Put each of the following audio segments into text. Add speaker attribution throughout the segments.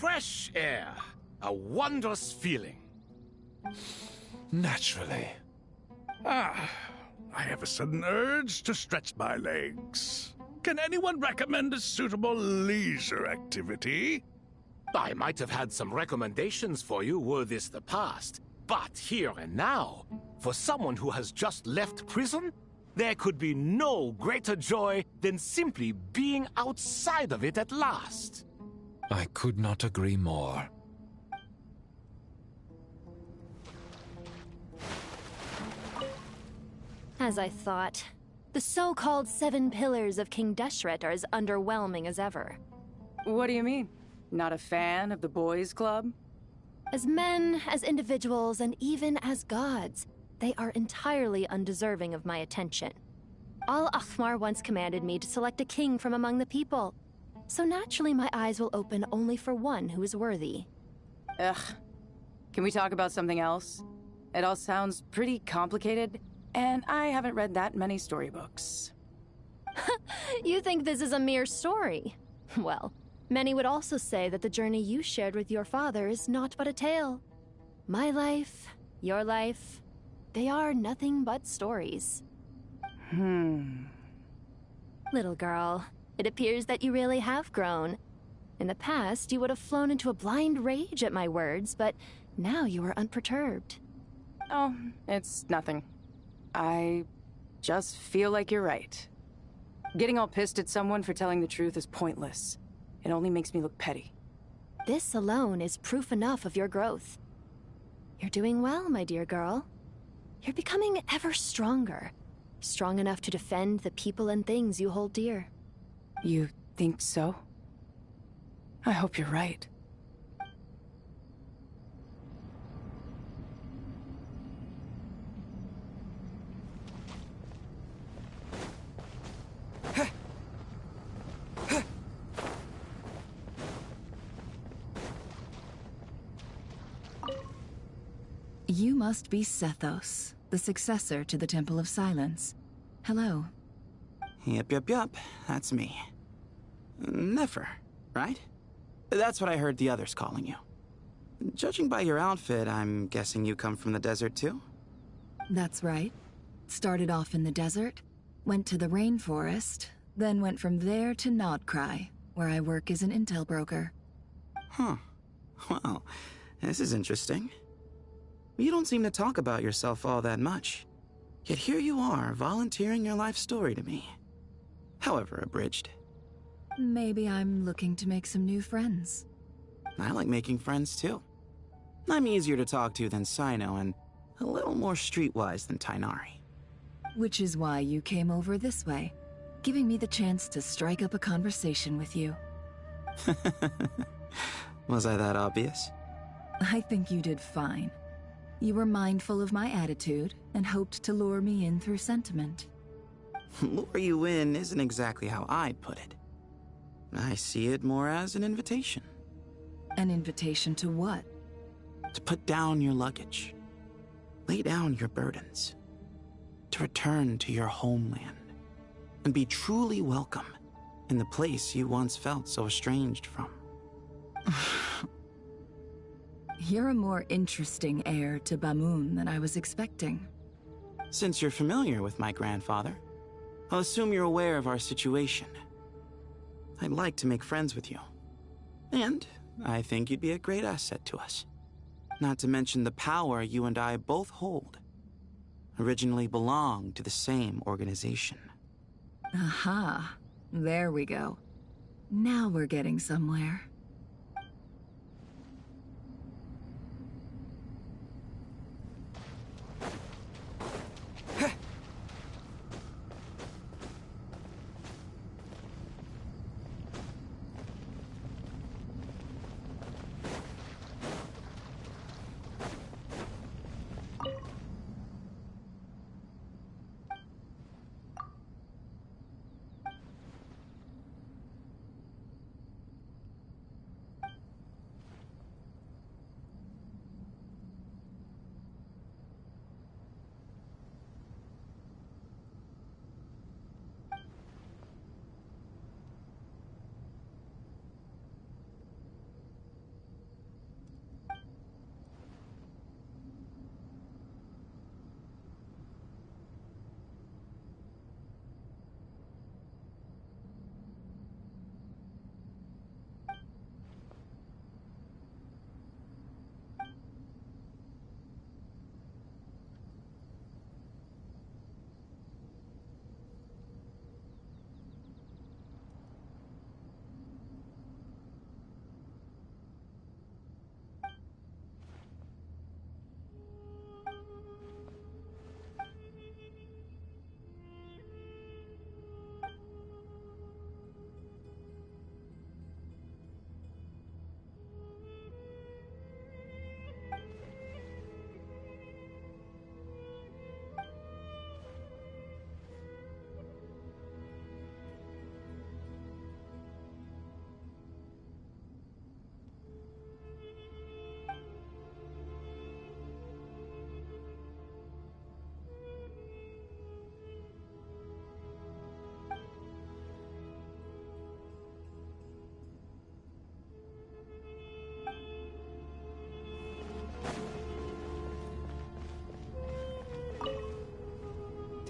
Speaker 1: fresh air. A wondrous feeling.
Speaker 2: Naturally.
Speaker 3: I have a sudden urge to stretch my legs. Can anyone recommend a suitable leisure activity?
Speaker 1: I might have had some recommendations for you were this the past, but here and now, for someone who has just left prison, there could be no greater joy than simply being outside of it at last.
Speaker 2: I could not agree more.
Speaker 4: As I thought, the so-called 7 pillars of King Deshret are as underwhelming as ever.
Speaker 5: What do you mean? Not a fan of the boys' club?
Speaker 4: As men, as individuals, and even as gods, they are entirely undeserving of my attention. Al-Akhmar once commanded me to select a king from among the people, so naturally my eyes will open only for one who is worthy.
Speaker 5: Ugh. Can we talk about something else? It all sounds pretty complicated, and I haven't read that many storybooks.
Speaker 4: You think this is a mere story? Well, many would also say that the journey you shared with your father is not but a tale. My life, your life, they are nothing but stories. Little girl, it appears that you really have grown. In the past, you would have flown into a blind rage at my words, but now you are unperturbed.
Speaker 5: Oh, it's nothing. I just feel like you're right. Getting all pissed at someone for telling the truth is pointless. It only makes me look petty.
Speaker 4: This alone is proof enough of your growth. You're doing well, my dear girl. You're becoming ever stronger. Strong enough to defend the people and things you hold dear.
Speaker 5: You think so? I hope you're right.
Speaker 6: You must be Sethos, the successor to the Temple of Silence. Hello.
Speaker 7: Yup. That's me. Nefer, right? That's what I heard the others calling you. Judging by your outfit, I'm guessing you come from the desert too?
Speaker 6: That's right. Started off in the desert, went to the rainforest, then went from there to Nod Krai, where I work as an intel broker.
Speaker 7: Huh. Well, this is interesting. You don't seem to talk about yourself all that much. Yet here you are, volunteering your life story to me. However abridged.
Speaker 6: Maybe I'm looking to make some new friends.
Speaker 7: I like making friends too. I'm easier to talk to than Sino and a little more streetwise than Tainari.
Speaker 6: Which is why you came over this way, giving me the chance to strike up a conversation with you.
Speaker 7: Was I that obvious?
Speaker 6: I think you did fine. You were mindful of my attitude and hoped to lure me in through sentiment.
Speaker 7: Lure you in isn't exactly how I'd put it. I see it more as an invitation.
Speaker 6: An invitation to what?
Speaker 7: To put down your luggage. Lay down your burdens. To return to your homeland. And be truly welcome in the place you once felt so estranged from.
Speaker 6: You're a more interesting heir to Bamun than I was expecting.
Speaker 7: Since you're familiar with my grandfather, I'll assume you're aware of our situation. I'd like to make friends with you. And I think you'd be a great asset to us. Not to mention the power you and I both hold. Originally belonged to the same organization.
Speaker 6: Aha, there we go. Now we're getting somewhere.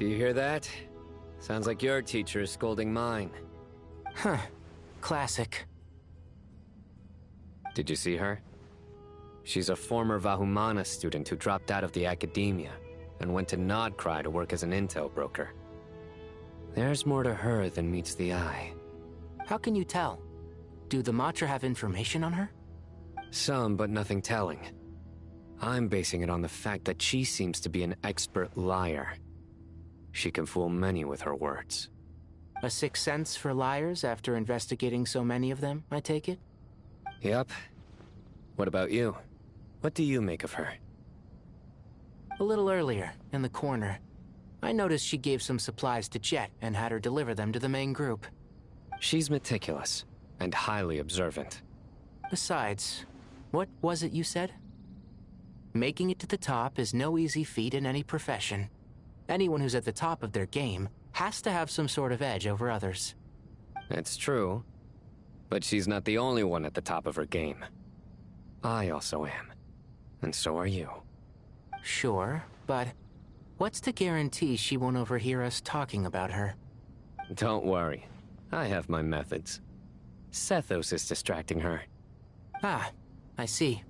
Speaker 8: Do you hear that? Sounds like your teacher is scolding mine.
Speaker 9: Huh. Classic.
Speaker 8: Did you see her? She's a former Vahumana student who dropped out of the academia and went to Nod Krai to work as an intel broker. There's more to her than meets the eye.
Speaker 9: How can you tell? Do the Matra have information on her?
Speaker 8: Some, but nothing telling. I'm basing it on the fact that she seems to be an expert liar. She can fool many with her words.
Speaker 9: A sixth sense for liars after investigating so many of them, I take it?
Speaker 8: Yep. What about you? What do you make of her?
Speaker 9: A little earlier, in the corner, I noticed she gave some supplies to Jet and had her deliver them to the main group.
Speaker 8: She's meticulous and highly observant.
Speaker 9: Besides, what was it you said? Making it to the top is no easy feat in any profession. Anyone who's at the top of their game has to have some sort of edge over others.
Speaker 8: It's true, but she's not the only one at the top of her game. I also am, and so are you.
Speaker 9: Sure, but what's to guarantee she won't overhear us talking about her?
Speaker 8: Don't worry, I have my methods. Sethos is distracting her.
Speaker 9: Ah, I see.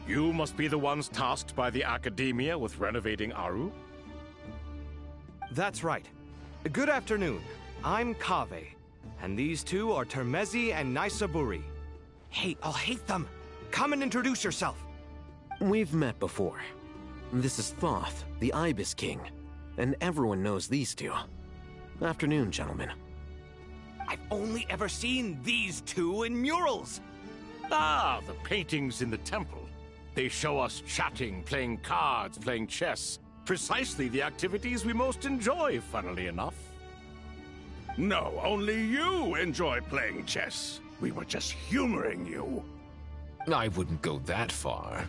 Speaker 1: You must be the ones tasked by the Academia with renovating Aru?
Speaker 10: That's right. Good afternoon. I'm Kaveh, and these two are Termezi and Naisaburi. Hey, I'll hate them! Come and introduce yourself!
Speaker 11: We've met before. This is Thoth, the Ibis King, and everyone knows these two. Afternoon, gentlemen.
Speaker 10: I've only ever seen these two in murals!
Speaker 1: Ah, the paintings in the temple. They show us chatting, playing cards, playing chess. Precisely the activities we most enjoy, funnily enough.
Speaker 3: No, only you enjoy playing chess. We were just humoring you.
Speaker 2: I wouldn't go that far.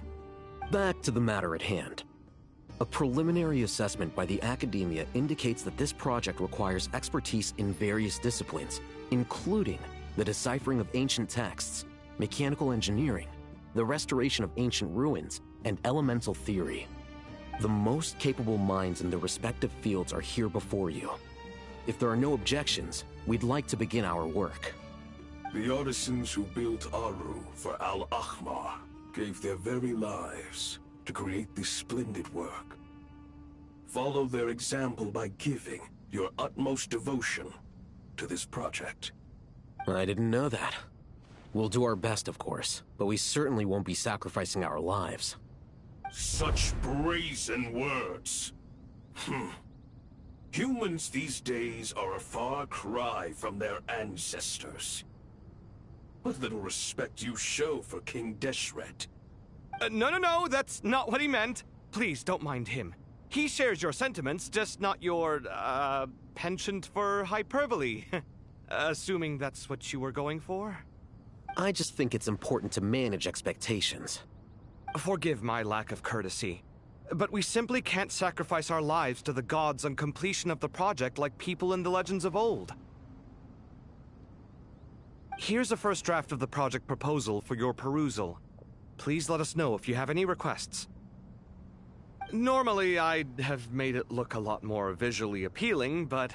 Speaker 11: Back to the matter at hand. A preliminary assessment by the Academia indicates that this project requires expertise in various disciplines, including the deciphering of ancient texts, mechanical engineering, the restoration of ancient ruins, and elemental theory. The most capable minds in their respective fields are here before you. If there are no objections, we'd like to begin our work.
Speaker 12: The artisans who built Aru for Al-Ahmar gave their very lives to create this splendid work. Follow their example by giving your utmost devotion to this project.
Speaker 11: I didn't know that. We'll do our best, of course, but we certainly won't be sacrificing our lives.
Speaker 12: Such brazen words. Humans these days are a far cry from their ancestors. What little respect you show for King Deshret.
Speaker 10: No, that's not what he meant. Please, don't mind him. He shares your sentiments, just not your, penchant for hyperbole. Assuming that's what you were going for?
Speaker 11: I just think it's important to manage expectations.
Speaker 10: Forgive my lack of courtesy, but we simply can't sacrifice our lives to the gods on completion of the project like people in the legends of old. Here's a first draft of the project proposal for your perusal. Please let us know if you have any requests. Normally, I'd have made it look a lot more visually appealing, but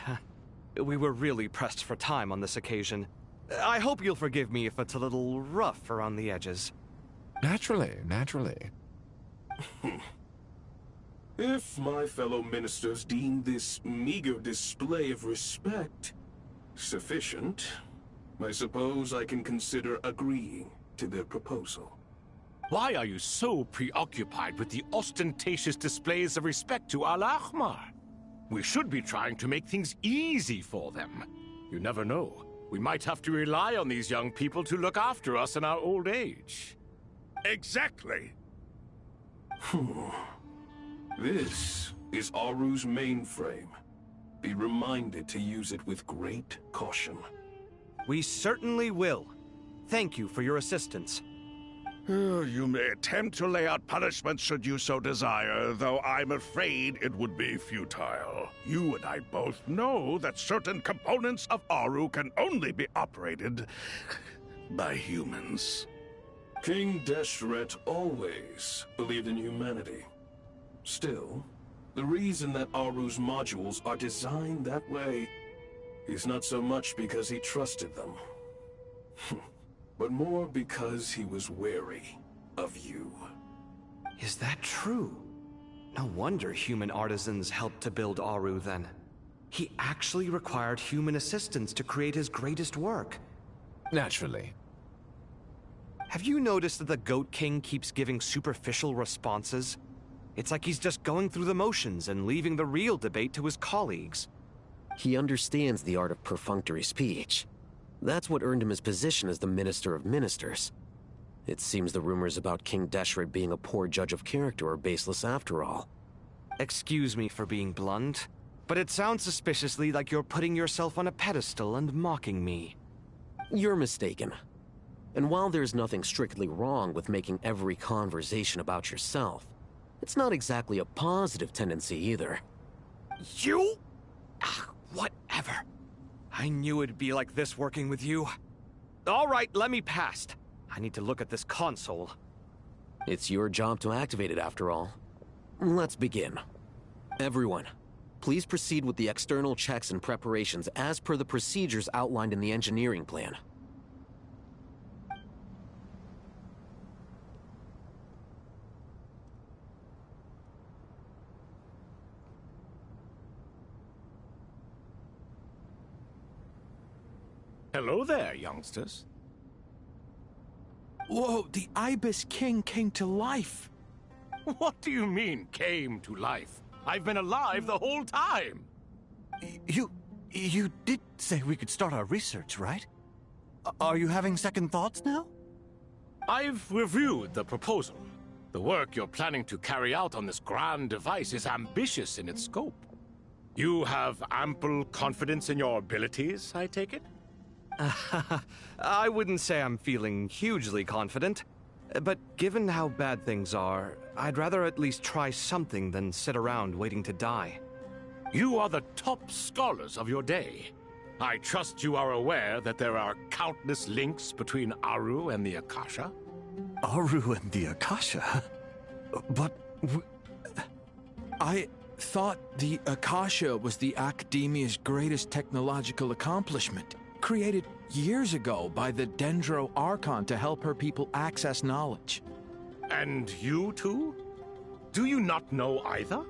Speaker 10: we were really pressed for time on this occasion. I hope you'll forgive me if it's a little rough around the edges.
Speaker 2: Naturally.
Speaker 12: If my fellow ministers deem this meager display of respect sufficient, I suppose I can consider agreeing to their proposal.
Speaker 1: Why are you so preoccupied with the ostentatious displays of respect to Al-Ahmar? We should be trying to make things easy for them. You never know. We might have to rely on these young people to look after us in our old age.
Speaker 3: Exactly.
Speaker 12: This is Aru's mainframe. Be reminded to use it with great caution.
Speaker 10: We certainly will. Thank you for your assistance.
Speaker 3: You may attempt to lay out punishment should you so desire, though I'm afraid it would be futile. You and I both know that certain components of Aru can only be operated by humans.
Speaker 12: King Deshret always believed in humanity. Still, the reason that Aru's modules are designed that way is not so much because he trusted them, but more because he was wary of you.
Speaker 10: Is that true? No wonder human artisans helped to build Aru then. He actually required human assistance to create his greatest work.
Speaker 2: Naturally.
Speaker 10: Have you noticed that the Goat King keeps giving superficial responses? It's like he's just going through the motions and leaving the real debate to his colleagues.
Speaker 11: He understands the art of perfunctory speech. That's what earned him his position as the Minister of Ministers. It seems the rumors about King Deshret being a poor judge of character are baseless after all.
Speaker 10: Excuse me for being blunt, but it sounds suspiciously like you're putting yourself on a pedestal and mocking me.
Speaker 11: You're mistaken. And while there's nothing strictly wrong with making every conversation about yourself, it's not exactly a positive tendency either.
Speaker 10: You? Whatever. I knew it'd be like this working with you. All right, let me past. I need to look at this console.
Speaker 11: It's your job to activate it after all. Let's begin. Everyone, please proceed with the external checks and preparations as per the procedures outlined in the engineering plan.
Speaker 1: Hello there, youngsters.
Speaker 13: Whoa, the Ibis King came to life.
Speaker 1: What do you mean, came to life? I've been alive the whole time.
Speaker 13: You did say we could start our research, right? Are you having second thoughts now?
Speaker 1: I've reviewed the proposal. The work you're planning to carry out on this grand device is ambitious in its scope. You have ample confidence in your abilities, I take it?
Speaker 10: I wouldn't say I'm feeling hugely confident, but given how bad things are, I'd rather at least try something than sit around waiting to die.
Speaker 1: You are the top scholars of your day. I trust you are aware that there are countless links between Aru and the Akasha?
Speaker 13: Aru and the Akasha? But I thought the Akasha was the Academia's greatest technological accomplishment, created years ago by the Dendro Archon to help her people access knowledge.
Speaker 1: And you too? Do you not know either?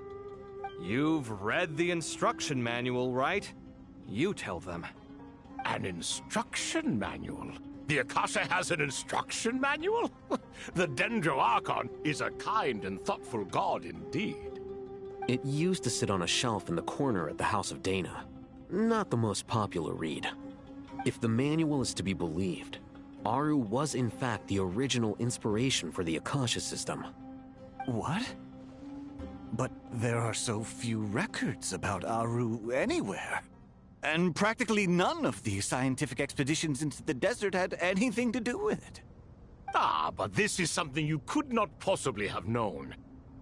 Speaker 10: You've read the instruction manual, right? You tell them.
Speaker 1: An instruction manual? The Akasha has an instruction manual? The Dendro Archon is a kind and thoughtful god indeed.
Speaker 11: It used to sit on a shelf in the corner at the House of Dana. Not the most popular read. If the manual is to be believed, Aru was in fact the original inspiration for the Akasha system.
Speaker 13: What? But there are so few records about Aru anywhere. And practically none of the scientific expeditions into the desert had anything to do with it.
Speaker 1: Ah, but this is something you could not possibly have known.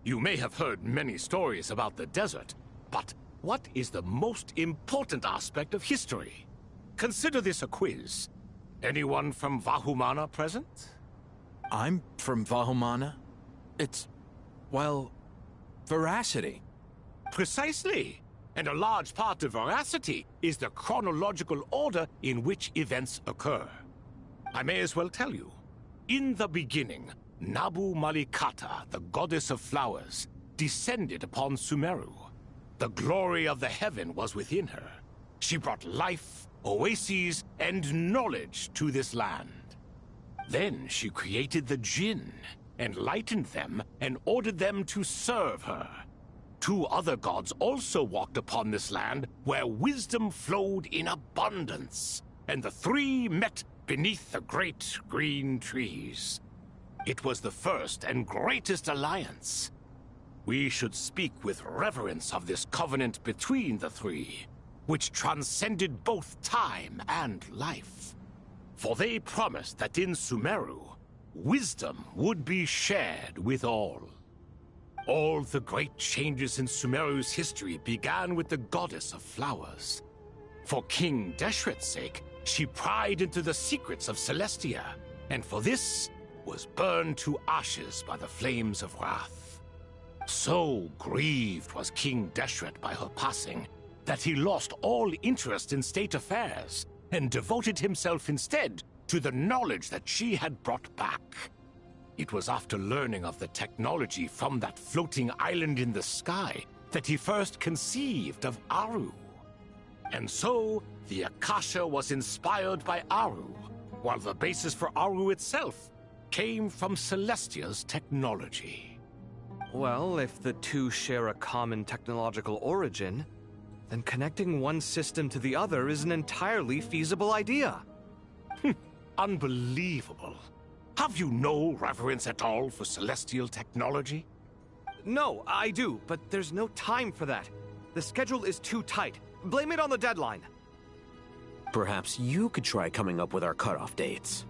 Speaker 1: You may have heard many stories about the desert, but what is the most important aspect of history? Consider this a quiz. Anyone from Vahumana present?
Speaker 13: I'm from Vahumana. It's, well, veracity.
Speaker 1: Precisely. And a large part of veracity is the chronological order in which events occur. I may as well tell you. In the beginning, Nabu Malikata, the goddess of flowers, descended upon Sumeru. The glory of the heaven was within her. She brought life, oases, and knowledge to this land. Then she created the Jinn, enlightened them, and ordered them to serve her. 2 other gods also walked upon this land where wisdom flowed in abundance, and the three met beneath the great green trees. It was the first and greatest alliance. We should speak with reverence of this covenant between the three, which transcended both time and life. For they promised that in Sumeru, wisdom would be shared with all. All the great changes in Sumeru's history began with the goddess of flowers. For King Deshret's sake, she pried into the secrets of Celestia, and for this was burned to ashes by the flames of wrath. So grieved was King Deshret by her passing that he lost all interest in state affairs and devoted himself instead to the knowledge that she had brought back. It was after learning of the technology from that floating island in the sky that he first conceived of Aru. And so, the Akasha was inspired by Aru, while the basis for Aru itself came from Celestia's technology.
Speaker 10: Well, if the two share a common technological origin, then connecting one system to the other is an entirely feasible idea.
Speaker 1: Unbelievable. Have you no reverence at all for celestial technology?
Speaker 10: No, I do, but there's no time for that. The schedule is too tight. Blame it on the deadline.
Speaker 11: Perhaps you could try coming up with our cutoff dates.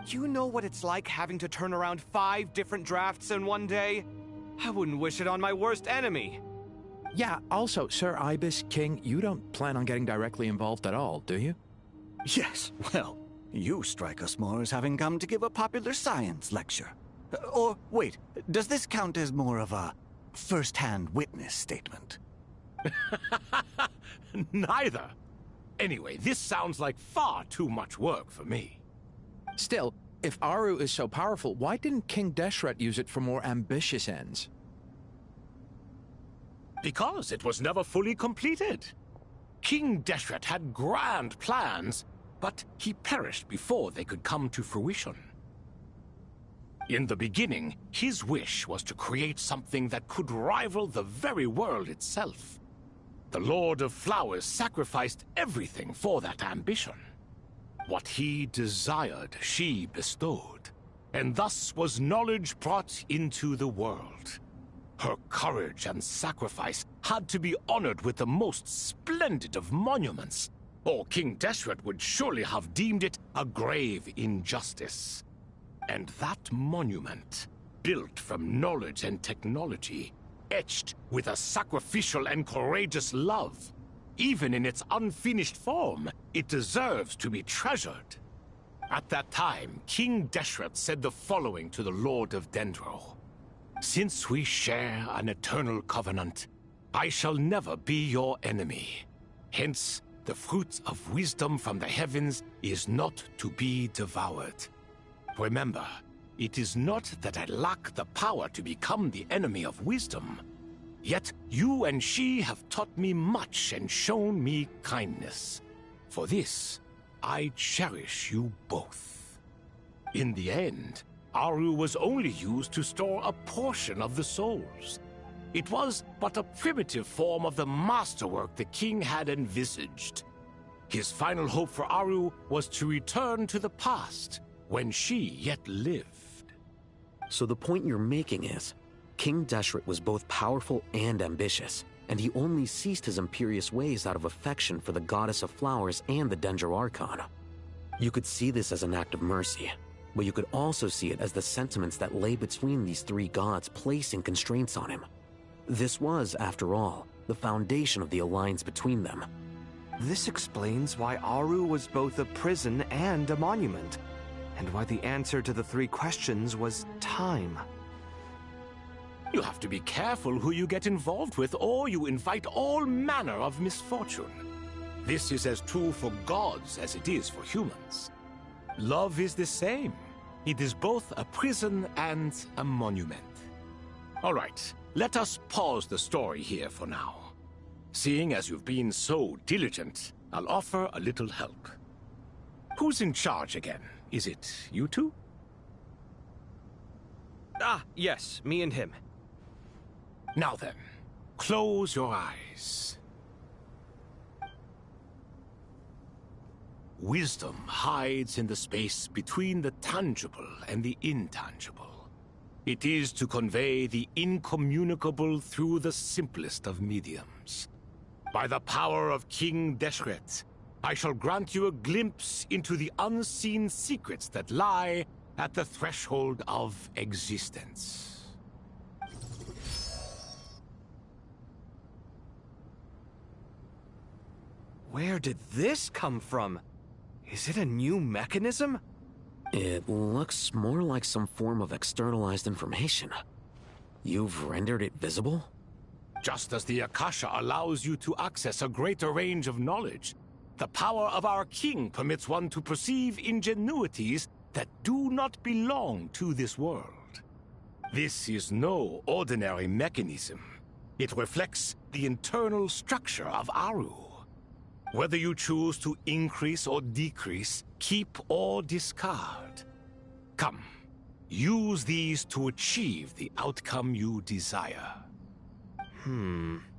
Speaker 10: You know what it's like having to turn around 5 different drafts in one day? I wouldn't wish it on my worst enemy.
Speaker 14: Yeah, also, Sir Ibis, King, you don't plan on getting directly involved at all, do you?
Speaker 13: Yes, well, you strike us more as having come to give a popular science lecture. Or, wait, does this count as more of a first-hand witness statement?
Speaker 1: Neither. Anyway, this sounds like far too much work for me.
Speaker 14: Still, if Aru is so powerful, why didn't King Deshret use it for more ambitious ends?
Speaker 1: Because it was never fully completed. King Deshret had grand plans, but he perished before they could come to fruition. In the beginning, his wish was to create something that could rival the very world itself. The Lord of Flowers sacrificed everything for that ambition. What he desired, she bestowed, and thus was knowledge brought into the world. Her courage and sacrifice had to be honored with the most splendid of monuments, or King Deshret would surely have deemed it a grave injustice. And that monument, built from knowledge and technology, etched with a sacrificial and courageous love, even in its unfinished form, it deserves to be treasured. At that time, King Deshret said the following to the Lord of Dendro. Since we share an eternal covenant, I shall never be your enemy. Hence, the fruit of wisdom from the heavens is not to be devoured. Remember, it is not that I lack the power to become the enemy of wisdom. Yet you and she have taught me much and shown me kindness. For this, I cherish you both. In the end, Aru was only used to store a portion of the souls. It was but a primitive form of the masterwork the king had envisaged. His final hope for Aru was to return to the past, when she yet lived.
Speaker 11: So the point you're making is, King Deshret was both powerful and ambitious, and he only ceased his imperious ways out of affection for the Goddess of Flowers and the Dendro Archon. You could see this as an act of mercy, but you could also see it as the sentiments that lay between these three gods placing constraints on him. This was, after all, the foundation of the alliance between them.
Speaker 10: This explains why Aru was both a prison and a monument, and why the answer to the 3 questions was time.
Speaker 1: You have to be careful who you get involved with, or you invite all manner of misfortune. This is as true for gods as it is for humans. Love is the same. It is both a prison and a monument. All right, let us pause the story here for now. Seeing as you've been so diligent, I'll offer a little help. Who's in charge again? Is it you two?
Speaker 10: Ah, yes, me and him.
Speaker 1: Now then, close your eyes. Wisdom hides in the space between the tangible and the intangible. It is to convey the incommunicable through the simplest of mediums. By the power of King Deshret, I shall grant you a glimpse into the unseen secrets that lie at the threshold of existence.
Speaker 10: Where did this come from? Is it a new mechanism?
Speaker 11: It looks more like some form of externalized information. You've rendered it visible?
Speaker 1: Just as the Akasha allows you to access a greater range of knowledge, the power of our king permits one to perceive ingenuities that do not belong to this world. This is no ordinary mechanism. It reflects the internal structure of Aru. Whether you choose to increase or decrease, keep or discard. Come, use these to achieve the outcome you desire.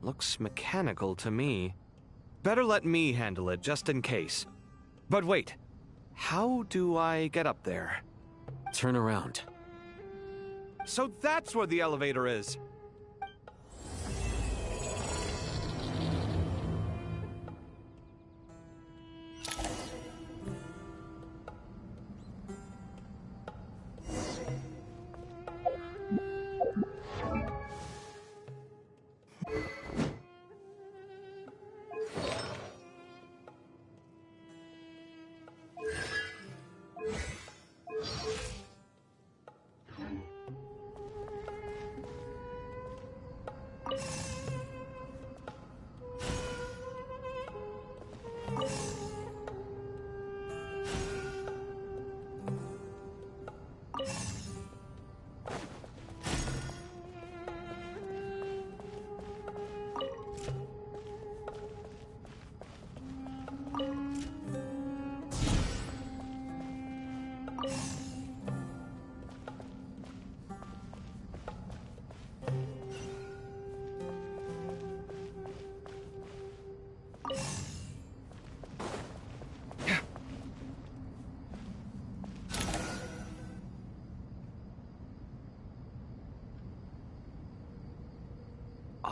Speaker 10: Looks mechanical to me. Better let me handle it, just in case. But wait, how do I get up there?
Speaker 11: Turn around.
Speaker 10: So that's where the elevator is.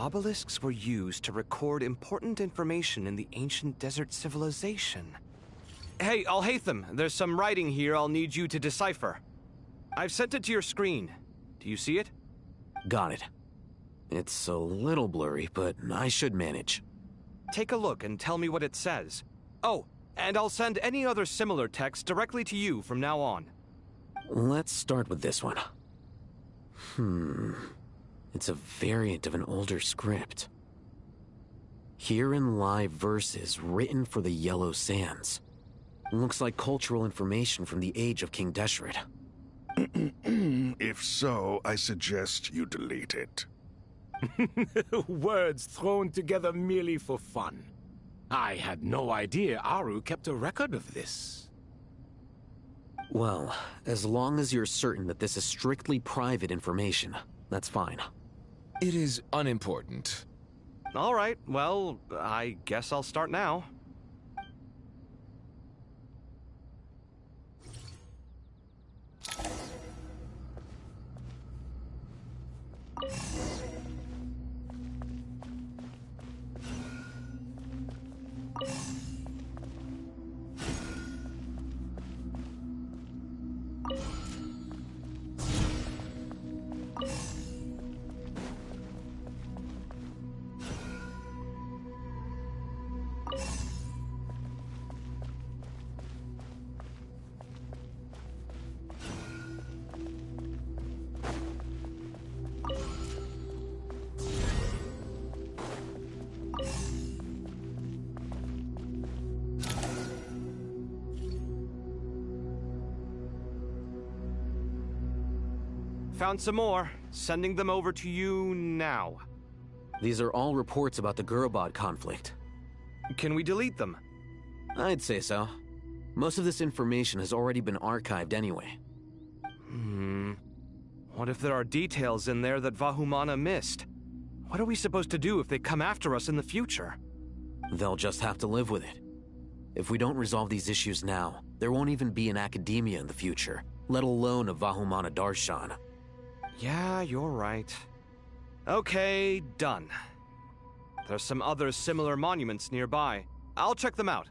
Speaker 10: Obelisks were used to record important information in the ancient desert civilization. Hey, Al-Haytham, there's some writing here I'll need you to decipher. I've sent it to your screen. Do you see it?
Speaker 11: Got it. It's a little blurry, but I should manage.
Speaker 10: Take a look and tell me what it says. Oh, and I'll send any other similar text directly to you from now on.
Speaker 11: Let's start with this one. It's a variant of an older script. Herein lie verses written for the Yellow Sands. Looks like cultural information from the age of King Deshret.
Speaker 3: If so, I suggest you delete it.
Speaker 1: Words thrown together merely for fun. I had no idea Aru kept a record of this.
Speaker 11: Well, as long as you're certain that this is strictly private information, that's fine.
Speaker 2: It is unimportant.
Speaker 10: All right, well, I guess I'll start now. Found some more. Sending them over to you now.
Speaker 11: These are all reports about the Gurubad conflict.
Speaker 10: Can we delete them?
Speaker 11: I'd say so. Most of this information has already been archived anyway.
Speaker 10: What if there are details in there that Vahumana missed? What are we supposed to do if they come after us in the future?
Speaker 11: They'll just have to live with it. If we don't resolve these issues now, there won't even be an academia in the future, let alone a Vahumana Darshan.
Speaker 10: Yeah, you're right. Okay, done. There's some other similar monuments nearby. I'll check them out.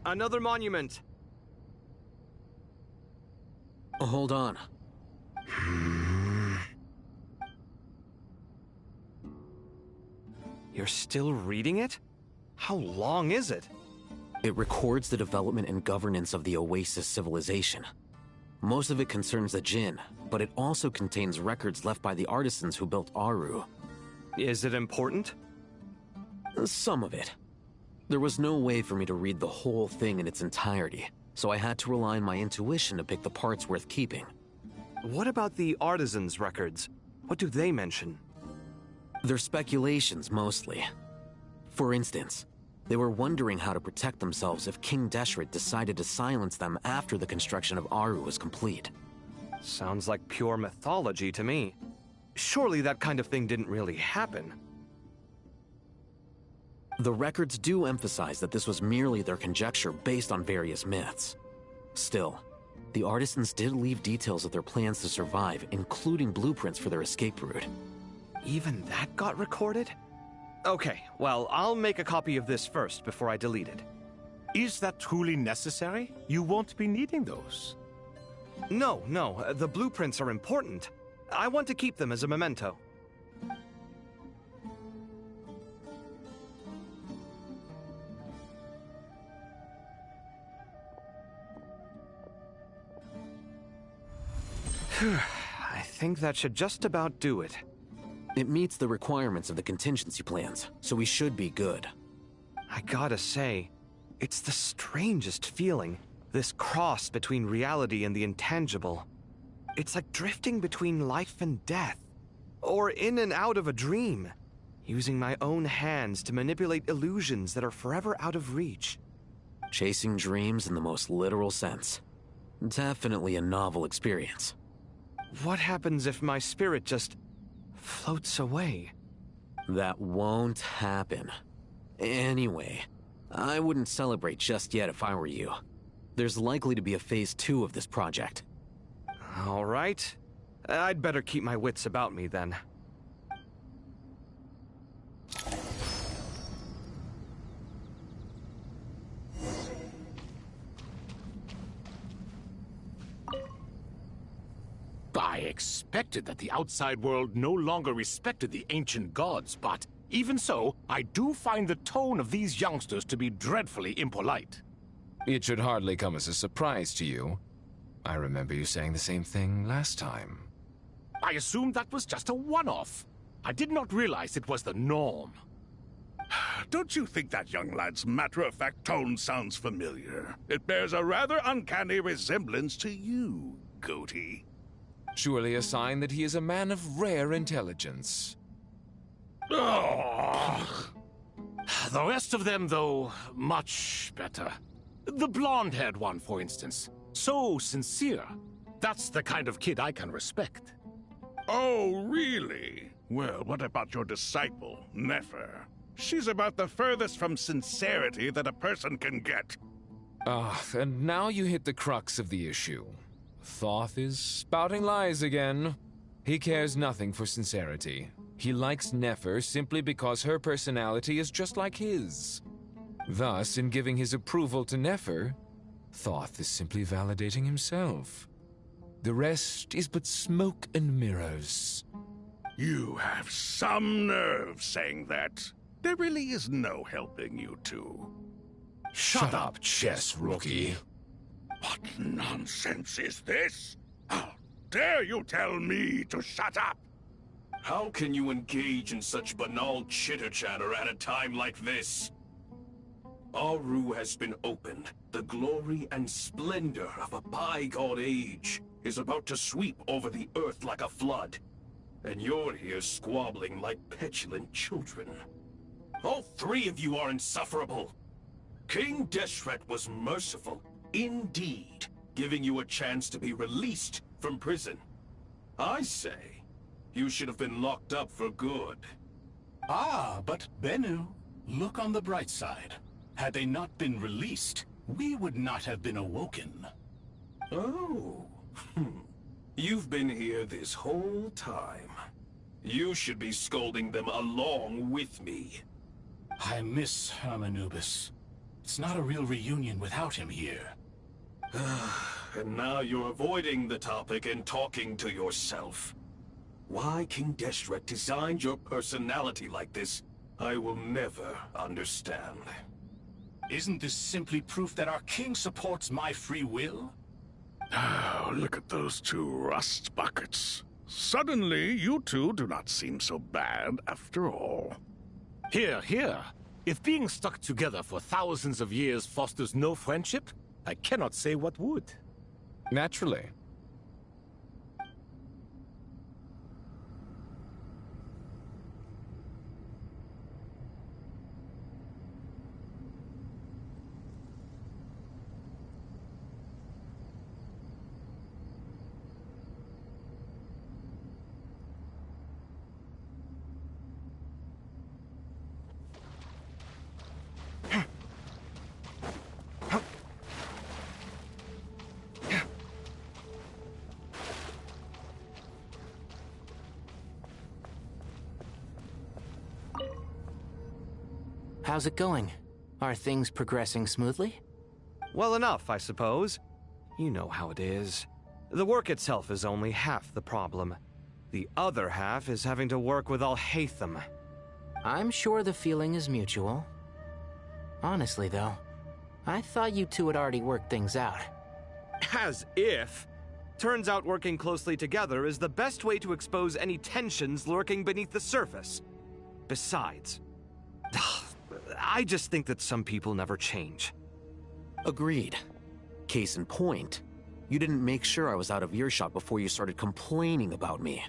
Speaker 10: Another monument.
Speaker 11: Hold on.
Speaker 10: You're still reading it? How long is it?
Speaker 11: It records the development and governance of the Oasis civilization. Most of it concerns the Jinn, but it also contains records left by the artisans who built Aru.
Speaker 10: Is it important?
Speaker 11: Some of it. There was no way for me to read the whole thing in its entirety, so I had to rely on my intuition to pick the parts worth keeping.
Speaker 10: What about the artisans' records? What do they mention?
Speaker 11: They're speculations, mostly. For instance, they were wondering how to protect themselves if King Deshret decided to silence them after the construction of Aru was complete.
Speaker 10: Sounds like pure mythology to me. Surely that kind of thing didn't really happen.
Speaker 11: The records do emphasize that this was merely their conjecture based on various myths. Still, the artisans did leave details of their plans to survive, including blueprints for their escape route.
Speaker 10: Even that got recorded? Okay, well, I'll make a copy of this first before I delete it.
Speaker 1: Is that truly necessary? You won't be needing those.
Speaker 10: No, the blueprints are important. I want to keep them as a memento. I think that should just about do it.
Speaker 11: It meets the requirements of the contingency plans, so we should be good.
Speaker 10: I gotta say, it's the strangest feeling, this cross between reality and the intangible. It's like drifting between life and death, or in and out of a dream, using my own hands to manipulate illusions that are forever out of reach.
Speaker 11: Chasing dreams in the most literal sense. Definitely a novel experience.
Speaker 10: What happens if my spirit just floats away?
Speaker 11: That won't happen. Anyway, I wouldn't celebrate just yet if I were you. There's likely to be a phase 2 of this project.
Speaker 10: All right. I'd better keep my wits about me then.
Speaker 1: I expected that the outside world no longer respected the ancient gods, but even so, I do find the tone of these youngsters to be dreadfully impolite.
Speaker 2: It should hardly come as a surprise to you. I remember you saying the same thing last time.
Speaker 1: I assumed that was just a one-off. I did not realize it was the norm.
Speaker 3: Don't you think that young lad's matter-of-fact tone sounds familiar? It bears a rather uncanny resemblance to you, Goatee.
Speaker 2: Surely a sign that he is a man of rare intelligence.
Speaker 1: Ugh. The rest of them, though, much better. The blonde-haired one, for instance. So sincere. That's the kind of kid I can respect.
Speaker 3: Oh, really? Well, what about your disciple, Nefer? She's about the furthest from sincerity that a person can get.
Speaker 2: Ah, and now you hit the crux of the issue. Thoth is spouting lies again. He cares nothing for sincerity. He likes Nefer simply because her personality is just like his. Thus, in giving his approval to Nefer, Thoth is simply validating himself. The rest is but smoke and mirrors.
Speaker 3: You have some nerve saying that. There really is no helping you two.
Speaker 2: Shut up, chess rookie.
Speaker 3: What nonsense is this? How dare you tell me to shut up?
Speaker 12: How can you engage in such banal chitter-chatter at a time like this? Aru has been opened. The glory and splendor of a bygone age is about to sweep over the earth like a flood. And you're here squabbling like petulant children. All three of you are insufferable. King Deshret was merciful, indeed, giving you a chance to be released from prison. I say, you should have been locked up for good.
Speaker 15: Ah, but Bennu, look on the bright side. Had they not been released, we would not have been awoken.
Speaker 12: Oh. You've been here this whole time. You should be scolding them along with me.
Speaker 15: I miss Hermanubis. It's not a real reunion without him here.
Speaker 12: And now you're avoiding the topic and talking to yourself. Why King Deshret designed your personality like this, I will never understand.
Speaker 15: Isn't this simply proof that our king supports my free will?
Speaker 3: Oh, look at those two rust buckets. Suddenly, you two do not seem so bad after all.
Speaker 1: Here, here. If being stuck together for thousands of years fosters no friendship, I cannot say what would.
Speaker 2: Naturally.
Speaker 9: How's it going? Are things progressing smoothly?
Speaker 10: Well enough, I suppose. You know how it is. The work itself is only half the problem. The other half is having to work with Al-Haytham.
Speaker 9: I'm sure the feeling is mutual. Honestly, though, I thought you two had already worked things out.
Speaker 10: As if. Turns out working closely together is the best way to expose any tensions lurking beneath the surface. Besides, I just think that some people never change.
Speaker 11: Agreed. Case in point, you didn't make sure I was out of earshot before you started complaining about me.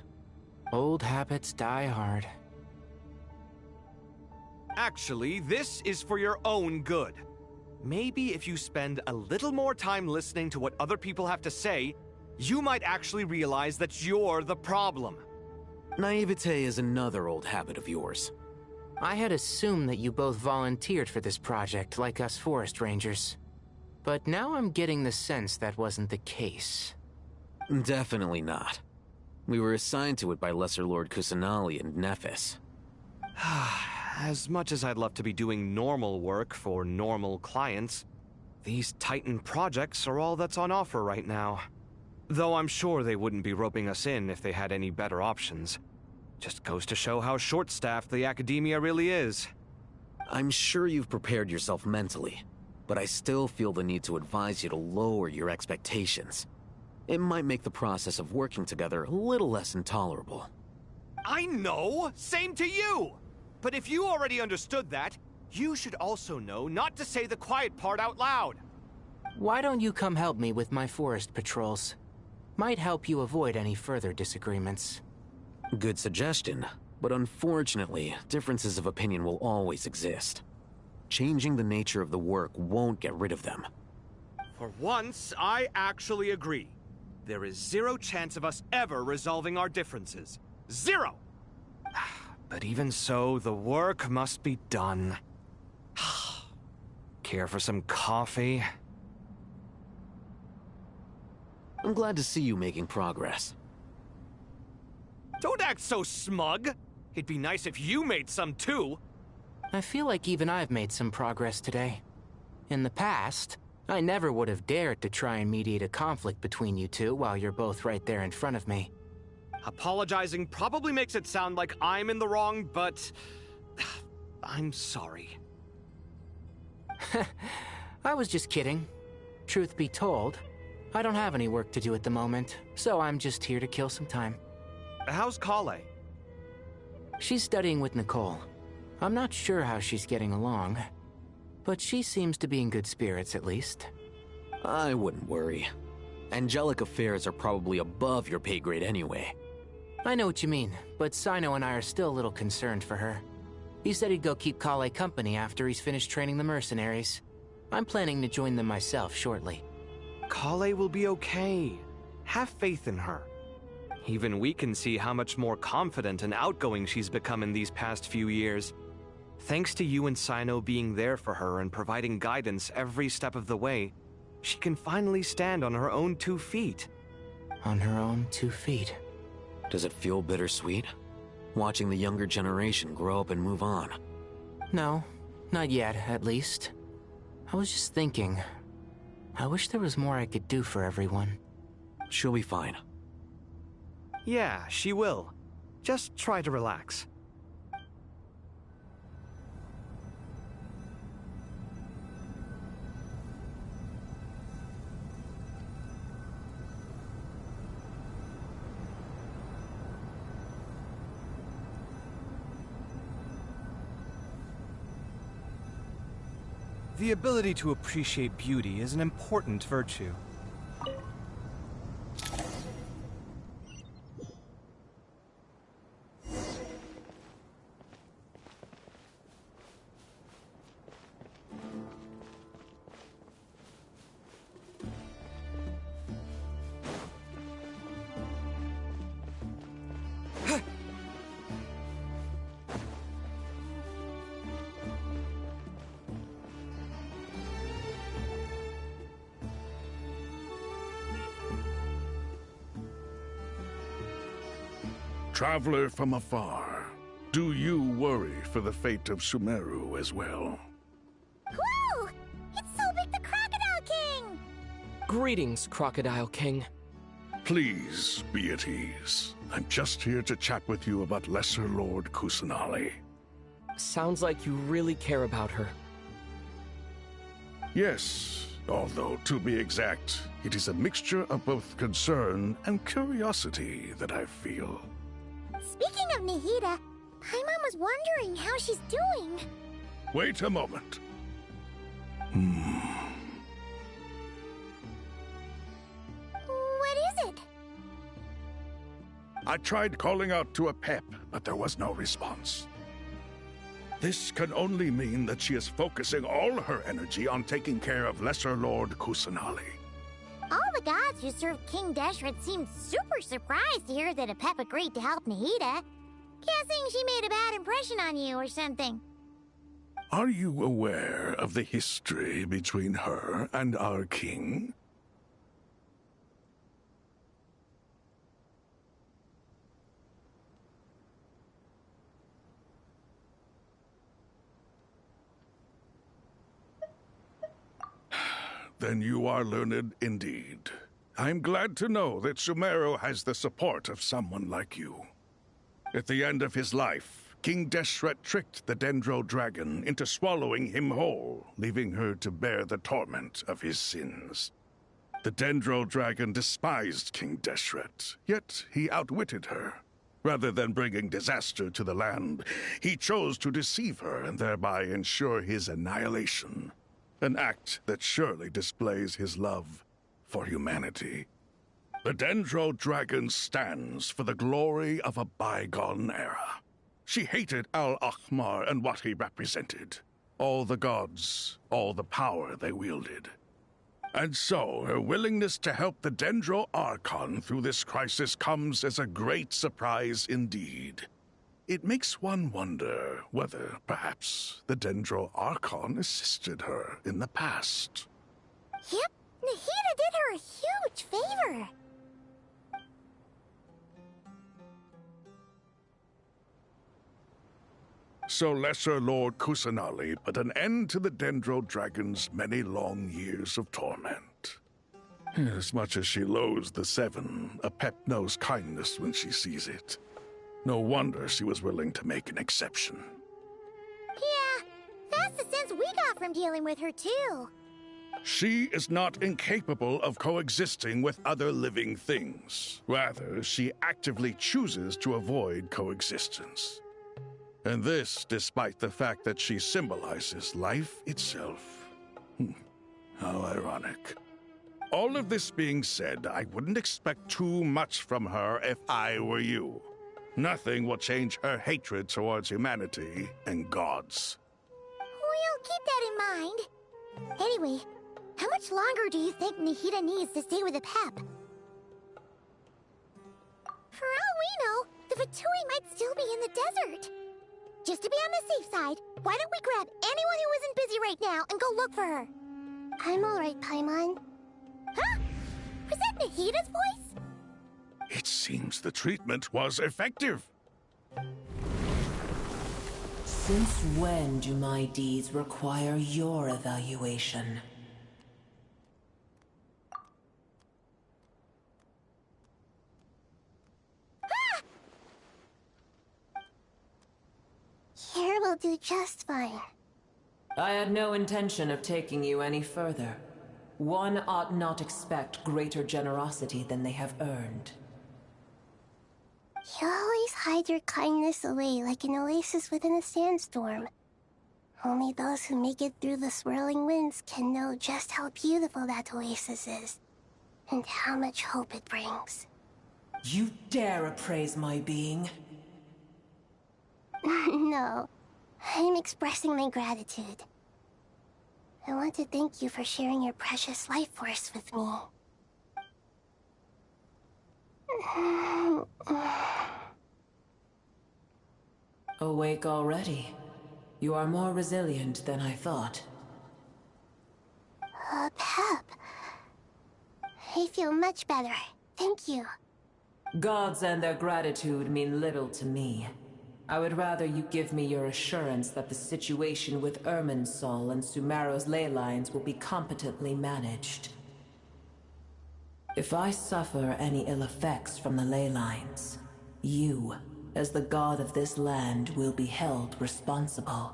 Speaker 9: Old habits die hard.
Speaker 10: Actually, this is for your own good. Maybe if you spend a little more time listening to what other people have to say, you might actually realize that you're the problem.
Speaker 11: Naivete is another old habit of yours.
Speaker 9: I had assumed that you both volunteered for this project, like us forest rangers. But now I'm getting the sense that wasn't the case.
Speaker 11: Definitely not. We were assigned to it by Lesser Lord Kusanali and Nephis.
Speaker 10: As much as I'd love to be doing normal work for normal clients, these Titan projects are all that's on offer right now. Though I'm sure they wouldn't be roping us in if they had any better options. Just goes to show how short-staffed the academia really is.
Speaker 11: I'm sure you've prepared yourself mentally, but I still feel the need to advise you to lower your expectations. It might make the process of working together a little less intolerable.
Speaker 10: I know! Same to you! But if you already understood that, you should also know not to say the quiet part out loud.
Speaker 9: Why don't you come help me with my forest patrols? Might help you avoid any further disagreements.
Speaker 11: Good suggestion, but unfortunately, differences of opinion will always exist. Changing the nature of the work won't get rid of them.
Speaker 10: For once, I actually agree. There is zero chance of us ever resolving our differences. Zero! But even so, the work must be done. Care for some coffee?
Speaker 11: I'm glad to see you making progress.
Speaker 10: Don't act so smug. It'd be nice if you made some too.
Speaker 9: I feel like even I've made some progress today. In the past, I never would have dared to try and mediate a conflict between you two while you're both right there in front of me.
Speaker 10: Apologizing probably makes it sound like I'm in the wrong, but I'm sorry.
Speaker 9: I was just kidding. Truth be told, I don't have any work to do at the moment, so I'm just here to kill some time.
Speaker 10: How's Kale?
Speaker 9: She's studying with Nicole. I'm not sure how she's getting along, but she seems to be in good spirits at least.
Speaker 11: I wouldn't worry. Angelic affairs are probably above your pay grade anyway.
Speaker 9: I know what you mean, but Sino and I are still a little concerned for her. He said he'd go keep Kale company after he's finished training the mercenaries. I'm planning to join them myself shortly.
Speaker 10: Kale will be okay. Have faith in her. Even we can see how much more confident and outgoing she's become in these past few years. Thanks to you and Sino being there for her and providing guidance every step of the way, she can finally stand on her own 2 feet.
Speaker 9: On her own 2 feet.
Speaker 11: Does it feel bittersweet? Watching the younger generation grow up and move on?
Speaker 9: No, not yet, at least. I was just thinking, I wish there was more I could do for everyone.
Speaker 11: She'll be fine.
Speaker 10: Yeah, she will. Just try to relax. The ability to appreciate beauty is an important virtue.
Speaker 3: Traveler from afar, do you worry for the fate of Sumeru as well?
Speaker 16: Whoa! It's Sobek the Crocodile King!
Speaker 17: Greetings, Crocodile King.
Speaker 3: Please be at ease. I'm just here to chat with you about Lesser Lord Kusanali.
Speaker 17: Sounds like you really care about her.
Speaker 3: Yes, although to be exact, it is a mixture of both concern and curiosity that I feel.
Speaker 16: Speaking of Nahida, Paimon was wondering how she's doing.
Speaker 3: Wait a moment.
Speaker 16: What is it?
Speaker 3: I tried calling out to a pep, but there was no response. This can only mean that she is focusing all her energy on taking care of Lesser Lord Kusanali.
Speaker 16: All the gods who served King Deshret seemed super surprised to hear that a pep agreed to help Nahida. Guessing she made a bad impression on you or something.
Speaker 3: Are you aware of the history between her and our king? Then you are learned indeed. I'm glad to know that Sumeru has the support of someone like you. At the end of his life, King Deshret tricked the Dendro Dragon into swallowing him whole, leaving her to bear the torment of his sins. The Dendro Dragon despised King Deshret, yet he outwitted her. Rather than bringing disaster to the land, he chose to deceive her and thereby ensure his annihilation. An act that surely displays his love for humanity. The Dendro Dragon stands for the glory of a bygone era. She hated Al-Ahmar and what he represented. All the gods, all the power they wielded. And so, her willingness to help the Dendro Archon through this crisis comes as a great surprise indeed. It makes one wonder whether, perhaps, the Dendro Archon assisted her in the past.
Speaker 16: Yep, Nahida did her a huge favor. sure.
Speaker 3: So Lesser Lord Kusanali put an end to the Dendro Dragon's many long years of torment. As much as she loathes the Seven, Apep knows kindness when she sees it. No wonder she was willing to make an exception.
Speaker 16: Yeah, that's the sense we got from dealing with her, too.
Speaker 3: She is not incapable of coexisting with other living things. Rather, she actively chooses to avoid coexistence. And this despite the fact that she symbolizes life itself. How ironic. All of this being said, I wouldn't expect too much from her if I were you. Nothing will change her hatred towards humanity and gods.
Speaker 16: We'll keep that in mind. Anyway, how much longer do you think Nahida needs to stay with Apep? For all we know, the Fatui might still be in the desert. Just to be on the safe side, why don't we grab anyone who isn't busy right now and go look for her? I'm alright, Paimon. Huh? Was that Nahida's voice?
Speaker 3: It seems the treatment was effective.
Speaker 18: Since when do my deeds require your evaluation?
Speaker 16: Here will do just fine.
Speaker 18: I had no intention of taking you any further. One ought not expect greater generosity than they have earned.
Speaker 16: You always hide your kindness away like an oasis within a sandstorm. Only those who make it through the swirling winds can know just how beautiful that oasis is, and how much hope it brings.
Speaker 18: You dare appraise my being?
Speaker 16: No, I'm expressing my gratitude. I want to thank you for sharing your precious life force with me.
Speaker 18: Awake already. You are more resilient than I thought.
Speaker 16: Pep. I feel much better. Thank you.
Speaker 18: Gods and their gratitude mean little to me. I would rather you give me your assurance that the situation with Irminsul and Sumeru's ley lines will be competently managed. If I suffer any ill effects from the ley lines, you, as the god of this land, will be held responsible.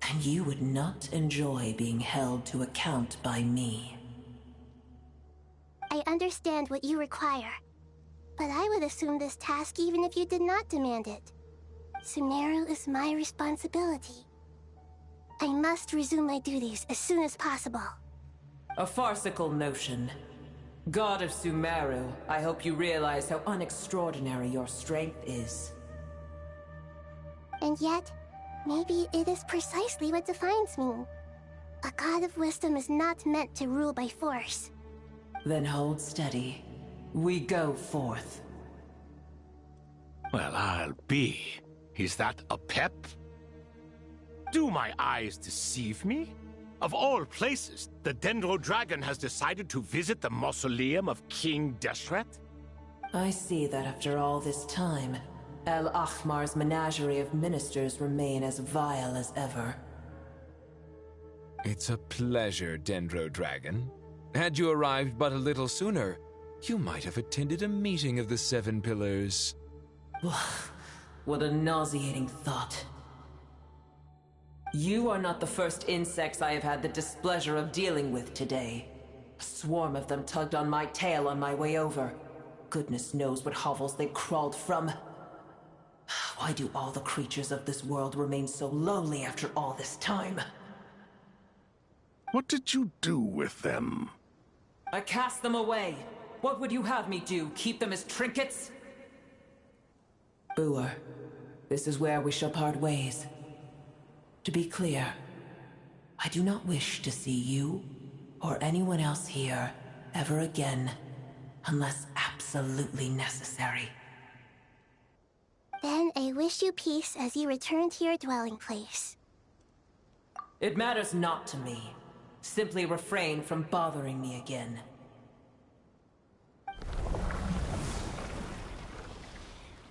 Speaker 18: And you would not enjoy being held to account by me.
Speaker 16: I understand what you require, but I would assume this task even if you did not demand it. Sumeru is my responsibility. I must resume my duties as soon as possible.
Speaker 18: A farcical notion. God of Sumeru, I hope you realize how unextraordinary your strength is.
Speaker 16: And yet, maybe it is precisely what defines me. A god of wisdom is not meant to rule by force.
Speaker 18: Then hold steady. We go forth.
Speaker 1: Well, I'll be. Is that Apep? Do my eyes deceive me? Of all places, the Dendro Dragon has decided to visit the mausoleum of King Deshret?
Speaker 18: I see that after all this time, El Ahmar's menagerie of ministers remain as vile as ever.
Speaker 2: It's a pleasure, Dendro Dragon. Had you arrived but a little sooner, you might have attended a meeting of the Seven Pillars.
Speaker 18: What a nauseating thought. You are not the first insects I have had the displeasure of dealing with today. A swarm of them tugged on my tail on my way over. Goodness knows what hovels they crawled from. Why do all the creatures of this world remain so lonely after all this time?
Speaker 3: What did you do with them?
Speaker 18: I cast them away. What would you have me do? Keep them as trinkets? Boer, this is where we shall part ways. To be clear, I do not wish to see you or anyone else here ever again, unless absolutely necessary.
Speaker 16: Then I wish you peace as you return to your dwelling place.
Speaker 18: It matters not to me. Simply refrain from bothering me again.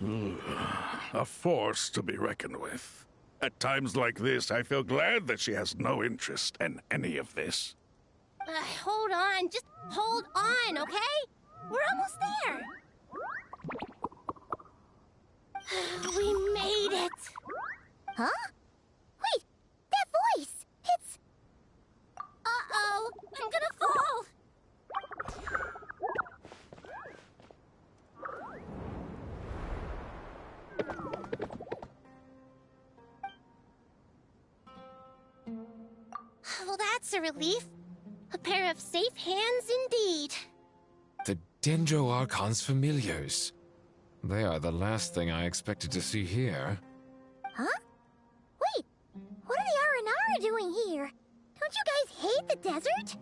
Speaker 3: A force to be reckoned with. At times like this, I feel glad that she has no interest in any of this.
Speaker 16: Hold on, just hold on, okay? We're almost there. We made it. Huh? Wait, that voice! It's... Uh-oh, I'm gonna fall! Well, that's a relief. A pair of safe hands indeed.
Speaker 2: The Dendro Archon's familiars. They are the last thing I expected to see here.
Speaker 16: Huh? Wait, what are the Aranara doing here? Don't you guys hate the desert?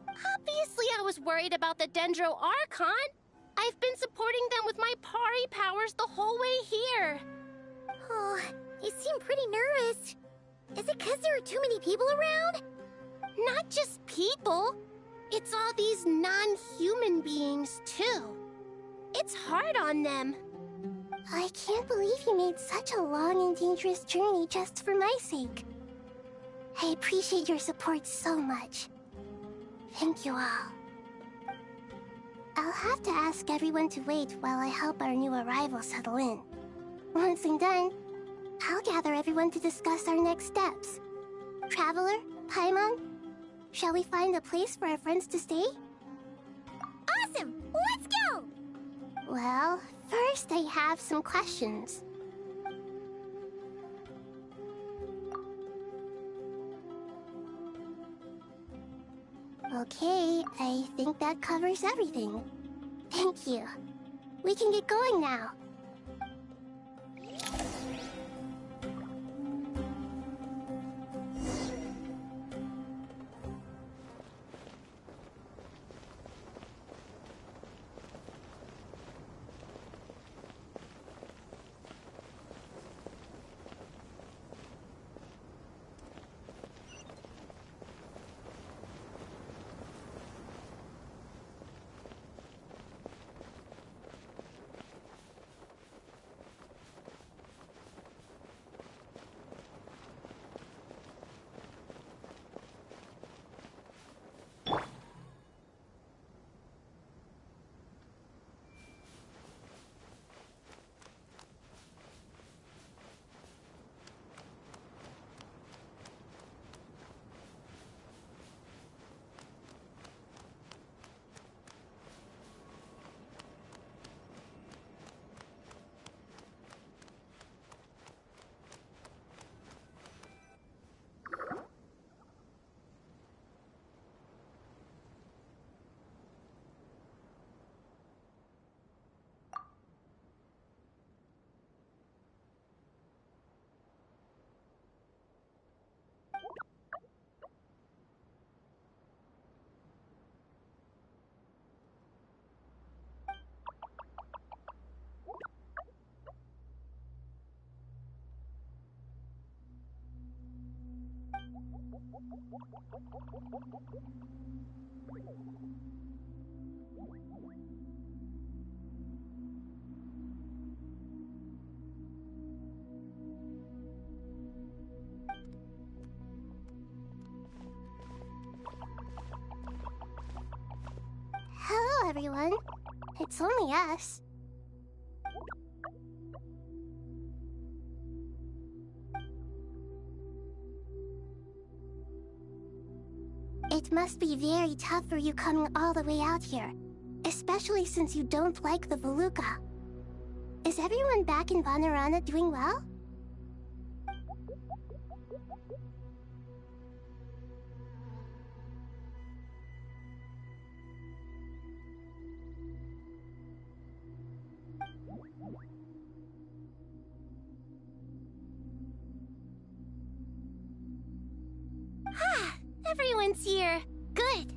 Speaker 16: Obviously I was worried about the Dendro Archon. I've been supporting them with my Pari powers the whole way here. Oh, you seem pretty nervous. Is it because there are too many people around? Not just people. It's all these non-human beings, too. It's hard on them. I can't believe you made such a long and dangerous journey just for my sake. I appreciate your support so much. Thank you all. I'll have to ask everyone to wait while I help our new arrival settle in. Once I'm done, I'll gather everyone to discuss our next steps. Traveler, Paimon, shall we find a place for our friends to stay? Awesome! Let's go! Well, first I have some questions. Okay, I think that covers everything. Thank you. We can get going now. Hello, everyone. It's only us. It must be very tough for you coming all the way out here, especially since you don't like the Voluka. Is everyone back in Vanarana doing well? Everyone's here. Good.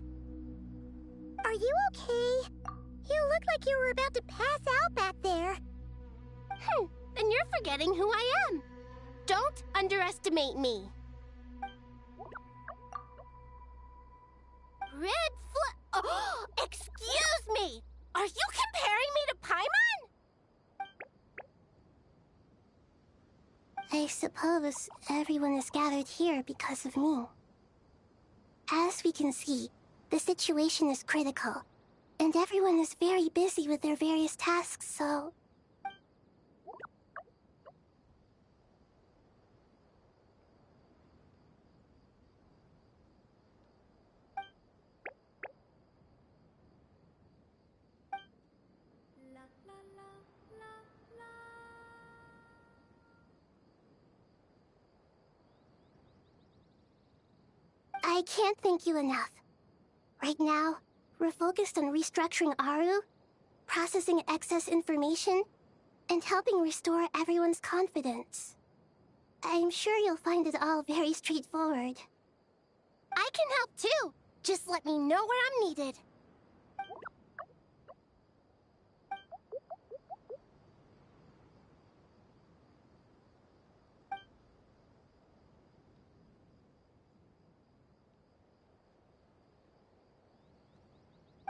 Speaker 16: Are you okay? You look like you were about to pass out back there. Then you're forgetting who I am. Don't underestimate me. Oh, excuse me! Are you comparing me to Paimon? I suppose everyone is gathered here because of me. As we can see, the situation is critical, and everyone is very busy with their various tasks, so... I can't thank you enough. Right now, we're focused on restructuring Aru, processing excess information, and helping restore everyone's confidence. I'm sure you'll find it all very straightforward.
Speaker 19: I can help too! Just let me know where I'm needed.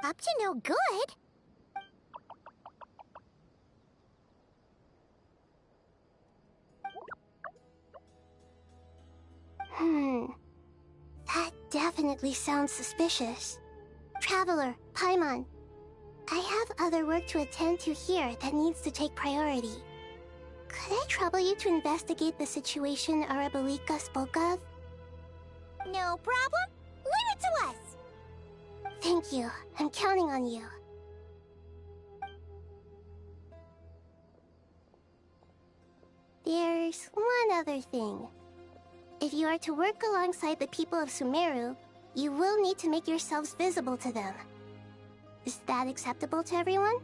Speaker 19: Up to no good?
Speaker 16: That definitely sounds suspicious. Traveler, Paimon, I have other work to attend to here that needs to take priority. Could I trouble you to investigate the situation Arabalika spoke of?
Speaker 19: No problem. Leave it to us.
Speaker 16: Thank you. I'm counting on you. There's one other thing. If you are to work alongside the people of Sumeru, you will need to make yourselves visible to them. Is that acceptable to everyone?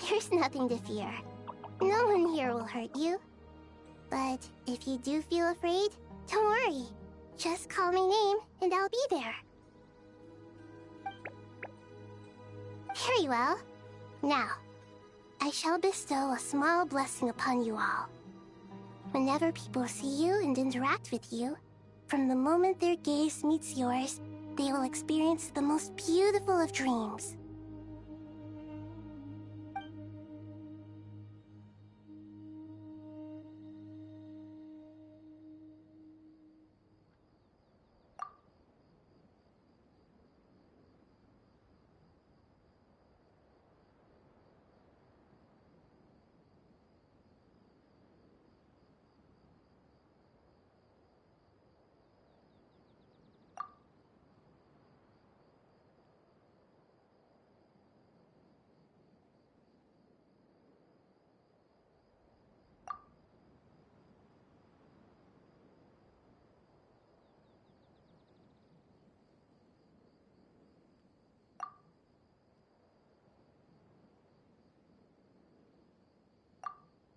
Speaker 16: There's nothing to fear. No one here will hurt you. But if you do feel afraid, don't worry. Just call my name and I'll be there. Very well. Now, I shall bestow a small blessing upon you all. Whenever people see you and interact with you, from the moment their gaze meets yours, they will experience the most beautiful of dreams.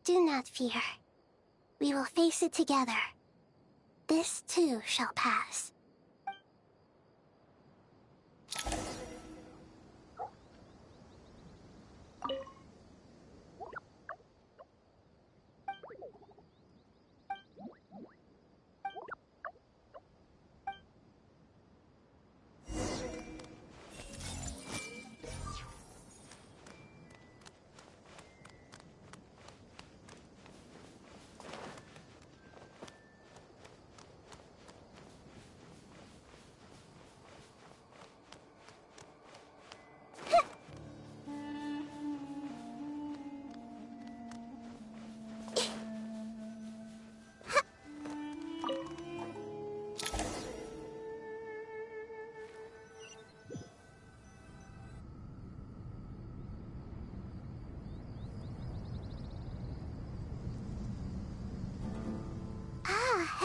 Speaker 16: Do not fear. We will face it together. This too shall pass.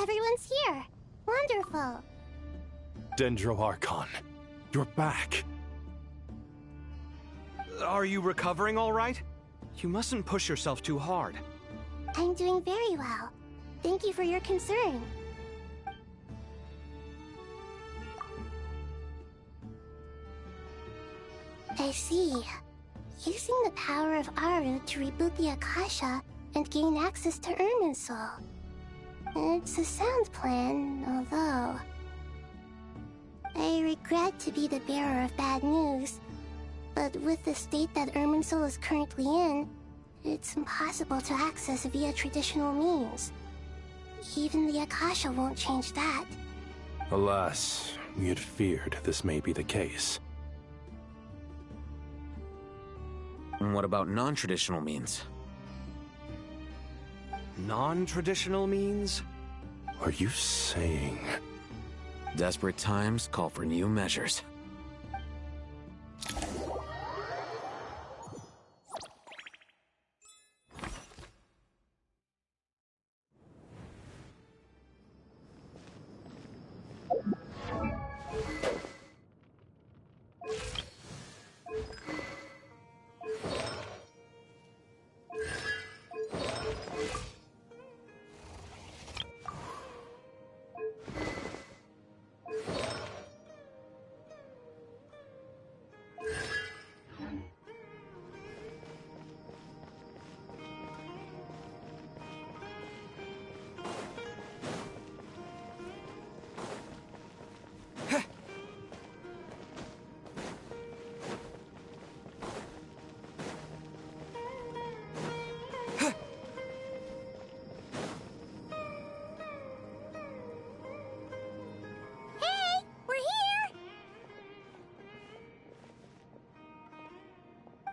Speaker 16: Everyone's here. Wonderful.
Speaker 20: Dendro Archon, you're back.
Speaker 10: Are you recovering all right? You mustn't push yourself too hard.
Speaker 16: I'm doing very well. Thank you for your concern. I see. Using the power of Aru to reboot the Akasha and gain access to Ermin's soul. It's a sound plan, although... I regret to be the bearer of bad news, but with the state that Irminsul is currently in, it's impossible to access via traditional means. Even the Akasha won't change that.
Speaker 20: Alas, we had feared this may be the case.
Speaker 11: And what about non-traditional means?
Speaker 10: Non-traditional means?
Speaker 20: Are you saying...
Speaker 11: Desperate times call for new measures.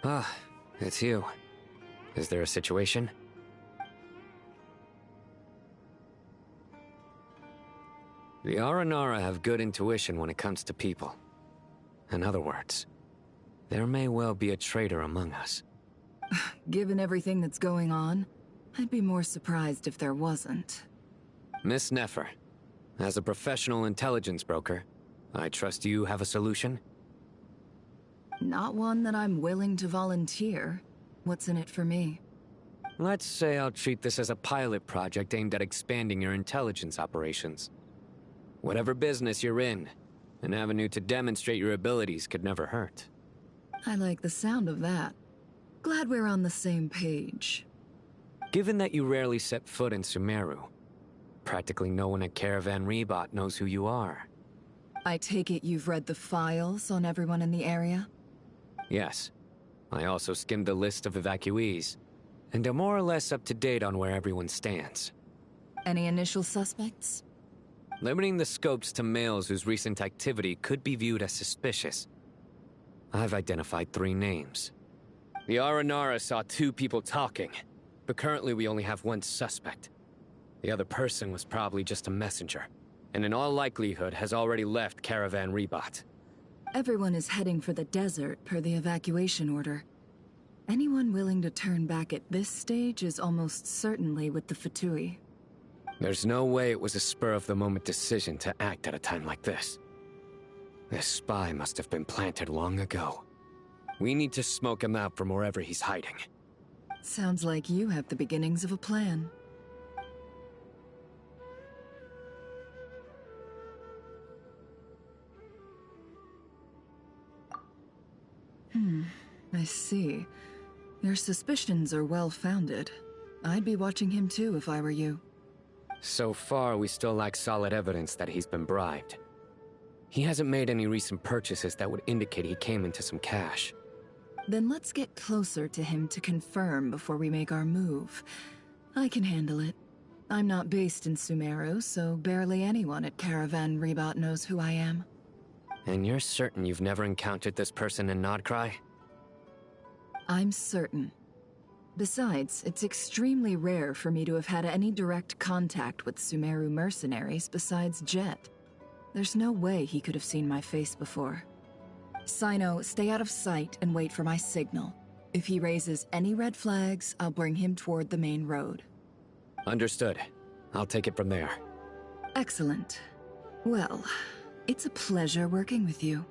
Speaker 8: Ah, it's you. Is there a situation? The Aranara have good intuition when it comes to people. In other words, there may well be a traitor among us.
Speaker 6: Given everything that's going on, I'd be more surprised if there wasn't.
Speaker 8: Miss Nefer, as a professional intelligence broker, I trust you have a solution?
Speaker 6: Not one that I'm willing to volunteer. What's in it for me?
Speaker 8: Let's say I'll treat this as a pilot project aimed at expanding your intelligence operations. Whatever business you're in, an avenue to demonstrate your abilities could never hurt.
Speaker 6: I like the sound of that. Glad we're on the same page.
Speaker 8: Given that you rarely set foot in Sumeru, practically no one at Caravan Rebot knows who you are.
Speaker 6: I take it you've read the files on everyone in the area?
Speaker 8: Yes. I also skimmed the list of evacuees, and am more or less up to date on where everyone stands.
Speaker 6: Any initial suspects?
Speaker 8: Limiting the scopes to males whose recent activity could be viewed as suspicious. I've identified 3 names. The Aranara saw 2 people talking, but currently we only have 1 suspect. The other person was probably just a messenger, and in all likelihood has already left Caravan Rebot.
Speaker 6: Everyone is heading for the desert per the evacuation order. Anyone willing to turn back at this stage is almost certainly with the Fatui.
Speaker 8: There's no way it was a spur-of-the-moment decision to act at a time like this. This spy must have been planted long ago. We need to smoke him out from wherever he's hiding.
Speaker 6: Sounds like you have the beginnings of a plan. I see. Your suspicions are well-founded. I'd be watching him too if I were you.
Speaker 8: So far, we still lack solid evidence that he's been bribed. He hasn't made any recent purchases that would indicate he came into some cash.
Speaker 6: Then let's get closer to him to confirm before we make our move. I can handle it. I'm not based in Sumeru, so barely anyone at Caravan Rebot knows who I am.
Speaker 8: And you're certain you've never encountered this person in Nod Krai?
Speaker 6: I'm certain. Besides, it's extremely rare for me to have had any direct contact with Sumeru mercenaries besides Jet. There's no way he could have seen my face before. Sino, stay out of sight and wait for my signal. If he raises any red flags, I'll bring him toward the main road.
Speaker 8: Understood. I'll take it from there.
Speaker 6: Excellent. Well, it's a pleasure working with you.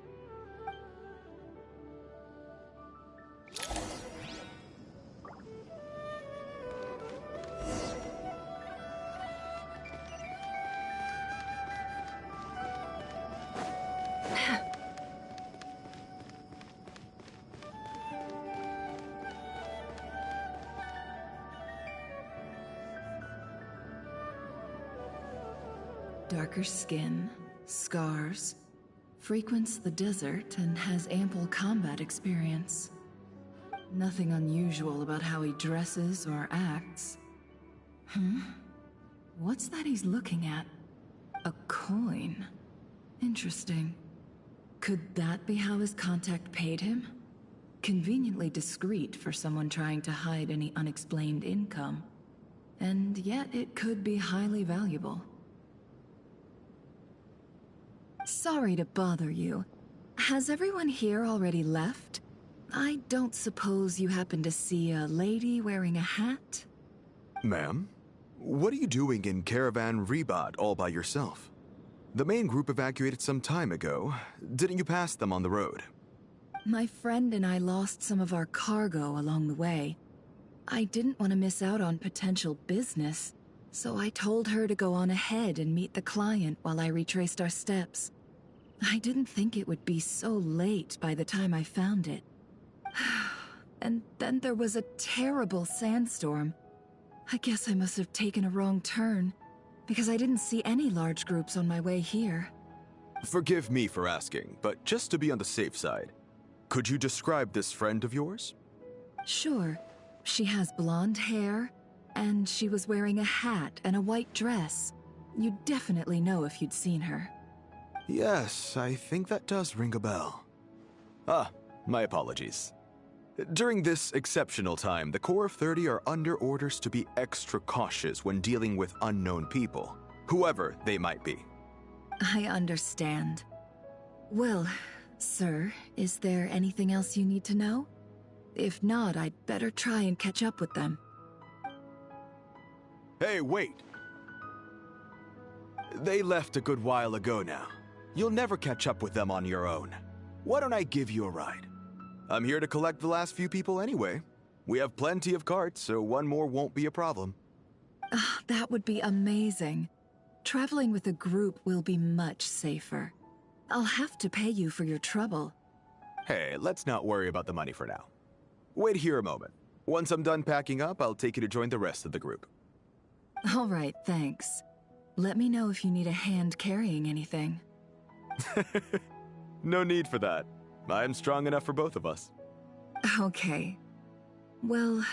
Speaker 6: Darker skin, scars, frequents the desert and has ample combat experience. Nothing unusual about how he dresses or acts. What's that he's looking at? A coin. Interesting. Could that be how his contact paid him? Conveniently discreet for someone trying to hide any unexplained income. And yet it could be highly valuable. Sorry to bother you. Has everyone here already left? I don't suppose you happen to see a lady wearing a hat?
Speaker 21: Ma'am? What are you doing in Caravan Rebot all by yourself? The main group evacuated some time ago. Didn't you pass them on the road?
Speaker 6: My friend and I lost some of our cargo along the way. I didn't want to miss out on potential business, so I told her to go on ahead and meet the client while I retraced our steps. I didn't think it would be so late by the time I found it. And then there was a terrible sandstorm. I guess I must have taken a wrong turn, because I didn't see any large groups on my way here.
Speaker 21: Forgive me for asking, but just to be on the safe side, could you describe this friend of yours?
Speaker 6: Sure. She has blonde hair, and she was wearing a hat and a white dress. You'd definitely know if you'd seen her.
Speaker 21: Yes, I think that does ring a bell. Ah, my apologies. During this exceptional time, the Core of 30 are under orders to be extra cautious when dealing with unknown people, whoever they might be.
Speaker 6: I understand. Well, sir, is there anything else you need to know? If not, I'd better try and catch up with them.
Speaker 21: Hey, wait! They left a good while ago now. You'll never catch up with them on your own. Why don't I give you a ride? I'm here to collect the last few people anyway. We have plenty of carts, so one more won't be a problem.
Speaker 6: That would be amazing. Traveling with a group will be much safer. I'll have to pay you for your trouble.
Speaker 21: Hey, let's not worry about the money for now. Wait here a moment. Once I'm done packing up, I'll take you to join the rest of the group.
Speaker 6: All right, thanks. Let me know if you need a hand carrying anything.
Speaker 21: No need for that. I'm strong enough for both of us.
Speaker 6: Okay. Well,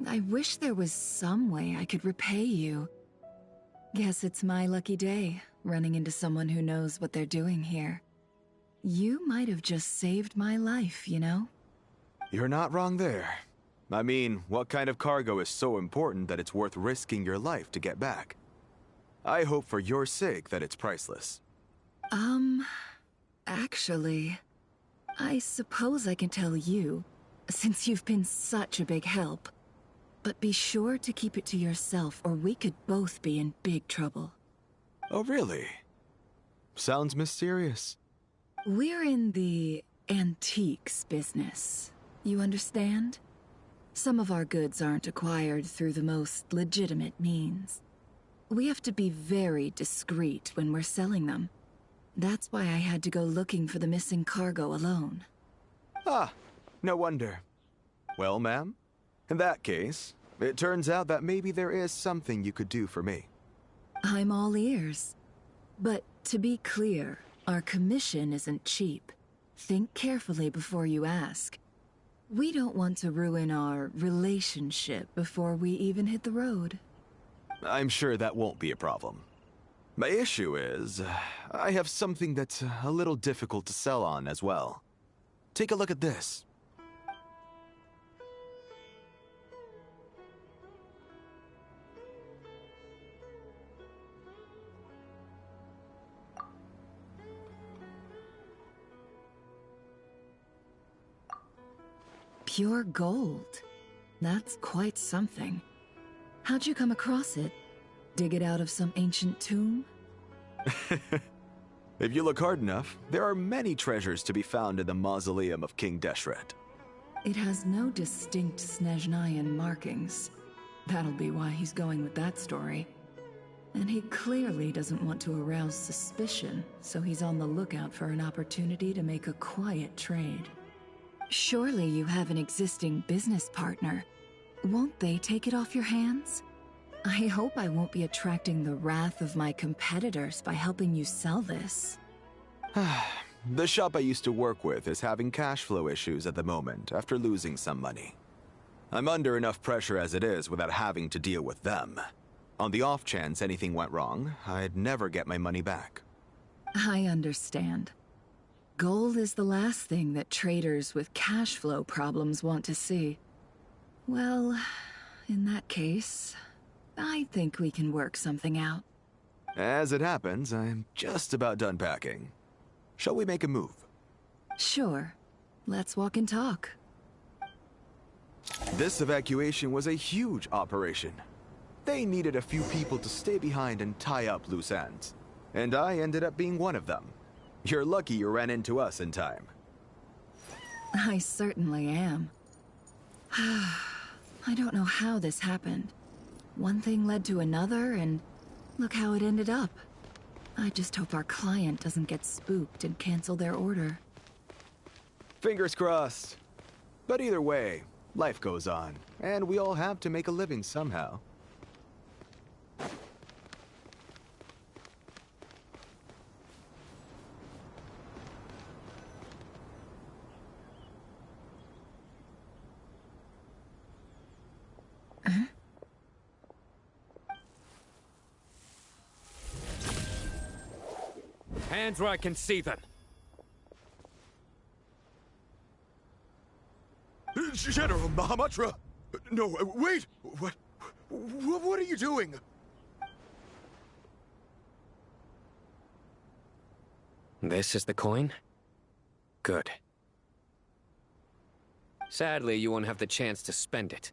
Speaker 6: I wish there was some way I could repay you. Guess it's my lucky day, running into someone who knows what they're doing here. You might have just saved my life, you know?
Speaker 21: You're not wrong there. I mean, what kind of cargo is so important that it's worth risking your life to get back? I hope for your sake that it's priceless.
Speaker 6: Actually, I suppose I can tell you, since you've been such a big help. But be sure to keep it to yourself, or we could both be in big trouble.
Speaker 21: Oh, really? Sounds mysterious.
Speaker 6: We're in the antiques business. You understand? Some of our goods aren't acquired through the most legitimate means. We have to be very discreet when we're selling them. That's why I had to go looking for the missing cargo alone.
Speaker 21: Ah, no wonder. Well, ma'am, in that case, it turns out that maybe there is something you could do for me.
Speaker 6: I'm all ears. But to be clear, our commission isn't cheap. Think carefully before you ask. We don't want to ruin our relationship before we even hit the road.
Speaker 21: I'm sure that won't be a problem. My issue is, I have something that's a little difficult to sell on as well. Take a look at this.
Speaker 6: Pure gold. That's quite something. How'd you come across it? Dig it out of some ancient tomb?
Speaker 21: If you look hard enough, there are many treasures to be found in the mausoleum of King Deshret.
Speaker 6: It has no distinct Snezhnayan markings. That'll be why he's going with that story. And he clearly doesn't want to arouse suspicion, so he's on the lookout for an opportunity to make a quiet trade. Surely you have an existing business partner. Won't they take it off your hands? I hope I won't be attracting the wrath of my competitors by helping you sell this.
Speaker 21: The shop I used to work with is having cash flow issues at the moment after losing some money. I'm under enough pressure as it is without having to deal with them. On the off chance anything went wrong, I'd never get my money back.
Speaker 6: I understand. Gold is the last thing that traders with cash flow problems want to see. Well, in that case, I think we can work something out.
Speaker 21: As it happens, I'm just about done packing. Shall we make a move?
Speaker 6: Sure. Let's walk and talk.
Speaker 21: This evacuation was a huge operation. They needed a few people to stay behind and tie up loose ends. And I ended up being one of them. You're lucky you ran into us in time.
Speaker 6: I certainly am. I don't know how this happened. One thing led to another, and look how it ended up. I just hope our client doesn't get spooked and cancel their order.
Speaker 21: Fingers crossed. But either way, life goes on, and we all have to make a living somehow.
Speaker 2: Hands where I can see them.
Speaker 21: General Mahamatra! No, wait! What are you doing?
Speaker 8: This is the coin? Good. Sadly, you won't have the chance to spend it.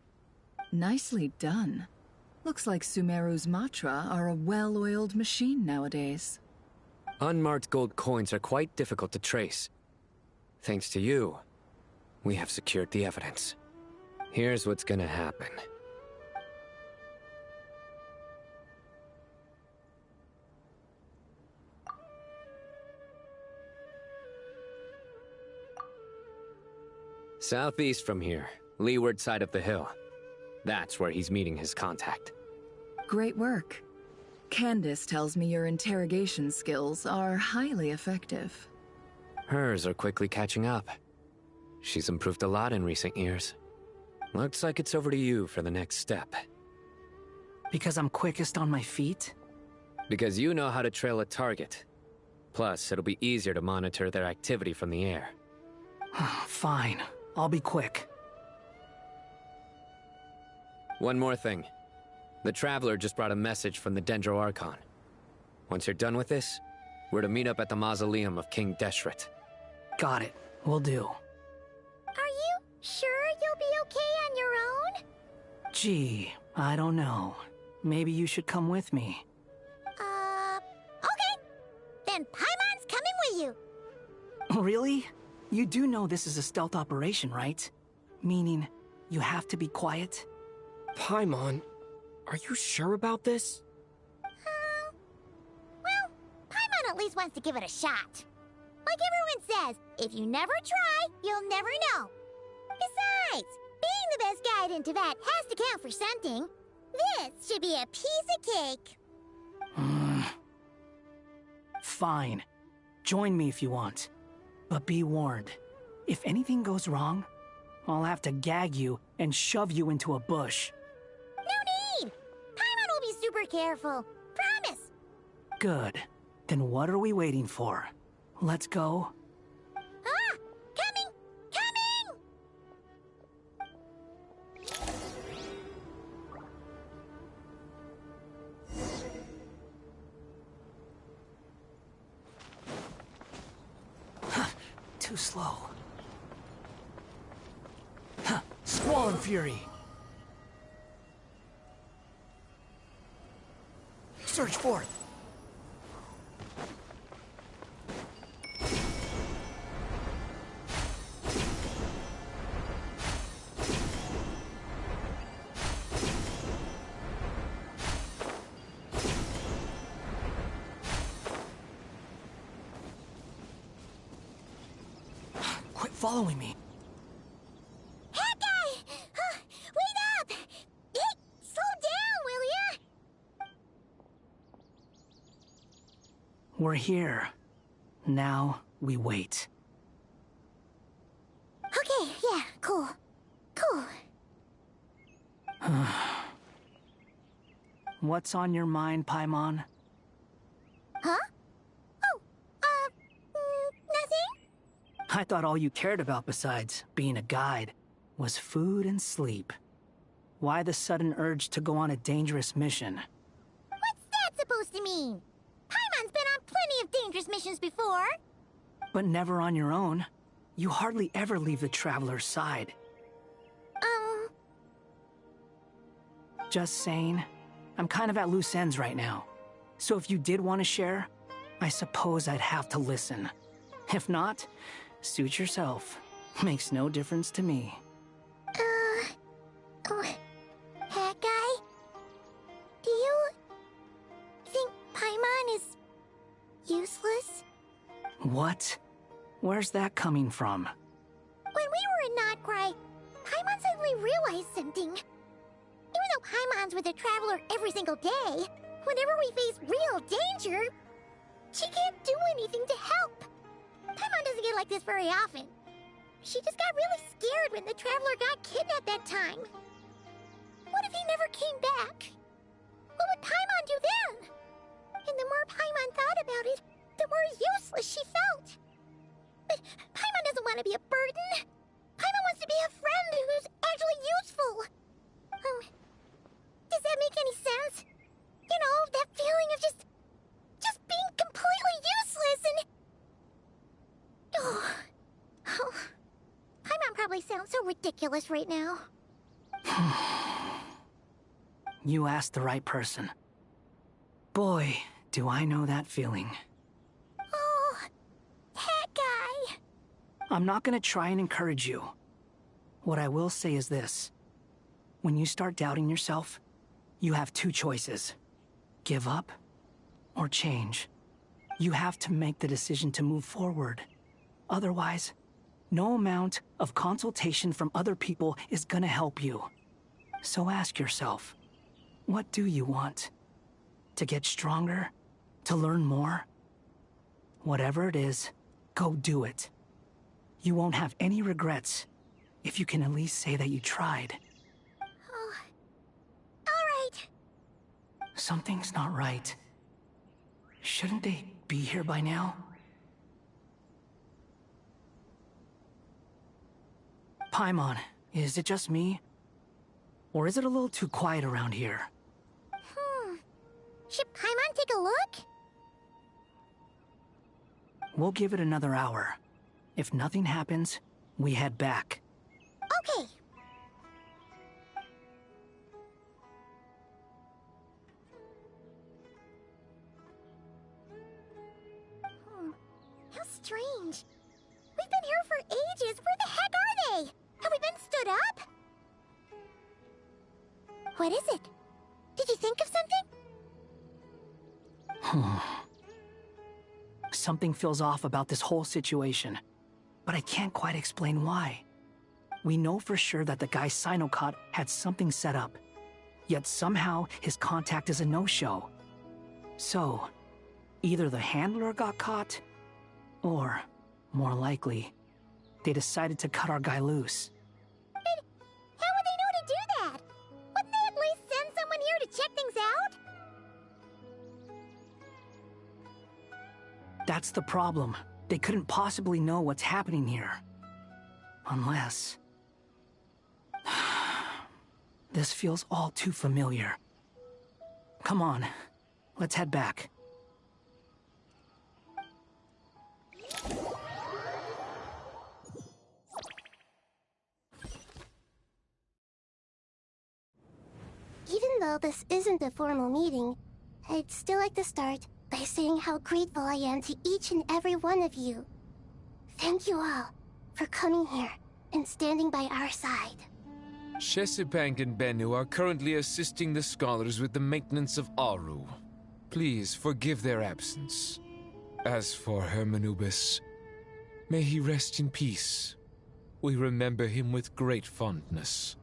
Speaker 6: Nicely done. Looks like Sumeru's Matra are a well-oiled machine nowadays.
Speaker 8: Unmarked gold coins are quite difficult to trace. Thanks to you, we have secured the evidence. Here's what's gonna happen. Southeast from here, leeward side of the hill. That's where he's meeting his contact.
Speaker 6: Great work. Candace tells me your interrogation skills are highly effective.
Speaker 8: Hers are quickly catching up. She's improved a lot in recent years. Looks like it's over to you for the next step.
Speaker 4: Because I'm quickest on my feet?
Speaker 8: Because you know how to trail a target. Plus, it'll be easier to monitor their activity from the air.
Speaker 4: Fine. I'll be quick.
Speaker 8: One more thing. The Traveler just brought a message from the Dendro Archon. Once you're done with this, we're to meet up at the mausoleum of King Deshret.
Speaker 4: Got it. Will do.
Speaker 16: Are you sure you'll be okay on your own?
Speaker 4: Gee, I don't know. Maybe you should come with me.
Speaker 16: Okay. Then Paimon's coming with you.
Speaker 4: Really? You do know this is a stealth operation, right? Meaning, you have to be quiet?
Speaker 17: Paimon, are you sure about this?
Speaker 16: Well, Paimon at least wants to give it a shot. Like everyone says, if you never try, you'll never know. Besides, being the best guide in Tibet has to count for something. This should be a piece of cake.
Speaker 4: Fine. Join me if you want. But be warned, if anything goes wrong, I'll have to gag you and shove you into a bush.
Speaker 16: No need! Paimon will be super careful. Promise!
Speaker 4: Good. Then what are we waiting for? Let's go.
Speaker 16: Ah! Coming!
Speaker 4: Too slow. Squall and Fury! Search forth! Quit following me.
Speaker 16: Wait up! Hey, slow down, will ya?
Speaker 4: We're here. Now we wait.
Speaker 16: Okay, yeah, cool. Cool.
Speaker 4: What's on your mind, Paimon?
Speaker 16: Huh? Oh, nothing?
Speaker 4: I thought all you cared about besides being a guide was food and sleep. Why the sudden urge to go on a dangerous mission?
Speaker 16: What's that supposed to mean? Paimon's been on plenty of dangerous missions before.
Speaker 4: But never on your own. You hardly ever leave the Traveler's side. Just saying. I'm kind of at loose ends right now. So if you did want to share, I suppose I'd have to listen. If not, suit yourself. Makes no difference to me.
Speaker 16: Hat guy? Do you think Paimon is useless?
Speaker 4: What? Where's that coming from?
Speaker 16: When we were in Nod Krai, Paimon suddenly realized something. Even though Paimon's with a Traveler every single day, whenever we face real danger, she can't do anything to help. Paimon doesn't get like this very often. She just got really scared when the Traveler got kidnapped that time. What if he never came back? What would Paimon do then? And the more Paimon thought about it, the more useless she felt. But Paimon doesn't want to be a burden. Paimon wants to be a friend who's actually useful. Does that make any sense? You know, that feeling of just being completely useless and... Oh. Paimon probably sounds so ridiculous right now.
Speaker 4: You asked the right person. Boy, do I know that feeling.
Speaker 16: Oh, that guy.
Speaker 4: I'm not gonna try and encourage you. What I will say is this. When you start doubting yourself, you have two choices. Give up or change. You have to make the decision to move forward. Otherwise, no amount of consultation from other people is gonna help you. So ask yourself, what do you want? To get stronger? To learn more? Whatever it is, go do it. You won't have any regrets if you can at least say that you tried.
Speaker 16: Oh, all right.
Speaker 4: Something's not right. Shouldn't they be here by now? Paimon, is it just me? Or is it a little too quiet around here?
Speaker 16: Should Paimon take a look?
Speaker 4: We'll give it another hour. If nothing happens, we head back.
Speaker 16: Okay. How strange. We've been here for ages. Where the heck are they? Have we been stood up? What is it? Did you think of something?
Speaker 4: Something feels off about this whole situation, but I can't quite explain why. We know for sure that the guy Sinocot had something set up, yet somehow his contact is a no-show. So, either the handler got caught, or, more likely, they decided to cut our guy loose.
Speaker 16: But how would they know to do that? Wouldn't they at least send someone here to check things out?
Speaker 4: That's the problem. They couldn't possibly know what's happening here. Unless... This feels all too familiar. Come on, let's head back.
Speaker 16: Even though this isn't a formal meeting, I'd still like to start by saying how grateful I am to each and every one of you. Thank you all for coming here and standing by our side.
Speaker 2: Shesipank and Bennu are currently assisting the scholars with the maintenance of Aru. Please forgive their absence. As for Hermanubis, may he rest in peace. We remember him with great fondness.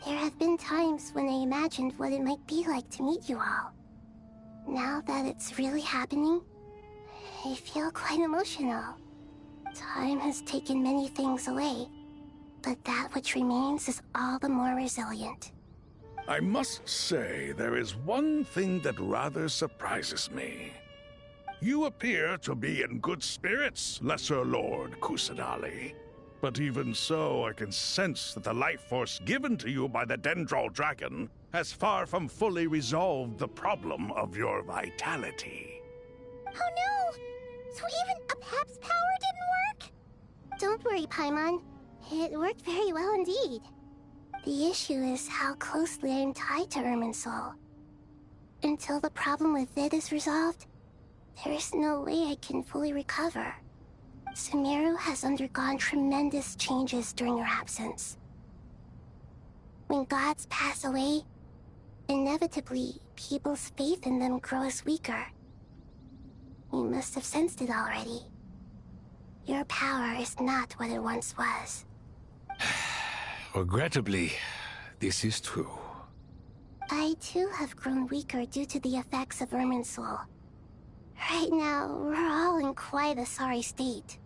Speaker 16: There have been times when I imagined what it might be like to meet you all. Now that it's really happening, I feel quite emotional. Time has taken many things away, but that which remains is all the more resilient.
Speaker 3: I must say, there is one thing that rather surprises me. You appear to be in good spirits, Lesser Lord Kusanali. But even so, I can sense that the life force given to you by the Dendral Dragon has far from fully resolved the problem of your vitality.
Speaker 16: Oh no! So even a Pep's power didn't work? Don't worry, Paimon. It worked very well indeed. The issue is how closely I am tied to Irminsul. Until the problem with Vid is resolved, there is no way I can fully recover. Sumeru has undergone tremendous changes during your absence. When gods pass away, inevitably, people's faith in them grows weaker. You must have sensed it already. Your power is not what it once was.
Speaker 1: Regrettably, this is true.
Speaker 16: I too have grown weaker due to the effects of Irminsul. Right now, we're all in quite a sorry state.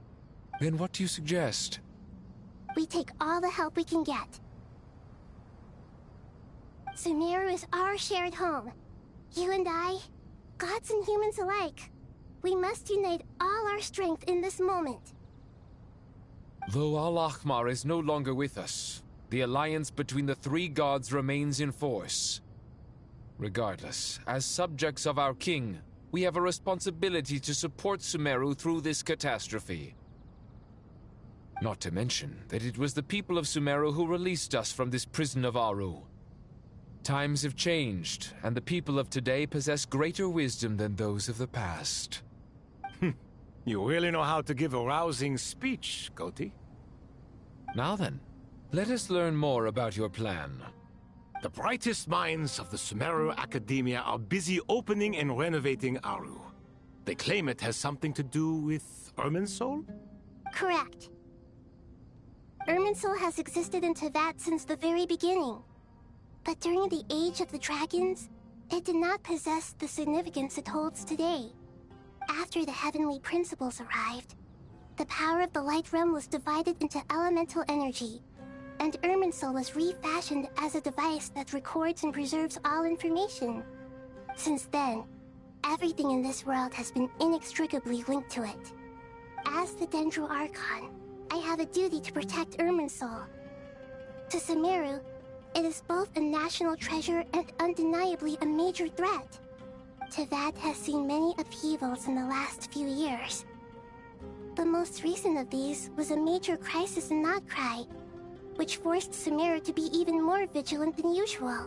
Speaker 2: Then what do you suggest?
Speaker 16: We take all the help we can get. Sumeru is our shared home. You and I, gods and humans alike. We must unite all our strength in this moment.
Speaker 2: Though Al-Ahmar is no longer with us, the alliance between the three gods remains in force. Regardless, as subjects of our king, we have a responsibility to support Sumeru through this catastrophe. Not to mention that it was the people of Sumeru who released us from this prison of Aru. Times have changed, and the people of today possess greater wisdom than those of the past.
Speaker 1: You really know how to give a rousing speech, Koti.
Speaker 2: Now then, let us learn more about your plan.
Speaker 1: The brightest minds of the Sumeru Academia are busy opening and renovating Aru. They claim it has something to do with Irminsul?
Speaker 16: Correct. Irminsul has existed in Teyvat since the very beginning. But during the Age of the Dragons, it did not possess the significance it holds today. After the heavenly principles arrived, the power of the Light Realm was divided into elemental energy, and Irminsul was refashioned as a device that records and preserves all information. Since then, everything in this world has been inextricably linked to it. As the Dendral Archon, I have a duty to protect Irminsul. To Sumeru, it is both a national treasure and undeniably a major threat. Teyvat has seen many upheavals in the last few years. The most recent of these was a major crisis in Nod Krai, which forced Sumeru to be even more vigilant than usual.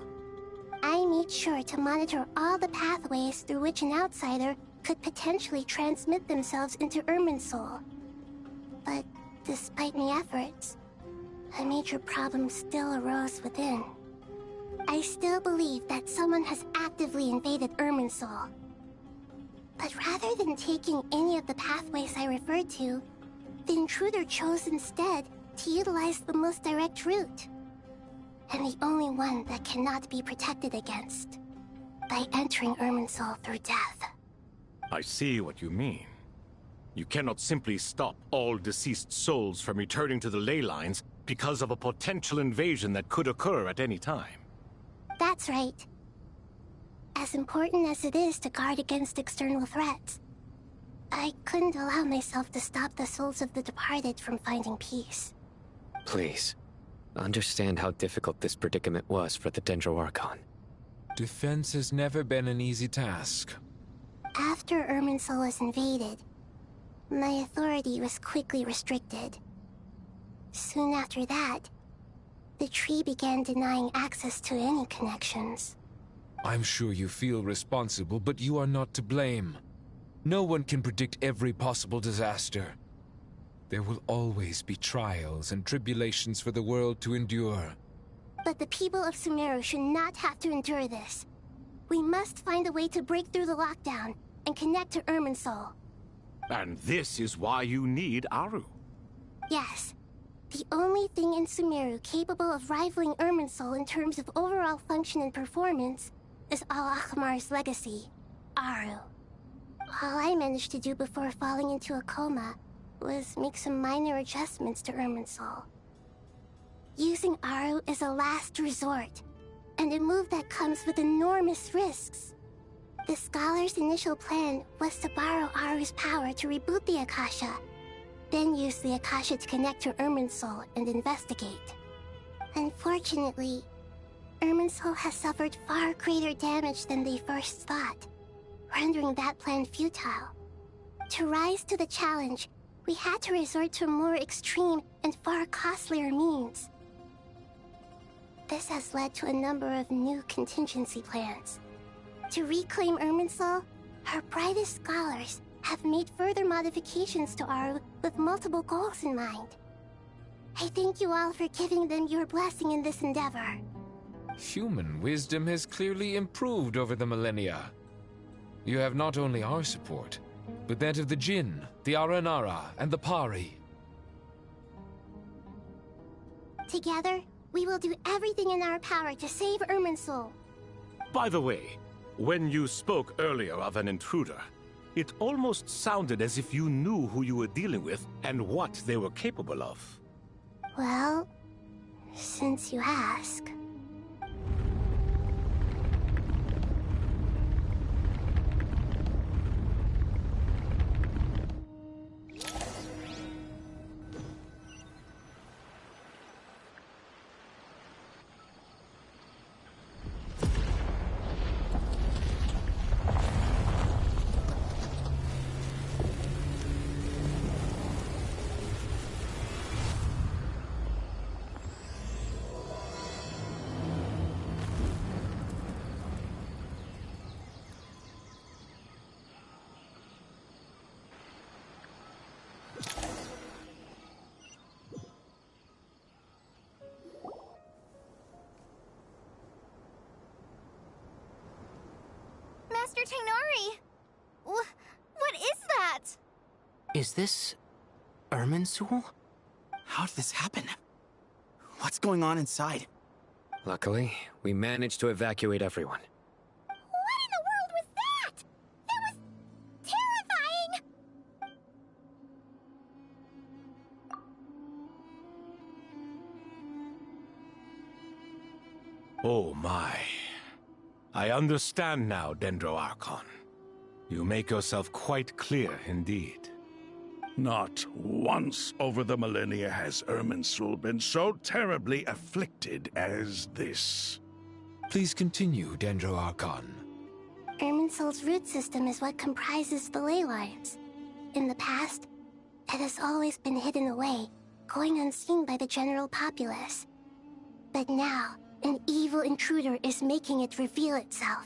Speaker 16: I made sure to monitor all the pathways through which an outsider could potentially transmit themselves into Irminsul. But despite my efforts, a major problem still arose within. I still believe that someone has actively invaded Irminsul. But rather than taking any of the pathways I referred to, the intruder chose instead to utilize the most direct route. And the only one that cannot be protected against. By entering Irminsul through death.
Speaker 1: I see what you mean. You cannot simply stop all deceased souls from returning to the ley lines because of a potential invasion that could occur at any time.
Speaker 16: That's right. As important as it is to guard against external threats, I couldn't allow myself to stop the souls of the departed from finding peace.
Speaker 8: Please, understand how difficult this predicament was for the Dendral Archon.
Speaker 2: Defense has never been an easy task.
Speaker 16: After Irminsul was invaded, my authority was quickly restricted. Soon after that, the tree began denying access to any connections.
Speaker 2: I'm sure you feel responsible, but you are not to blame. No one can predict every possible disaster. There will always be trials and tribulations for the world to endure.
Speaker 16: But the people of Sumeru should not have to endure this. We must find a way to break through the lockdown and connect to Irminsul.
Speaker 1: And this is why you need Aru.
Speaker 16: Yes. The only thing in Sumeru capable of rivaling Irminsul in terms of overall function and performance is Al-Ahmar's legacy, Aru. All I managed to do before falling into a coma was make some minor adjustments to Irminsul. Using Aru is a last resort, and a move that comes with enormous risks. The Scholar's initial plan was to borrow Aru's power to reboot the Akasha, then use the Akasha to connect to Irminsul and investigate. Unfortunately, Irminsul has suffered far greater damage than they first thought, rendering that plan futile. To rise to the challenge, we had to resort to more extreme and far costlier means. This has led to a number of new contingency plans. To reclaim Irminsul, our brightest scholars have made further modifications to Aru with multiple goals in mind. I thank you all for giving them your blessing in this endeavor.
Speaker 2: Human wisdom has clearly improved over the millennia. You have not only our support, but that of the Jinn, the Aranara, and the Pari.
Speaker 16: Together, we will do everything in our power to save Irminsul.
Speaker 1: By the way, when you spoke earlier of an intruder, it almost sounded as if you knew who you were dealing with and what they were capable of.
Speaker 16: Well, since you ask...
Speaker 19: Master Tainari! What is that?
Speaker 9: Is this... Irminsul?
Speaker 7: How did this happen? What's going on inside?
Speaker 8: Luckily, we managed to evacuate everyone.
Speaker 19: What in the world was that? That was terrifying!
Speaker 1: Oh my. I understand now, Dendro Archon. You make yourself quite clear indeed.
Speaker 3: Not once over the millennia has Irminsul been so terribly afflicted as this.
Speaker 2: Please continue, Dendro Archon.
Speaker 16: Irminsul's root system is what comprises the ley lines. In the past, it has always been hidden away, going unseen by the general populace. But now, an evil intruder is making it reveal itself.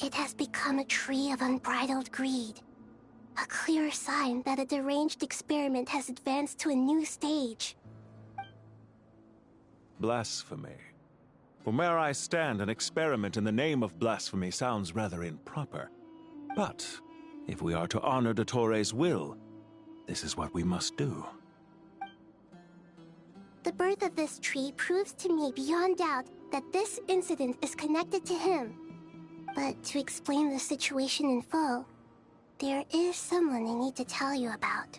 Speaker 16: It has become a tree of unbridled greed. A clear sign that a deranged experiment has advanced to a new stage.
Speaker 5: Blasphemy. From where I stand, an experiment in the name of blasphemy sounds rather improper. But, if we are to honor Dottores' will, this is what we must do.
Speaker 16: The birth of this tree proves to me beyond doubt that this incident is connected to him. But to explain the situation in full, there is someone I need to tell you about.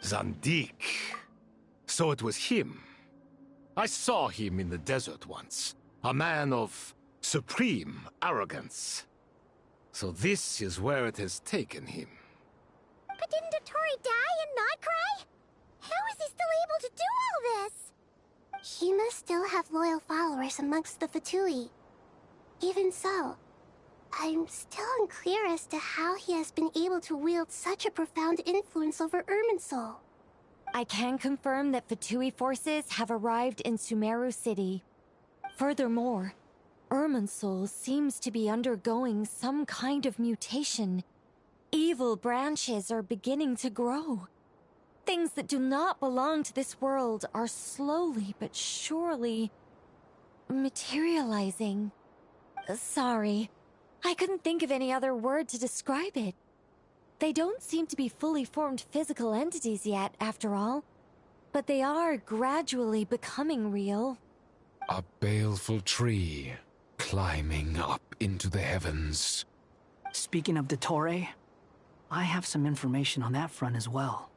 Speaker 1: Zandik. So it was him. I saw him in the desert once. A man of supreme arrogance. So this is where it has taken him.
Speaker 19: But didn't Dottore die in Nod Krai? How is he still able to do all this?
Speaker 16: He must still have loyal followers amongst the Fatui. Even so, I'm still unclear as to how he has been able to wield such a profound influence over Irminsul.
Speaker 22: I can confirm that Fatui forces have arrived in Sumeru City. Furthermore, Irminsul seems to be undergoing some kind of mutation. Evil branches are beginning to grow. Things that do not belong to this world are slowly but surely materializing. Sorry. I couldn't think of any other word to describe it. They don't seem to be fully formed physical entities yet, after all. But they are gradually becoming real.
Speaker 2: A baleful tree, climbing up into the heavens.
Speaker 4: Speaking of Dottore, I have some information on that front as well.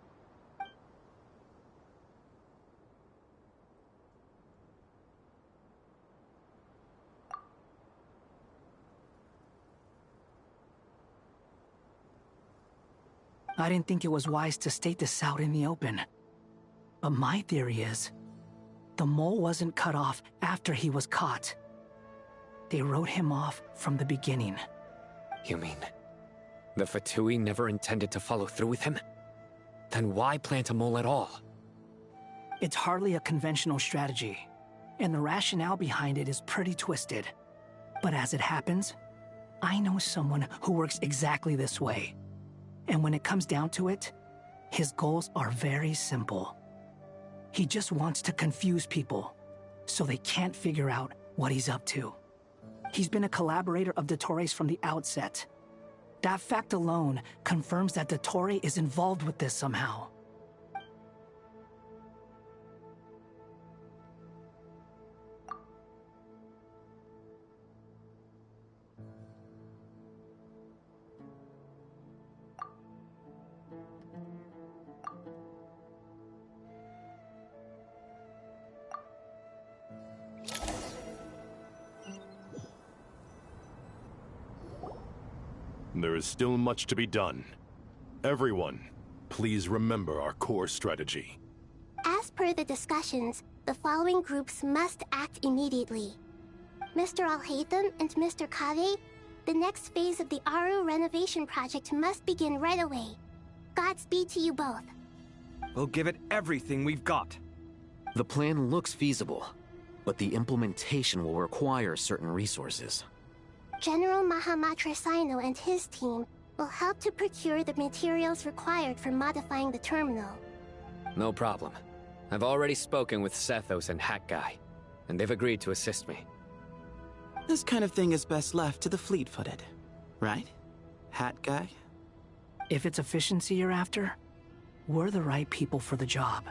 Speaker 4: I didn't think it was wise to state this out in the open. But my theory is, the mole wasn't cut off after he was caught. They wrote him off from the beginning.
Speaker 8: You mean, the Fatui never intended to follow through with him? Then why plant a mole at all?
Speaker 4: It's hardly a conventional strategy, and the rationale behind it is pretty twisted. But as it happens, I know someone who works exactly this way. And when it comes down to it, his goals are very simple. He just wants to confuse people, so they can't figure out what he's up to. He's been a collaborator of Dottore's from the outset. That fact alone confirms that Dottore is involved with this somehow.
Speaker 20: There is still much to be done. Everyone, please remember our core strategy.
Speaker 16: As per the discussions, the following groups must act immediately. Mr. Al-Haytham and Mr. Kave, the next phase of the Aru renovation project must begin right away. Godspeed to you both.
Speaker 10: We'll give it everything we've got.
Speaker 11: The plan looks feasible, but the implementation will require certain resources.
Speaker 16: General Mahamatra Sino and his team will help to procure the materials required for modifying the terminal.
Speaker 8: No problem. I've already spoken with Sethos and Hat Guy, and they've agreed to assist me.
Speaker 7: This kind of thing is best left to the fleet-footed, right? Hat Guy?
Speaker 4: If it's efficiency you're after, we're the right people for the job.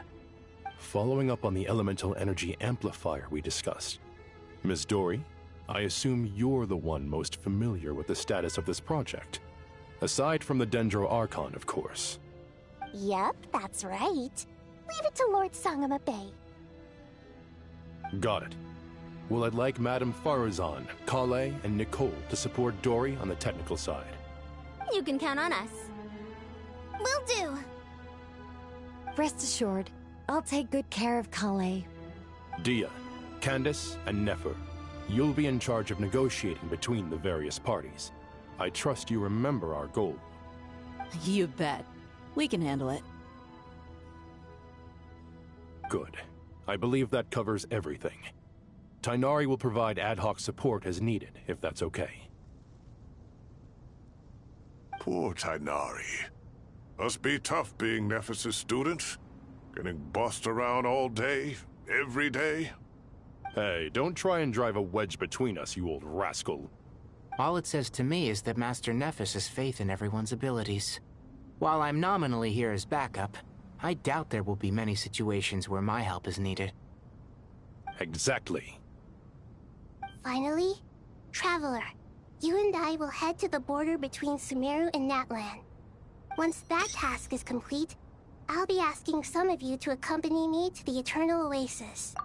Speaker 20: Following up on the elemental energy amplifier we discussed, Ms. Dory, I assume you're the one most familiar with the status of this project. Aside from the Dendro Archon, of course.
Speaker 16: Yep, that's right. Leave it to Lord Sangama Bay.
Speaker 20: Got it. Well, I'd like Madame Farazan, Kale, and Nicole to support Dory on the technical side.
Speaker 19: You can count on us.
Speaker 16: Will do.
Speaker 22: Rest assured, I'll take good care of Kale.
Speaker 20: Dia, Candace, and Nefer, you'll be in charge of negotiating between the various parties. I trust you remember our goal.
Speaker 13: You bet. We can handle it.
Speaker 20: Good. I believe that covers everything. Tighnari will provide ad hoc support as needed, if that's okay.
Speaker 3: Poor Tighnari. Must be tough being Nephis' student. Getting bossed around all day, every day.
Speaker 20: Hey, don't try and drive a wedge between us, you old rascal.
Speaker 9: All it says to me is that Master Nephis has faith in everyone's abilities. While I'm nominally here as backup, I doubt there will be many situations where my help is needed.
Speaker 20: Exactly.
Speaker 16: Finally, Traveler, you and I will head to the border between Sumeru and Natlan. Once that task is complete, I'll be asking some of you to accompany me to the Eternal Oasis.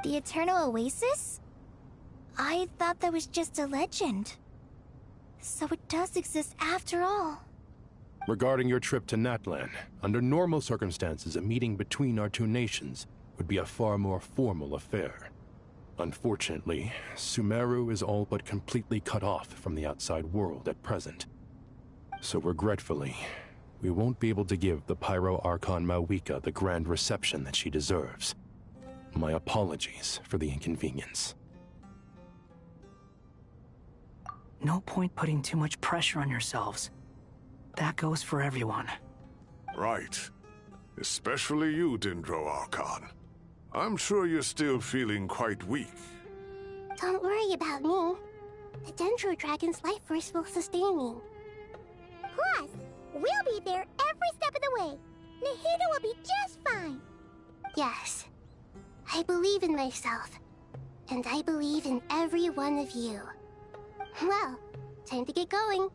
Speaker 19: The Eternal Oasis? I thought that was just a legend. So it does exist after all.
Speaker 20: Regarding your trip to Natlan, under normal circumstances, a meeting between our two nations would be a far more formal affair. Unfortunately, Sumeru is all but completely cut off from the outside world at present. So regretfully, we won't be able to give the Pyro Archon Mawika the grand reception that she deserves. My apologies for the inconvenience.
Speaker 4: No point putting too much pressure on yourselves. That goes for everyone.
Speaker 3: Right.
Speaker 12: Especially you, Dendro Archon. I'm sure you're still feeling quite weak.
Speaker 16: Don't worry about me. The Dendro Dragon's life force will sustain me. Plus, we'll be there every step of the way. Nahida will be just fine. Yes, I believe in myself. And I believe in every one of you. Well, time to get going.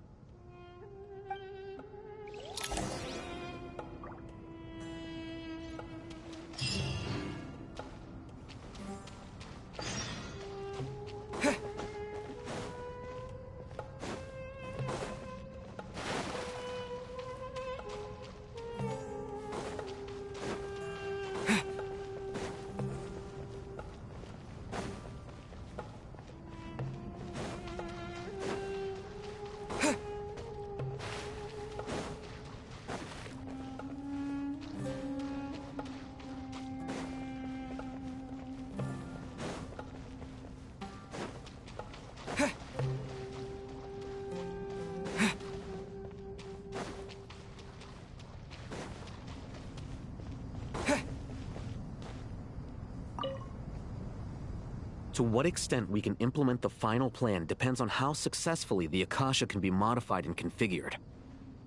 Speaker 11: To what extent we can implement the final plan depends on how successfully the Akasha can be modified and configured.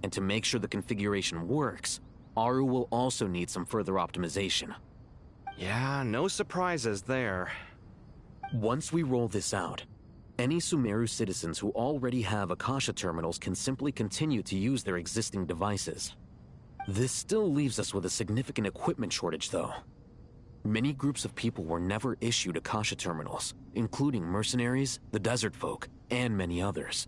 Speaker 11: And to make sure the configuration works, Aru will also need some further optimization.
Speaker 10: Yeah, no surprises there.
Speaker 11: Once we roll this out, any Sumeru citizens who already have Akasha terminals can simply continue to use their existing devices. This still leaves us with a significant equipment shortage, though. Many groups of people were never issued Akasha terminals, including mercenaries, the desert folk, and many others.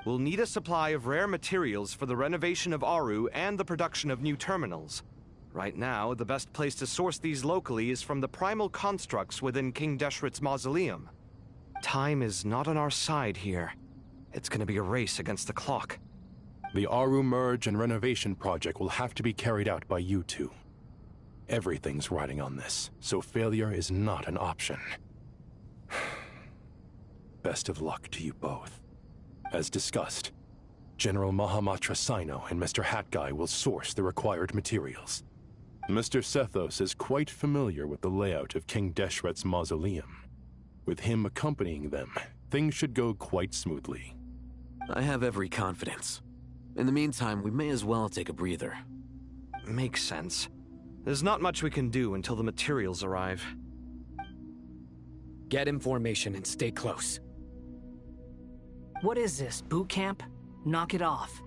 Speaker 10: We'll need a supply of rare materials for the renovation of Aru and the production of new terminals. Right now, the best place to source these locally is from the primal constructs within King Deshret's mausoleum. Time is not on our side here. It's gonna be a race against the clock.
Speaker 20: The Aru merge and renovation project will have to be carried out by you two. Everything's riding on this, so failure is not an option. Best of luck to you both. As discussed, General Mahamatra Sino and Mr. Hat Guy will source the required materials. Mr. Sethos is quite familiar with the layout of King Deshret's mausoleum. With him accompanying them, things should go quite smoothly.
Speaker 11: I have every confidence. In the meantime, we may as well take a breather.
Speaker 10: Makes sense. There's not much we can do until the materials arrive.
Speaker 17: Get in formation and stay close.
Speaker 4: What is this, boot camp? Knock it off.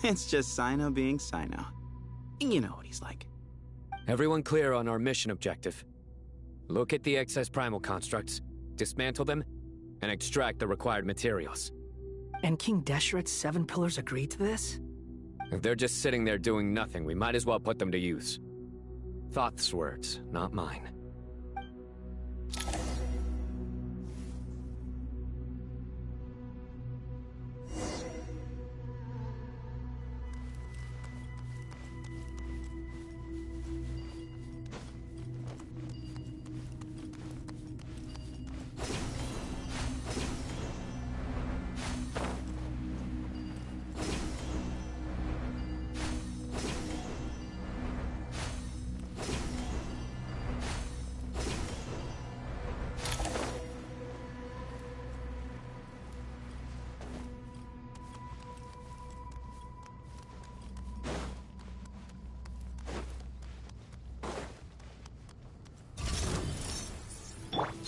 Speaker 7: It's just Sino being Sino. You know what he's like.
Speaker 8: Everyone clear on our mission objective. Look at the excess primal constructs, dismantle them, and extract the required materials.
Speaker 4: And King Deshret's 7 pillars agreed to this?
Speaker 8: If they're just sitting there doing nothing, we might as well put them to use. Thoth's words, not mine.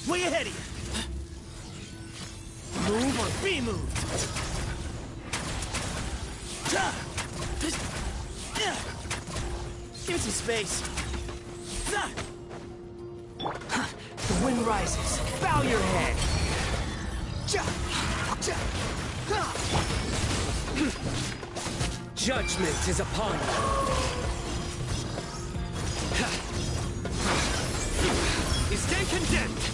Speaker 14: Way ahead of you! Move or be moved! Give it some space.
Speaker 4: The wind rises. Bow your head!
Speaker 17: Judgment is upon you.
Speaker 14: You stand condemned!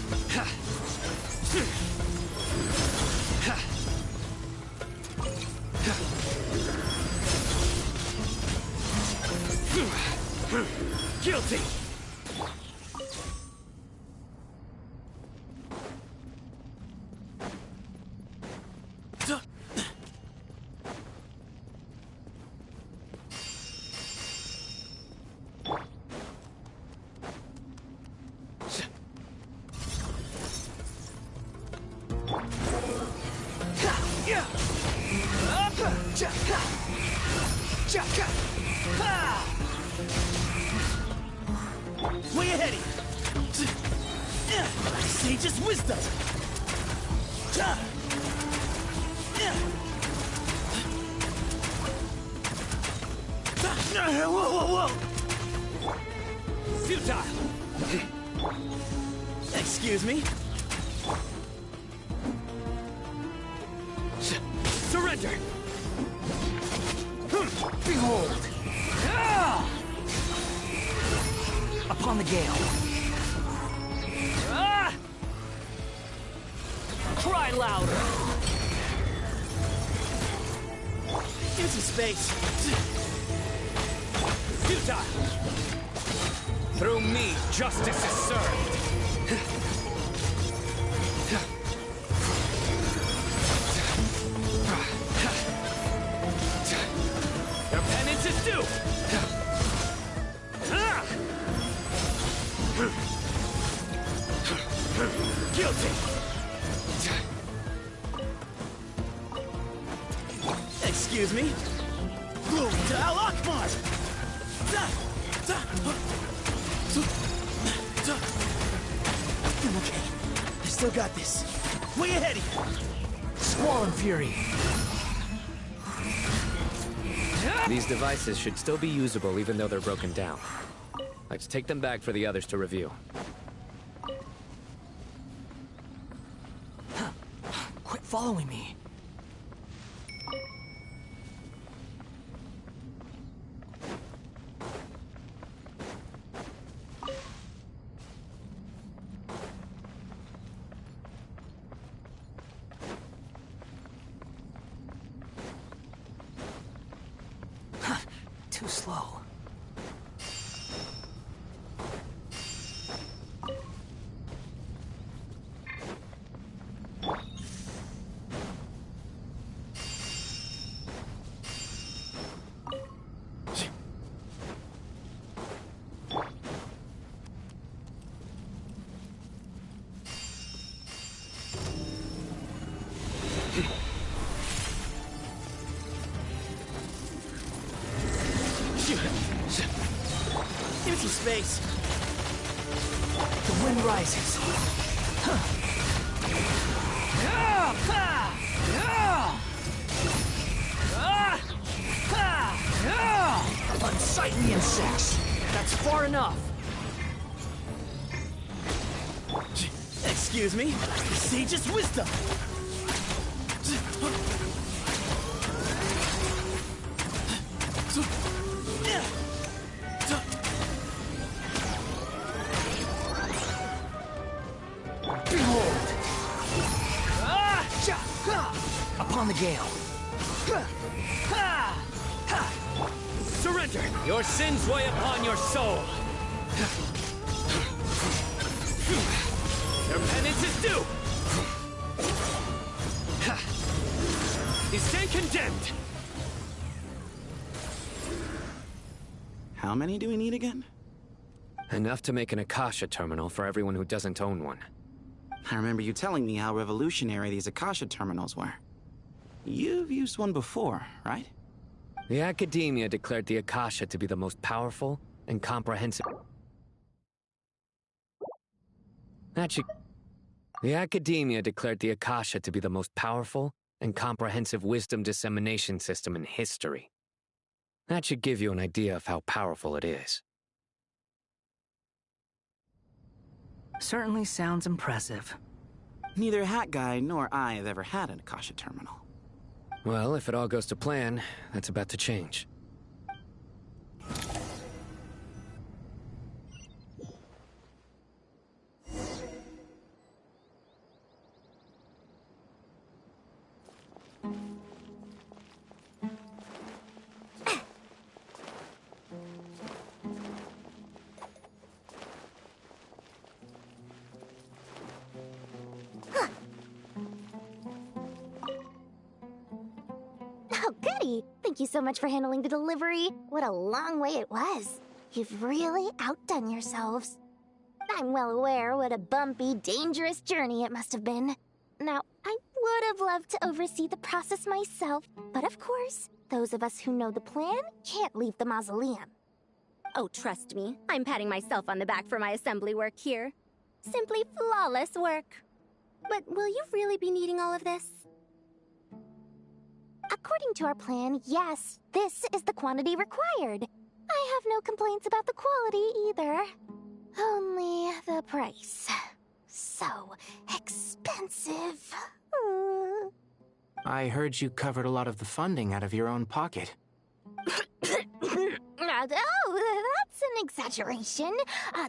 Speaker 14: Guilty! Way ahead of you. Sage's wisdom. Whoa! Futile. Excuse me. Surrender.
Speaker 4: Behold. Upon the gale.
Speaker 14: Cry louder. Empty space. Futile.
Speaker 2: Through me, justice is served.
Speaker 14: Your penance is due. Guilty. Excuse me. Glory to Al Akbar. I'm okay. I still got this. Way ahead of you.
Speaker 4: Squall and fury.
Speaker 8: These devices should still be usable even though they're broken down. Let's take them back for the others to review.
Speaker 4: Quit following me. Too slow.
Speaker 14: Empty space.
Speaker 4: The wind rises. Unsightly insects. That's far enough.
Speaker 14: Excuse me. Sage's wisdom.
Speaker 4: Behold! Upon the gale.
Speaker 14: Surrender! Your sins weigh upon your soul! Your penance is due! You stand condemned!
Speaker 7: How many do we need again?
Speaker 8: Enough to make an Akasha terminal for everyone who doesn't own one.
Speaker 7: I remember you telling me how revolutionary these Akasha terminals were. You've used one before, right?
Speaker 8: The Academia declared the Akasha to be the most powerful and comprehensive... The Academia declared the Akasha to be the most powerful and comprehensive wisdom dissemination system in history. That should give you an idea of how powerful it is.
Speaker 4: Certainly sounds impressive.
Speaker 7: Neither Hat Guy nor I have ever had an Akasha terminal.
Speaker 8: Well, if it all goes to plan, that's about to change.
Speaker 16: Oh, goody! Thank you so much for handling the delivery. What a long way it was. You've really outdone yourselves. I'm well aware what a bumpy, dangerous journey it must have been. Now, I would have loved to oversee the process myself, but of course, those of us who know the plan can't leave the mausoleum.
Speaker 15: Oh, trust me, I'm patting myself on the back for my assembly work here. Simply flawless work. But will you really be needing all of this?
Speaker 16: According to our plan, yes, this is the quantity required. I have no complaints about the quality either. Only the price. So expensive.
Speaker 9: I heard you covered a lot of the funding out of your own pocket.
Speaker 16: Oh, that's an exaggeration.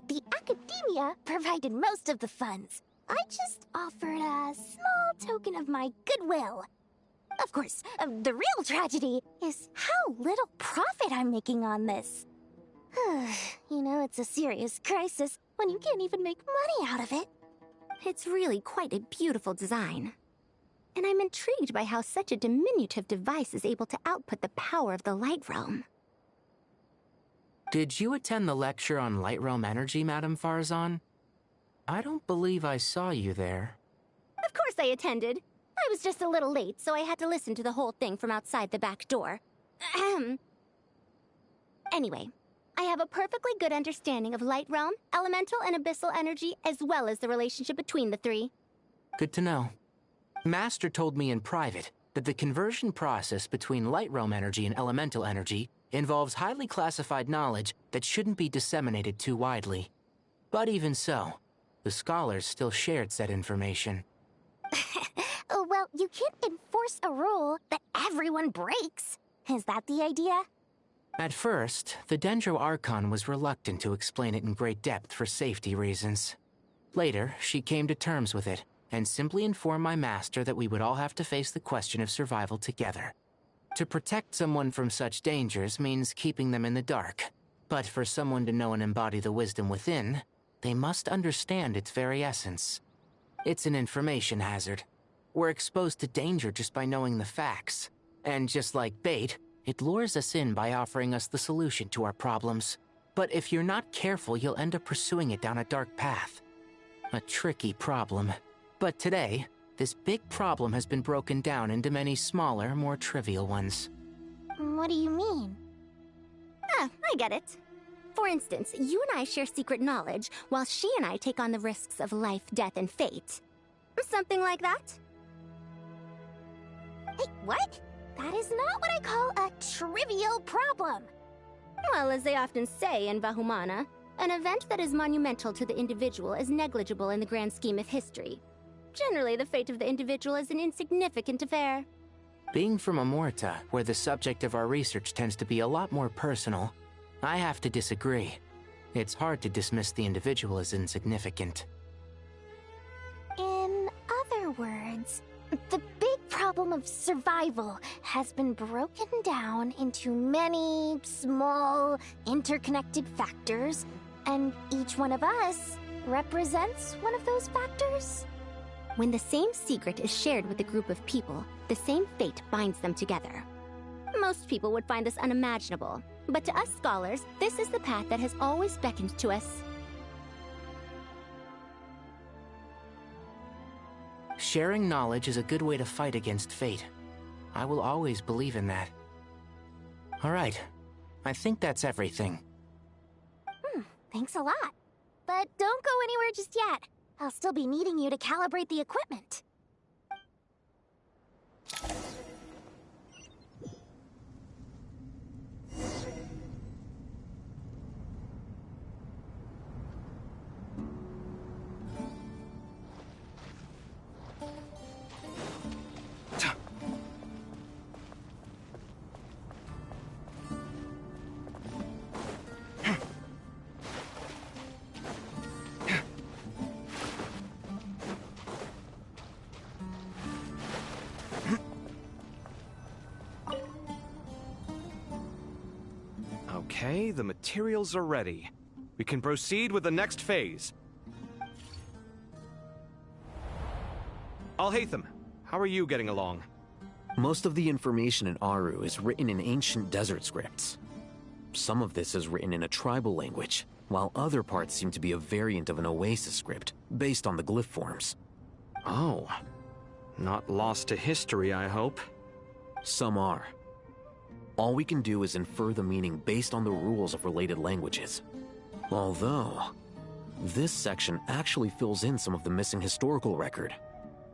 Speaker 16: The academia provided most of the funds. I just offered a small token of my goodwill. Of course, the real tragedy is how little profit I'm making on this. You know, it's a serious crisis when you can't even make money out of it.
Speaker 15: It's really quite a beautiful design. And I'm intrigued by how such a diminutive device is able to output the power of the Light Realm.
Speaker 9: Did you attend the lecture on Light Realm energy, Madame Farzan? I don't believe I saw you there.
Speaker 15: Of course I attended. I was just a little late, so I had to listen to the whole thing from outside the back door. Anyway, I have a perfectly good understanding of Light Realm, elemental and abyssal energy, as well as the relationship between the three.
Speaker 9: Good to know. Master told me in private that the conversion process between Light Realm energy and elemental energy involves highly classified knowledge that shouldn't be disseminated too widely. But even so, the scholars still shared said information.
Speaker 16: Well, you can't enforce a rule that everyone breaks. Is that the idea?
Speaker 9: At first, the Dendro Archon was reluctant to explain it in great depth for safety reasons. Later, she came to terms with it, and simply informed my master that we would all have to face the question of survival together. To protect someone from such dangers means keeping them in the dark. But for someone to know and embody the wisdom within, they must understand its very essence. It's an information hazard. We're exposed to danger just by knowing the facts. And just like bait, it lures us in by offering us the solution to our problems. But if you're not careful, you'll end up pursuing it down a dark path. A tricky problem. But today, this big problem has been broken down into many smaller, more trivial ones.
Speaker 16: What do you mean?
Speaker 15: I get it. For instance, you and I share secret knowledge, while she and I take on the risks of life, death, and fate. Something like that?
Speaker 16: Hey, what? That is not what I call a trivial problem.
Speaker 15: Well, as they often say in Vahumana, an event that is monumental to the individual is negligible in the grand scheme of history. Generally, the fate of the individual is an insignificant affair.
Speaker 9: Being from Amorta, where the subject of our research tends to be a lot more personal, I have to disagree. It's hard to dismiss the individual as insignificant.
Speaker 16: In other words, the big problem of survival has been broken down into many small, interconnected factors, and each one of us represents one of those factors.
Speaker 15: When the same secret is shared with a group of people, the same fate binds them together. Most people would find this unimaginable, but to us scholars, this is the path that has always beckoned to us.
Speaker 9: Sharing knowledge is a good way to fight against fate. I will always believe in that. All right, I think that's everything.
Speaker 16: Thanks a lot. But don't go anywhere just yet. I'll still be needing you to calibrate the equipment.
Speaker 10: Okay, the materials are ready. We can proceed with the next phase. Alhaitham, how are you getting along?
Speaker 11: Most of the information in Aru is written in ancient desert scripts. Some of this is written in a tribal language, while other parts seem to be a variant of an oasis script, based on the glyph forms.
Speaker 10: Oh. Not lost to history, I hope.
Speaker 11: Some are. All we can do is infer the meaning based on the rules of related languages. Although, this section actually fills in some of the missing historical record.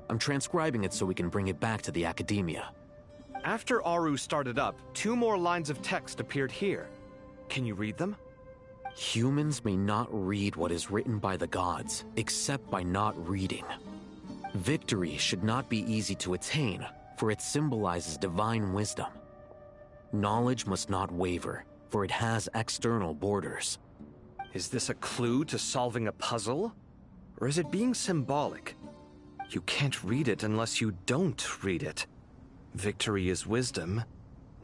Speaker 11: I'm transcribing it so we can bring it back to the Academia.
Speaker 10: After Aru started up, 2 more lines of text appeared here. Can you read them?
Speaker 11: Humans may not read what is written by the gods, except by not reading. Victory should not be easy to attain, for it symbolizes divine wisdom. Knowledge must not waver, for it has external borders.
Speaker 10: Is this a clue to solving a puzzle? Or is it being symbolic? You can't read it unless you don't read it. Victory is wisdom.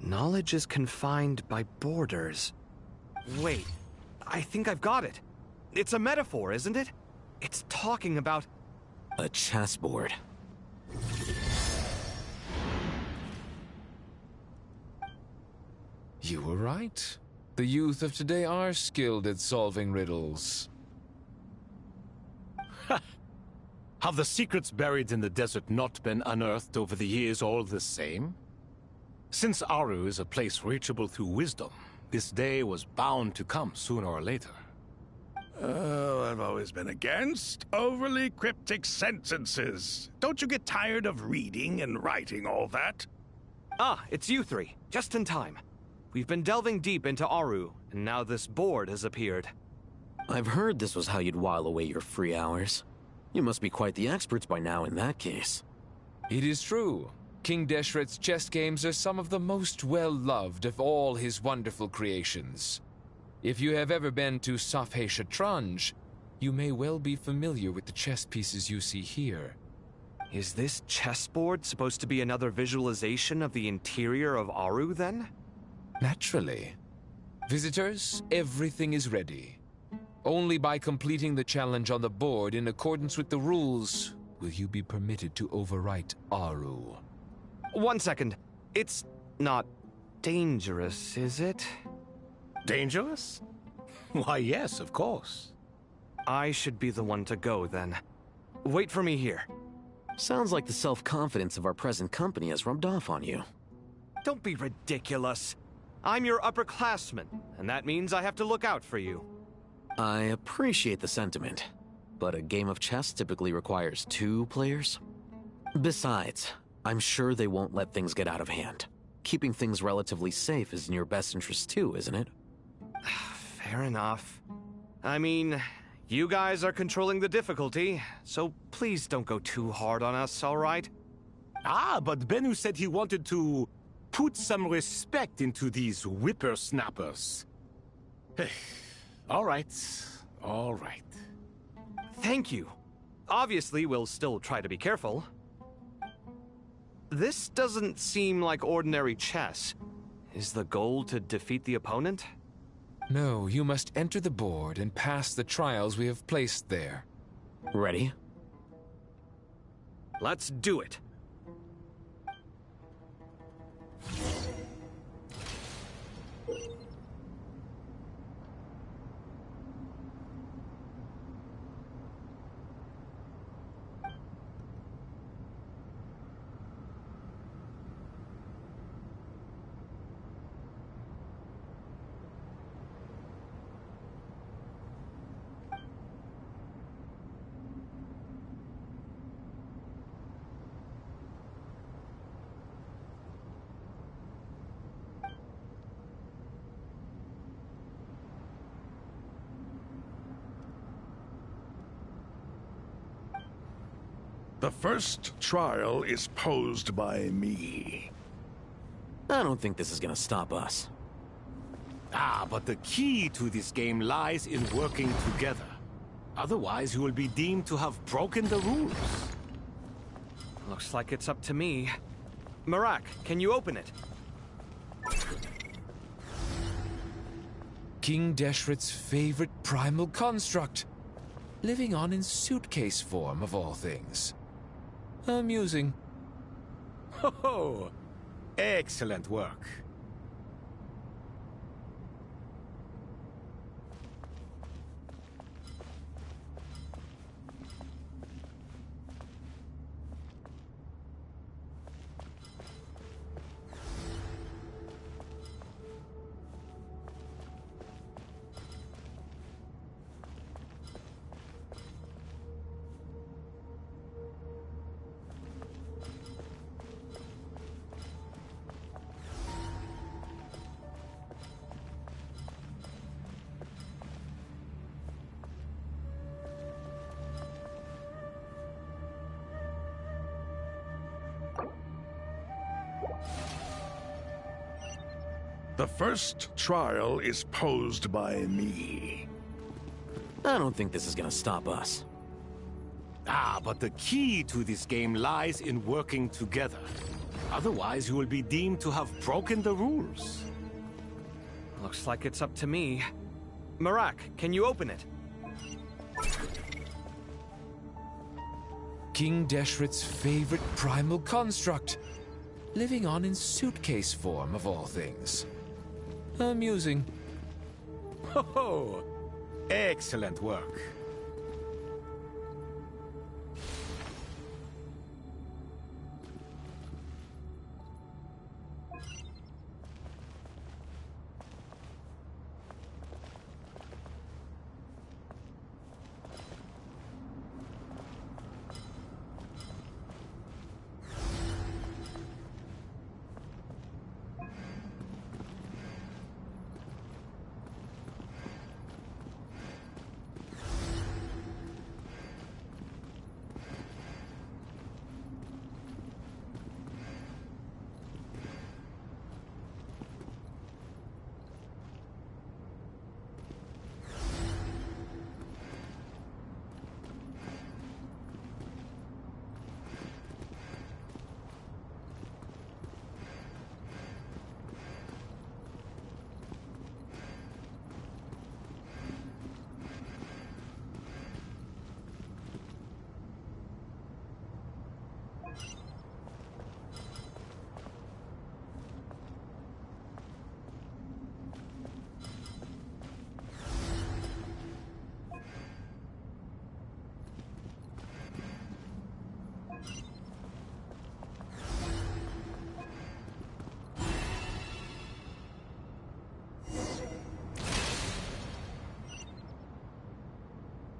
Speaker 10: Knowledge is confined by borders. Wait, I think I've got it. It's a metaphor, isn't it? It's talking about...
Speaker 11: a chessboard.
Speaker 2: You were right. The youth of today are skilled at solving riddles.
Speaker 1: Have the secrets buried in the desert not been unearthed over the years all the same? Since Aru is a place reachable through wisdom, this day was bound to come sooner or later.
Speaker 3: Oh, I've always been against overly cryptic sentences. Don't you get tired of reading and writing all that?
Speaker 10: Ah, it's you 3. Just in time. We've been delving deep into Aru, and now this board has appeared.
Speaker 11: I've heard this was how you'd while away your free hours. You must be quite the experts by now in that case.
Speaker 2: It is true. King Deshret's chess games are some of the most well-loved of all his wonderful creations. If you have ever been to Safhe Shatranj, you may well be familiar with the chess pieces you see here.
Speaker 10: Is this chessboard supposed to be another visualization of the interior of Aru, then?
Speaker 2: Naturally. Visitors, everything is ready. Only by completing the challenge on the board in accordance with the rules will you be permitted to overwrite Aru.
Speaker 10: 1 second. It's not dangerous, is it?
Speaker 1: Dangerous? Why, yes, of course.
Speaker 10: I should be the one to go, then. Wait for me here.
Speaker 11: Sounds like the self-confidence of our present company has rubbed off on you.
Speaker 10: Don't be ridiculous. I'm your upperclassman, and that means I have to look out for you.
Speaker 11: I appreciate the sentiment, but a game of chess typically requires 2 players. Besides, I'm sure they won't let things get out of hand. Keeping things relatively safe is in your best interest too, isn't it?
Speaker 10: Fair enough. I mean, you guys are controlling the difficulty, so please don't go too hard on us, all right?
Speaker 1: Ah, but Bennu said he wanted to put some respect into these whippersnappers. All right, all right.
Speaker 10: Thank you. Obviously, we'll still try to be careful. This doesn't seem like ordinary chess. Is the goal to defeat the opponent?
Speaker 2: No, you must enter the board and pass the trials we have placed there.
Speaker 11: Ready?
Speaker 10: Let's do it.
Speaker 3: The first trial is posed by me.
Speaker 11: I don't think this is gonna stop us.
Speaker 1: Ah, but the key to this game lies in working together. Otherwise, you will be deemed to have broken the rules.
Speaker 10: Looks like it's up to me. Marak, can you open it?
Speaker 2: King Deshret's favorite primal construct. Living on in suitcase form, of all things. Amusing.
Speaker 1: Ho ho! Excellent work.
Speaker 3: The first trial is posed by me.
Speaker 11: I don't think this is gonna stop us.
Speaker 1: Ah, but the key to this game lies in working together. Otherwise, you will be deemed to have broken the rules.
Speaker 10: Looks like it's up to me. Marak, can you open it?
Speaker 2: King Deshret's favorite primal construct. Living on in suitcase form, of all things. Amusing.
Speaker 1: Ho ho! Excellent work.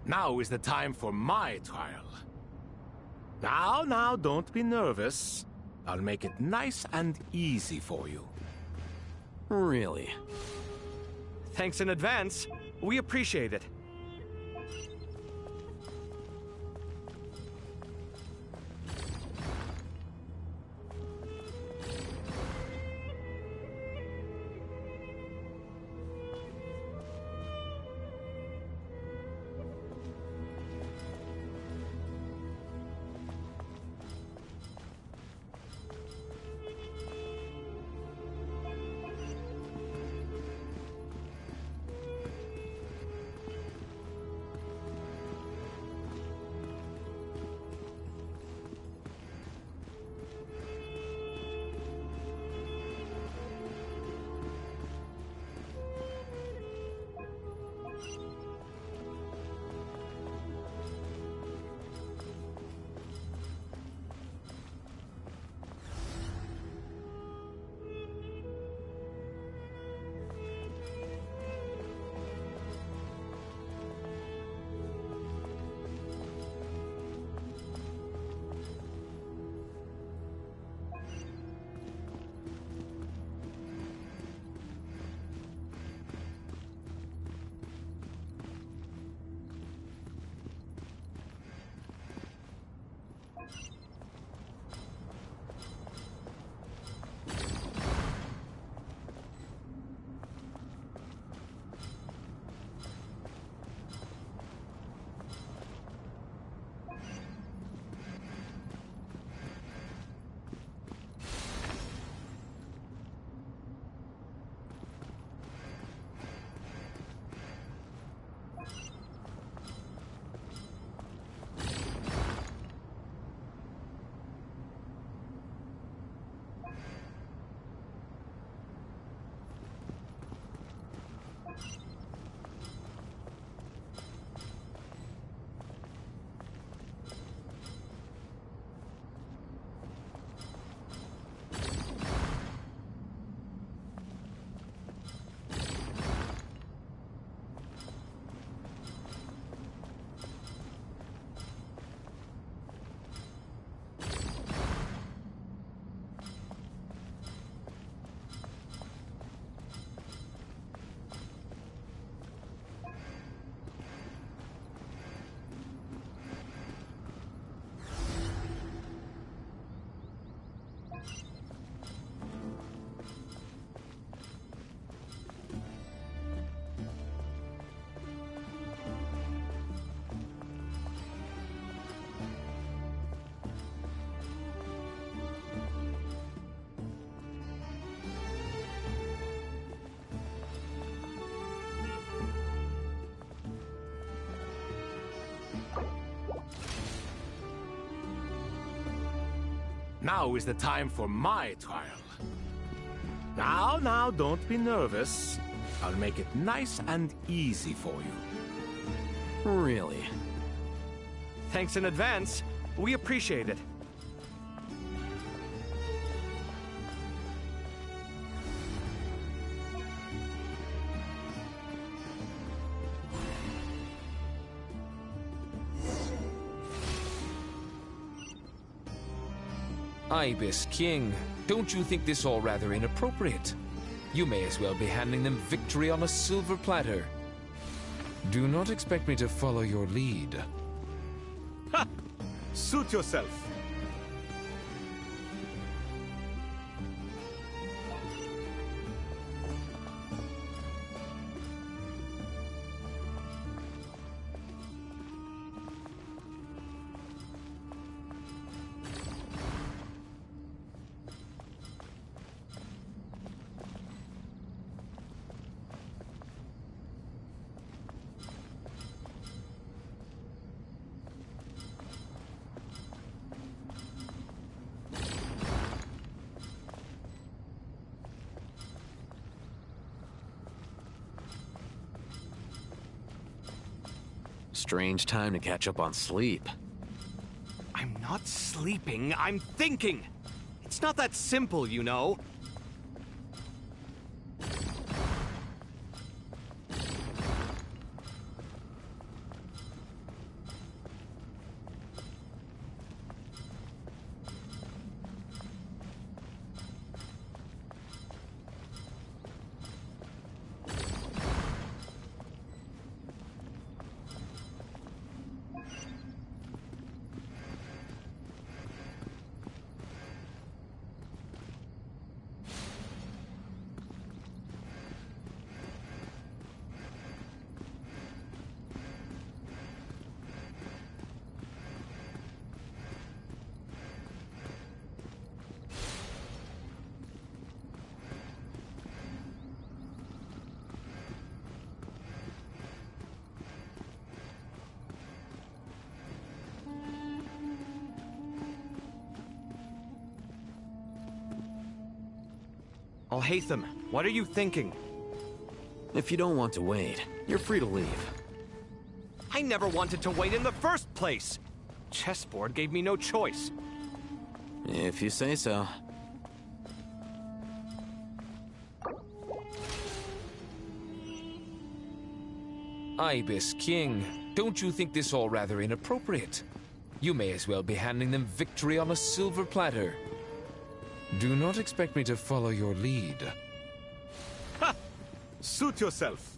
Speaker 1: Now is the time for my trial. Now, don't be nervous. I'll make it nice and easy for you.
Speaker 11: Really?
Speaker 10: Thanks in advance. We appreciate it.
Speaker 1: Now is the time for my trial. Now, don't be nervous. I'll make it nice and easy for you.
Speaker 11: Really?
Speaker 10: Thanks in advance. We appreciate it.
Speaker 2: Ibis King, don't you think this all rather inappropriate? You may as well be handing them victory on a silver platter. Do not expect me to follow your lead.
Speaker 1: Ha! Suit yourself.
Speaker 11: Strange time to catch up on sleep.
Speaker 10: I'm not sleeping, I'm thinking! It's not that simple, you know. Alhaitham, what are you thinking?
Speaker 11: If you don't want to wait, you're free to leave.
Speaker 10: I never wanted to wait in the first place! Chessboard gave me no choice.
Speaker 11: If you say so.
Speaker 2: Ibis King, don't you think this all rather inappropriate? You may as well be handing them victory on a silver platter. Do not expect me to follow your lead.
Speaker 1: Ha! Suit yourself.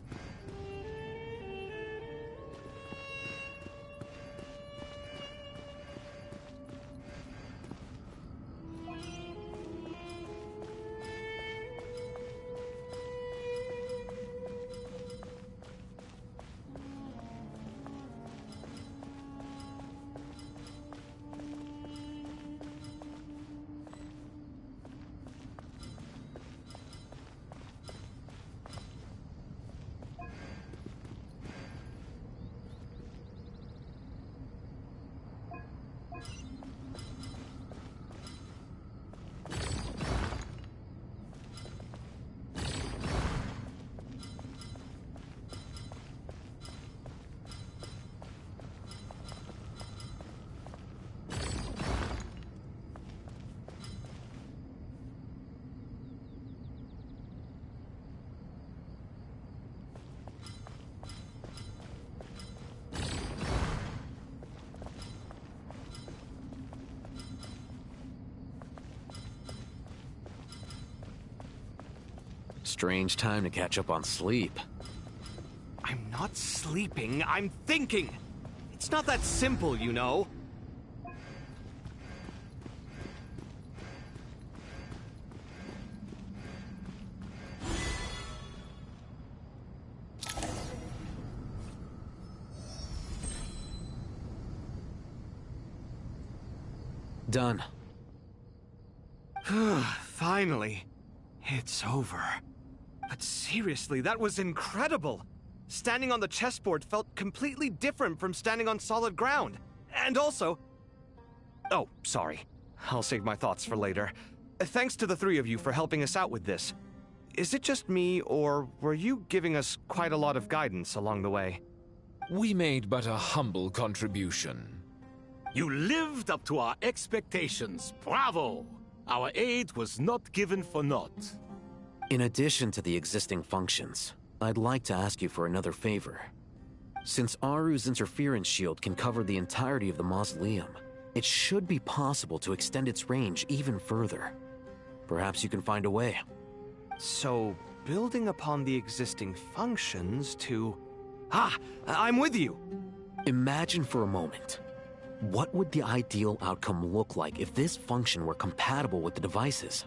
Speaker 11: Strange time to catch up on sleep.
Speaker 10: I'm not sleeping, I'm thinking! It's not that simple, you know.
Speaker 11: Done.
Speaker 10: Finally. It's over. But seriously, that was incredible! Standing on the chessboard felt completely different from standing on solid ground. And also... Oh, sorry. I'll save my thoughts for later. Thanks to the three of you for helping us out with this. Is it just me, or were you giving us quite a lot of guidance along the way?
Speaker 2: We made but a humble contribution.
Speaker 1: You lived up to our expectations. Bravo! Our aid was not given for naught.
Speaker 11: In addition to the existing functions, I'd like to ask you for another favor. Since Aru's interference shield can cover the entirety of the mausoleum, it should be possible to extend its range even further. Perhaps you can find a way.
Speaker 10: So, building upon the existing functions to... I'm with you!
Speaker 11: Imagine for a moment. What would the ideal outcome look like if this function were compatible with the devices?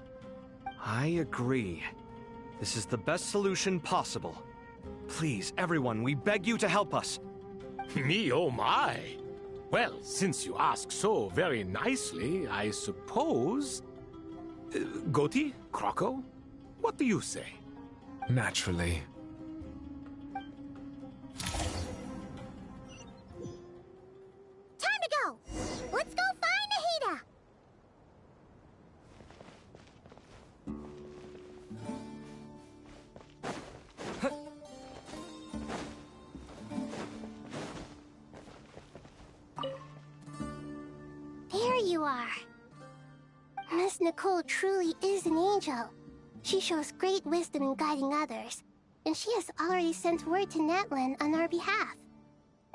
Speaker 10: I agree. This is the best solution possible. Please, everyone, we beg you to help us.
Speaker 1: Me, oh my! Well, since you ask so very nicely, I suppose... Goti? Kroko? What do you say?
Speaker 2: Naturally.
Speaker 16: Time to go! Let's go find Nahida! There you are. Miss Nicole truly is an angel. She shows great wisdom in guiding others, and she has already sent word to Natlan on our behalf.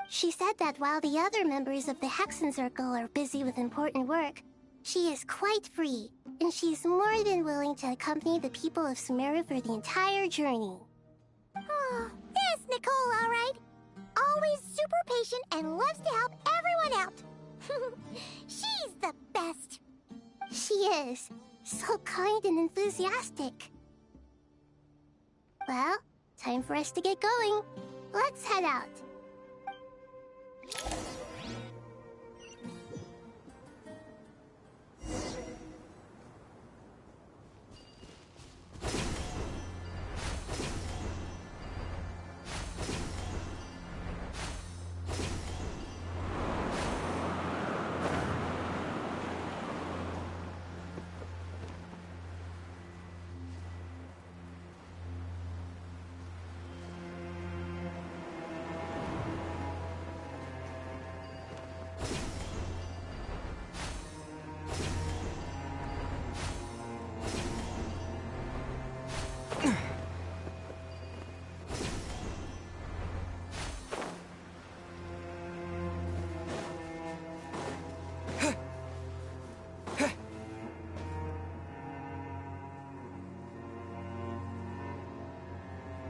Speaker 16: She said that while the other members of the Hexen Circle are busy with important work, she is quite free, and she's more than willing to accompany the people of Sumeru for the entire journey. Oh, there's Nicole, all right. Always super patient and loves to help everyone out. She's the best. She is. So kind and enthusiastic. Well, time for us to get going. Let's head out.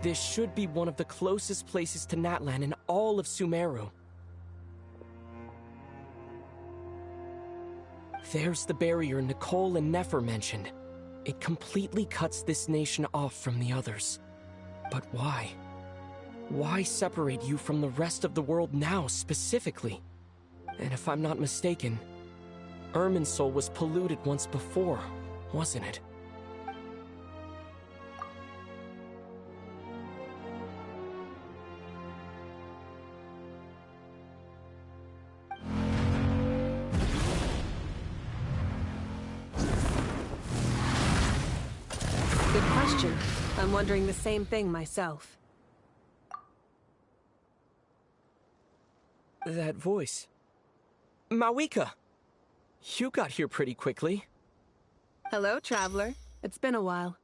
Speaker 17: This should be one of the closest places to Natlan in all of Sumeru. There's the barrier Nicole and Nefer mentioned. It completely cuts this nation off from the others. But why? Why separate you from the rest of the world now, specifically? And if I'm not mistaken, Irminsul was polluted once before, wasn't it?
Speaker 18: Good question. I'm wondering the same thing myself.
Speaker 17: That voice. Mawika! You got here pretty quickly.
Speaker 18: Hello, traveler. It's been a while.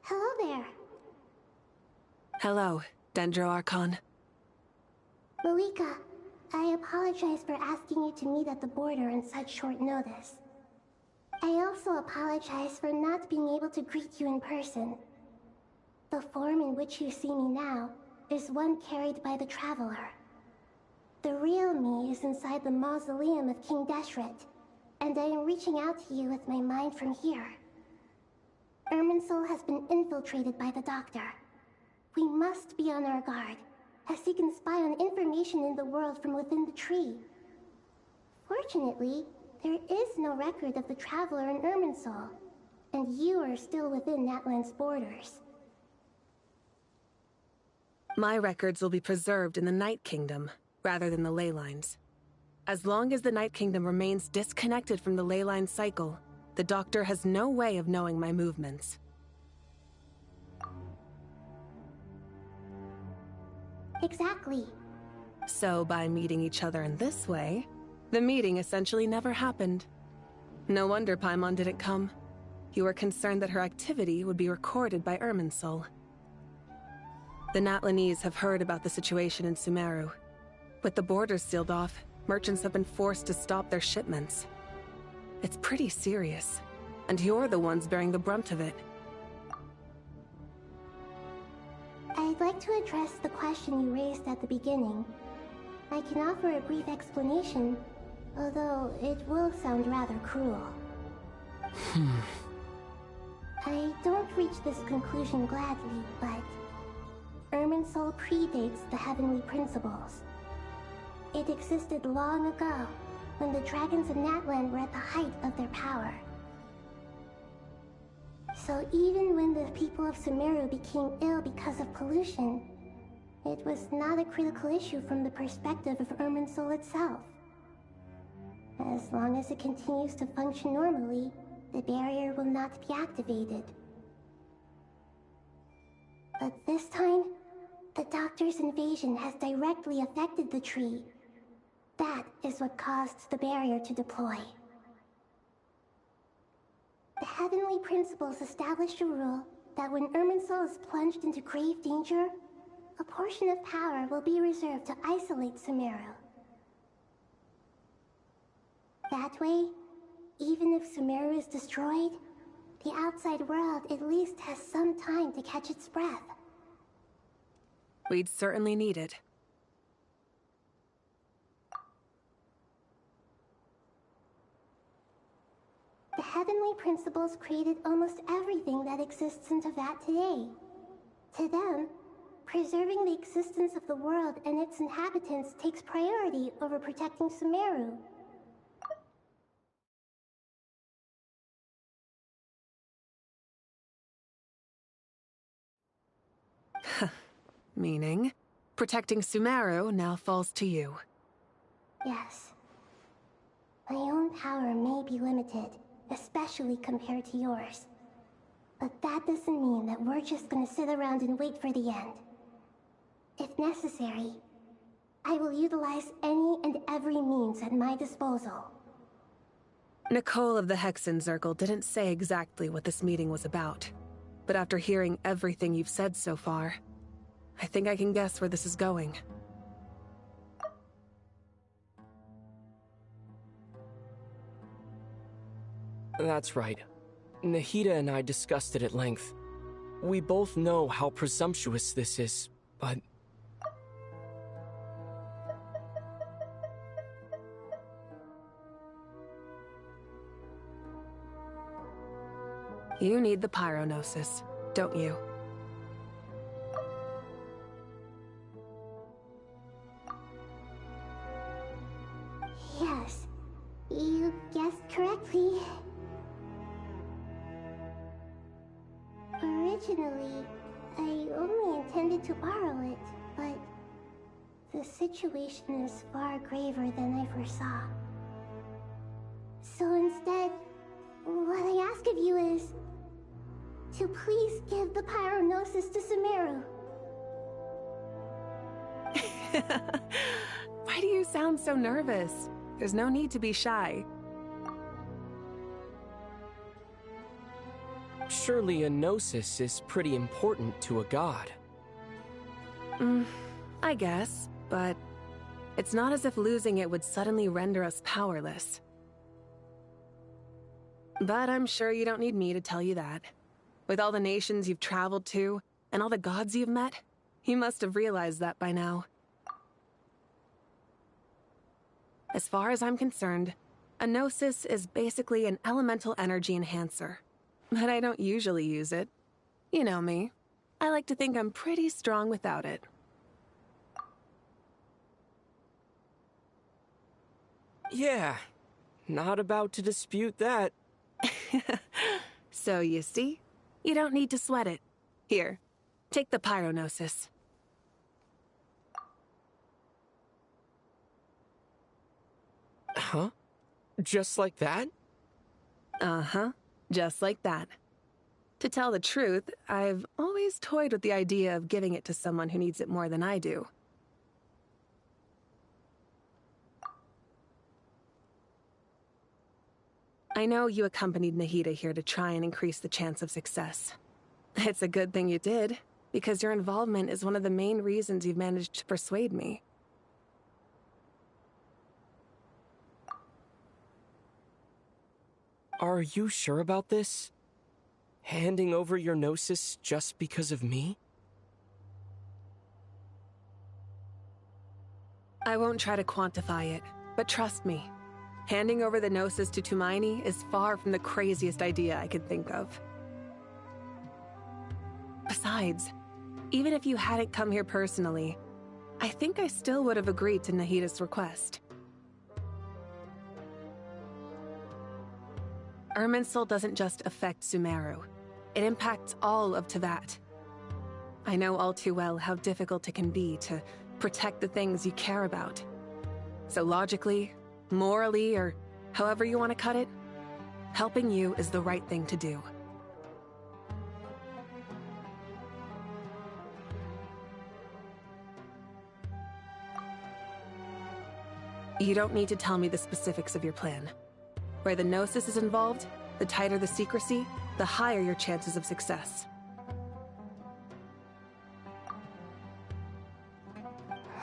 Speaker 16: Hello there.
Speaker 18: Hello, Dendro Archon.
Speaker 16: Mawika, I apologize for asking you to meet at the border on such short notice. I also apologize for not being able to greet you in person. The form in which you see me now is one carried by the Traveler. The real me is inside the mausoleum of King Deshret, and I am reaching out to you with my mind from here. Irminsul has been infiltrated by the Doctor. We must be on our guard, as he can spy on information in the world from within the tree. Fortunately, there is no record of the Traveler in Irminsul, and you are still within Natlan's borders.
Speaker 18: My records will be preserved in the Night Kingdom, rather than the ley lines. As long as the Night Kingdom remains disconnected from the ley line cycle, the Doctor has no way of knowing my movements.
Speaker 16: Exactly.
Speaker 18: So by meeting each other in this way, the meeting essentially never happened. No wonder Paimon didn't come. You were concerned that her activity would be recorded by Irminsul. The Natlanese have heard about the situation in Sumeru. With the borders sealed off, merchants have been forced to stop their shipments. It's pretty serious, and you're the ones bearing the brunt of it.
Speaker 16: I'd like to address the question you raised at the beginning. I can offer a brief explanation, although it will sound rather cruel. I don't reach this conclusion gladly, but Irminsul predates the Heavenly Principles. It existed long ago, when the dragons of Natlan were at the height of their power. So even when the people of Sumeru became ill because of pollution, it was not a critical issue from the perspective of Irminsul itself. As long as it continues to function normally, the barrier will not be activated. But this time, the Doctor's invasion has directly affected the tree. That is what caused the barrier to deploy. The Heavenly Principles established a rule that when Irminsul is plunged into grave danger, a portion of power will be reserved to isolate Sumeru. That way, even if Sumeru is destroyed, the outside world at least has some time to catch its breath.
Speaker 18: We'd certainly need it.
Speaker 16: The Heavenly Principles created almost everything that exists in Teyvat today. To them, preserving the existence of the world and its inhabitants takes priority over protecting Sumeru.
Speaker 18: Meaning, protecting Sumeru now falls to you.
Speaker 16: Yes. My own power may be limited, especially compared to yours. But that doesn't mean that we're just gonna sit around and wait for the end. If necessary, I will utilize any and every means at my disposal.
Speaker 18: Nicole of the Hexen Circle didn't say exactly what this meeting was about. But after hearing everything you've said so far, I think I can guess where this is going.
Speaker 17: That's right. Nahida and I discussed it at length. We both know how presumptuous this is, but...
Speaker 18: You need the Pyronosis, don't you?
Speaker 16: Yes, you guessed correctly. Originally, I only intended to borrow it, but the situation is far graver than I foresaw. So instead, what I ask of you is to please give the Pyronosis to Sumeru.
Speaker 18: Why do you sound so nervous? There's no need to be shy.
Speaker 17: Surely a gnosis is pretty important to a god.
Speaker 18: I guess, but it's not as if losing it would suddenly render us powerless. But I'm sure you don't need me to tell you that. With all the nations you've traveled to, and all the gods you've met, you must have realized that by now. As far as I'm concerned, a gnosis is basically an elemental energy enhancer. But I don't usually use it. You know me. I like to think I'm pretty strong without it.
Speaker 17: Yeah, not about to dispute that.
Speaker 18: So you see, you don't need to sweat it. Here, take the Pyronosis.
Speaker 17: Huh? Just like that?
Speaker 18: Uh-huh. Just like that. To tell the truth, I've always toyed with the idea of giving it to someone who needs it more than I do. I know you accompanied Nahida here to try and increase the chance of success. It's a good thing you did, because your involvement is one of the main reasons you've managed to persuade me.
Speaker 17: Are you sure about this? Handing over your Gnosis just because of me?
Speaker 18: I won't try to quantify it, but trust me, handing over the Gnosis to Tumaini is far from the craziest idea I could think of. Besides, even if you hadn't come here personally, I think I still would have agreed to Nahida's request. Irminsul doesn't just affect Sumeru. It impacts all of Teyvat. I know all too well how difficult it can be to protect the things you care about. So logically, morally, or however you want to cut it, helping you is the right thing to do. You don't need to tell me the specifics of your plan. Where the Gnosis is involved, the tighter the secrecy, the higher your chances of success.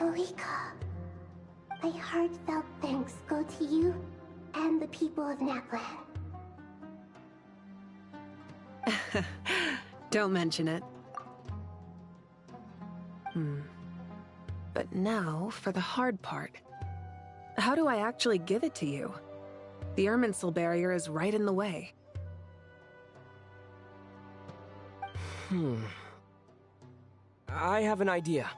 Speaker 16: Malika, my heartfelt thanks go to you and the people of Natlan.
Speaker 18: Don't mention it. But now, for the hard part. How do I actually give it to you? The Irminsul barrier is right in the way.
Speaker 17: I have an idea.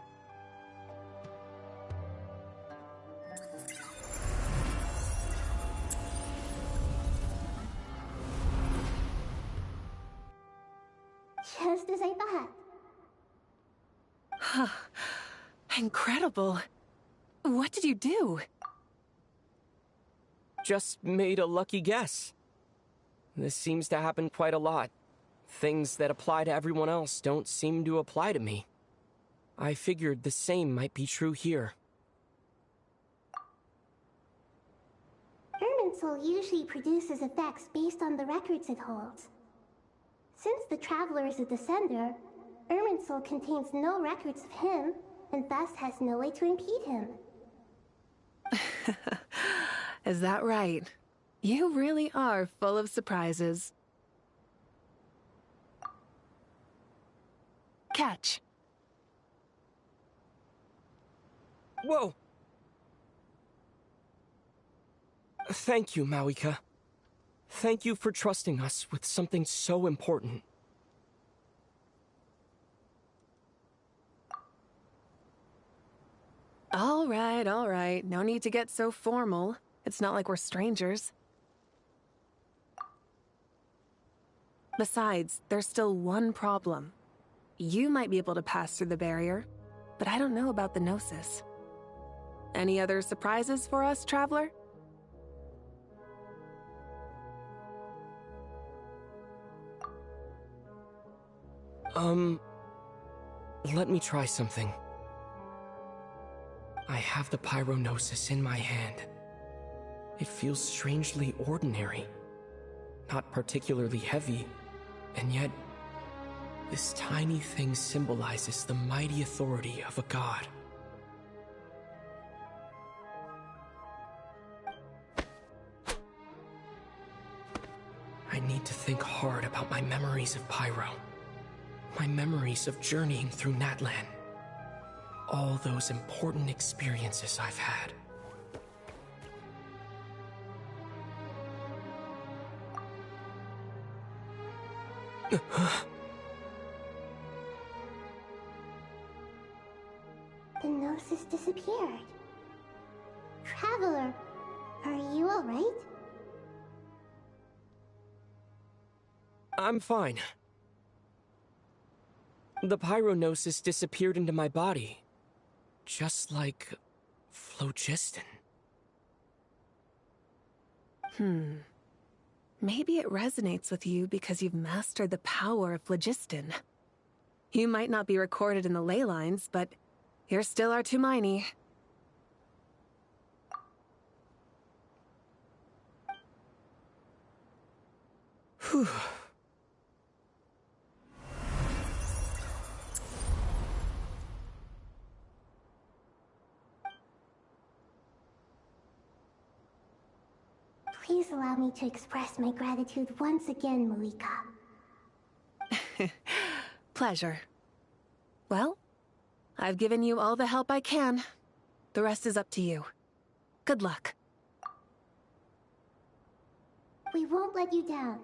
Speaker 16: Just as I thought.
Speaker 18: Incredible. What did you do?
Speaker 17: Just made a lucky guess. This seems to happen quite a lot. Things that apply to everyone else don't seem to apply to me. I figured the same might be true here.
Speaker 16: Irminsul usually produces effects based on the records it holds. Since the Traveler is a Descender, Irminsul contains no records of him, and thus has no way to impede him.
Speaker 18: Is that right? You really are full of surprises. Catch.
Speaker 17: Whoa! Thank you, Mawika. Thank you for trusting us with something so important.
Speaker 18: All right. No need to get so formal. It's not like we're strangers. Besides, there's still one problem. You might be able to pass through the barrier, but I don't know about the Gnosis. Any other surprises for us, Traveler?
Speaker 17: Let me try something. I have the Pyrognosis in my hand. It feels strangely ordinary. Not particularly heavy, and yet this tiny thing symbolizes the mighty authority of a god. I need to think hard about my memories of Pyro. My memories of journeying through Natlan. All those important experiences I've had.
Speaker 16: The Gnosis disappeared. Traveler, are you alright?
Speaker 17: I'm fine. The Pyrognosis disappeared into my body. Just like Phlogiston.
Speaker 18: Maybe it resonates with you because you've mastered the power of phlogiston. You might not be recorded in the ley lines, but you're still our Tumaini. Whew.
Speaker 16: Please allow me to express my gratitude once again, Malika.
Speaker 18: Pleasure. Well, I've given you all the help I can. The rest is up to you. Good luck.
Speaker 16: We won't let you down.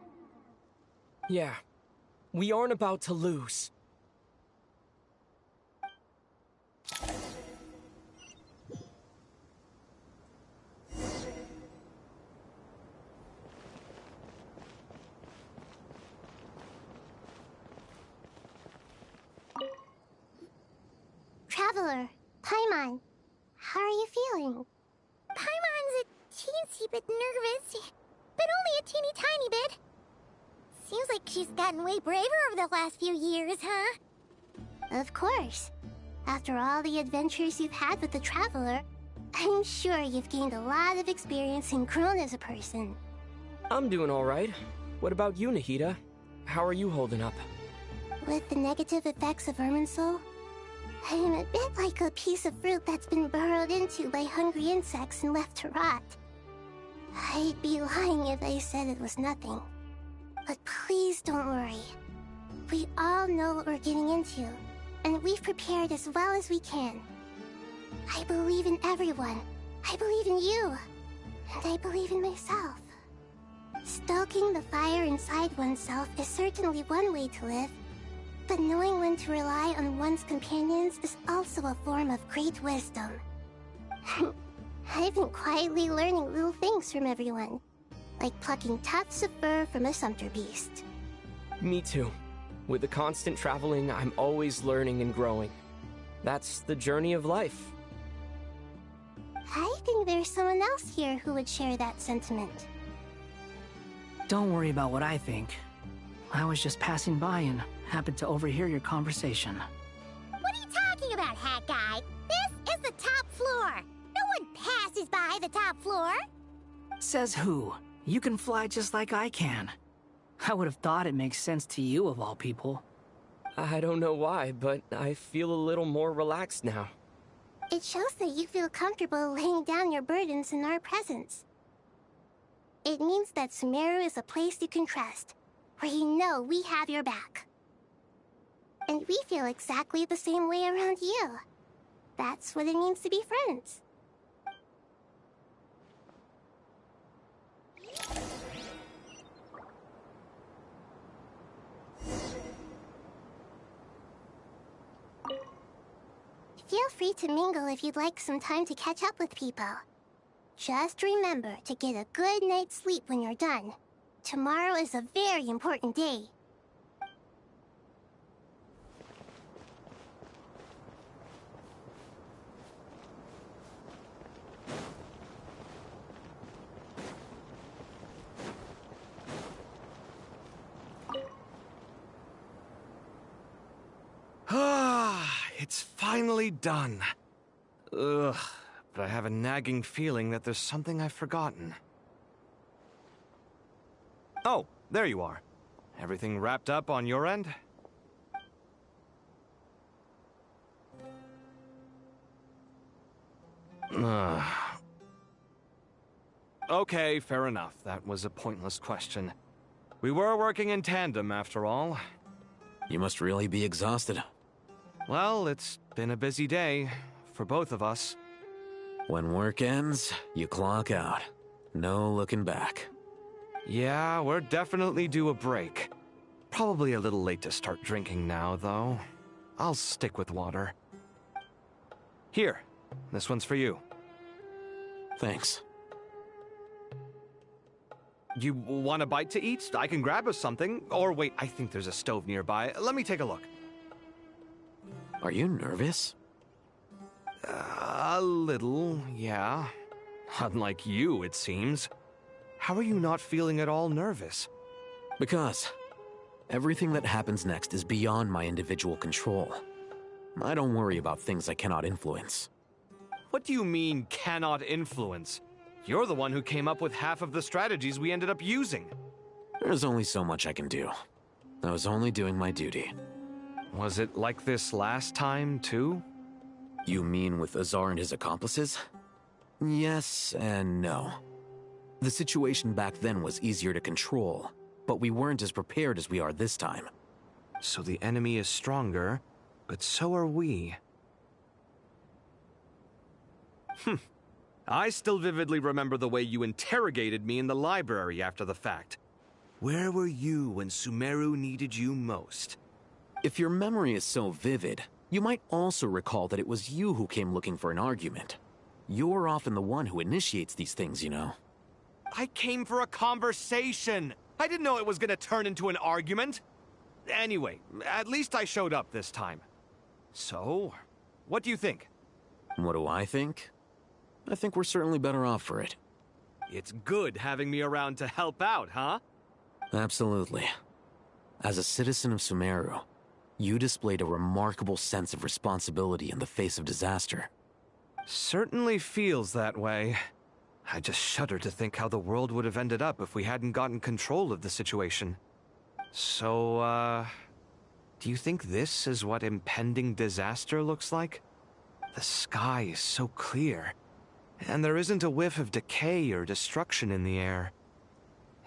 Speaker 17: Yeah, we aren't about to lose.
Speaker 16: Traveler, Paimon, how are you feeling? Paimon's a teensy bit nervous, but only a teeny tiny bit. Seems like she's gotten way braver over the last few years, huh? Of course. After all the adventures you've had with the Traveler, I'm sure you've gained a lot of experience and grown as a person.
Speaker 17: I'm doing all right. What about you, Nahida? How are you holding up?
Speaker 16: With the negative effects of Irminsul, I'm a bit like a piece of fruit that's been burrowed into by hungry insects and left to rot. I'd be lying if I said it was nothing. But please don't worry. We all know what we're getting into, and we've prepared as well as we can. I believe in everyone. I believe in you. And I believe in myself. Stoking the fire inside oneself is certainly one way to live. But knowing when to rely on one's companions is also a form of great wisdom. I've been quietly learning little things from everyone, like plucking tufts of fur from a sumpter beast.
Speaker 17: Me too. With the constant traveling, I'm always learning and growing. That's the journey of life.
Speaker 16: I think there's someone else here who would share that sentiment.
Speaker 4: Don't worry about what I think. I was just passing by and happened to overhear your conversation.
Speaker 16: What are you talking about, Hat Guy? This is the top floor. No one passes by the top floor.
Speaker 4: Says who? You can fly just like I can. I would have thought it makes sense to you of all people.
Speaker 17: I don't know why, but I feel a little more relaxed now.
Speaker 16: It shows that you feel comfortable laying down your burdens in our presence. It means that Sumeru is a place you can trust, where you know we have your back. And we feel exactly the same way around you. That's what it means to be friends. Feel free to mingle if you'd like some time to catch up with people. Just remember to get a good night's sleep when you're done. Tomorrow is a very important day.
Speaker 10: It's finally done. Ugh, but I have a nagging feeling that there's something I've forgotten. Oh, there you are. Everything wrapped up on your end? Okay, fair enough. That was a pointless question. We were working in tandem, after all.
Speaker 11: You must really be exhausted.
Speaker 10: Well, it's been a busy day, for both of us.
Speaker 11: When work ends, you clock out. No looking back.
Speaker 10: Yeah, we're definitely due a break. Probably a little late to start drinking now, though. I'll stick with water. Here, this one's for you.
Speaker 11: Thanks.
Speaker 10: You want a bite to eat? I can grab us something. Or wait, I think there's a stove nearby. Let me take a look.
Speaker 11: Are you nervous?
Speaker 10: A little, yeah. Unlike you, it seems. How are you not feeling at all nervous?
Speaker 11: Because everything that happens next is beyond my individual control. I don't worry about things I cannot influence.
Speaker 10: What do you mean, cannot influence? You're the one who came up with half of the strategies we ended up using.
Speaker 11: There's only so much I can do. I was only doing my duty.
Speaker 10: Was it like this last time, too?
Speaker 11: You mean with Azar and his accomplices? Yes and no. The situation back then was easier to control, but we weren't as prepared as we are this time.
Speaker 10: So the enemy is stronger, but so are we. I still vividly remember the way you interrogated me in the library after the fact. Where were you when Sumeru needed you most?
Speaker 11: If your memory is so vivid, you might also recall that it was you who came looking for an argument. You're often the one who initiates these things, you know.
Speaker 10: I came for a conversation! I didn't know it was gonna turn into an argument! Anyway, at least I showed up this time. So, what do you think?
Speaker 11: What do I think? I think we're certainly better off for it.
Speaker 10: It's good having me around to help out, huh?
Speaker 11: Absolutely. As a citizen of Sumeru, you displayed a remarkable sense of responsibility in the face of disaster.
Speaker 10: Certainly feels that way. I just shudder to think how the world would have ended up if we hadn't gotten control of the situation. So, do you think this is what impending disaster looks like? The sky is so clear, and there isn't a whiff of decay or destruction in the air.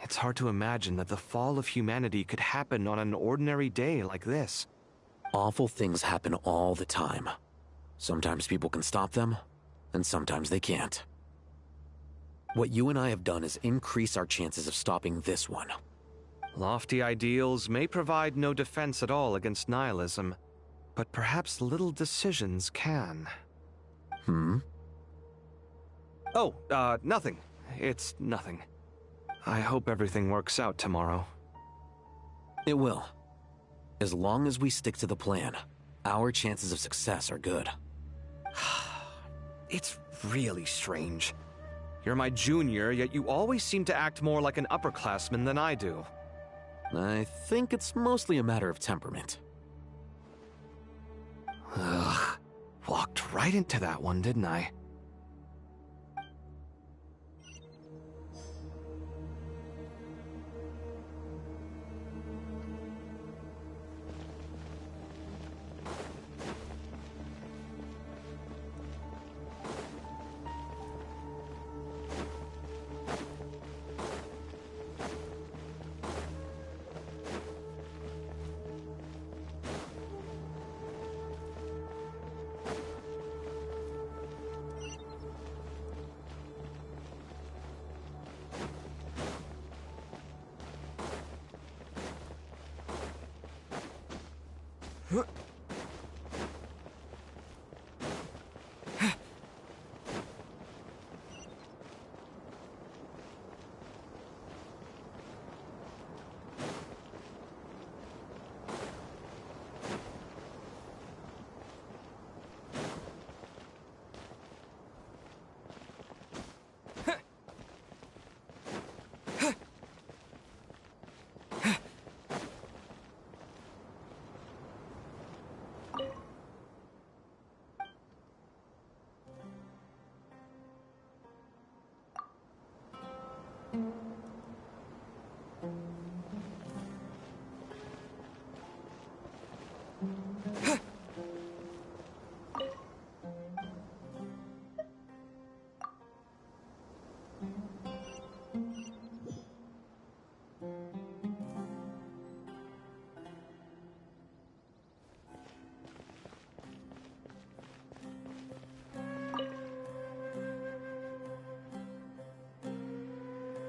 Speaker 10: It's hard to imagine that the fall of humanity could happen on an ordinary day like this.
Speaker 11: Awful things happen all the time. Sometimes people can stop them, and sometimes they can't. What you and I have done is increase our chances of stopping this one.
Speaker 10: Lofty ideals may provide no defense at all against nihilism, but perhaps little decisions can. Oh, nothing. It's nothing. I hope everything works out tomorrow.
Speaker 11: It will. As long as we stick to the plan, our chances of success are good.
Speaker 10: It's really strange. You're my junior, yet you always seem to act more like an upperclassman than I do.
Speaker 11: I think it's mostly a matter of temperament.
Speaker 10: Ugh. Walked right into that one, didn't I?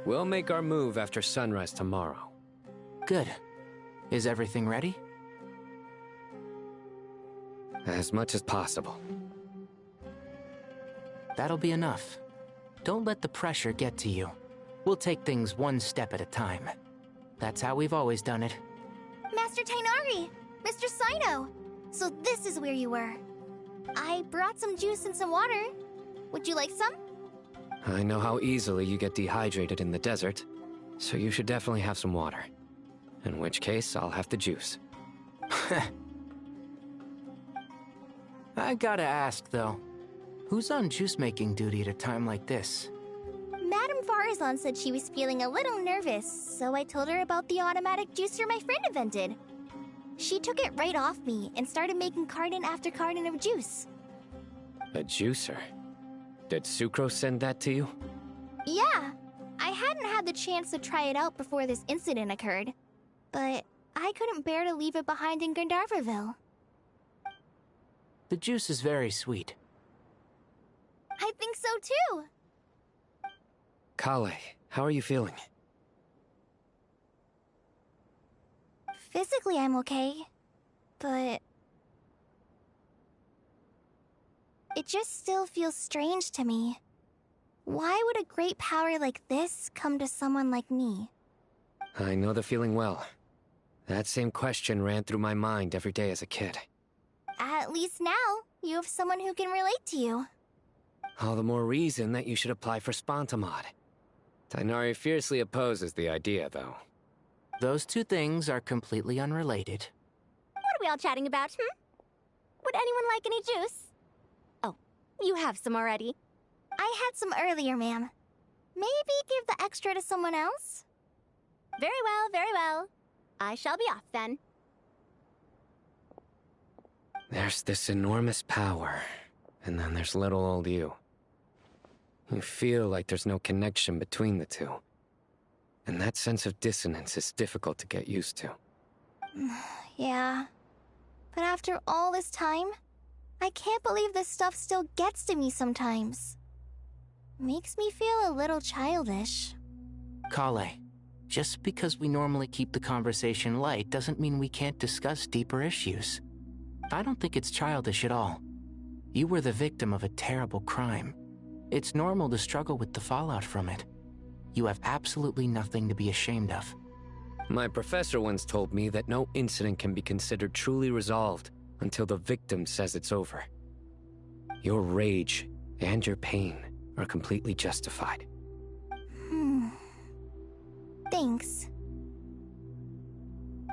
Speaker 8: We'll make our move after sunrise tomorrow.
Speaker 9: Good. Is everything ready?
Speaker 8: As much as possible.
Speaker 9: That'll be enough. Don't let the pressure get to you. We'll take things one step at a time. That's how we've always done it.
Speaker 16: Master Tainari! Mr. Sino! So this is where you were. I brought some juice and some water. Would you like some?
Speaker 8: I know how easily you get dehydrated in the desert, so you should definitely have some water. In which case, I'll have the juice.
Speaker 9: I gotta ask, though. Who's on juice-making duty at a time like this?
Speaker 19: Madame Farazan said she was feeling a little nervous, so I told her about the automatic juicer my friend invented. She took it right off me and started making carton after carton of juice.
Speaker 8: A juicer? Did Sucrose send that to you?
Speaker 19: Yeah, I hadn't had the chance to try it out before this incident occurred, but I couldn't bear to leave it behind in Gandharvaville.
Speaker 9: The juice is very sweet.
Speaker 19: I think so too.
Speaker 8: Kale, how are you feeling?
Speaker 19: Physically, I'm okay, but it just still feels strange to me. Why would a great power like this come to someone like me?
Speaker 8: I know the feeling well. That same question ran through my mind every day as a kid.
Speaker 19: At least now, you have someone who can relate to you.
Speaker 8: All the more reason that you should apply for Spontamod. Tighnari fiercely opposes the idea, though.
Speaker 9: Those two things are completely unrelated.
Speaker 19: What are we all chatting about, Would anyone like any juice? Oh, you have some already. I had some earlier, ma'am. Maybe give the extra to someone else? Very well, very well. I shall be off then.
Speaker 8: There's this enormous power, and then there's little old you. You feel like there's no connection between the two. And that sense of dissonance is difficult to get used to.
Speaker 19: Yeah. But after all this time, I can't believe this stuff still gets to me sometimes. Makes me feel a little childish.
Speaker 9: Kale, just because we normally keep the conversation light doesn't mean we can't discuss deeper issues. I don't think it's childish at all. You were the victim of a terrible crime. It's normal to struggle with the fallout from it. You have absolutely nothing to be ashamed of.
Speaker 8: My professor once told me that no incident can be considered truly resolved until the victim says it's over. Your rage and your pain are completely justified.
Speaker 19: Thanks.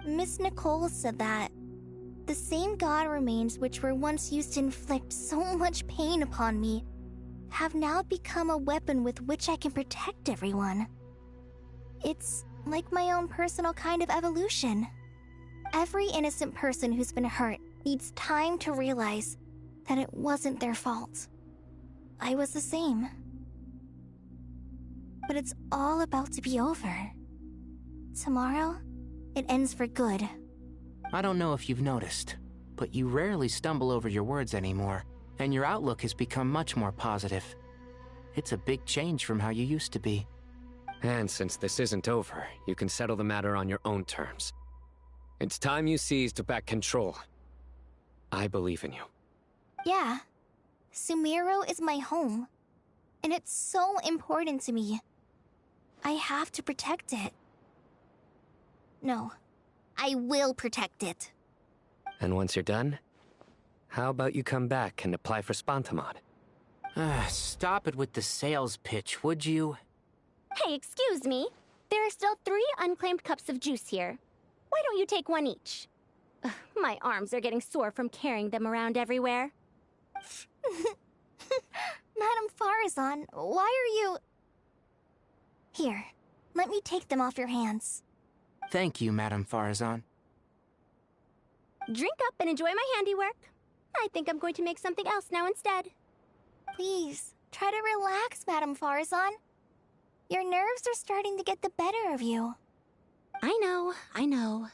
Speaker 19: Miss Nicole said that the same god remains which were once used to inflict so much pain upon me have now become a weapon with which I can protect everyone. It's like my own personal kind of evolution. Every innocent person who's been hurt needs time to realize that it wasn't their fault. I was the same. But it's all about to be over. Tomorrow, it ends for good.
Speaker 9: I don't know if you've noticed, but you rarely stumble over your words anymore, and your outlook has become much more positive. It's a big change from how you used to be.
Speaker 8: And since this isn't over, you can settle the matter on your own terms. It's time you seized back control. I believe in you.
Speaker 19: Yeah. Sumeru is my home. And it's so important to me. I have to protect it. No. I will protect it.
Speaker 8: And once you're done, how about you come back and apply for Spontamod?
Speaker 9: Stop it with the sales pitch, would you?
Speaker 15: Hey, excuse me. There are still 3 unclaimed cups of juice here. Why don't you take one each? Ugh, my arms are getting sore from carrying them around everywhere.
Speaker 19: Madame Farazan, why are you... Here, let me take them off your hands.
Speaker 9: Thank you, Madame Farazan.
Speaker 15: Drink up and enjoy my handiwork. I think I'm going to make something else now instead.
Speaker 19: Please, try to relax, Madame Farazan. Your nerves are starting to get the better of you.
Speaker 15: I know, I know.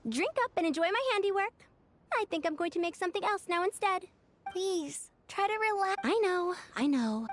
Speaker 15: Drink up and enjoy my handiwork. I think I'm going to make something else now instead.
Speaker 19: Please, try to relax.
Speaker 15: I know, I know.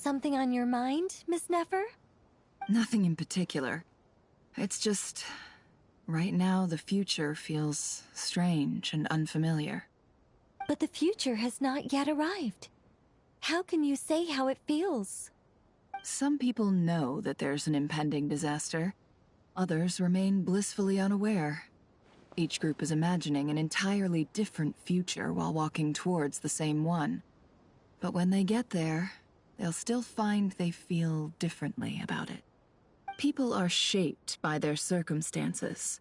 Speaker 22: Something on your mind, Miss Nefer?
Speaker 6: Nothing in particular. It's just... right now, the future feels strange and unfamiliar.
Speaker 22: But the future has not yet arrived. How can you say how it feels?
Speaker 6: Some people know that there's an impending disaster. Others remain blissfully unaware. Each group is imagining an entirely different future while walking towards the same one. But when they get there, they'll still find they feel differently about it. People are shaped by their circumstances.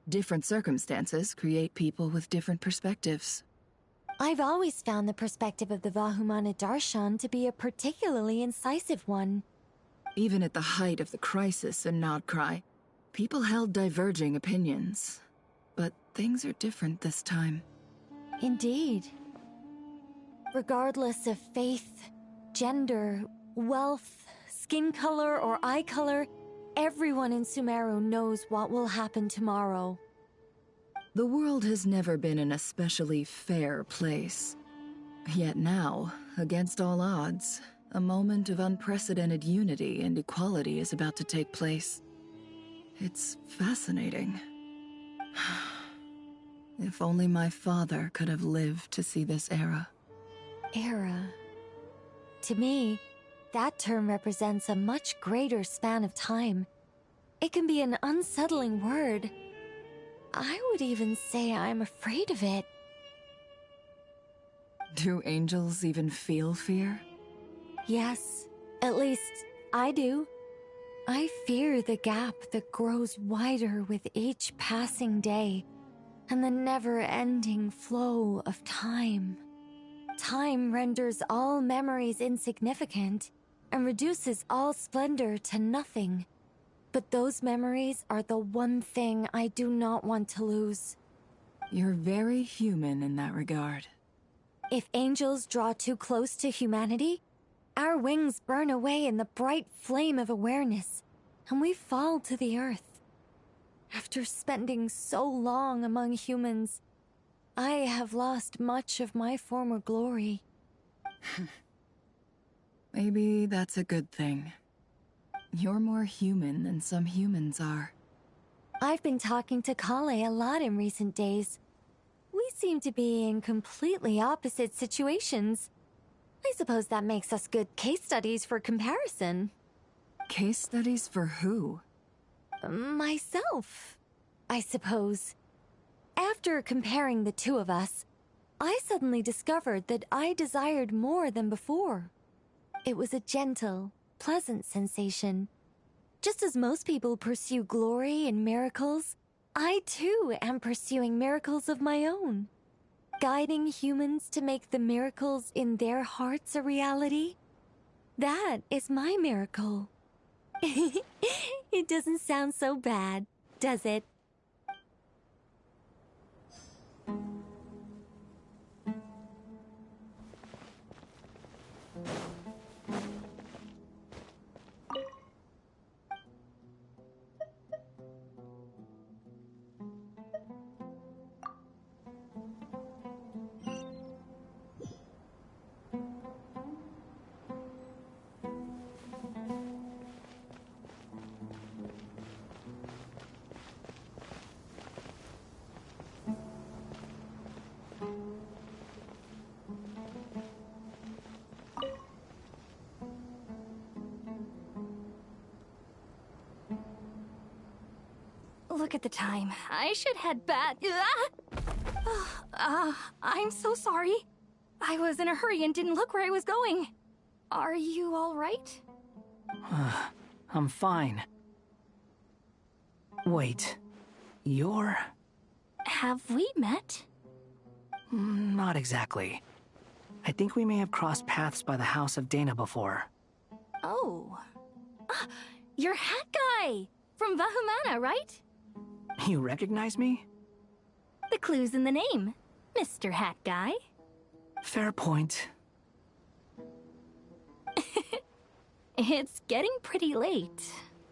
Speaker 6: Different circumstances create people with different perspectives.
Speaker 22: I've always found the perspective of the Vahumana Darshan to be a particularly incisive one.
Speaker 6: Even at the height of the crisis in Nod Krai, people held diverging opinions. But things are different this time.
Speaker 22: Indeed. Regardless of faith, gender, wealth, skin color, or eye color, everyone in Sumeru knows what will happen tomorrow.
Speaker 6: The world has never been an especially fair place. Yet now, against all odds, a moment of unprecedented unity and equality is about to take place. It's fascinating. If only my father could have lived to see this era.
Speaker 22: Era. To me, that term represents a much greater span of time. It can be an unsettling word. I would even say I'm afraid of it.
Speaker 6: Do angels even feel fear?
Speaker 22: Yes, at least I do. I fear the gap that grows wider with each passing day, and the never-ending flow of time. Time renders all memories insignificant, and reduces all splendor to nothing. But those memories are the one thing I do not want to lose.
Speaker 6: You're very human in that regard.
Speaker 22: If angels draw too close to humanity, our wings burn away in the bright flame of awareness, and we fall to the earth. After spending so long among humans, I have lost much of my former glory.
Speaker 6: Maybe that's a good thing. You're more human than some humans are.
Speaker 22: I've been talking to Kale a lot in recent days. We seem to be in completely opposite situations. I suppose that makes us good case studies for comparison.
Speaker 6: Case studies for who?
Speaker 22: Myself, I suppose. After comparing the two of us, I suddenly discovered that I desired more than before. It was a gentle, pleasant sensation. Just as most people pursue glory and miracles, I too am pursuing miracles of my own. Guiding humans to make the miracles in their hearts a reality. That is my miracle. It doesn't sound so bad, does it?
Speaker 5: Look at the time. I should head back. I'm so sorry. I was in a hurry and didn't look where I was going. Are you all right?
Speaker 4: I'm fine. Wait, you're...
Speaker 5: Have we met?
Speaker 4: Not exactly. I think we may have crossed paths by the house of Dana before.
Speaker 5: Oh. You're Hat Guy! From Vahumana, right?
Speaker 4: You recognize me?
Speaker 5: The clue's in the name. Mr. Hat Guy.
Speaker 4: Fair point.
Speaker 5: It's getting pretty late.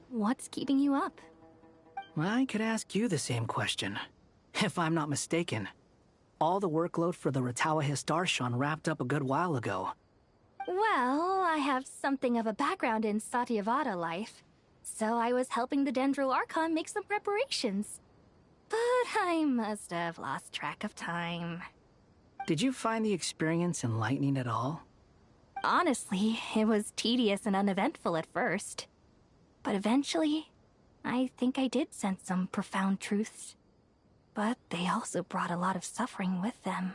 Speaker 5: What's keeping you up?
Speaker 4: I could ask you the same question. If I'm not mistaken, all the workload for the Ratawa Archon wrapped up a good while ago.
Speaker 5: Well, I have something of a background in Satyavada life, so I was helping the Dendro Archon make some preparations. But I must have lost track of time.
Speaker 4: Did you find the experience enlightening at all?
Speaker 5: Honestly, it was tedious and uneventful at first. But eventually, I think I did sense some profound truths. But they also brought a lot of suffering with them.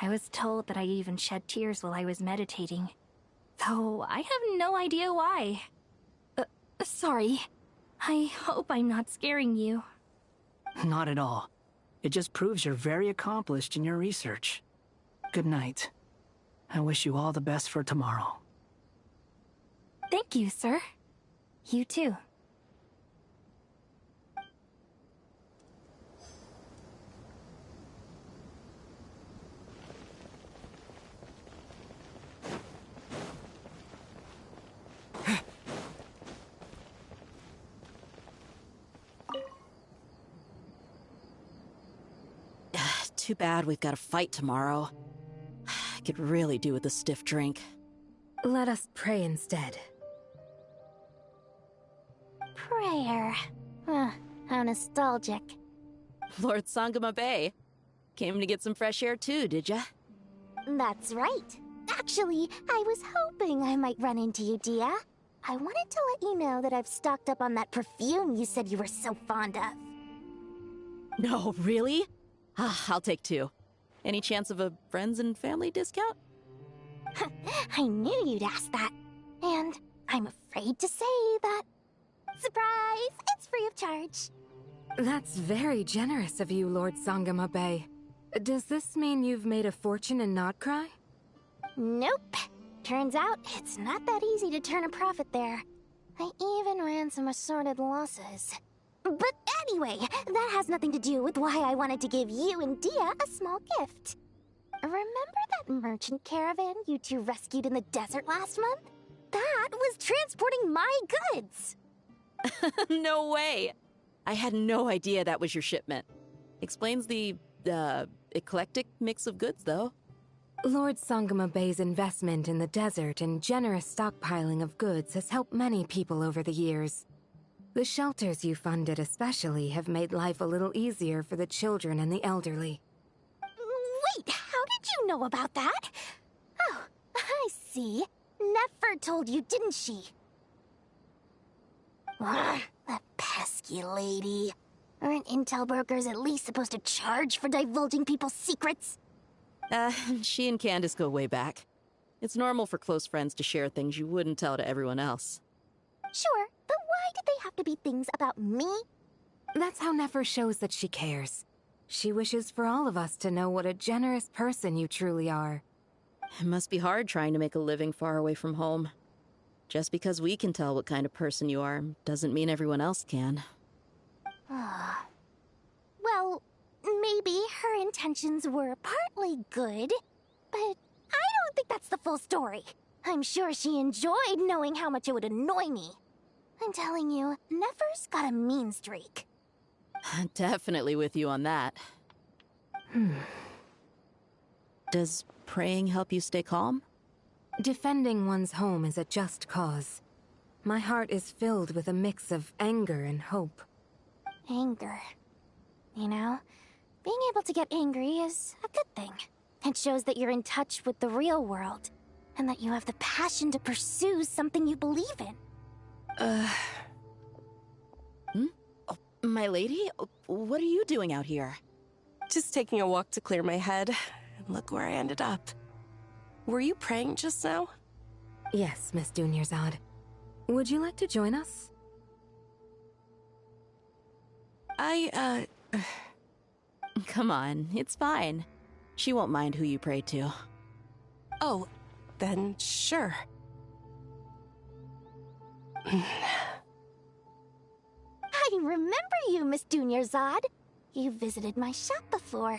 Speaker 5: I was told that I even shed tears while I was meditating, though I have no idea why. Sorry. I hope I'm not scaring you.
Speaker 4: Not at all. It just proves you're very accomplished in your research. Good night. I wish you all the best for tomorrow.
Speaker 5: Thank you, sir. You too.
Speaker 13: Too bad we've got a fight tomorrow. I could really do with a stiff drink.
Speaker 22: Let us pray instead.
Speaker 16: Prayer. How nostalgic.
Speaker 13: Lord Sangama Bay. Came to get some fresh air too, did ya?
Speaker 16: That's right. Actually, I was hoping I might run into you, Dia. I wanted to let you know that I've stocked up on that perfume you said you were so fond of.
Speaker 13: No, really? I'll take 2. Any chance of a friends and family discount?
Speaker 16: I knew you'd ask that. And I'm afraid to say that... Surprise! It's free of charge.
Speaker 22: That's very generous of you, Lord Sangama Bay. Does this mean you've made a fortune in Nod Krai?
Speaker 16: Nope. Turns out, it's not that easy to turn a profit there. I even ran some assorted losses. But anyway, that has nothing to do with why I wanted to give you and Dia a small gift. Remember that merchant caravan you two rescued in the desert last month? That was transporting my goods!
Speaker 13: No way! I had no idea that was your shipment. Explains the, eclectic mix of goods, though.
Speaker 22: Lord Sangama Bay's investment in the desert and generous stockpiling of goods has helped many people over the years. The shelters you funded especially have made life a little easier for the children and the elderly.
Speaker 16: Wait, how did you know about that? Oh, I see. Nefer told you, didn't she? Ugh, that pesky lady. Aren't intel brokers at least supposed to charge for divulging people's secrets?
Speaker 13: She and Candace go way back. It's normal for close friends to share things you wouldn't tell to everyone else.
Speaker 16: Sure, but why did they have to be things about me?
Speaker 22: That's how Nefer shows that she cares. She wishes for all of us to know what a generous person you truly are.
Speaker 13: It must be hard trying to make a living far away from home. Just because we can tell what kind of person you are doesn't mean everyone else can.
Speaker 16: Well, maybe her intentions were partly good, but I don't think that's the full story. I'm sure she enjoyed knowing how much it would annoy me. I'm telling you, Nefer's got a mean streak.
Speaker 13: Definitely with you on that. Does praying help you stay calm?
Speaker 22: Defending one's home is a just cause. My heart is filled with a mix of anger and hope.
Speaker 16: Anger. You know, being able to get angry is a good thing. It shows that you're in touch with the real world, and that you have the passion to pursue something you believe in.
Speaker 13: Oh, My lady, what are you doing out here?
Speaker 12: Just taking a walk to clear my head. And look where I ended up. Were you praying just now?
Speaker 22: Yes, Miss Dunyarzad. Would you like to join us?
Speaker 13: Come on, it's fine. She won't mind who you pray to.
Speaker 12: Oh, then sure.
Speaker 19: I remember you, Miss Dunyarzad. You visited my shop before.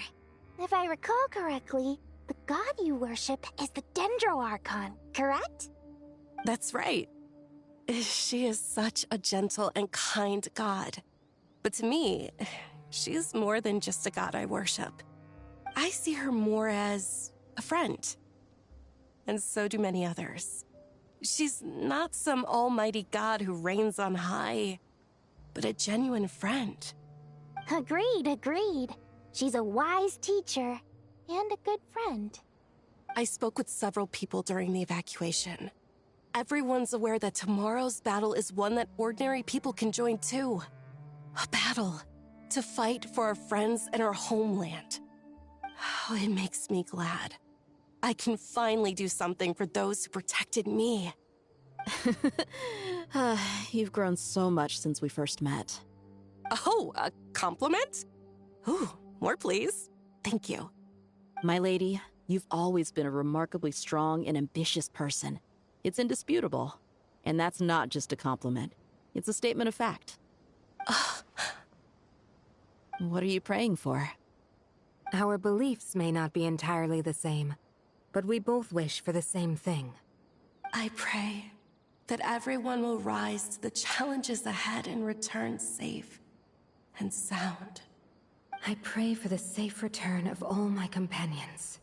Speaker 19: If I recall correctly, the god you worship is the Dendro Archon, correct?
Speaker 12: That's right. She is such a gentle and kind god. But to me, she's more than just a god I worship. I see her more as a friend. And so do many others. She's not some almighty god who reigns on high, but a genuine friend.
Speaker 19: Agreed. She's a wise teacher and a good friend.
Speaker 12: I spoke with several people during the evacuation. Everyone's aware that tomorrow's battle is one that ordinary people can join too. A battle to fight for our friends and our homeland. Oh, it makes me glad. I can finally do something for those who protected me.
Speaker 13: You've grown so much since we first met.
Speaker 12: Oh, a compliment? Ooh, more please. Thank you.
Speaker 13: My lady, you've always been a remarkably strong and ambitious person. It's indisputable. And that's not just a compliment. It's a statement of fact. What are you praying for?
Speaker 22: Our beliefs may not be entirely the same, but we both wish for the same thing.
Speaker 12: I pray that everyone will rise to the challenges ahead and return safe and sound.
Speaker 22: I pray for the safe return of all my companions.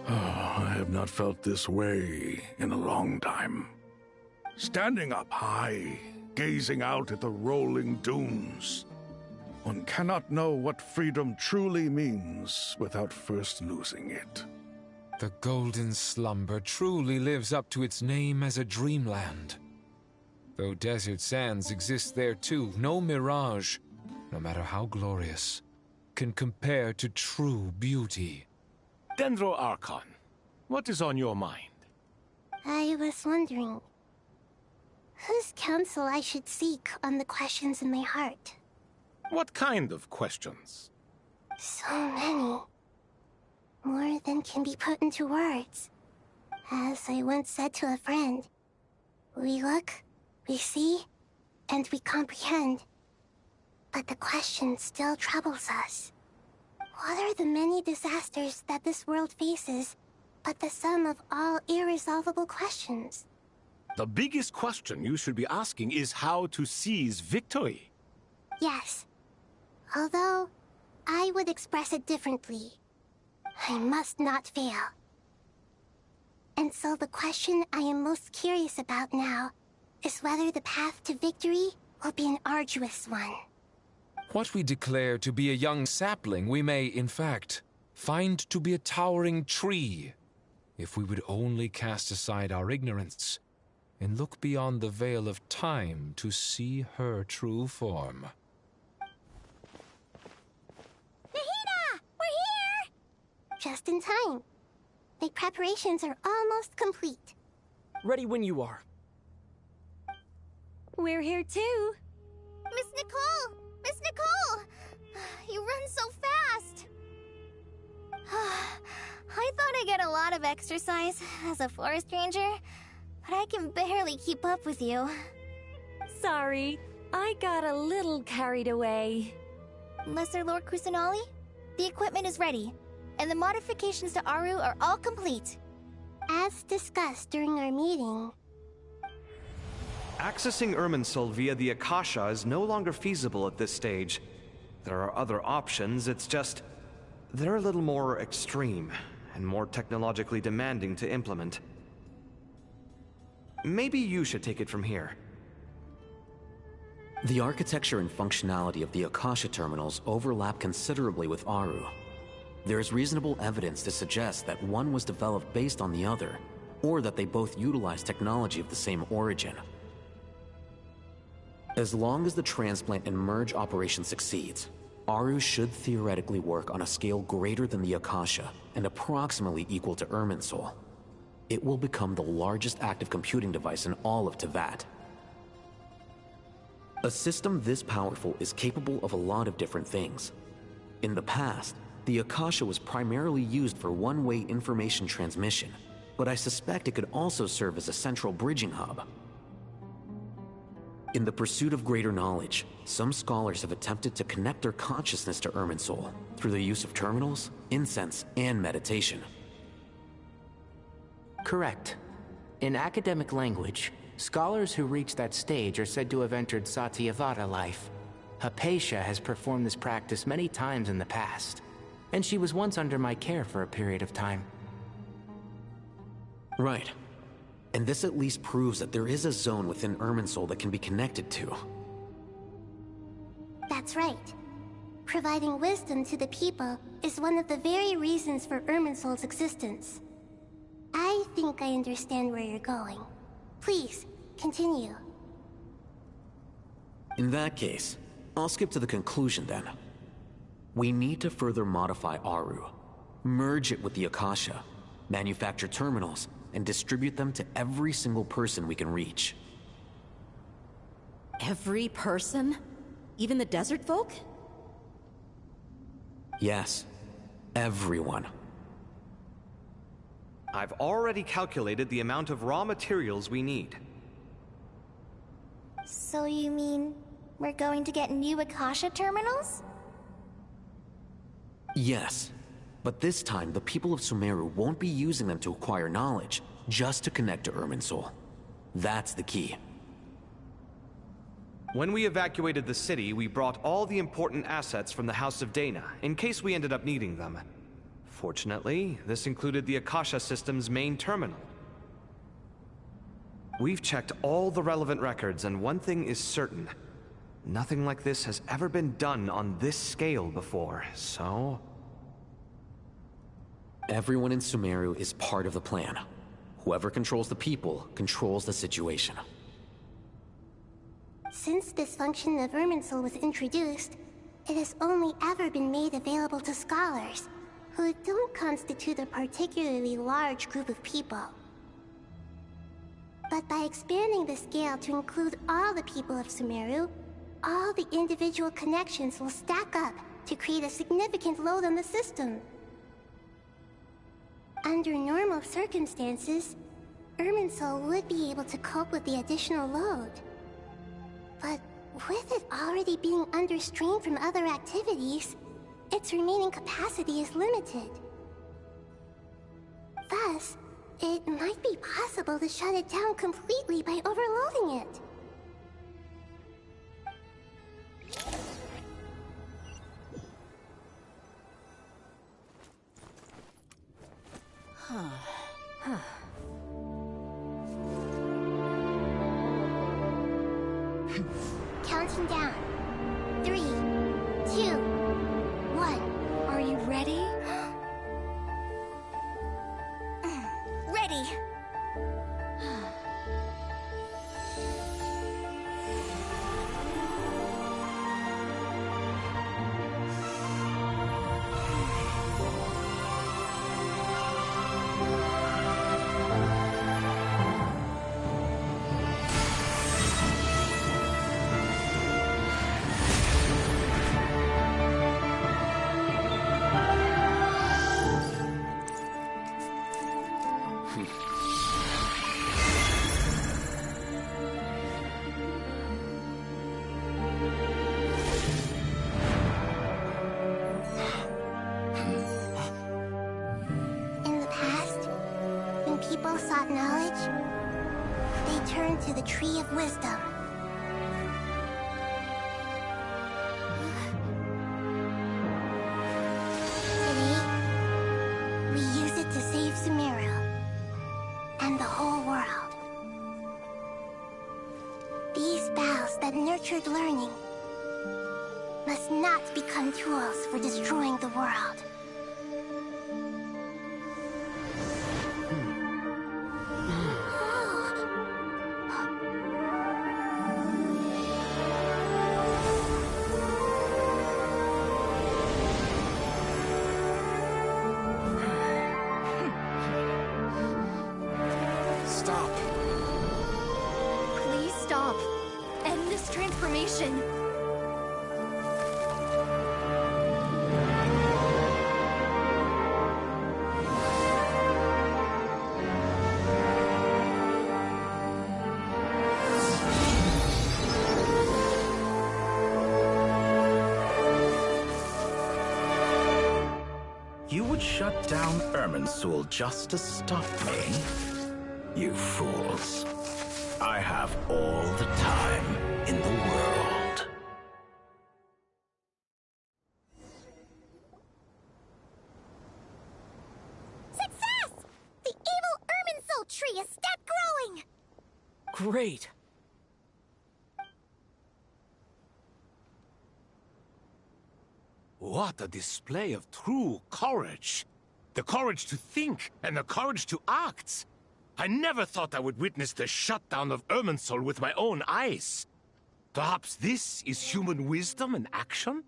Speaker 3: I have not felt this way in a long time. Standing up high, gazing out at the rolling dunes. One cannot know what freedom truly means without first losing it.
Speaker 2: The golden slumber truly lives up to its name as a dreamland. Though desert sands exist there too, no mirage, no matter how glorious, can compare to true beauty.
Speaker 1: Dendro Archon, what is on your mind?
Speaker 16: I was wondering whose counsel I should seek on the questions in my heart.
Speaker 1: What kind of questions?
Speaker 16: So many. More than can be put into words. As I once said to a friend, we look, we see, and we comprehend. But the question still troubles us. What are the many disasters that this world faces, but the sum of all irresolvable questions?
Speaker 1: The biggest question you should be asking is how to seize victory.
Speaker 16: Yes. Although, I would express it differently. I must not fail. And so the question I am most curious about now is whether the path to victory will be an arduous one.
Speaker 2: What we declare to be a young sapling, we may, in fact, find to be a towering tree, if we would only cast aside our ignorance and look beyond the veil of time to see her true form.
Speaker 16: Nahida! We're here! Just in time. The preparations are almost complete.
Speaker 14: Ready when you are.
Speaker 22: We're here too.
Speaker 19: Miss Nicole! Miss Nicole! You run so fast! I thought I'd get a lot of exercise as a forest ranger, but I can barely keep up with you.
Speaker 22: Sorry, I got a little carried away.
Speaker 19: Lesser Lord Kusanali, the equipment is ready, and the modifications to Aru are all complete.
Speaker 16: As discussed during our meeting,
Speaker 10: Accessing Irminsul via the Akasha is no longer feasible at this stage. There are other options, it's just... they're a little more extreme, and more technologically demanding to implement. Maybe you should take it from here.
Speaker 11: The architecture and functionality of the Akasha terminals overlap considerably with Aru. There is reasonable evidence to suggest that one was developed based on the other, or that they both utilize technology of the same origin. As long as the transplant and merge operation succeeds, Aru should theoretically work on a scale greater than the Akasha and approximately equal to Irminsul. It will become the largest active computing device in all of Teyvat. A system this powerful is capable of a lot of different things. In the past, the Akasha was primarily used for one-way information transmission, but I suspect it could also serve as a central bridging hub. In the pursuit of greater knowledge, some scholars have attempted to connect their consciousness to Irminsul through the use of terminals, incense, and meditation.
Speaker 9: Correct. In academic language, scholars who reach that stage are said to have entered Satyavada life. Hypatia has performed this practice many times in the past, and she was once under my care for a period of time.
Speaker 11: Right. And this at least proves that there is a zone within Irminsul that can be connected to.
Speaker 16: that's right. Providing wisdom to the people is one of the very reasons for Irminsul's existence. I think I understand where you're going. Please, continue.
Speaker 11: In that case, I'll skip to the conclusion then. We need to further modify Aru, merge it with the Akasha, manufacture terminals, and distribute them to every single person we can reach.
Speaker 13: Every person? Even the desert folk?
Speaker 11: Yes, everyone.
Speaker 10: I've already calculated the amount of raw materials we need.
Speaker 19: So you mean we're going to get new Akasha terminals?
Speaker 11: Yes, but this time the people of Sumeru won't be using them to acquire knowledge, just to connect to Irminsul. That's the key.
Speaker 10: When we evacuated the city, we brought all the important assets from the House of Dana, in case we ended up needing them. Fortunately, this included the Akasha system's main terminal. We've checked all the relevant records, and one thing is certain. Nothing like this has ever been done on this scale before, so...
Speaker 11: Everyone in Sumeru is part of the plan. Whoever controls the people controls the situation.
Speaker 16: Since this function of Irminsul was introduced, it has only ever been made available to scholars, who don't constitute a particularly large group of people. But by expanding the scale to include all the people of Sumeru, all the individual connections will stack up to create a significant load on the system. Under normal circumstances, Irminsul would be able to cope with the additional load. But with it already being under strain from other activities, its remaining capacity is limited. Thus, it might be possible to shut it down completely by overloading it. Counting down. 3, way. People sought knowledge, they turned to the Tree of Wisdom. Today, we use it to save Sumeru and the whole world. These boughs that nurtured learning must not become tools for destroying the world.
Speaker 5: Transformation.
Speaker 20: You would shut down Irminsul just to stop me? You fools. I have all the time in the world.
Speaker 16: Success! The evil Irminsul tree has stopped growing!
Speaker 17: Great!
Speaker 1: What a display of true courage. The courage to think and the courage to act. I never thought I would witness the shutdown of Irminsul with my own eyes. Perhaps this is human wisdom in action?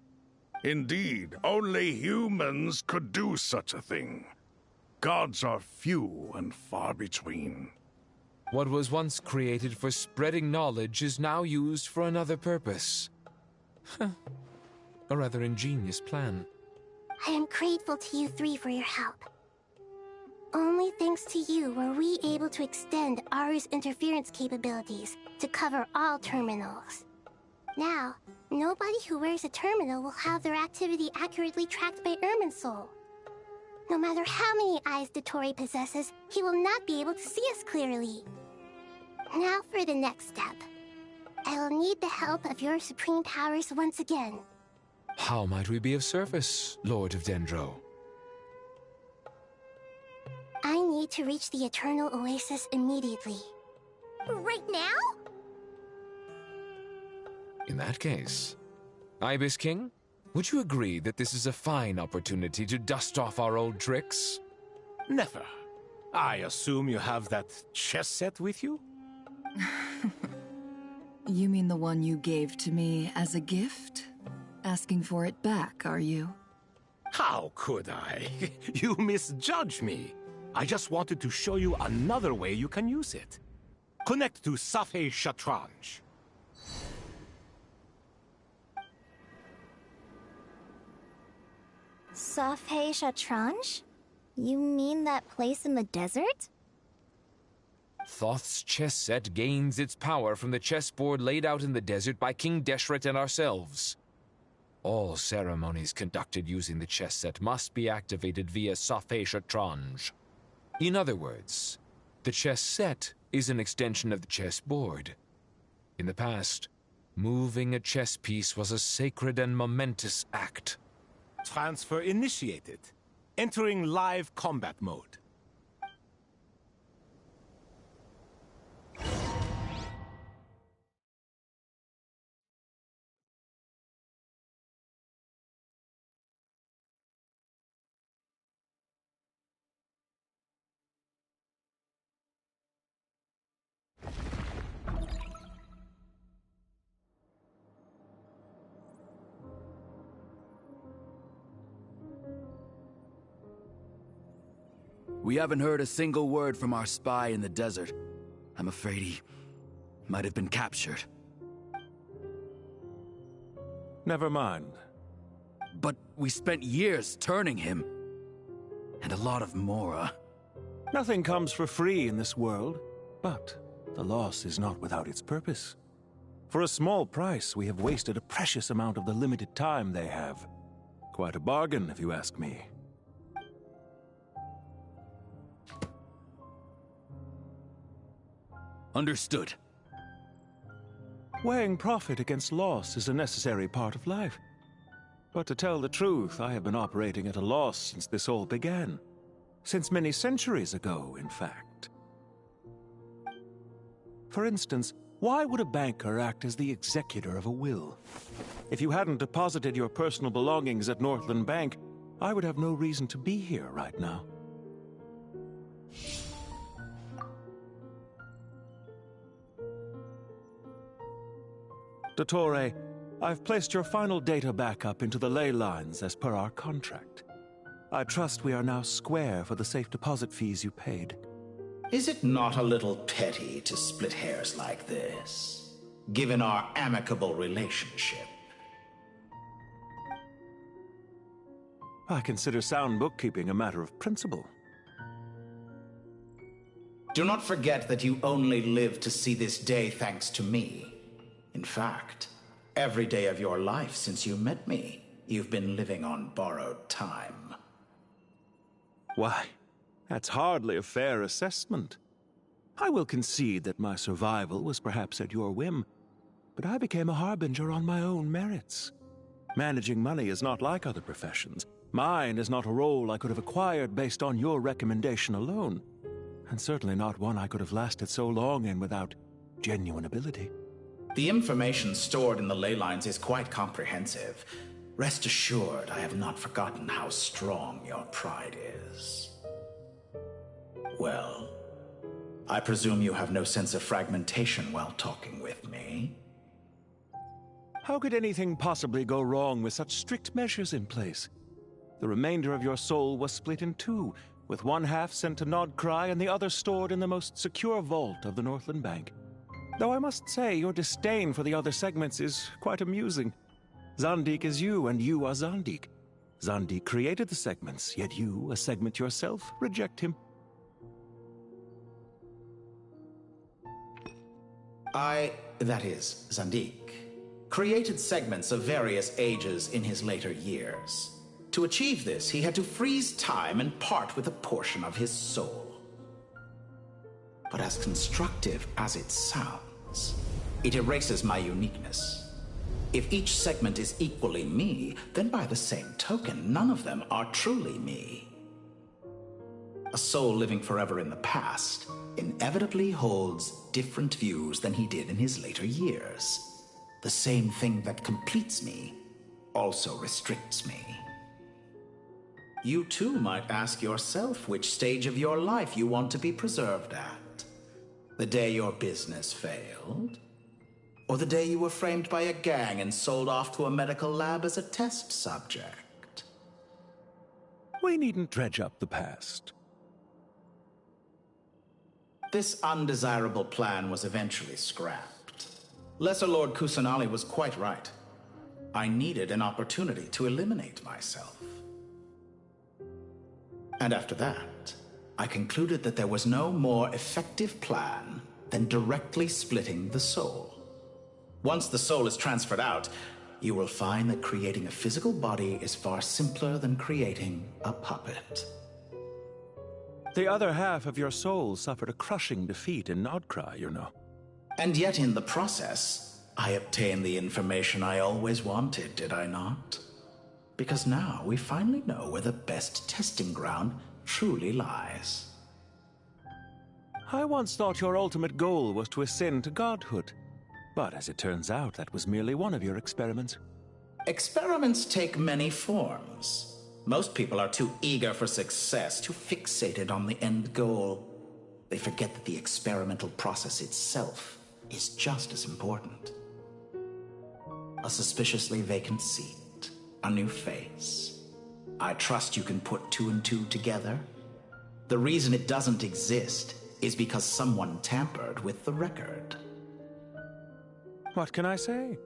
Speaker 3: Indeed, only humans could do such a thing. Gods are few and far between.
Speaker 2: What was once created for spreading knowledge is now used for another purpose. A rather ingenious plan.
Speaker 16: I am grateful to you three for your help. Only thanks to you were we able to extend Aru's interference capabilities to cover all terminals. Now, nobody who wears a terminal will have their activity accurately tracked by Irminsul. No matter how many eyes Dotori possesses, he will not be able to see us clearly. Now for the next step. I will need the help of your supreme powers once again.
Speaker 2: How might we be of service, Lord of Dendro?
Speaker 16: I need to reach the Eternal Oasis immediately. Right now?
Speaker 2: In that case, Ibis King, would you agree that this is a fine opportunity to dust off our old tricks?
Speaker 1: Never. I assume you have that chess set with you?
Speaker 6: You mean the one you gave to me as a gift? Asking for it back, are you?
Speaker 1: How could I? You misjudge me. I just wanted to show you another way you can use it. Connect to Safei Shatranj.
Speaker 15: Safei Shatranj? You mean that place in the desert?
Speaker 2: Thoth's chess set gains its power from the chessboard laid out in the desert by King Deshret and ourselves. All ceremonies conducted using the chess set must be activated via Safei Shatranj. In other words, the chess set is an extension of the chessboard. In the past, moving a chess piece was a sacred and momentous act.
Speaker 1: Transfer initiated. Entering live combat mode.
Speaker 7: We haven't heard a single word from our spy in the desert. I'm afraid he might have been captured.
Speaker 21: Never mind.
Speaker 7: But we spent years turning him. And a lot of Mora.
Speaker 21: Nothing comes for free in this world, but the loss is not without its purpose. For a small price, we have wasted a precious amount of the limited time they have. Quite a bargain, if you ask me.
Speaker 7: Understood.
Speaker 21: Weighing profit against loss is a necessary part of life. But to tell the truth, I have been operating at a loss since this all began. Since many centuries ago, in fact. For instance, why would a banker act as the executor of a will? If you hadn't deposited your personal belongings at Northland Bank, I would have no reason to be here right now. Dottore, I've placed your final data backup into the ley lines as per our contract. I trust we are now square for the safe deposit fees you paid.
Speaker 20: Is it not a little petty to split hairs like this, given our amicable relationship?
Speaker 21: I consider sound bookkeeping a matter of principle.
Speaker 20: Do not forget that you only live to see this day thanks to me. In fact, every day of your life since you met me, you've been living on borrowed time.
Speaker 21: Why, that's hardly a fair assessment. I will concede that my survival was perhaps at your whim, but I became a harbinger on my own merits. Managing money is not like other professions. Mine is not a role I could have acquired based on your recommendation alone, and certainly not one I could have lasted so long in without genuine ability.
Speaker 20: The information stored in the ley lines is quite comprehensive. Rest assured, I have not forgotten how strong your pride is. Well, I presume you have no sense of fragmentation while talking with me.
Speaker 21: How could anything possibly go wrong with such strict measures in place? The remainder of your soul was split in two, with one half sent to Nod Krai and the other stored in the most secure vault of the Northland Bank. Though I must say, your disdain for the other segments is quite amusing. Zandik is you, and you are Zandik. Zandik created the segments, yet you, a segment yourself, reject him.
Speaker 20: That is, Zandik, created segments of various ages in his later years. To achieve this, he had to freeze time and part with a portion of his soul. But as constructive as it sounds, it erases my uniqueness. If each segment is equally me, then by the same token, none of them are truly me. A soul living forever in the past inevitably holds different views than he did in his later years. The same thing that completes me also restricts me. You too might ask yourself which stage of your life you want to be preserved at. The day your business failed? Or the day you were framed by a gang and sold off to a medical lab as a test subject?
Speaker 21: We needn't dredge up the past.
Speaker 20: This undesirable plan was eventually scrapped. Lesser Lord Kusanali was quite right. I needed an opportunity to eliminate myself. And after that, I concluded that there was no more effective plan than directly splitting the soul. Once the soul is transferred out, you will find that creating a physical body is far simpler than creating a puppet.
Speaker 21: The other half of your soul suffered a crushing defeat in Nod Krai, you know.
Speaker 20: And yet in the process, I obtained the information I always wanted, did I not? Because now we finally know where the best testing ground truly lies.
Speaker 21: I once thought your ultimate goal was to ascend to godhood. But as it turns out, that was merely one of your experiments.
Speaker 20: Experiments take many forms. Most people are too eager for success, too fixated on the end goal. They forget that the experimental process itself is just as important. A suspiciously vacant seat, a new face. I trust you can put two and two together. The reason it doesn't exist is because someone tampered with the record.
Speaker 21: What can I say?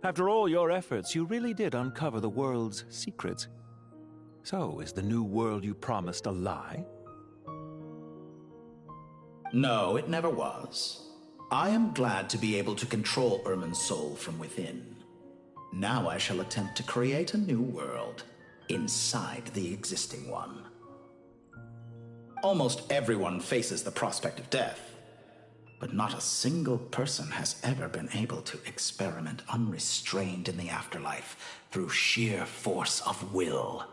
Speaker 21: After all your efforts, you really did uncover the world's secrets. So, is the new world you promised a lie?
Speaker 20: No, it never was. I am glad to be able to control Irmin's soul from within. Now I shall attempt to create a new world inside the existing one. Almost everyone faces the prospect of death, but not a single person has ever been able to experiment unrestrained in the afterlife through sheer force of will.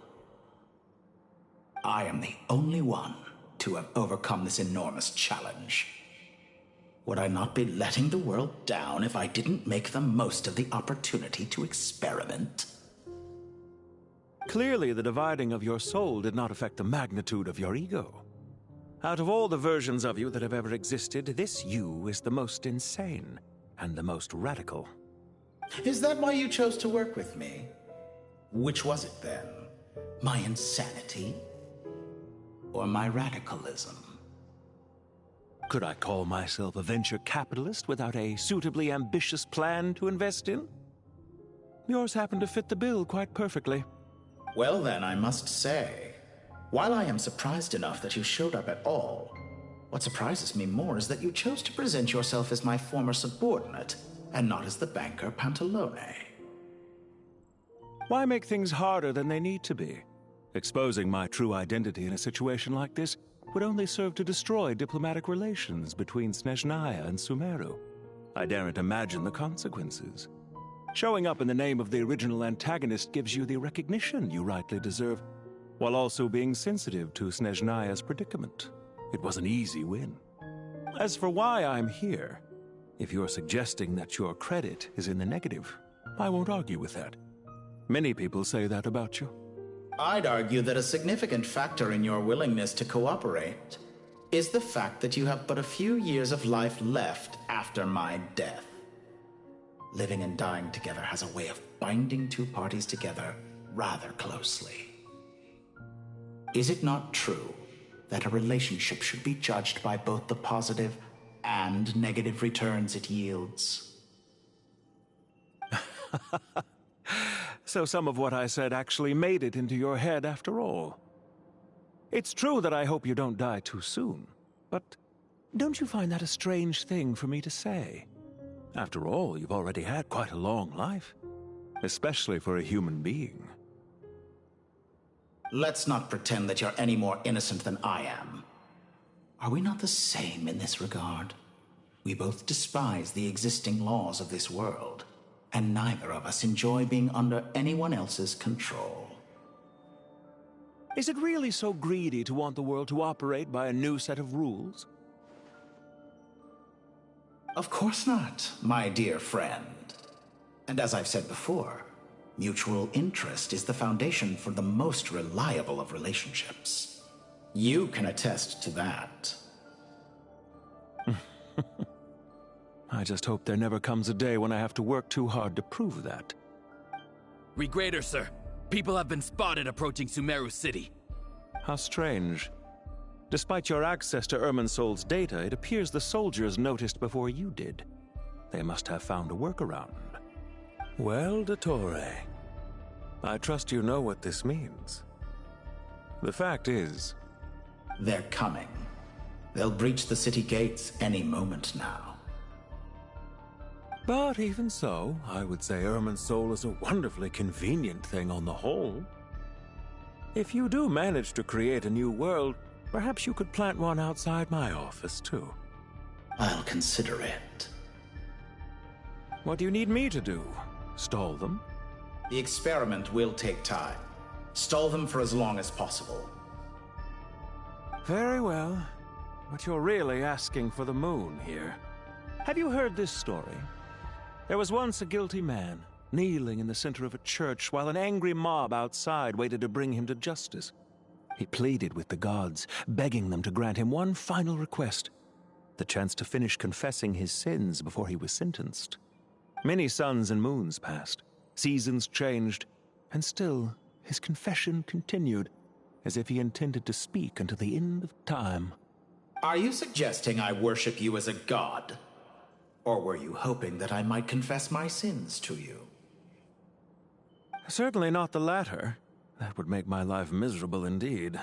Speaker 20: I am the only one to have overcome this enormous challenge. Would I not be letting the world down if I didn't make the most of the opportunity to experiment?
Speaker 21: Clearly, the dividing of your soul did not affect the magnitude of your ego. Out of all the versions of you that have ever existed, this you is the most insane and the most radical.
Speaker 20: Is that why you chose to work with me? Which was it then? My insanity? Or my radicalism?
Speaker 21: Could I call myself a venture capitalist without a suitably ambitious plan to invest in? Yours happened to fit the bill quite perfectly.
Speaker 20: Well then, I must say, while I am surprised enough that you showed up at all, what surprises me more is that you chose to present yourself as my former subordinate, and not as the banker Pantalone.
Speaker 21: Why make things harder than they need to be? Exposing my true identity in a situation like this would only serve to destroy diplomatic relations between Snezhnaya and Sumeru. I daren't imagine the consequences. Showing up in the name of the original antagonist gives you the recognition you rightly deserve, while also being sensitive to Snezhnaya's predicament. It was an easy win. As for why I'm here, if you're suggesting that your credit is in the negative, I won't argue with that. Many people say that about you.
Speaker 20: I'd argue that a significant factor in your willingness to cooperate is the fact that you have but a few years of life left after my death. Living and dying together has a way of binding two parties together rather closely. Is it not true that a relationship should be judged by both the positive and negative returns it yields?
Speaker 21: So some of what I said actually made it into your head after all. It's true that I hope you don't die too soon, but don't you find that a strange thing for me to say? After all, you've already had quite a long life, especially for a human being.
Speaker 20: Let's not pretend that you're any more innocent than I am. Are we not the same in this regard? We both despise the existing laws of this world, and neither of us enjoy being under anyone else's control.
Speaker 21: Is it really so greedy to want the world to operate by a new set of rules?
Speaker 20: Of course not, my dear friend. And as I've said before, mutual interest is the foundation for the most reliable of relationships. You can attest to that.
Speaker 21: I just hope there never comes a day when I have to work too hard to prove that.
Speaker 7: Regrader, sir. People have been spotted approaching Sumeru City.
Speaker 21: How strange. Despite your access to Irminsol's data, it appears the soldiers noticed before you did. They must have found a workaround. Well, Dottore, I trust you know what this means. The fact is...
Speaker 20: They're coming. They'll breach the city gates any moment now.
Speaker 21: But even so, I would say Irminsol is a wonderfully convenient thing on the whole. If you do manage to create a new world, perhaps you could plant one outside my office, too.
Speaker 20: I'll consider it.
Speaker 21: What do you need me to do? Stall them?
Speaker 20: The experiment will take time. Stall them for as long as possible.
Speaker 21: Very well. But you're really asking for the moon here. Have you heard this story? There was once a guilty man, kneeling in the center of a church while an angry mob outside waited to bring him to justice. He pleaded with the gods, begging them to grant him one final request, the chance to finish confessing his sins before he was sentenced. Many suns and moons passed, seasons changed, and still his confession continued. as if he intended to speak until the end of time.
Speaker 20: Are you suggesting I worship you as a god? Or were you hoping that I might confess my sins to you?
Speaker 21: Certainly not the latter. That would make my life miserable indeed.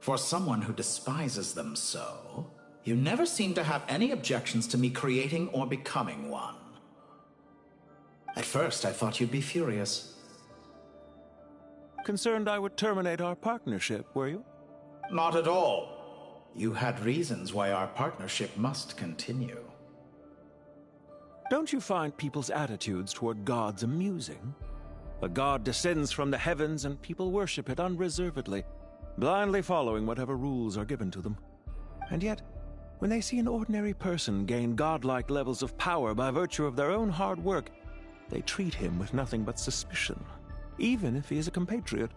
Speaker 20: For someone who despises them so, you never seem to have any objections to me creating or becoming one. At first, I thought you'd be furious.
Speaker 21: Concerned I would terminate our partnership, were you?
Speaker 20: Not at all. You had reasons why our partnership must continue.
Speaker 21: Don't you find people's attitudes toward gods amusing? A god descends from the heavens and people worship it unreservedly, blindly following whatever rules are given to them. And yet, when they see an ordinary person gain godlike levels of power by virtue of their own hard work, they treat him with nothing but suspicion, even if he is a compatriot.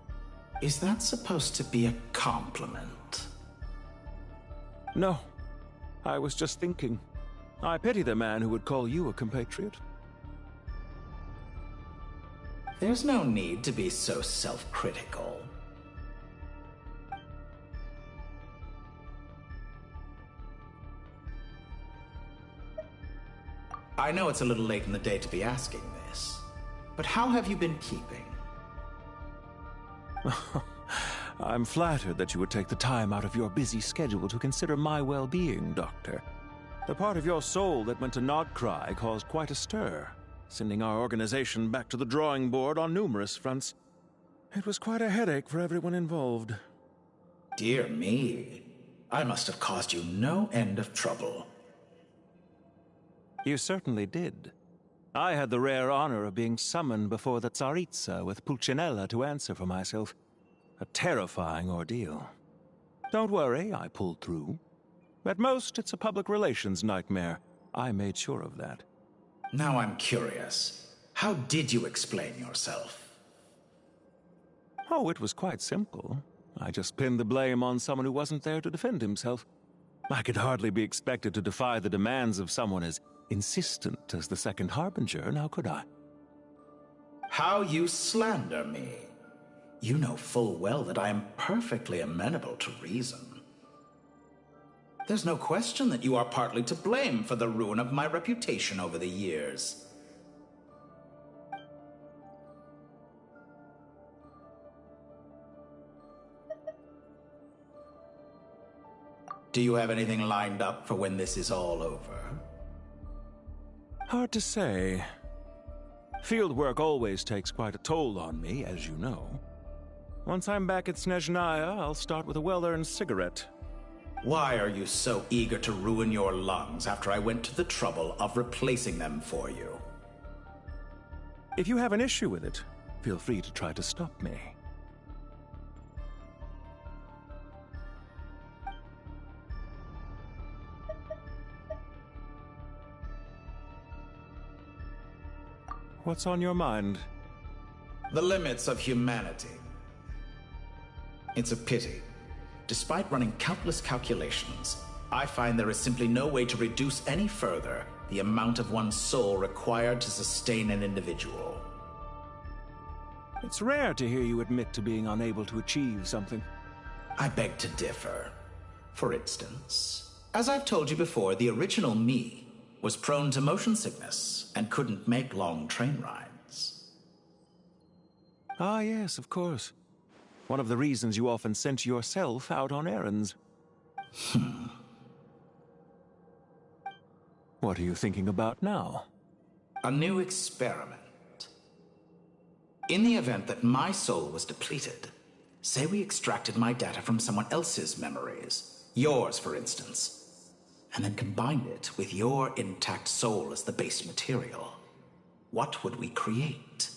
Speaker 20: Is that supposed to be a compliment?
Speaker 21: No. I was just thinking. I pity the man who would call you a compatriot.
Speaker 20: There's no need to be so self-critical. I know it's a little late in the day to be asking this, but how have you been keeping?
Speaker 21: I'm flattered that you would take the time out of your busy schedule to consider my well-being, Doctor. The part of your soul that went to Nod Krai caused quite a stir, sending our organization back to the drawing board on numerous fronts. It was quite a headache for everyone involved.
Speaker 20: Dear me, I must have caused you no end of trouble.
Speaker 21: You certainly did. I had the rare honor of being summoned before the Tsaritsa with Pulcinella to answer for myself. A terrifying ordeal. Don't worry, I pulled through. At most, it's a public relations nightmare. I made sure of that.
Speaker 20: Now I'm curious. How did you explain yourself?
Speaker 21: Oh, it was quite simple. I just pinned the blame on someone who wasn't there to defend himself. I could hardly be expected to defy the demands of someone as insistent as the Second Harbinger, now could I?
Speaker 20: How you slander me. You know full well that I am perfectly amenable to reason. There's no question that you are partly to blame for the ruin of my reputation over the years. Do you have anything lined up for when this is all over?
Speaker 21: Hard to say. Field work always takes quite a toll on me, as you know. Once I'm back at Snezhnaya, I'll start with a well-earned cigarette.
Speaker 20: Why are you so eager to ruin your lungs after I went to the trouble of replacing them for you?
Speaker 21: If you have an issue with it, feel free to try to stop me. What's on your mind?
Speaker 20: The limits of humanity. It's a pity. Despite running countless calculations, I find there is simply no way to reduce any further the amount of one's soul required to sustain an individual.
Speaker 21: It's rare to hear you admit to being unable to achieve something.
Speaker 20: I beg to differ. For instance, as I've told you before, the original me was prone to motion sickness and couldn't make long train rides.
Speaker 21: Ah, yes, of course. One of the reasons you often sent yourself out on errands. What are you thinking about now?
Speaker 20: A new experiment. In the event that my soul was depleted, say we extracted my data from someone else's memories, yours for instance, and then combined it with your intact soul as the base material, what would we create?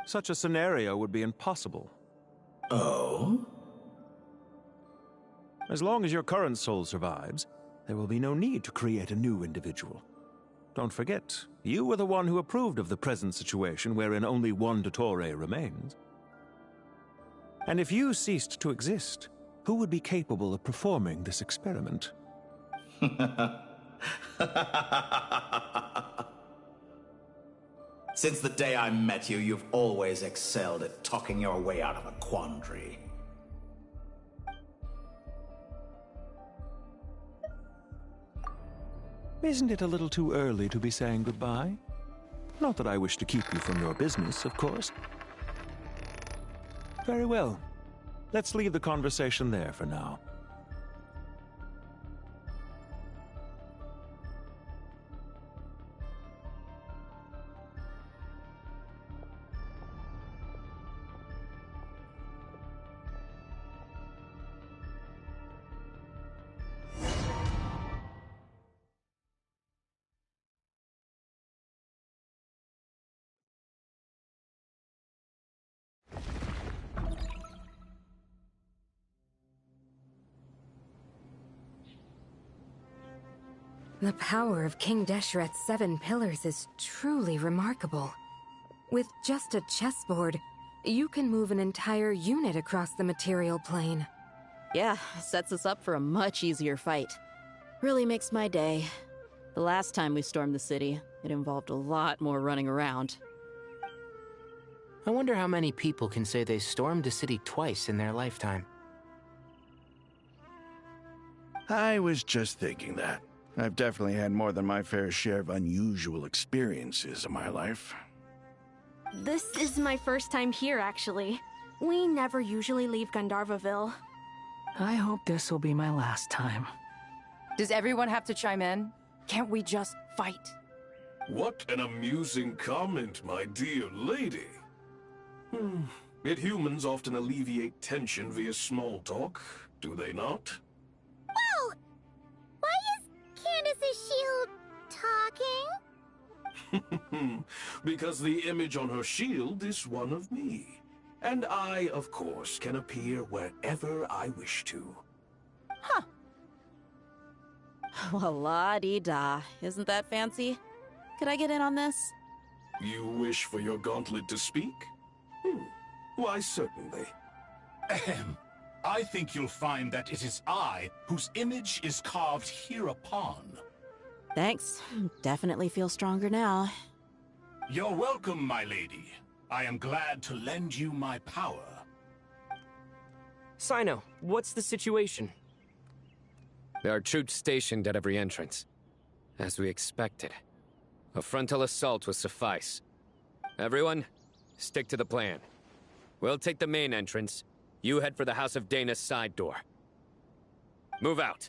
Speaker 21: Such a scenario would be impossible.
Speaker 20: Oh?
Speaker 21: As long as your current soul survives, there will be no need to create a new individual. Don't forget, you were the one who approved of the present situation wherein only one Dottore remains. And if you ceased to exist, who would be capable of performing this experiment?
Speaker 20: Since the day I met you, you've always excelled at talking your way out of a quandary.
Speaker 21: Isn't it a little too early to be saying goodbye? Not that I wish to keep you from your business, of course. Very well. Let's leave the conversation there for now.
Speaker 8: The power of King Deshret's 7 pillars is truly remarkable. With just a chessboard, you can move an entire unit across the material plane.
Speaker 13: Yeah, sets us up for a much easier fight. Really makes my day. The last time we stormed the city, it involved a lot more running around.
Speaker 9: I wonder how many people can say they stormed a city twice in their lifetime.
Speaker 3: I was just thinking that. I've definitely had more than my fair share of unusual experiences in my life.
Speaker 18: This is my first time here, actually. We never usually leave Gandharvaville.
Speaker 4: I hope this will be my last time.
Speaker 23: Does everyone have to chime in? Can't we just fight?
Speaker 24: What an amusing comment, my dear lady. Yet humans often alleviate tension via small talk, do they not?
Speaker 16: Whoa! Why is Candace's shield talking?
Speaker 24: Because the image on her shield is one of me. And I, of course, can appear wherever I wish to.
Speaker 13: Huh. Well, la-dee-da. Isn't that fancy? Could I get in on this?
Speaker 24: You wish for your gauntlet to speak? Why, certainly.
Speaker 25: Ahem. I think you'll find that it is I whose image is carved hereupon.
Speaker 13: Thanks. Definitely feel stronger now.
Speaker 25: You're welcome, my lady. I am glad to lend you my power.
Speaker 17: Sino, what's the situation?
Speaker 2: There are troops stationed at every entrance. As we expected. A frontal assault will suffice. Everyone, stick to the plan. We'll take the main entrance. You head for the House of Dana's side door. Move out.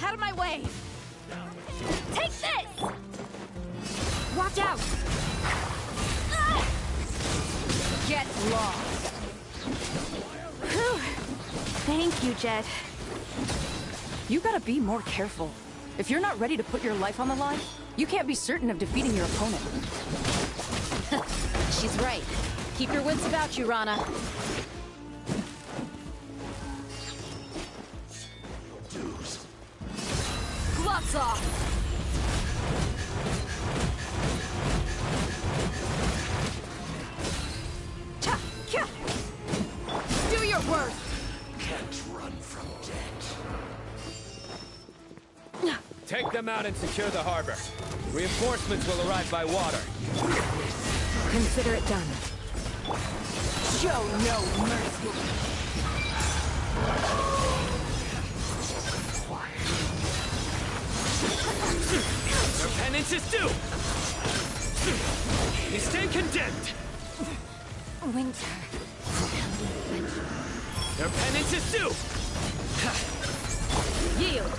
Speaker 18: Out of my way! Take this! Watch out! Get lost! Whew. Thank you, Jet.
Speaker 23: You gotta be more careful. If you're not ready to put your life on the line, you can't be certain of defeating your opponent.
Speaker 13: She's right. Keep your wits about you, Rana.
Speaker 18: Gloves off! Do your worst!
Speaker 24: Can't run from death.
Speaker 2: Take them out and secure the harbor. Reinforcements will arrive by water.
Speaker 8: Consider it done.
Speaker 23: Show no mercy.
Speaker 2: Their penance is due!
Speaker 17: You stay condemned!
Speaker 8: Winter.
Speaker 17: Your penance is due!
Speaker 8: Yield!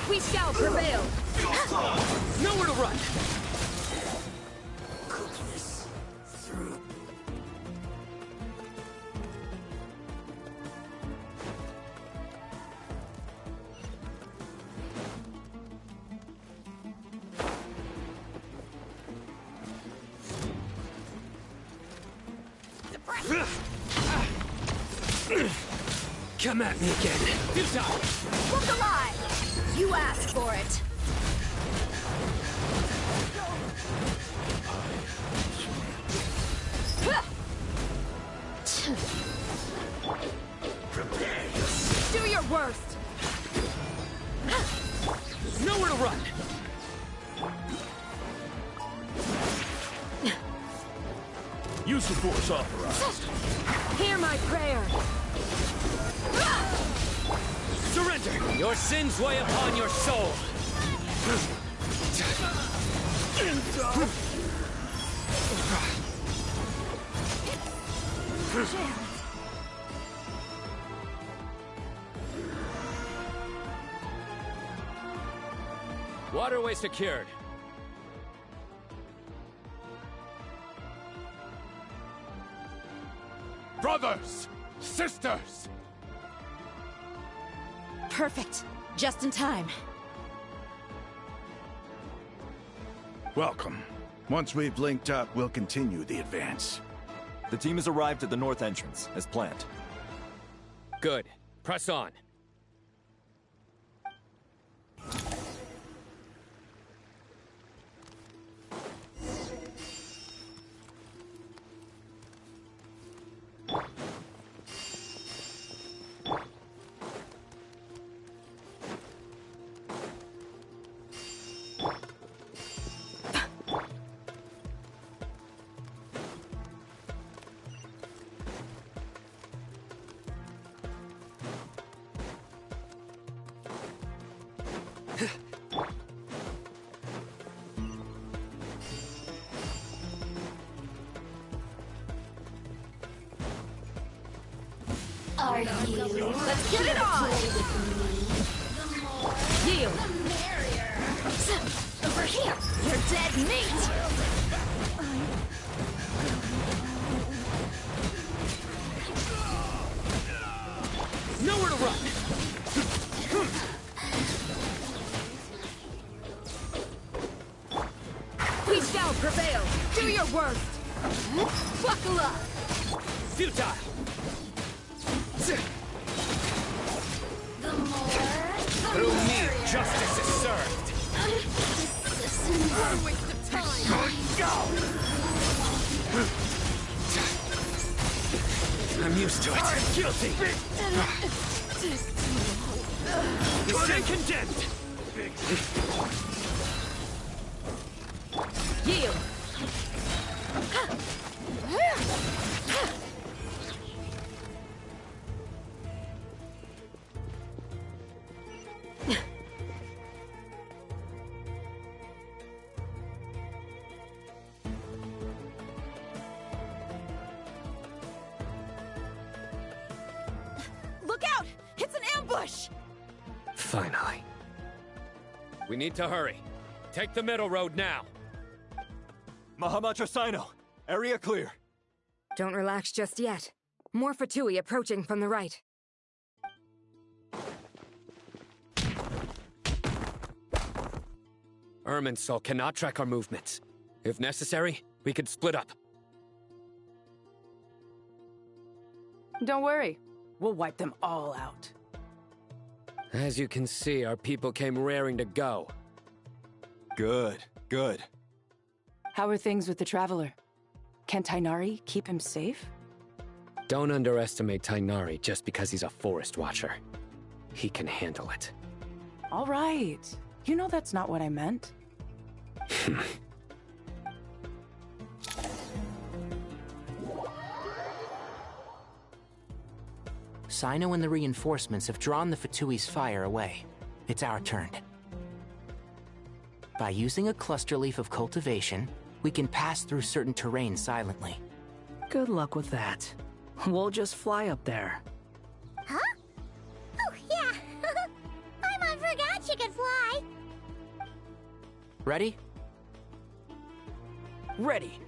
Speaker 8: We shall prevail!
Speaker 17: Nowhere to run! Come at me again. Futile!
Speaker 8: Look alive! You asked for it. Do your worst!
Speaker 17: Nowhere to run!
Speaker 3: Use the force authorized.
Speaker 8: Hear my prayer!
Speaker 17: Surrender! Your sins weigh upon your soul! Waterway secured.
Speaker 1: Brothers! Sisters!
Speaker 13: Perfect. Just in time.
Speaker 3: Welcome. Once we've linked up, we'll continue the advance.
Speaker 10: The team has arrived at the north entrance, as planned.
Speaker 17: Good. Press on.
Speaker 8: Are you? Let's get it on! Yield! Over here! You're dead meat!
Speaker 17: Nowhere to run!
Speaker 8: We shall prevail! Do your worst! Buckle up!
Speaker 17: Futile! Through me, justice is served!
Speaker 8: What a waste of time!
Speaker 17: I'm used to it. I'm guilty! You stay condemned!
Speaker 8: Yield!
Speaker 23: Look out! It's an ambush!
Speaker 17: Finally. We need to hurry. Take the middle road now.
Speaker 10: Mahamacha Sino, area clear.
Speaker 8: Don't relax just yet. More Fatui approaching from the right.
Speaker 17: Irminsul cannot track our movements. If necessary, we could split up.
Speaker 23: Don't worry. We'll wipe them all out.
Speaker 17: As you can see, our people came raring to go.
Speaker 10: Good, good.
Speaker 23: How are things with the Traveler? Can Tainari keep him safe?
Speaker 17: Don't underestimate Tainari just because he's a forest watcher. He can handle it.
Speaker 23: All right. You know that's not what I meant.
Speaker 9: Sino and the reinforcements have drawn the Fatui's fire away. It's our turn. By using a cluster leaf of cultivation, we can pass through certain terrain silently.
Speaker 4: Good luck with that. We'll just fly up there.
Speaker 16: Huh? Oh, yeah. Paimon forgot she could fly.
Speaker 9: Ready?
Speaker 17: Ready.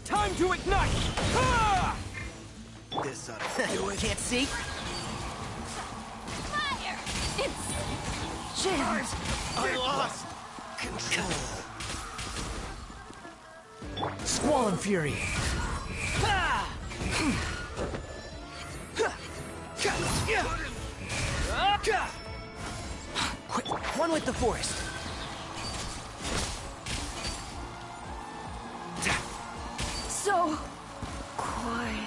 Speaker 17: Time to ignite! Ah!
Speaker 11: This ought to do it. Can't see?
Speaker 16: Fire!
Speaker 11: It's... Jars! I lost control.
Speaker 4: Squall and Fury!
Speaker 11: Quick, one with the forest.
Speaker 23: So quiet.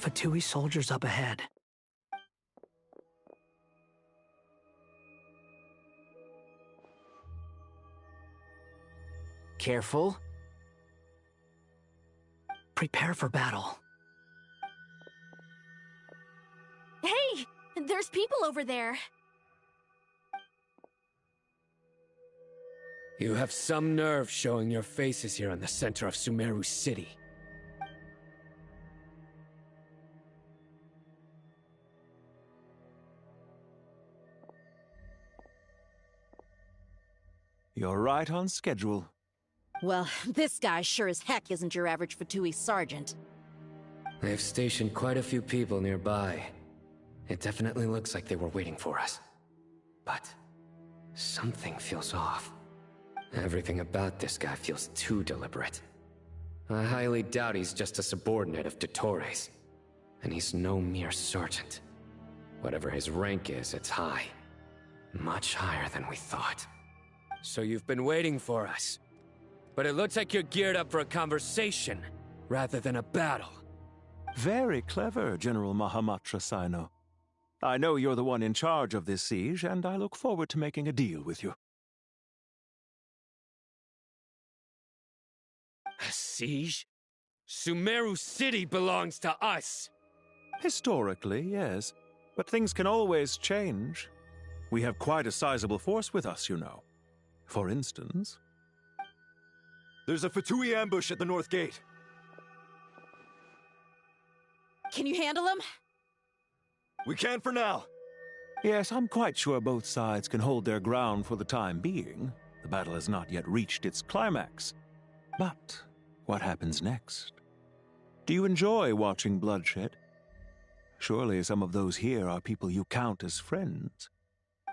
Speaker 4: Fatui soldiers up ahead.
Speaker 9: Careful.
Speaker 4: Prepare for battle.
Speaker 18: Hey! There's people over there.
Speaker 17: You have some nerve showing your faces here in the center of Sumeru City.
Speaker 21: You're right on schedule.
Speaker 13: Well, this guy sure as heck isn't your average Fatui sergeant.
Speaker 17: They've stationed quite a few people nearby. It definitely looks like they were waiting for us. But something feels off. Everything about this guy feels too deliberate. I highly doubt he's just a subordinate of Dottores. And he's no mere sergeant. Whatever his rank is, it's high. Much higher than we thought. So you've been waiting for us. But it looks like you're geared up for a conversation, rather than a battle.
Speaker 21: Very clever, General Mahamatra Sino. I know you're the one in charge of this siege, and I look forward to making a deal with you.
Speaker 17: A siege? Sumeru City belongs to us!
Speaker 21: Historically, yes. But things can always change. We have quite a sizable force with us, you know. For instance...
Speaker 10: There's a Fatui ambush at the north gate.
Speaker 13: Can you handle him?
Speaker 10: We can for now.
Speaker 21: Yes, I'm quite sure both sides can hold their ground for the time being. The battle has not yet reached its climax. But what happens next? Do you enjoy watching bloodshed? Surely some of those here are people you count as friends.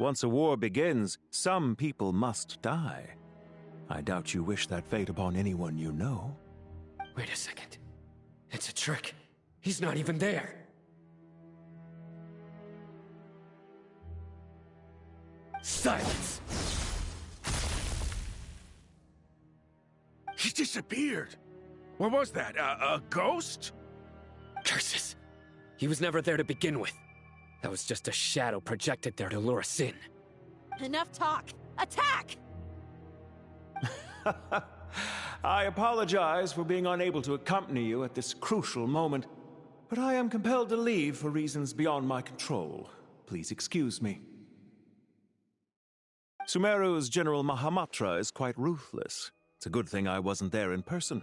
Speaker 21: Once a war begins, some people must die. I doubt you wish that fate upon anyone you know.
Speaker 17: Wait a second. It's a trick. He's not even there. Silence!
Speaker 3: He disappeared. What was that? A ghost?
Speaker 17: Curses! He was never there to begin with. That was just a shadow projected there to lure us in.
Speaker 13: Enough talk! Attack!
Speaker 21: I apologize for being unable to accompany you at this crucial moment, but I am compelled to leave for reasons beyond my control. Please excuse me. Sumeru's General Mahamatra is quite ruthless. It's a good thing I wasn't there in person.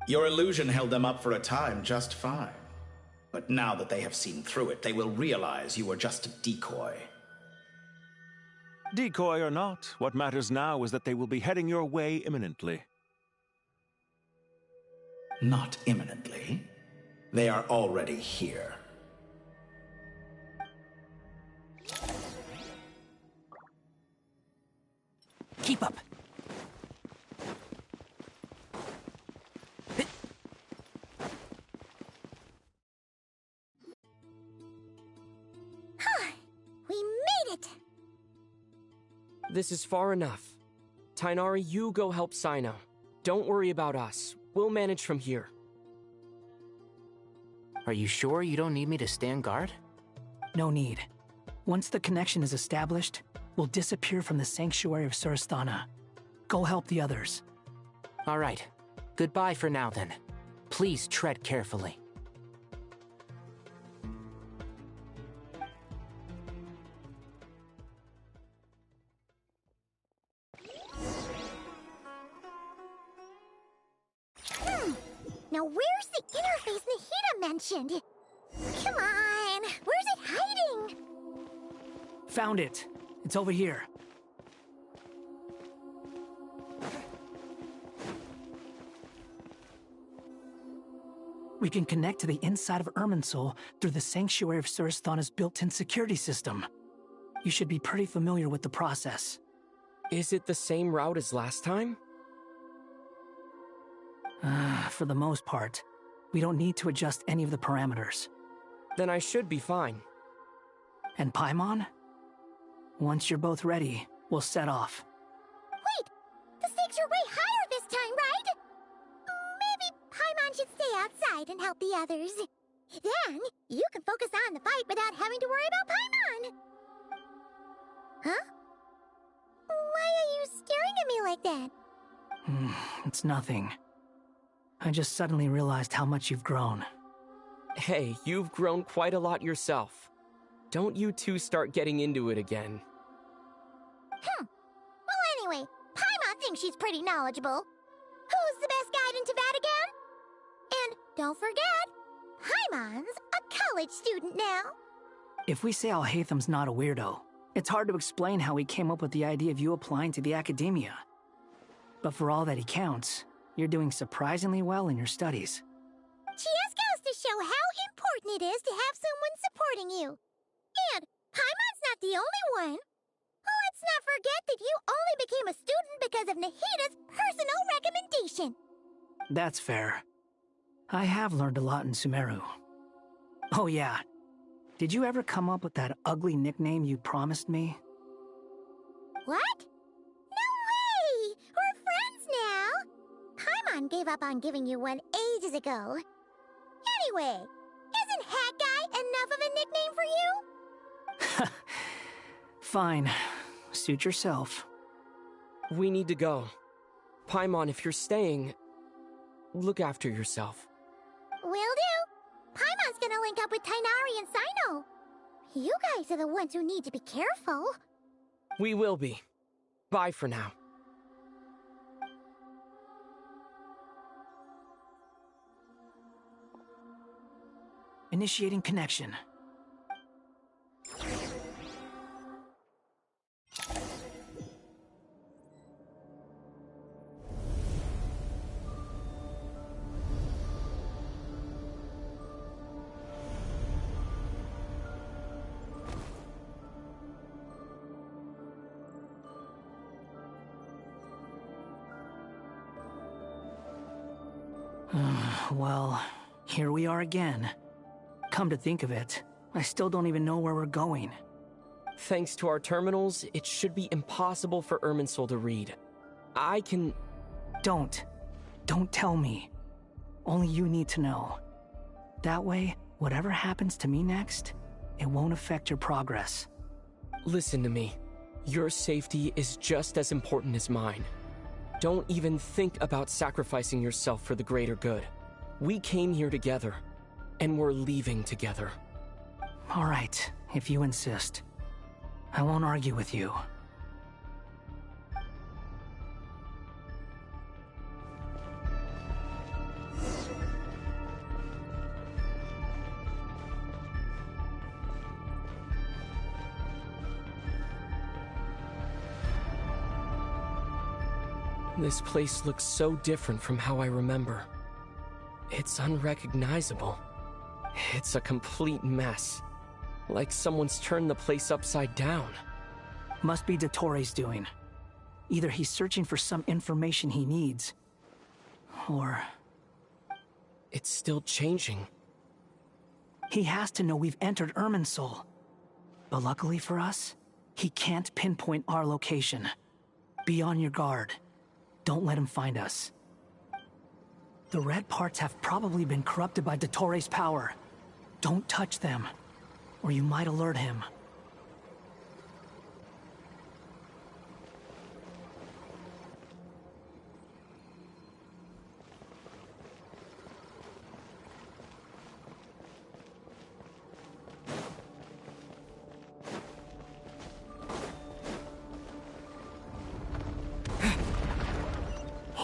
Speaker 20: Your illusion held them up for a time just fine. But now that they have seen through it, they will realize you were just a decoy.
Speaker 21: Decoy or not, what matters now is that they will be heading your way imminently.
Speaker 20: Not imminently. They are already here.
Speaker 4: Keep up.
Speaker 16: We made it!
Speaker 17: This is far enough. Tainari, you go help Sino. Don't worry about us. We'll manage from here.
Speaker 9: Are you sure you don't need me to stand guard?
Speaker 4: No need. Once the connection is established, we'll disappear from the sanctuary of Surasthana. Go help the others.
Speaker 9: All right. Goodbye for now, then. Please tread carefully.
Speaker 16: Now where's the interface Nahida mentioned? Come on, where's it hiding?
Speaker 4: Found it. It's over here. We can connect to the inside of Irminsul through the Sanctuary of Surasthana's built-in security system. You should be pretty familiar with the process.
Speaker 17: Is it the same route as last time?
Speaker 4: For the most part. We don't need to adjust any of the parameters.
Speaker 17: Then I should be fine.
Speaker 4: And Paimon? Once you're both ready, we'll set off.
Speaker 16: Wait! The stakes are way higher this time, right? Maybe Paimon should stay outside and help the others. Then, you can focus on the fight without having to worry about Paimon. Huh? Why are you staring at me like that?
Speaker 4: It's nothing. I just suddenly realized how much you've grown.
Speaker 17: Hey, you've grown quite a lot yourself. Don't you two start getting into it again.
Speaker 16: Well, anyway, Paimon thinks she's pretty knowledgeable. Who's the best guide in Vatican? And don't forget, Paimon's a college student now.
Speaker 4: If we say Alhatham's not a weirdo, it's hard to explain how he came up with the idea of you applying to the academia. But for all that he counts, you're doing surprisingly well in your studies.
Speaker 16: Just goes to show how important it is to have someone supporting you. And Paimon's not the only one. Let's not forget that you only became a student because of Nahida's personal recommendation.
Speaker 4: That's fair. I have learned a lot in Sumeru. Oh yeah. Did you ever come up with that ugly nickname you promised me?
Speaker 16: What? No way! We're friends now! Paimon gave up on giving you one ages ago. Anyway, isn't Hat Guy enough of a nickname for you?
Speaker 4: Fine. Suit yourself.
Speaker 17: We need to go. Paimon, if you're staying, look after yourself.
Speaker 16: Will do. Paimon's gonna link up with Tainari and Sino. You guys are the ones who need to be careful.
Speaker 17: We will be. Bye for now.
Speaker 4: Initiating connection. Well, here we are again. Come to think of it, I still don't even know where we're going.
Speaker 17: Thanks to our terminals, it should be impossible for Irminsul to read. I can...
Speaker 4: Don't tell me. Only you need to know. That way, whatever happens to me next, it won't affect your progress.
Speaker 17: Listen to me. Your safety is just as important as mine. Don't even think about sacrificing yourself for the greater good. We came here together, and we're leaving together.
Speaker 4: All right, if you insist. I won't argue with you.
Speaker 17: This place looks so different from how I remember. It's unrecognizable. It's a complete mess. Like someone's turned the place upside down.
Speaker 4: Must be Dottoro's doing. Either he's searching for some information he needs, or...
Speaker 17: It's still changing.
Speaker 4: He has to know we've entered Irminsul. But luckily for us, he can't pinpoint our location. Be on your guard. Don't let him find us. The red parts have probably been corrupted by Dottoro's power. Don't touch them, or you might alert him.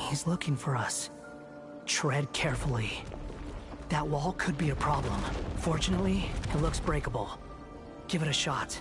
Speaker 4: He's looking for us. Tread carefully. That wall could be a problem. Fortunately, it looks breakable. Give it a shot.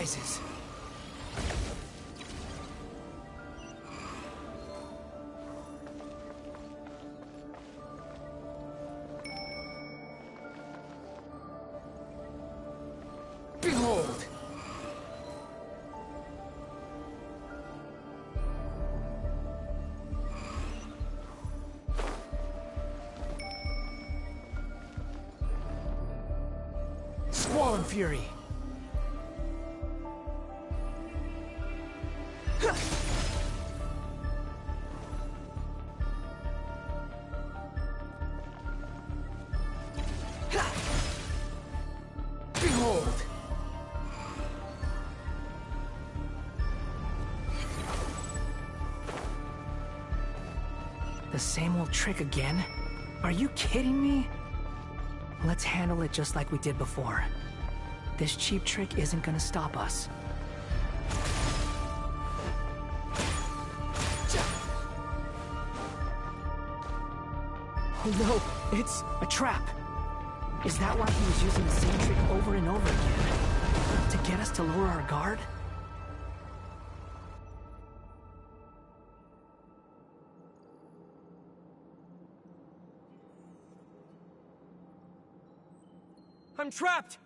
Speaker 4: rises. Behold! Squall Fury! Behold! The same old trick again? Are you kidding me? Let's handle it just like we did before. This cheap trick isn't gonna stop us. Oh no, it's a trap! Is that why he was using the same trick over and over again? To get us to lower our guard?
Speaker 17: I'm trapped!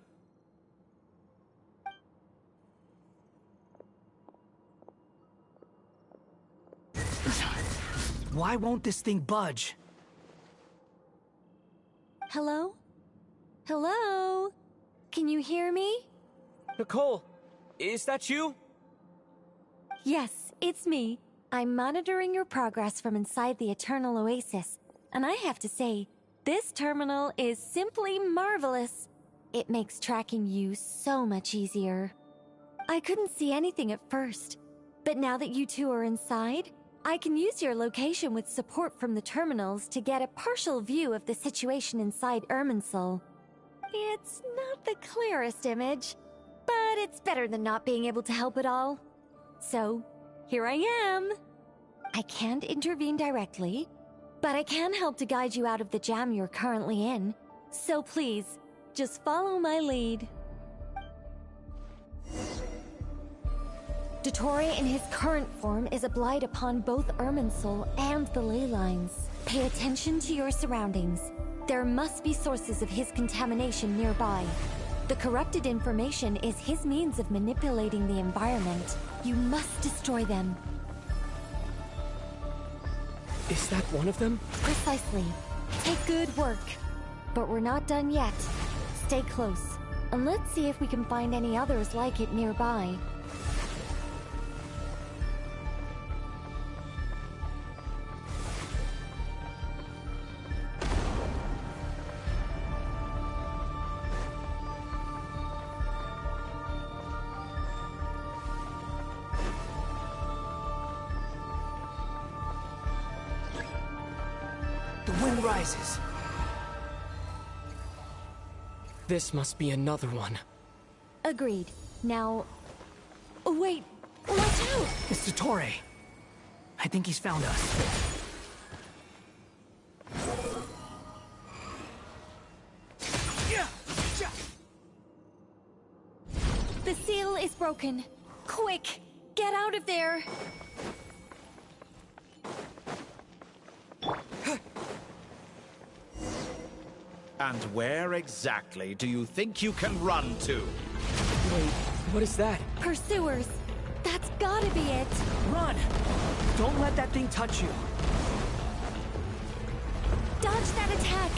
Speaker 4: Why won't this thing budge?
Speaker 5: Hello? Hello? Can you hear me?
Speaker 17: Nicole, is that you?
Speaker 5: Yes, it's me. I'm monitoring your progress from inside the Eternal Oasis, and I have to say, this terminal is simply marvelous. It makes tracking you so much easier. I couldn't see anything at first, but now that you two are inside, I can use your location with support from the terminals to get a partial view of the situation inside Irminsul. It's not the clearest image, but it's better than not being able to help at all. So, here I am. I can't intervene directly, but I can help to guide you out of the jam you're currently in. So please, just follow my lead. Dottore in his current form is a blight upon both Irminsul and the ley lines. Pay attention to your surroundings. There must be sources of his contamination nearby. The corrupted information is his means of manipulating the environment. You must destroy them.
Speaker 17: Is that one of them?
Speaker 5: Precisely. Take good work. But we're not done yet. Stay close, and let's see if we can find any others like it nearby.
Speaker 4: The wind rises.
Speaker 17: This must be another one.
Speaker 5: Agreed. Now... Oh, wait! Watch out!
Speaker 4: It's Dottore. I think he's found us.
Speaker 5: The seal is broken. Quick! Get out of there!
Speaker 20: And where exactly do you think you can run to?
Speaker 17: Wait, what is that?
Speaker 5: Pursuers! That's gotta be it!
Speaker 4: Run! Don't let that thing touch you!
Speaker 5: Dodge that attack!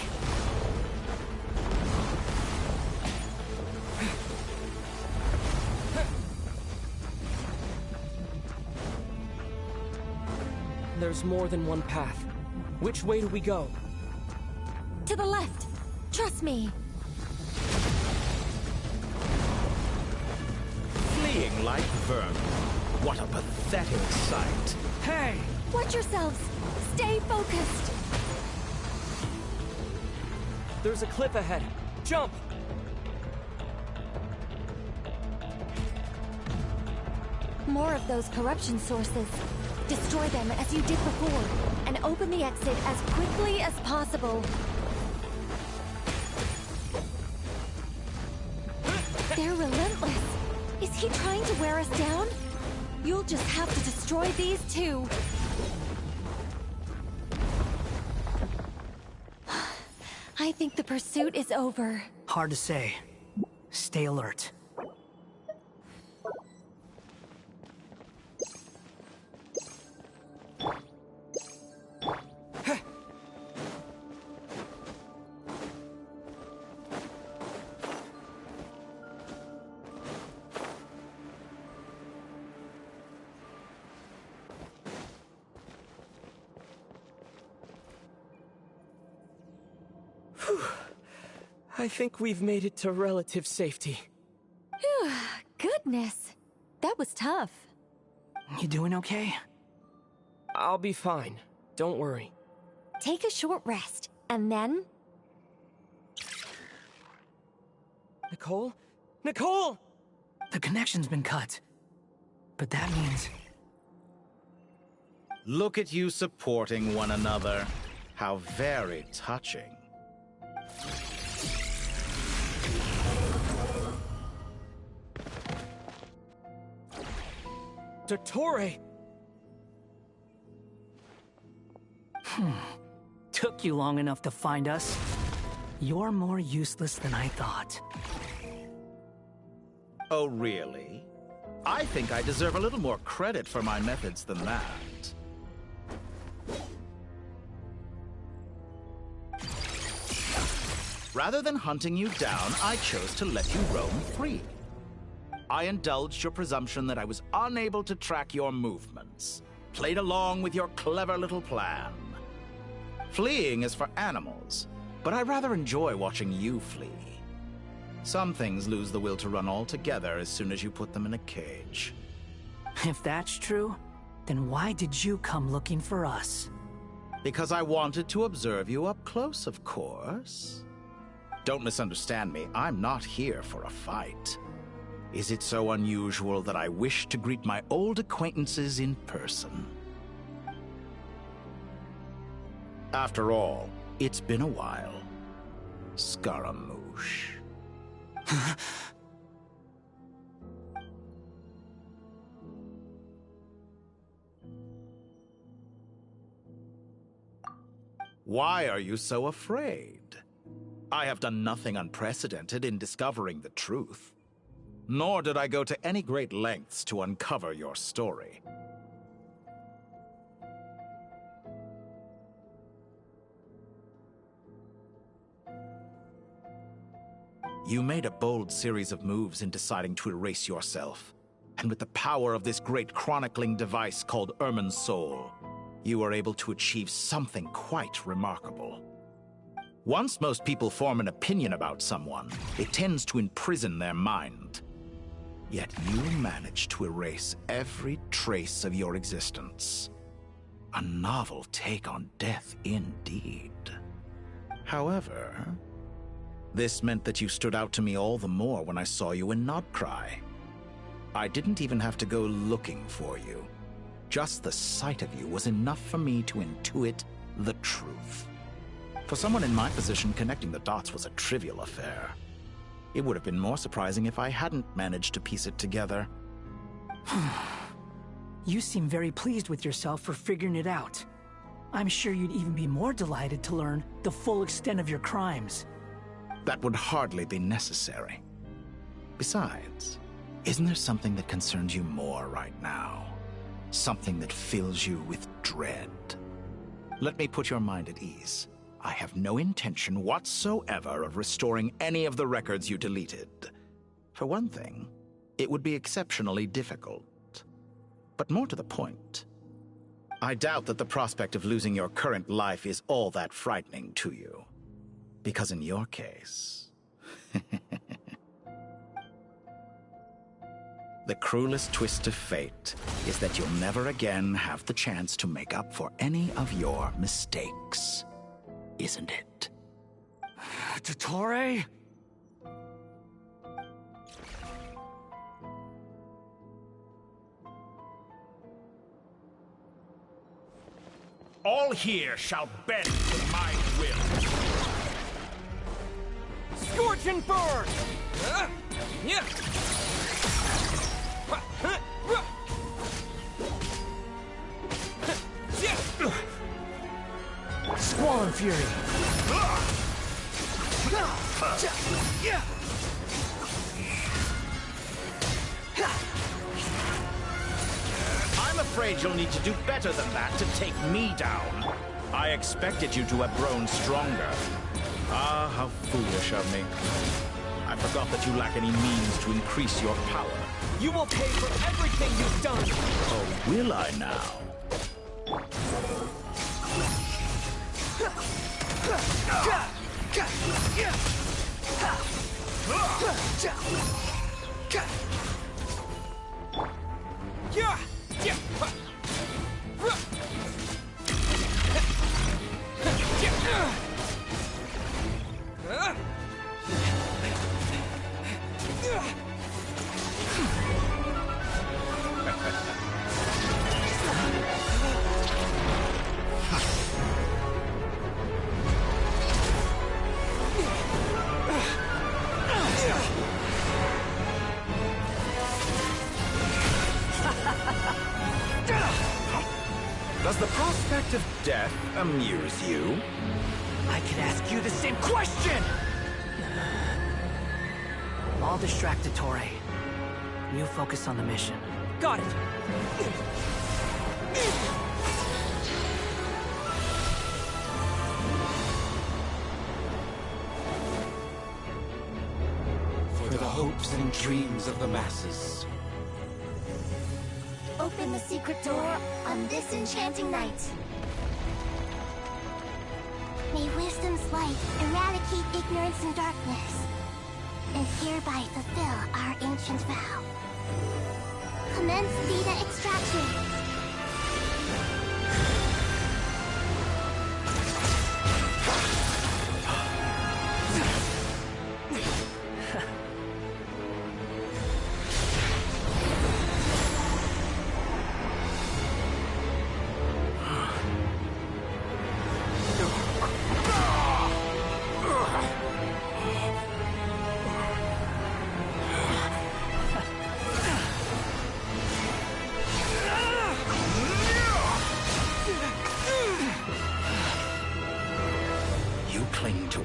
Speaker 17: There's more than one path. Which way do we go?
Speaker 5: To the left! Trust me!
Speaker 20: Fleeing like vermin. What a pathetic sight.
Speaker 4: Hey!
Speaker 5: Watch yourselves! Stay focused!
Speaker 17: There's a cliff ahead. Jump!
Speaker 5: More of those corruption sources. Destroy them as you did before, and open the exit as quickly as possible. They're relentless. Is he trying to wear us down? You'll just have to destroy these too. I think the pursuit is over.
Speaker 4: Hard to say. Stay alert.
Speaker 17: I think we've made it to relative safety.
Speaker 5: Phew, goodness. That was tough.
Speaker 4: You doing okay?
Speaker 17: I'll be fine. Don't worry.
Speaker 5: Take a short rest, and then...
Speaker 17: Nicole? Nicole!
Speaker 4: The connection's been cut. But that means...
Speaker 20: Look at you supporting one another. How very touching.
Speaker 17: Dottore!
Speaker 4: Took you long enough to find us. You're more useless than I thought.
Speaker 20: Oh, really? I think I deserve a little more credit for my methods than that. Rather than hunting you down, I chose to let you roam free. I indulged your presumption that I was unable to track your movements, played along with your clever little plan. Fleeing is for animals, but I rather enjoy watching you flee. Some things lose the will to run altogether as soon as you put them in a cage.
Speaker 4: If that's true, then why did you come looking for us?
Speaker 20: Because I wanted to observe you up close, of course. Don't misunderstand me, I'm not here for a fight. Is it so unusual that I wish to greet my old acquaintances in person? After all, it's been a while. Scaramouche. Why are you so afraid? I have done nothing unprecedented in discovering the truth. Nor did I go to any great lengths to uncover your story. You made a bold series of moves in deciding to erase yourself. And with the power of this great chronicling device called Irmin's Soul, you were able to achieve something quite remarkable. Once most people form an opinion about someone, it tends to imprison their mind. Yet you managed to erase every trace of your existence. A novel take on death indeed. However, this meant that you stood out to me all the more when I saw you in Nod Krai. I didn't even have to go looking for you. Just the sight of you was enough for me to intuit the truth. For someone in my position, connecting the dots was a trivial affair. It would have been more surprising if I hadn't managed to piece it together.
Speaker 4: You seem very pleased with yourself for figuring it out. I'm sure you'd even be more delighted to learn the full extent of your crimes.
Speaker 20: That would hardly be necessary. Besides, isn't there something that concerns you more right now? Something that fills you with dread? Let me put your mind at ease. I have no intention whatsoever of restoring any of the records you deleted. For one thing, it would be exceptionally difficult. But more to the point, I doubt that the prospect of losing your current life is all that frightening to you. Because in your case... the cruelest twist of fate is that you'll never again have the chance to make up for any of your mistakes. Isn't it?
Speaker 4: Dottore?
Speaker 25: All here shall bend to my will.
Speaker 17: Scorch and burn!
Speaker 4: Fury!
Speaker 20: I'm afraid you'll need to do better than that to take me down. I expected you to have grown stronger. Ah, how foolish of me. I forgot that you lack any means to increase your power.
Speaker 11: You will pay for everything you've done!
Speaker 20: Oh, will I now? Does the prospect of death amuse you?
Speaker 4: I could ask you the same question! I'll distract Dottore. You focus on the mission.
Speaker 11: Got it!
Speaker 6: For the hopes and dreams of the masses.
Speaker 16: Open the secret door on this enchanting night. May wisdom's light eradicate ignorance and darkness, and hereby fulfill our ancient vow. Commence data extraction.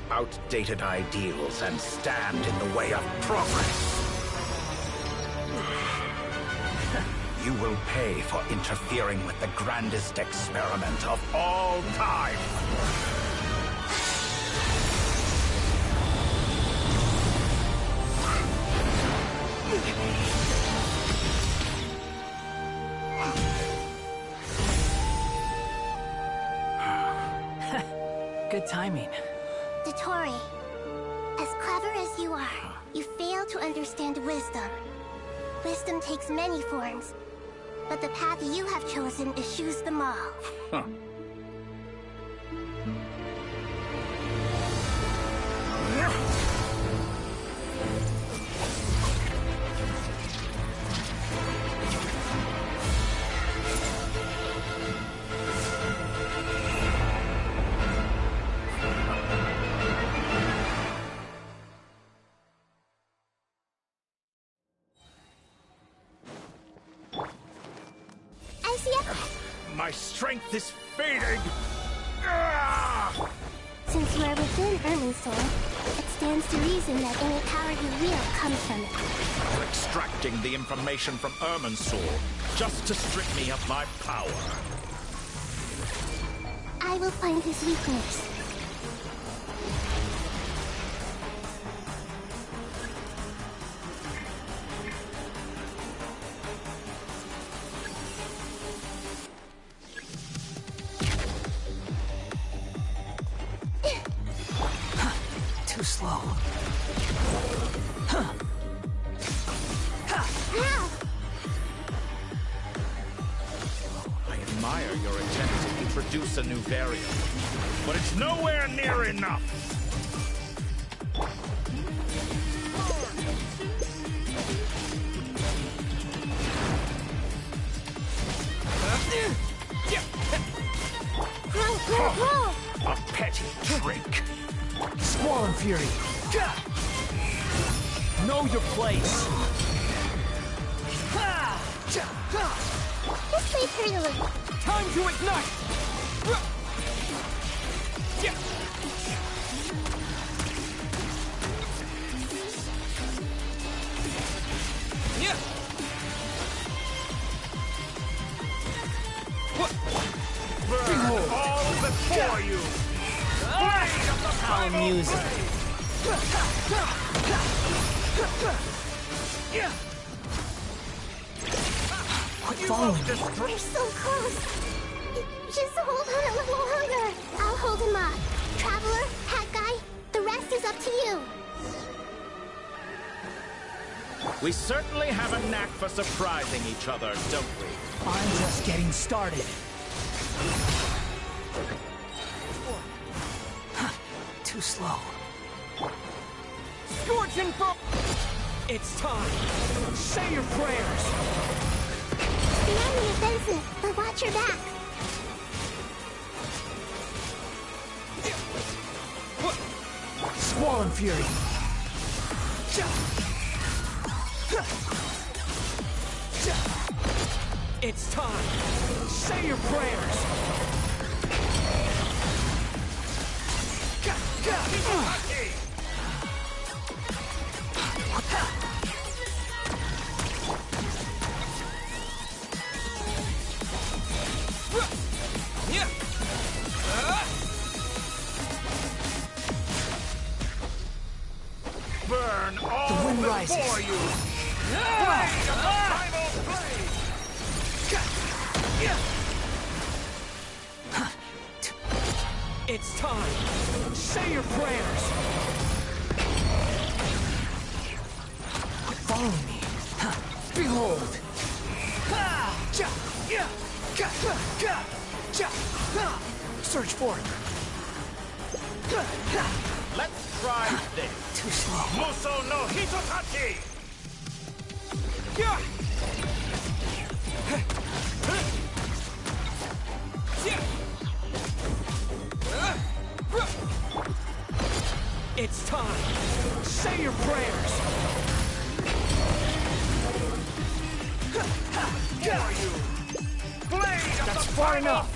Speaker 20: Outdated ideals and stand in the way of progress. You will pay for interfering with the grandest experiment of all time.
Speaker 4: Good timing.
Speaker 16: Dottore, as clever as you are, you fail to understand wisdom. Wisdom takes many forms, but the path you have chosen eschews them all.
Speaker 20: Huh. My strength is fading!
Speaker 16: Since you are within Ermin's soul, it stands to reason that any power you wield comes from it.
Speaker 20: You're extracting the information from Ermin's soul just to strip me of my power.
Speaker 16: I will find his weakness.
Speaker 4: Too slow.
Speaker 20: I admire your attempt to introduce a new variant, but it's nowhere near enough. A petty trick.
Speaker 4: Squall Fury.
Speaker 11: Know your place.
Speaker 16: This way, prelude.
Speaker 11: Time to ignite. before you! How amusing.
Speaker 4: Quit following me.
Speaker 16: We're so close. Just hold on a little longer. I'll hold him up. Traveler, Hat Guy, the rest is up to you.
Speaker 20: We certainly have a knack for surprising each other, don't we?
Speaker 4: I'm just getting started. Too slow.
Speaker 11: Scorching foe! It's time. Say your prayers.
Speaker 16: Be on the offensive, but watch your back.
Speaker 4: Squall and Fury.
Speaker 11: It's time. Say your prayers.
Speaker 20: Burn all
Speaker 4: The wind
Speaker 20: before
Speaker 4: rises.
Speaker 20: you! Blade of the primal blade!
Speaker 11: It's time. Say your prayers.
Speaker 4: Quit following me. Behold. Search for it.
Speaker 20: Let's try this.
Speaker 4: Too slow.
Speaker 20: Muso no Hitotachi!
Speaker 11: It's time. Say your prayers.
Speaker 4: That's far enough.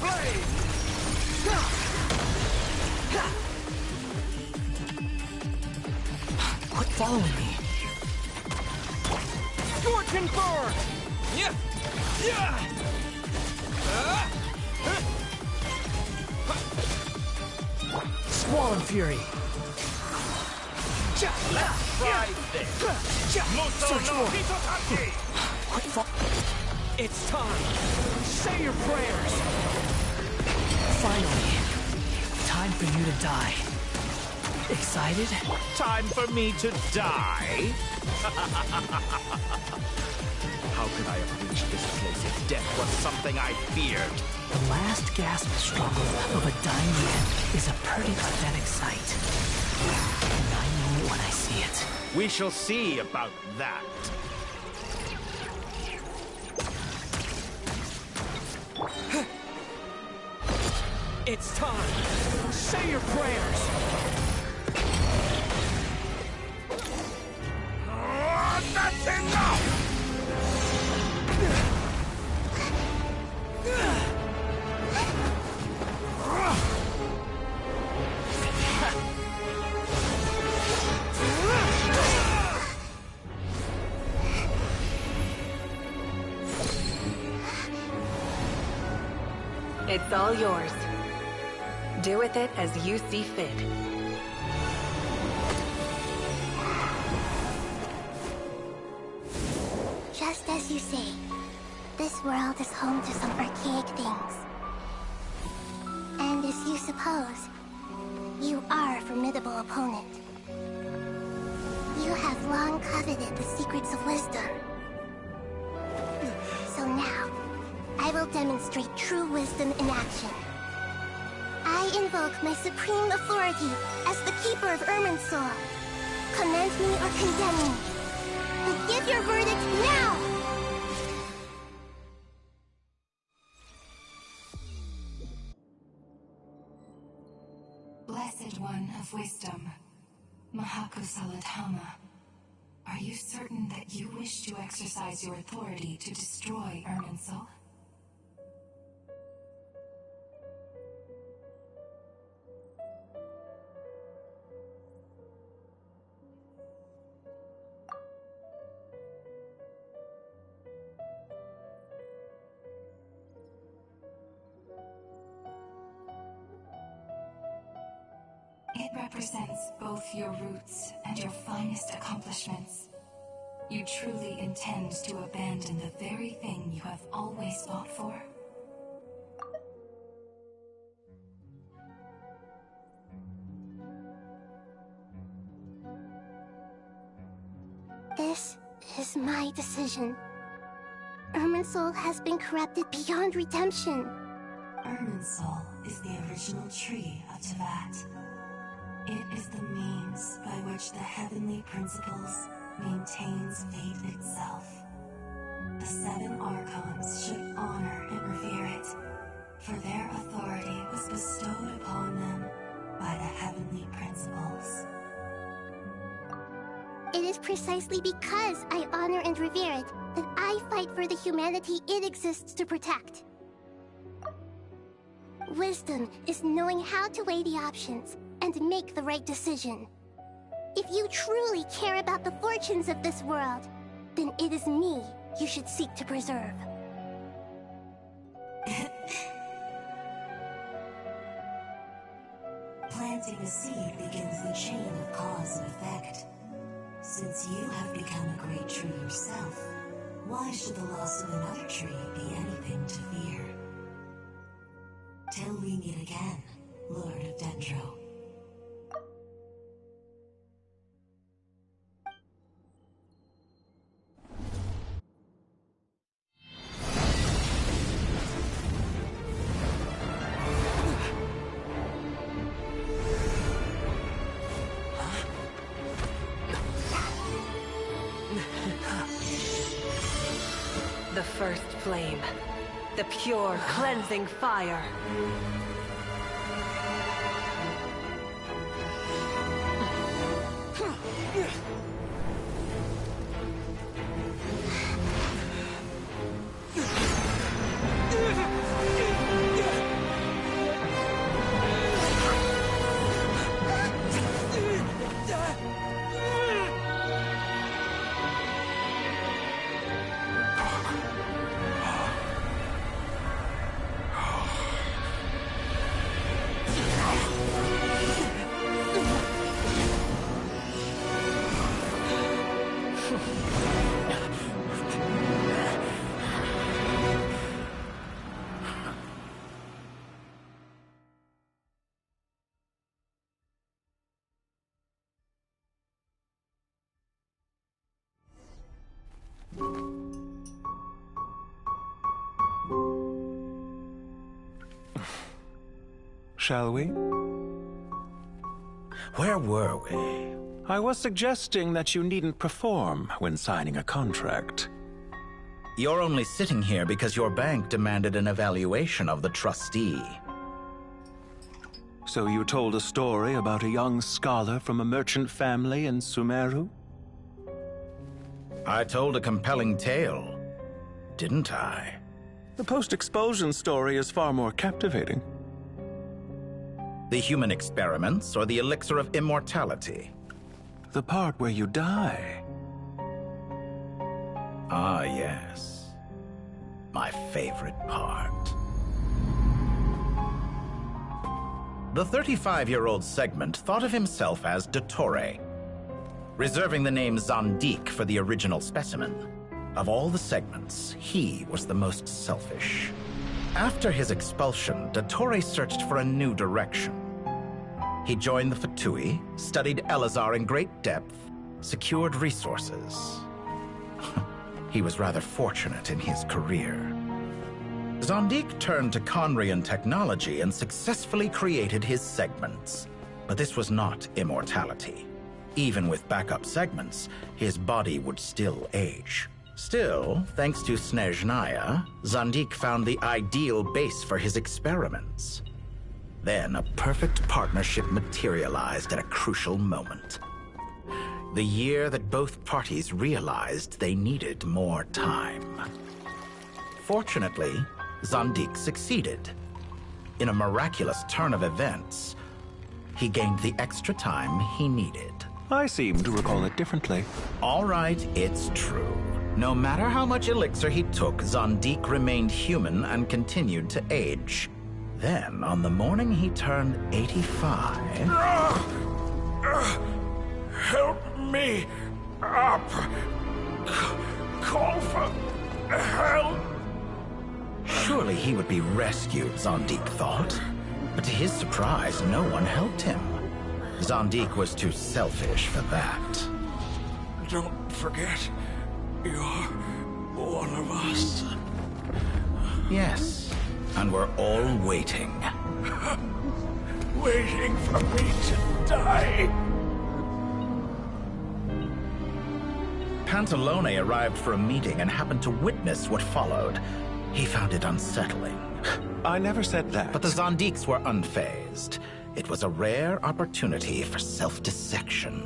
Speaker 4: Quit following me.
Speaker 11: Scorching burn.
Speaker 4: Squall and Fury.
Speaker 20: Let's try this. Muso
Speaker 4: Search
Speaker 20: no
Speaker 4: for it.
Speaker 20: Hitotachi!
Speaker 4: Quit
Speaker 11: It's time. Say your prayers.
Speaker 4: Finally. Time for you to die. Excited?
Speaker 20: Time for me to die? How could I have reached this place if death was something I feared?
Speaker 4: The last gasp struggle of a dying man is a pretty pathetic sight. And I know it when I see it.
Speaker 20: We shall see about that.
Speaker 11: It's time. Say your prayers.
Speaker 20: That's enough!
Speaker 8: It's all yours. Do with it as you see fit.
Speaker 16: Just as you say, this world is home to some archaic things. And as you suppose, you are a formidable opponent. You have long coveted the secrets of wisdom. So now, I will demonstrate true wisdom in action. I invoke my supreme authority as the keeper of Irminsul. Commend me or condemn me. But give your verdict now!
Speaker 8: Blessed One of Wisdom, Mahakusaladhama, are you certain that you wish to exercise your authority to destroy Irminsul?
Speaker 12: It represents both your roots and your finest accomplishments. You truly intend to abandon the very thing you have always fought for?
Speaker 16: This is my decision. Irminsul has been corrupted beyond redemption.
Speaker 12: Irminsul is the original tree of Tevat. It is the means by which the heavenly principles maintains fate itself. The 7 Archons should honor and revere it, for their authority was bestowed upon them by the heavenly principles.
Speaker 16: It is precisely because I honor and revere it that I fight for the humanity it exists to protect. Wisdom is knowing how to weigh the options and make the right decision. If you truly care about the fortunes of this world, then it is me you should seek to preserve.
Speaker 12: Planting a seed begins the chain of cause and effect. Since you have become a great tree yourself, why should the loss of another tree be anything to fear? Till we meet again, Lord of Dendro.
Speaker 14: The first flame. The pure, cleansing fire.
Speaker 21: Shall we?
Speaker 20: Where were we?
Speaker 21: I was suggesting that you needn't perform when signing a contract.
Speaker 20: You're only sitting here because your bank demanded an evaluation of the trustee.
Speaker 21: So you told a story about a young scholar from a merchant family in Sumeru?
Speaker 20: I told a compelling tale, didn't I?
Speaker 21: The post-expulsion story is far more captivating.
Speaker 20: The human experiments or the elixir of immortality?
Speaker 21: The part where you die.
Speaker 20: Ah, yes. My favorite part. The 35-year-old Segment thought of himself as Dottore, reserving the name Zandik for the original specimen. Of all the Segments, he was the most selfish. After his expulsion, Dottore searched for a new direction. He joined the Fatui, studied Elazar in great depth, secured resources. He was rather fortunate in his career. Zandik turned to Conrian technology and successfully created his segments. But this was not immortality. Even with backup segments, his body would still age. Still, thanks to Snezhnaya, Zandik found the ideal base for his experiments. Then a perfect partnership materialized at a crucial moment. The year that both parties realized they needed more time. Fortunately, Zandik succeeded. In a miraculous turn of events, he gained the extra time he needed.
Speaker 21: I seem to recall it differently.
Speaker 20: All right, it's true. No matter how much elixir he took, Zandik remained human and continued to age. Then, on the morning he turned 85...
Speaker 3: Help me up! Call for help!
Speaker 20: Surely he would be rescued, Zandik thought. But to his surprise, no one helped him. Zandik was too selfish for that.
Speaker 3: Don't forget, you're one of us.
Speaker 20: Yes, and we're all waiting.
Speaker 3: Waiting for me to die.
Speaker 20: Pantalone arrived for a meeting and happened to witness what followed. He found it unsettling.
Speaker 21: I never said that.
Speaker 20: But the Zandiks were unfazed. It was a rare opportunity for self-dissection.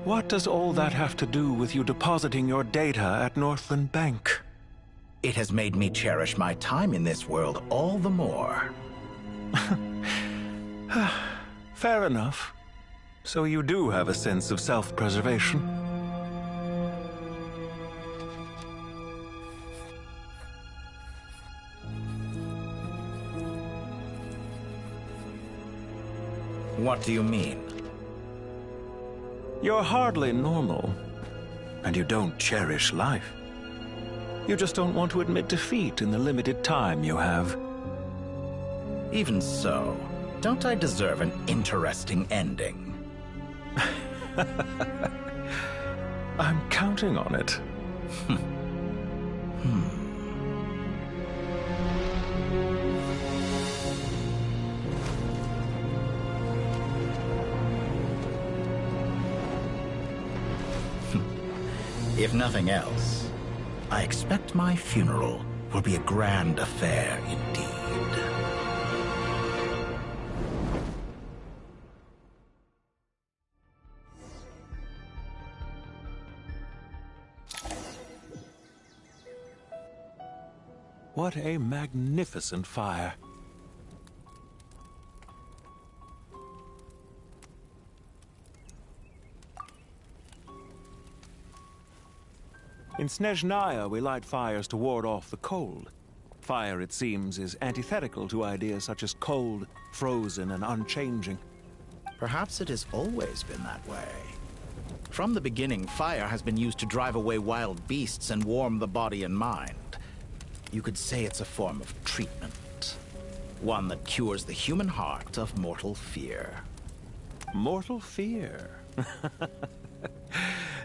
Speaker 21: What does all that have to do with you depositing your data at Northland Bank?
Speaker 20: It has made me cherish my time in this world all the more.
Speaker 21: Fair enough. So you do have a sense of self-preservation.
Speaker 20: What do you mean?
Speaker 21: You're hardly normal, and you don't cherish life. You just don't want to admit defeat in the limited time you have.
Speaker 20: Even so, don't I deserve an interesting ending?
Speaker 21: I'm counting on it.
Speaker 20: If nothing else, I expect my funeral will be a grand affair indeed.
Speaker 21: What a magnificent fire. In Snezhnaya, we light fires to ward off the cold. Fire, it seems, is antithetical to ideas such as cold, frozen, and unchanging.
Speaker 20: Perhaps it has always been that way. From the beginning, fire has been used to drive away wild beasts and warm the body and mind. You could say it's a form of treatment. One that cures the human heart of mortal fear.
Speaker 21: Mortal fear?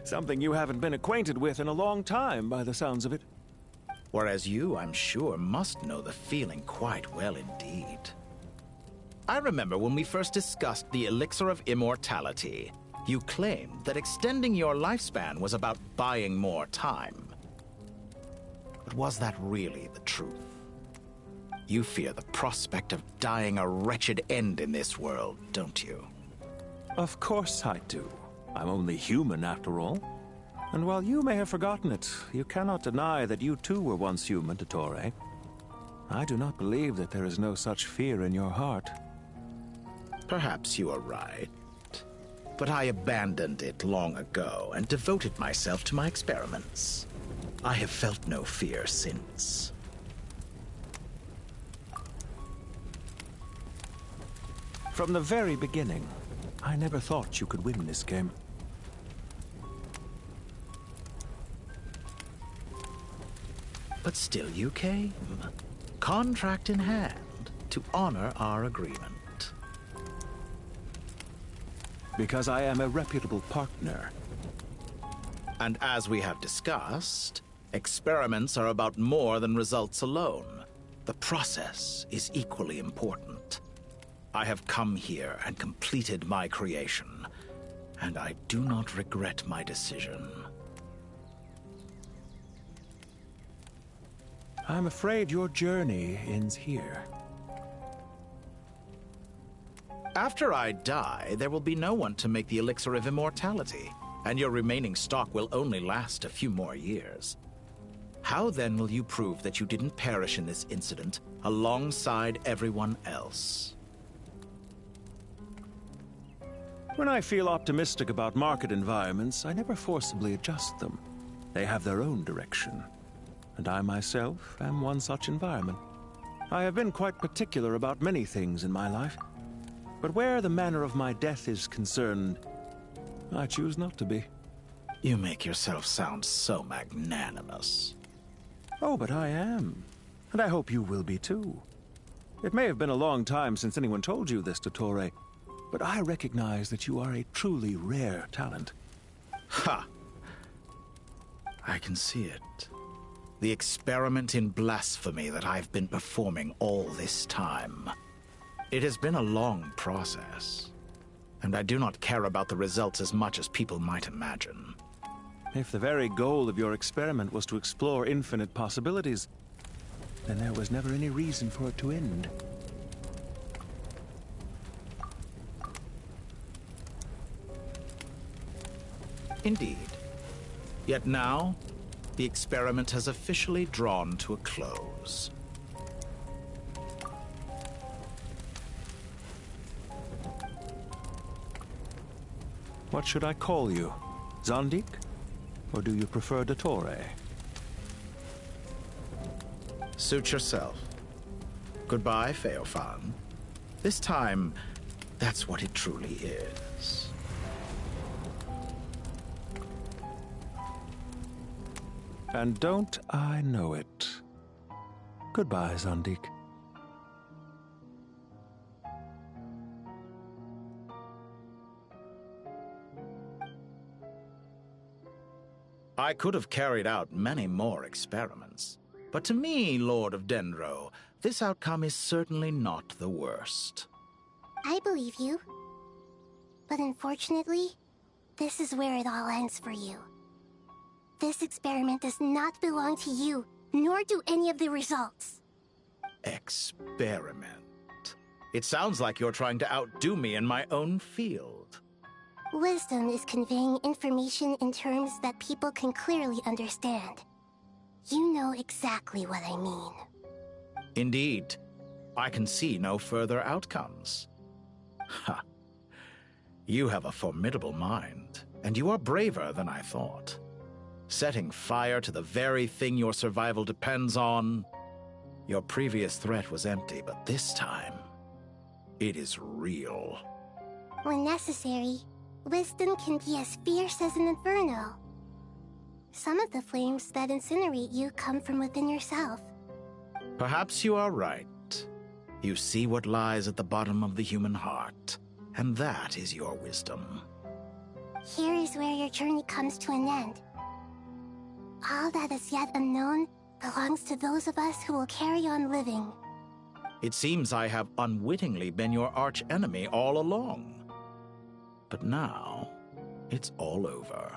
Speaker 21: Something you haven't been acquainted with in a long time, by the sounds of it.
Speaker 20: Whereas you, I'm sure, must know the feeling quite well indeed. I remember when we first discussed the Elixir of Immortality, you claimed that extending your lifespan was about buying more time. But was that really the truth? You fear the prospect of dying a wretched end in this world, don't you?
Speaker 21: Of course I do. I'm only human, after all. And while you may have forgotten it, you cannot deny that you too were once human, Dottore. I do not believe that there is no such fear in your heart.
Speaker 20: Perhaps you are right. But I abandoned it long ago and devoted myself to my experiments. I have felt no fear since.
Speaker 21: From the very beginning, I never thought you could win this game.
Speaker 20: But still you came, contract in hand, to honor our agreement.
Speaker 21: Because I am a reputable partner.
Speaker 20: And as we have discussed, experiments are about more than results alone. The process is equally important. I have come here and completed my creation, and I do not regret my decision.
Speaker 21: I'm afraid your journey ends here.
Speaker 20: After I die, there will be no one to make the Elixir of Immortality, and your remaining stock will only last a few more years. How then will you prove that you didn't perish in this incident alongside everyone else?
Speaker 21: When I feel optimistic about market environments, I never forcibly adjust them. They have their own direction, and I myself am one such environment. I have been quite particular about many things in my life, but where the manner of my death is concerned, I choose not to be.
Speaker 20: You make yourself sound so magnanimous.
Speaker 21: Oh, but I am, and I hope you will be too. It may have been a long time since anyone told you this, Dottore, but I recognize that you are a truly rare talent.
Speaker 20: Ha! I can see it. The experiment in blasphemy that I've been performing all this time. It has been a long process, and I do not care about the results as much as people might imagine.
Speaker 21: If the very goal of your experiment was to explore infinite possibilities, then there was never any reason for it to end.
Speaker 20: Indeed. Yet now, the experiment has officially drawn to a close.
Speaker 21: What should I call you? Zandik? Or do you prefer Dottore?
Speaker 20: Suit yourself. Goodbye, Feofan. This time, that's what it truly is.
Speaker 21: And don't I know it? Goodbye, Zandik.
Speaker 20: I could have carried out many more experiments, but to me, Lord of Dendro, this outcome is certainly not the worst.
Speaker 16: I believe you. But unfortunately, this is where it all ends for you. This experiment does not belong to you, nor do any of the results.
Speaker 20: Experiment? It sounds like you're trying to outdo me in my own field.
Speaker 16: Wisdom is conveying information in terms that people can clearly understand. You know exactly what I mean.
Speaker 20: Indeed. I can see no further outcomes. Ha. You have a formidable mind, and you are braver than I thought. Setting fire to the very thing your survival depends on. Your previous threat was empty, but this time, it is real.
Speaker 16: When necessary, wisdom can be as fierce as an inferno. Some of the flames that incinerate you come from within yourself.
Speaker 20: Perhaps you are right. You see what lies at the bottom of the human heart, and that is your wisdom.
Speaker 16: Here is where your journey comes to an end. All that is yet unknown belongs to those of us who will carry on living.
Speaker 20: It seems I have unwittingly been your arch-enemy all along. But now, it's all over.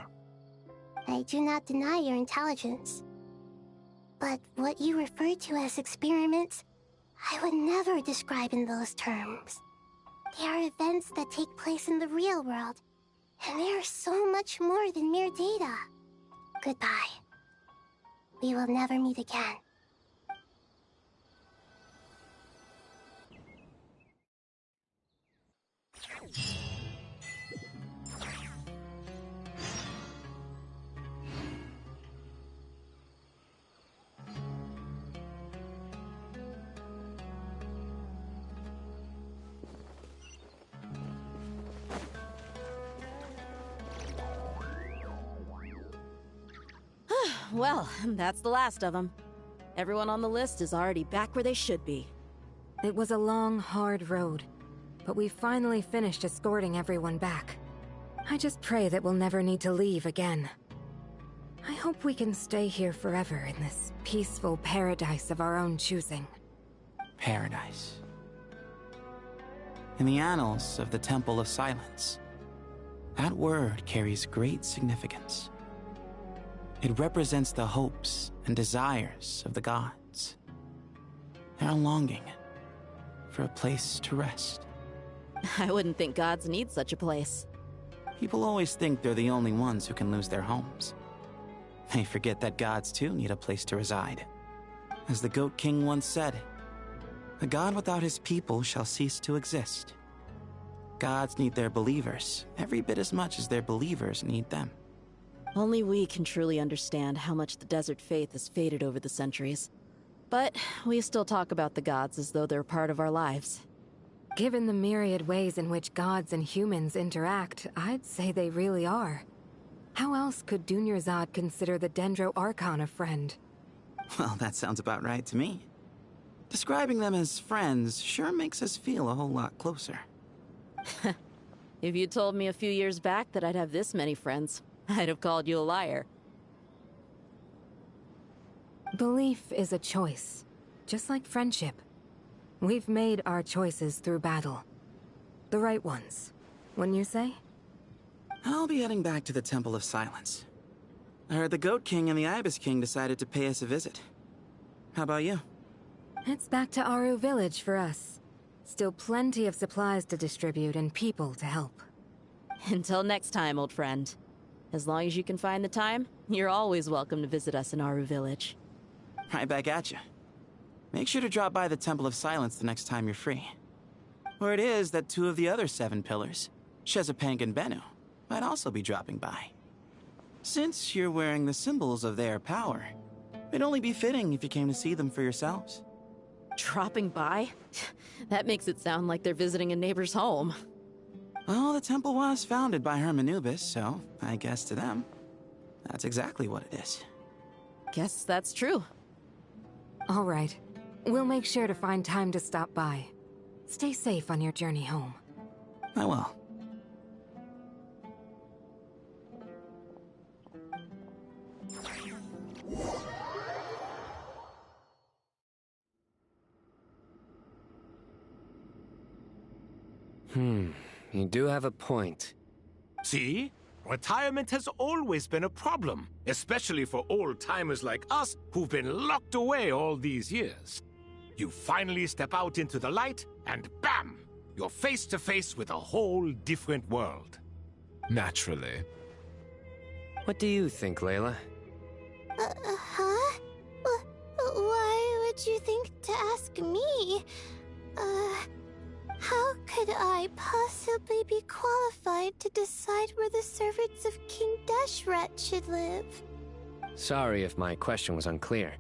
Speaker 16: I do not deny your intelligence. But what you refer to as experiments, I would never describe in those terms. They are events that take place in the real world, and they are so much more than mere data. Goodbye. We will never meet again.
Speaker 13: Well, that's the last of them. Everyone on the list is already back where they should be.
Speaker 8: It was a long, hard road, but we finally finished escorting everyone back. I just pray that we'll never need to leave again. I hope we can stay here forever in this peaceful paradise of our own choosing.
Speaker 9: Paradise. In the annals of the Temple of Silence, that word carries great significance. It represents the hopes and desires of the gods. Their longing for a place to rest.
Speaker 13: I wouldn't think gods need such a place.
Speaker 9: People always think they're the only ones who can lose their homes. They forget that gods too need a place to reside. As the Goat King once said, "A god without his people shall cease to exist." Gods need their believers every bit as much as their believers need them.
Speaker 13: Only we can truly understand how much the desert faith has faded over the centuries. But we still talk about the gods as though they're part of our lives.
Speaker 8: Given the myriad ways in which gods and humans interact, I'd say they really are. How else could Dunyarzad consider the Dendro Archon a friend?
Speaker 7: Well, that sounds about right to me. Describing them as friends sure makes us feel a whole lot closer.
Speaker 13: If you told me a few years back that I'd have this many friends, I'd have called you a liar.
Speaker 8: Belief is a choice, just like friendship. We've made our choices through battle. The right ones, wouldn't you say?
Speaker 7: I'll be heading back to the Temple of Silence. I heard the Goat King and the Ibis King decided to pay us a visit. How about you?
Speaker 8: It's back to Aru Village for us. Still plenty of supplies to distribute and people to help.
Speaker 13: Until next time, old friend. As long as you can find the time, you're always welcome to visit us in Aru Village.
Speaker 7: Right back at you. Make sure to drop by the Temple of Silence the next time you're free. Word is that 2 of the other 7 pillars, Shezapang and Bennu, might also be dropping by. Since you're wearing the symbols of their power, it'd only be fitting if you came to see them for yourselves.
Speaker 13: Dropping by? That makes it sound like they're visiting a neighbor's home.
Speaker 7: Well, the temple was founded by Hermanubis, so I guess to them, that's exactly what it is.
Speaker 13: Guess that's true.
Speaker 8: All right. We'll make sure to find time to stop by. Stay safe on your journey home.
Speaker 7: I will.
Speaker 15: You do have a point.
Speaker 1: See? Retirement has always been a problem, especially for old-timers like us who've been locked away all these years. You finally step out into the light, and bam! You're face to face with a whole different world.
Speaker 2: Naturally.
Speaker 15: What do you think, Layla?
Speaker 16: Huh? Why would you think to ask me? How could I possibly be qualified to decide where the servants of King Deshret should live?
Speaker 15: Sorry if my question was unclear.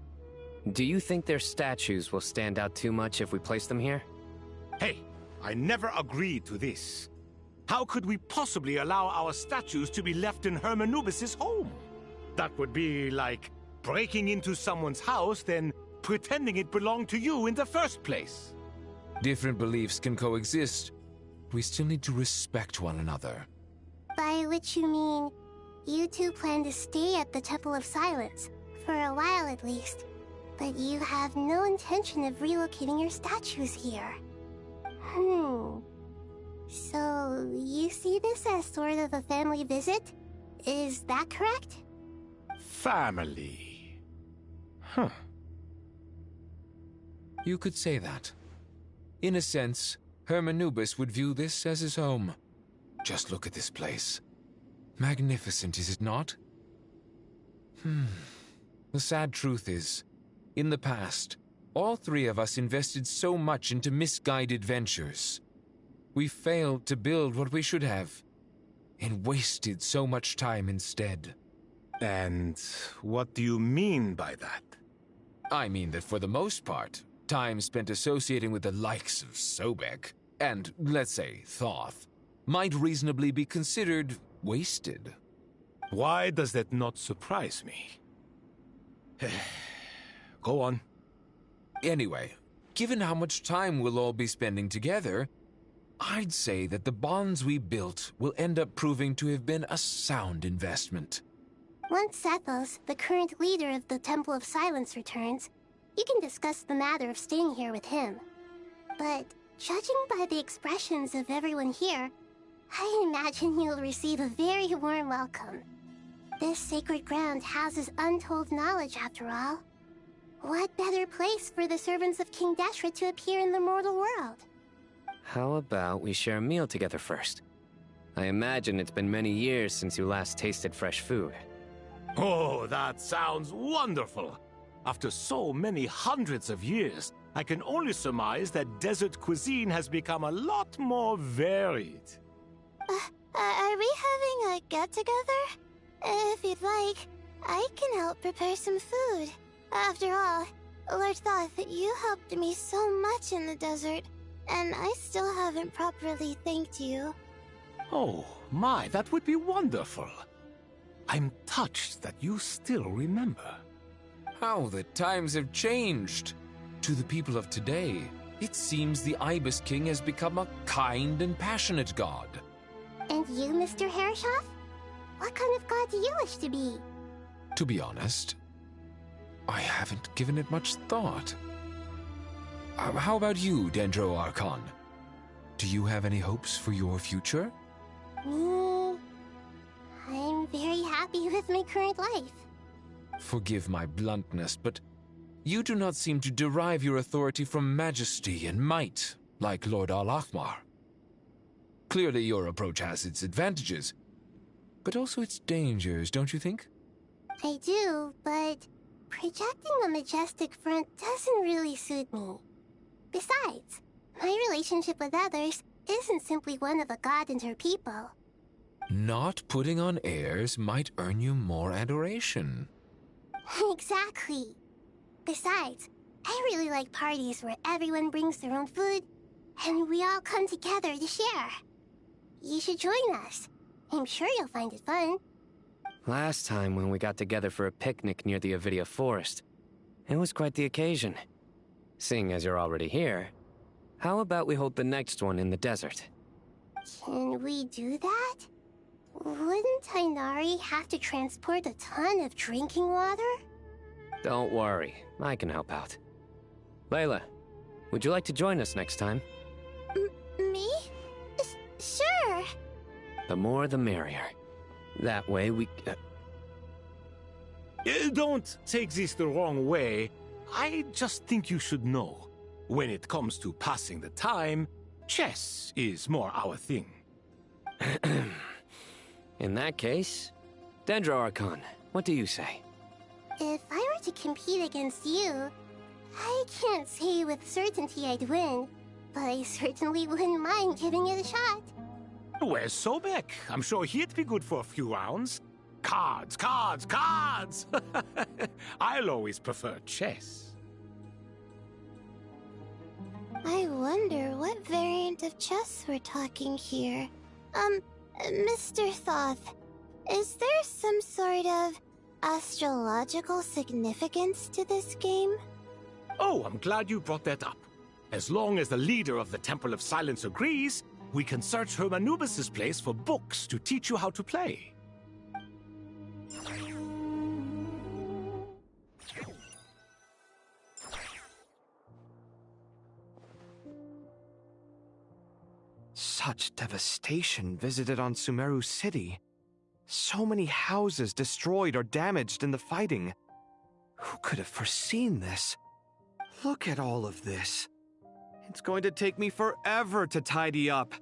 Speaker 15: Do you think their statues will stand out too much if we place them here?
Speaker 1: Hey, I never agreed to this. How could we possibly allow our statues to be left in Hermanubis' home? That would be like breaking into someone's house, then pretending it belonged to you in the first place.
Speaker 2: Different beliefs can coexist. We still need to respect one another.
Speaker 16: By which you mean, you two plan to stay at the Temple of Silence, for a while at least, but you have no intention of relocating your statues here. So, you see this as sort of a family visit? Is that correct?
Speaker 1: Family. Huh.
Speaker 2: You could say that. In a sense, Hermanubis would view this as his home. Just look at this place. Magnificent, is it not? The sad truth is, in the past, all 3 of us invested so much into misguided ventures. We failed to build what we should have, and wasted so much time instead.
Speaker 1: And what do you mean by that?
Speaker 2: I mean that for the most part, time spent associating with the likes of Sobek, and, let's say, Thoth, might reasonably be considered wasted.
Speaker 1: Why does that not surprise me? Go on.
Speaker 2: Anyway, given how much time we'll all be spending together, I'd say that the bonds we built will end up proving to have been a sound investment.
Speaker 16: Once Sethos, the current leader of the Temple of Silence, returns, you can discuss the matter of staying here with him. But judging by the expressions of everyone here, I imagine you'll receive a very warm welcome. This sacred ground houses untold knowledge, after all. What better place for the servants of King Deshret to appear in the mortal world?
Speaker 15: How about we share a meal together first? I imagine it's been many years since you last tasted fresh food.
Speaker 1: Oh, that sounds wonderful! After so many hundreds of years, I can only surmise that desert cuisine has become a lot more varied.
Speaker 16: Are we having a get-together? If you'd like, I can help prepare some food. After all, Lord Thoth, you helped me so much in the desert, and I still haven't properly thanked you.
Speaker 1: Oh, my, that would be wonderful. I'm touched that you still remember.
Speaker 2: How the times have changed. To the people of today, it seems the Ibis King has become a kind and passionate god.
Speaker 16: And you, Mr. Herreshoff? What kind of god do you wish to be?
Speaker 2: To be honest, I haven't given it much thought. How about you, Dendro Archon? Do you have any hopes for your future?
Speaker 16: Me? I'm very happy with my current life.
Speaker 2: Forgive my bluntness, but you do not seem to derive your authority from majesty and might, like Lord Al-Ahmar. Clearly your approach has its advantages, but also its dangers, don't you think?
Speaker 16: I do, but projecting a majestic front doesn't really suit me. Besides, my relationship with others isn't simply one of a god and her people.
Speaker 2: Not putting on airs might earn you more adoration.
Speaker 16: Exactly. Besides, I really like parties where everyone brings their own food, and we all come together to share. You should join us. I'm sure you'll find it fun.
Speaker 15: Last time when we got together for a picnic near the Avidia Forest, it was quite the occasion. Seeing as you're already here, how about we hold the next one in the desert?
Speaker 16: Can we do that? Wouldn't Tainari have to transport a ton of drinking water?
Speaker 15: Don't worry, I can help out. Layla, would you like to join us next time?
Speaker 16: Me? Sure.
Speaker 15: The more the merrier. That way we...
Speaker 1: Don't take this the wrong way. I just think you should know. When it comes to passing the time, chess is more our thing.
Speaker 15: In that case, Dendro Archon, what do you say?
Speaker 16: If I were to compete against you, I can't say with certainty I'd win, but I certainly wouldn't mind giving it a shot.
Speaker 1: Where's Sobek? I'm sure he'd be good for a few rounds. Cards, cards, cards! I'll always prefer chess.
Speaker 16: I wonder what variant of chess we're talking here. Mr. Thoth, is there some sort of astrological significance to this game?
Speaker 1: Oh, I'm glad you brought that up. As long as the leader of the Temple of Silence agrees, we can search Hermanubis' place for books to teach you how to play.
Speaker 11: Such devastation visited on Sumeru City. So many houses destroyed or damaged in the fighting. Who could have foreseen this? Look at all of this. It's going to take me forever to tidy up.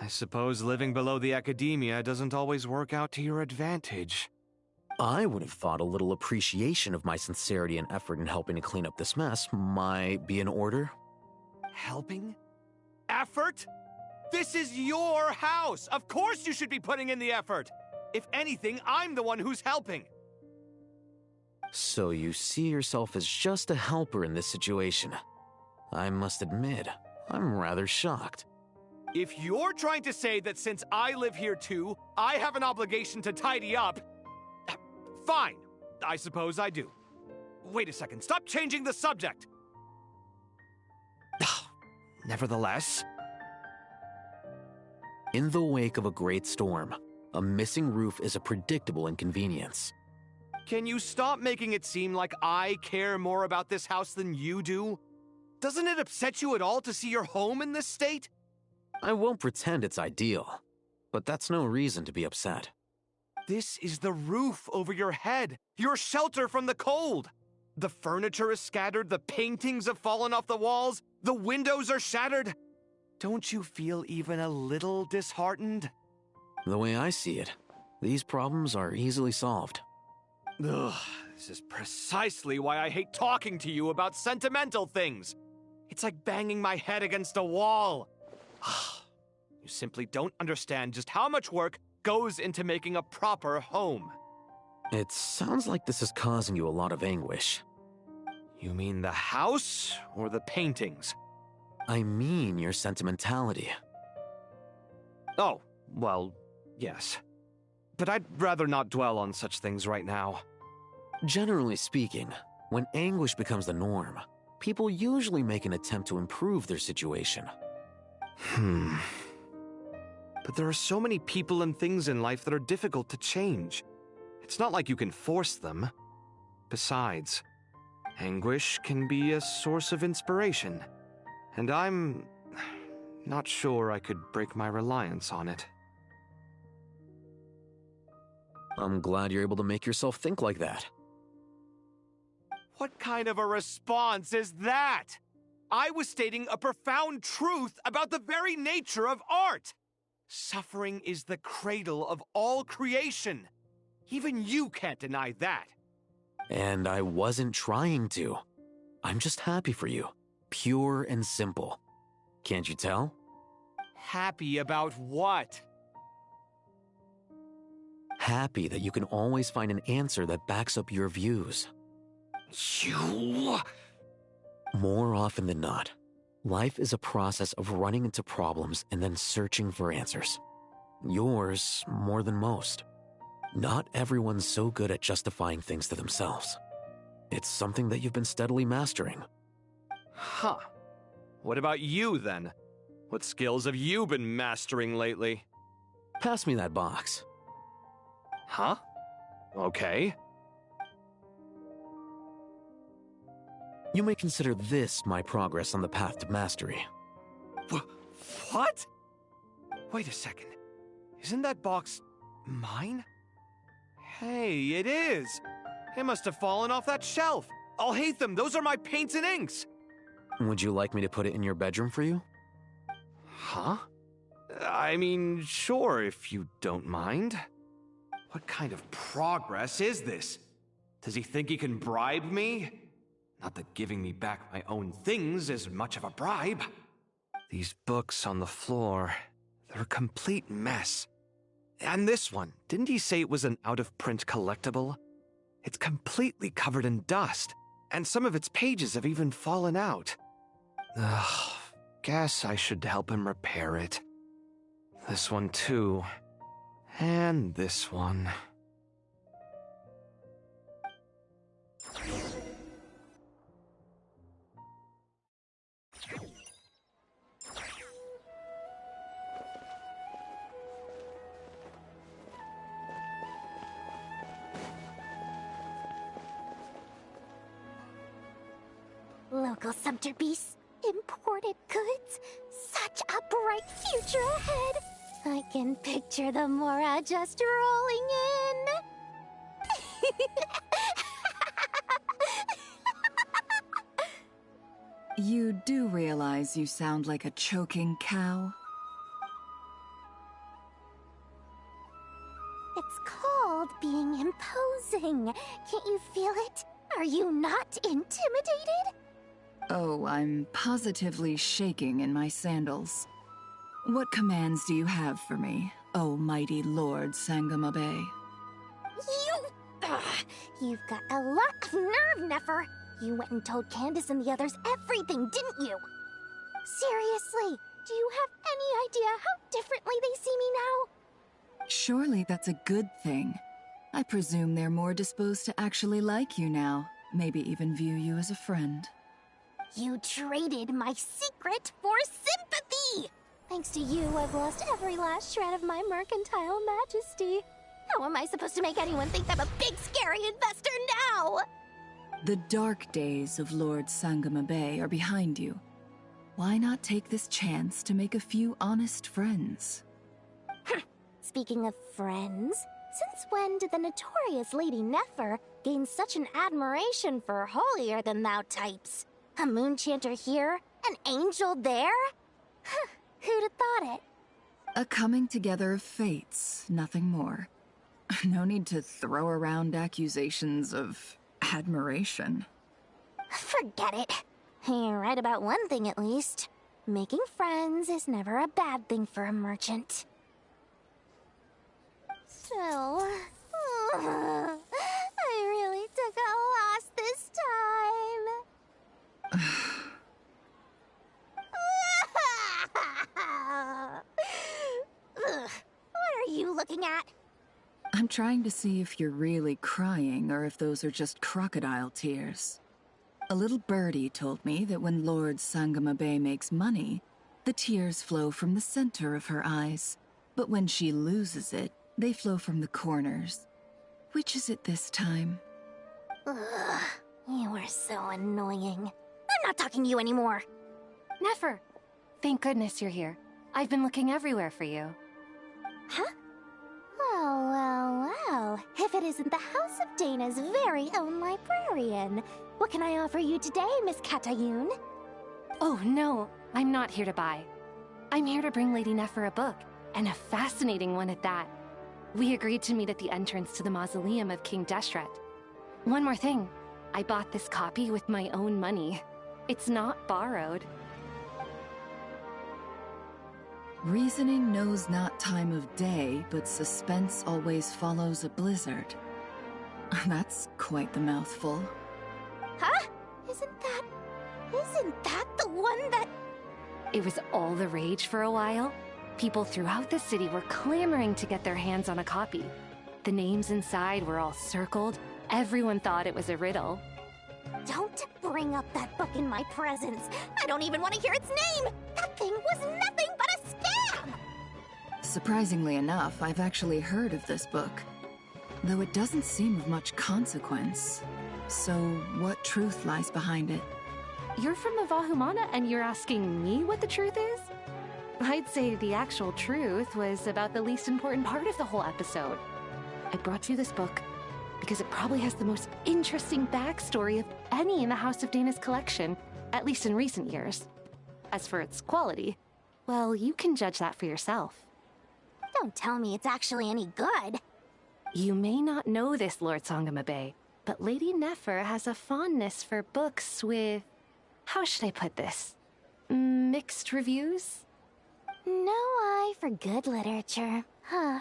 Speaker 11: I suppose living below the academia doesn't always work out to your advantage.
Speaker 18: I would have thought a little appreciation of my sincerity and effort in helping to clean up this mess might be in order.
Speaker 11: Helping? Effort? This is your house! Of course you should be putting in the effort! If anything, I'm the one who's helping!
Speaker 18: So you see yourself as just a helper in this situation. I must admit, I'm rather shocked.
Speaker 11: If you're trying to say that since I live here too, I have an obligation to tidy up, fine, I suppose I do. Wait a second, stop changing the subject! Nevertheless...
Speaker 18: In the wake of a great storm, a missing roof is a predictable inconvenience.
Speaker 11: Can you stop making it seem like I care more about this house than you do? Doesn't it upset you at all to see your home in this state?
Speaker 18: I won't pretend it's ideal, but that's no reason to be upset.
Speaker 11: This is the roof over your head, your shelter from the cold. The furniture is scattered, the paintings have fallen off the walls, the windows are shattered. Don't you feel even a little disheartened?
Speaker 18: The way I see it, these problems are easily solved.
Speaker 11: Ugh, this is precisely why I hate talking to you about sentimental things. It's like banging my head against a wall. You simply don't understand just how much work goes into making a proper home.
Speaker 18: It sounds like this is causing you a lot of anguish.
Speaker 11: You mean the house or the paintings?
Speaker 18: I mean your sentimentality.
Speaker 11: Oh, well, yes. But I'd rather not dwell on such things right now.
Speaker 18: Generally speaking, when anguish becomes the norm, people usually make an attempt to improve their situation.
Speaker 11: But there are so many people and things in life that are difficult to change. It's not like you can force them. Besides, anguish can be a source of inspiration, and I'm not sure I could break my reliance on it.
Speaker 18: I'm glad you're able to make yourself think like that.
Speaker 11: What kind of a response is that? I was stating a profound truth about the very nature of art. Suffering is the cradle of all creation. Even you can't deny that.
Speaker 18: And I wasn't trying to. I'm just happy for you. Pure and simple. Can't you tell?
Speaker 11: Happy about what?
Speaker 18: Happy that you can always find an answer that backs up your views.
Speaker 11: You...
Speaker 18: More often than not, life is a process of running into problems and then searching for answers. Yours more than most. Not everyone's so good at justifying things to themselves. It's something that you've been steadily mastering.
Speaker 11: Huh. What about you, then? What skills have you been mastering lately?
Speaker 18: Pass me that box.
Speaker 11: Huh? Okay.
Speaker 18: You may consider this my progress on the path to mastery.
Speaker 11: What? Wait a second. Isn't that box mine? Hey, it is! It must have fallen off that shelf. I'll hate them. Those are my paints and inks.
Speaker 18: Would you like me to put it in your bedroom for you?
Speaker 11: Huh? I mean, sure, if you don't mind. What kind of progress is this? Does he think he can bribe me? Not that giving me back my own things is much of a bribe. These books on the floor, they're a complete mess. And this one, didn't he say it was an out-of-print collectible? It's completely covered in dust, and some of its pages have even fallen out. Ugh, guess I should help him repair it. This one too. And this one.
Speaker 16: Local sumpter beasts, imported goods, such a bright future ahead. I can picture the Mora just rolling in.
Speaker 10: You do realize you sound like a choking cow?
Speaker 16: It's called being imposing. Can't you feel it? Are you not intimidated?
Speaker 10: Oh, I'm positively shaking in my sandals. What commands do you have for me, oh mighty Lord Sangama Bay?
Speaker 16: You've got a lot of nerve, Nefer. You went and told Candace and the others everything, didn't you? Seriously, do you have any idea how differently they see me now?
Speaker 10: Surely that's a good thing. I presume they're more disposed to actually like you now, maybe even view you as a friend.
Speaker 16: You traded my secret for sympathy! Thanks to you, I've lost every last shred of my mercantile majesty. How am I supposed to make anyone think I'm a big, scary investor now?
Speaker 10: The dark days of Lord Sangama Bay are behind you. Why not take this chance to make a few honest friends?
Speaker 16: Speaking of friends, since when did the notorious Lady Nefer gain such an admiration for holier-than-thou types? A moon chanter here? An angel there? Who'd have thought it?
Speaker 10: A coming together of fates, nothing more. No need to throw around accusations of admiration.
Speaker 16: Forget it. You're right about one thing at least. Making friends is never a bad thing for a merchant. Oh. I really took a loss this time. What are you looking at?
Speaker 10: I'm trying to see if you're really crying or if those are just crocodile tears. A little birdie told me that when Lord Sangamabe makes money, the tears flow from the center of her eyes. But when she loses it, they flow from the corners. Which is it this time?
Speaker 16: Ugh, you are so annoying. I'm not talking to you anymore.
Speaker 5: Nefer! Thank goodness you're here. I've been looking everywhere for you.
Speaker 16: Huh? Well. If it isn't the House of Dana's very own librarian. What can I offer you today, Miss Katayun?
Speaker 5: Oh, no. I'm not here to buy. I'm here to bring Lady Nefer a book, and a fascinating one at that. We agreed to meet at the entrance to the mausoleum of King Deshret. One more thing. I bought this copy with my own money. It's not borrowed.
Speaker 10: Reasoning knows not time of day, but suspense always follows a blizzard. That's quite the mouthful.
Speaker 16: Huh? Isn't that the one that...
Speaker 5: It was all the rage for a while. People throughout the city were clamoring to get their hands on a copy. The names inside were all circled. Everyone thought it was a riddle.
Speaker 16: Don't bring up that book in my presence. I don't even want to hear its name. That thing was nothing but a scam!
Speaker 10: Surprisingly enough, I've actually heard of this book. Though it doesn't seem of much consequence. So, what truth lies behind it?
Speaker 5: You're from the Vahumana and you're asking me what the truth is? I'd say the actual truth was about the least important part of the whole episode. I brought you this book because it probably has the most interesting backstory of any in the House of Dana's collection, at least in recent years. As for its quality, well, you can judge that for yourself.
Speaker 16: Don't tell me it's actually any good.
Speaker 5: You may not know this, Lord Sangamabe, but Lady Nefer has a fondness for books with... how should I put this? Mixed reviews?
Speaker 16: No eye for good literature, huh?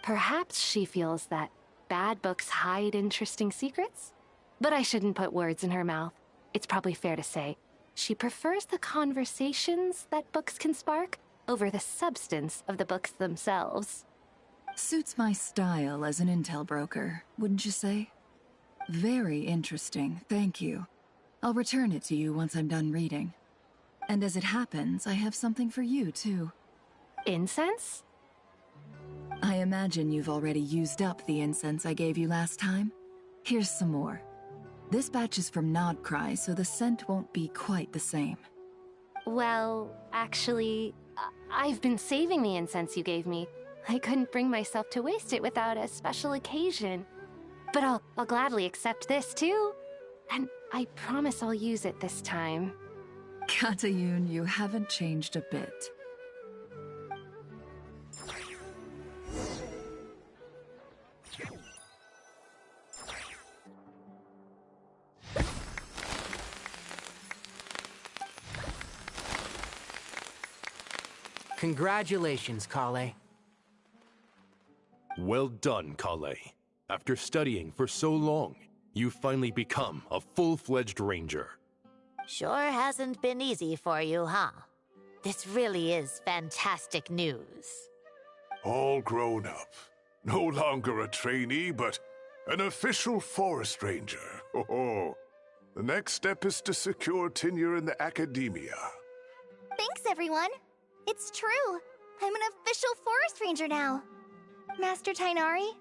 Speaker 5: Perhaps she feels that bad books hide interesting secrets? But I shouldn't put words in her mouth. It's probably fair to say she prefers the conversations that books can spark over the substance of the books themselves.
Speaker 10: Suits my style as an intel broker, wouldn't you say? Very interesting, thank you. I'll return it to you once I'm done reading. And as it happens, I have something for you, too.
Speaker 5: Incense?
Speaker 10: I imagine you've already used up the incense I gave you last time. Here's some more. This batch is from Nod Krai, so the scent won't be quite the same.
Speaker 5: Well, actually, I've been saving the incense you gave me. I couldn't bring myself to waste it without a special occasion. But I'll gladly accept this, too. And I promise I'll use it this time.
Speaker 10: Katayun, you haven't changed a bit.
Speaker 9: Congratulations, Kale.
Speaker 19: Well done, Kale. After studying for so long, you've finally become a full-fledged ranger.
Speaker 22: Sure hasn't been easy for you, huh? This really is fantastic news.
Speaker 3: All grown up. No longer a trainee, but an official forest ranger. Oh, the next step is to secure tenure in the academia.
Speaker 16: Thanks, everyone. It's true. I'm an official forest ranger now. Master Tainari,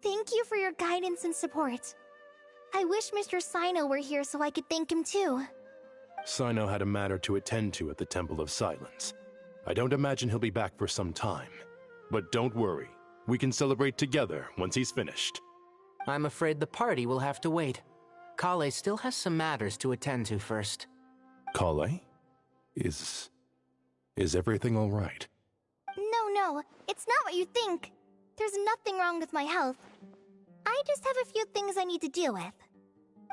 Speaker 16: thank you for your guidance and support. I wish Mr. Sino were here so I could thank him too.
Speaker 19: Sino had a matter to attend to at the Temple of Silence. I don't imagine he'll be back for some time. But don't worry, we can celebrate together once he's finished.
Speaker 9: I'm afraid the party will have to wait. Kale still has some matters to attend to first.
Speaker 19: Kale? Is everything all right?
Speaker 16: No, it's not what you think. There's nothing wrong with my health. I just have a few things I need to deal with.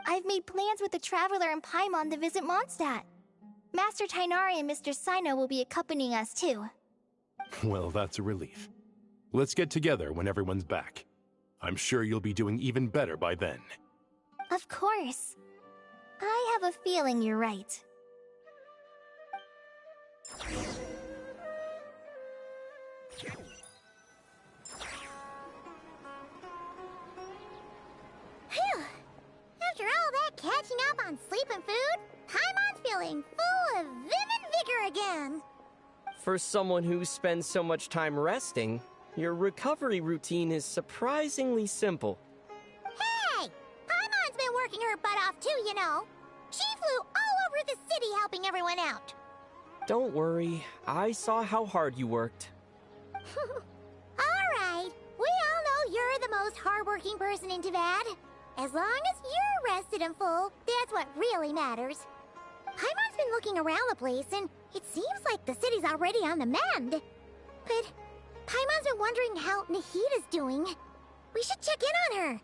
Speaker 16: I've made plans with the Traveler and Paimon to visit Mondstadt. Master Tainari and Mr. Sino will be accompanying us too.
Speaker 19: Well, that's a relief. Let's get together when everyone's back. I'm sure you'll be doing even better by then.
Speaker 16: Of course. I have a feeling you're right. Phew! After all that catching up on sleep and food, Paimon's feeling full of vim and vigor again.
Speaker 6: For someone who spends so much time resting, your recovery routine is surprisingly simple.
Speaker 16: Hey! Paimon's been working her butt off too, you know. She flew all over the city helping everyone out.
Speaker 6: Don't worry, I saw how hard you worked.
Speaker 16: Alright, we all know you're the most hardworking person in Teyvat. As long as you're rested and full, that's what really matters. Paimon's been looking around the place, and it seems like the city's already on the mend. But Paimon's been wondering how Nahida's doing. We should check in on her.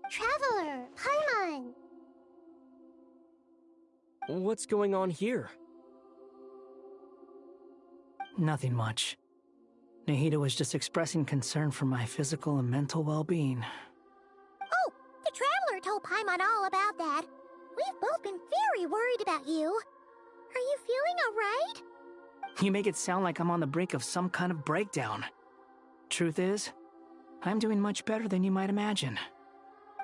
Speaker 16: Traveler, Paimon!
Speaker 6: What's going on here?
Speaker 4: Nothing much. Nahida was just expressing concern for my physical and mental well-being.
Speaker 16: Oh, the Traveler told Paimon all about that. We've both been very worried about you. Are you feeling alright?
Speaker 4: You make it sound like I'm on the brink of some kind of breakdown. Truth is, I'm doing much better than you might imagine.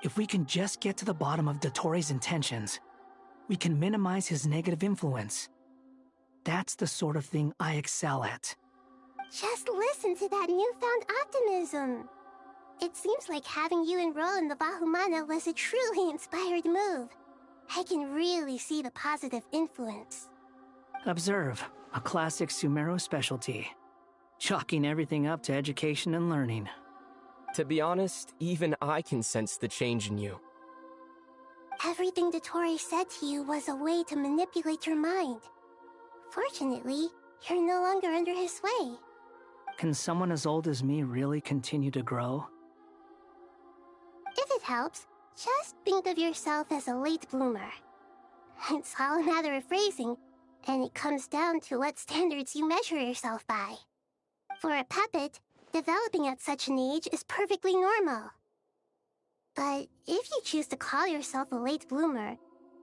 Speaker 4: If we can just get to the bottom of Dottoro's intentions, we can minimize his negative influence. That's the sort of thing I excel at.
Speaker 16: Just listen to that newfound optimism. It seems like having you enroll in the Vahumana was a truly inspired move. I can really see the positive influence.
Speaker 4: Observe, a classic Sumeru specialty. Chalking everything up to education and learning.
Speaker 6: To be honest, even I can sense the change in you.
Speaker 16: Everything Dottore said to you was a way to manipulate your mind. Fortunately, you're no longer under his sway.
Speaker 4: Can someone as old as me really continue to grow?
Speaker 16: If it helps, just think of yourself as a late bloomer. It's all a matter of phrasing, and it comes down to what standards you measure yourself by. For a puppet, developing at such an age is perfectly normal. But if you choose to call yourself a late bloomer,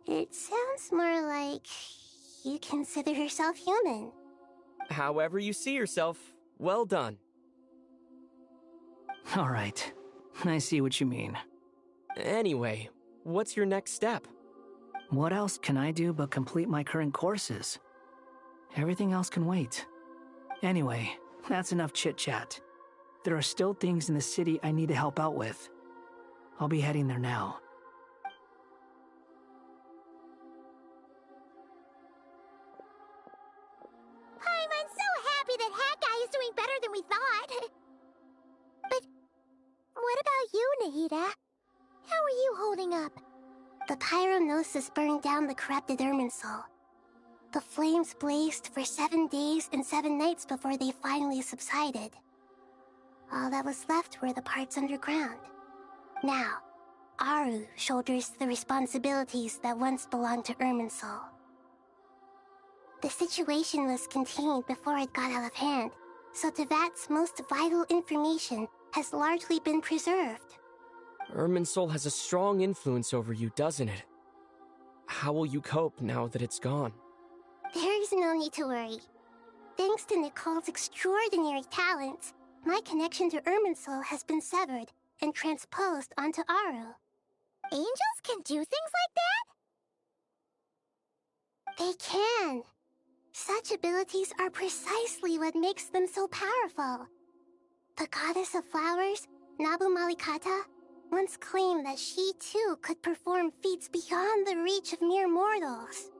Speaker 16: it sounds more like you consider yourself human.
Speaker 6: However you see yourself, well done.
Speaker 4: All right, I see what you mean.
Speaker 6: Anyway, what's your next step?
Speaker 4: What else can I do but complete my current courses? Everything else can wait. Anyway, that's enough chit-chat. There are still things in the city I need to help out with. I'll be heading there now.
Speaker 16: I'm so happy that Hat Guy is doing better than we thought. But what about you, Nahida? How are you holding up? The pyronosis burned down the corrupted Irminsul. The flames blazed for 7 days and 7 nights before they finally subsided. All that was left were the parts underground. Now, Aru shoulders the responsibilities that once belonged to Irminsul. The situation was contained before it got out of hand, so Teyvat's most vital information has largely been preserved.
Speaker 6: Irminsul has a strong influence over you, doesn't it? How will you cope now that it's gone?
Speaker 16: There is no need to worry. Thanks to Nicole's extraordinary talents, my connection to Irminsul has been severed and transposed onto Aru. Angels can do things like that? They can. Such abilities are precisely what makes them so powerful. The goddess of flowers, Nabu Malikata, once claimed that she too could perform feats beyond the reach of mere mortals.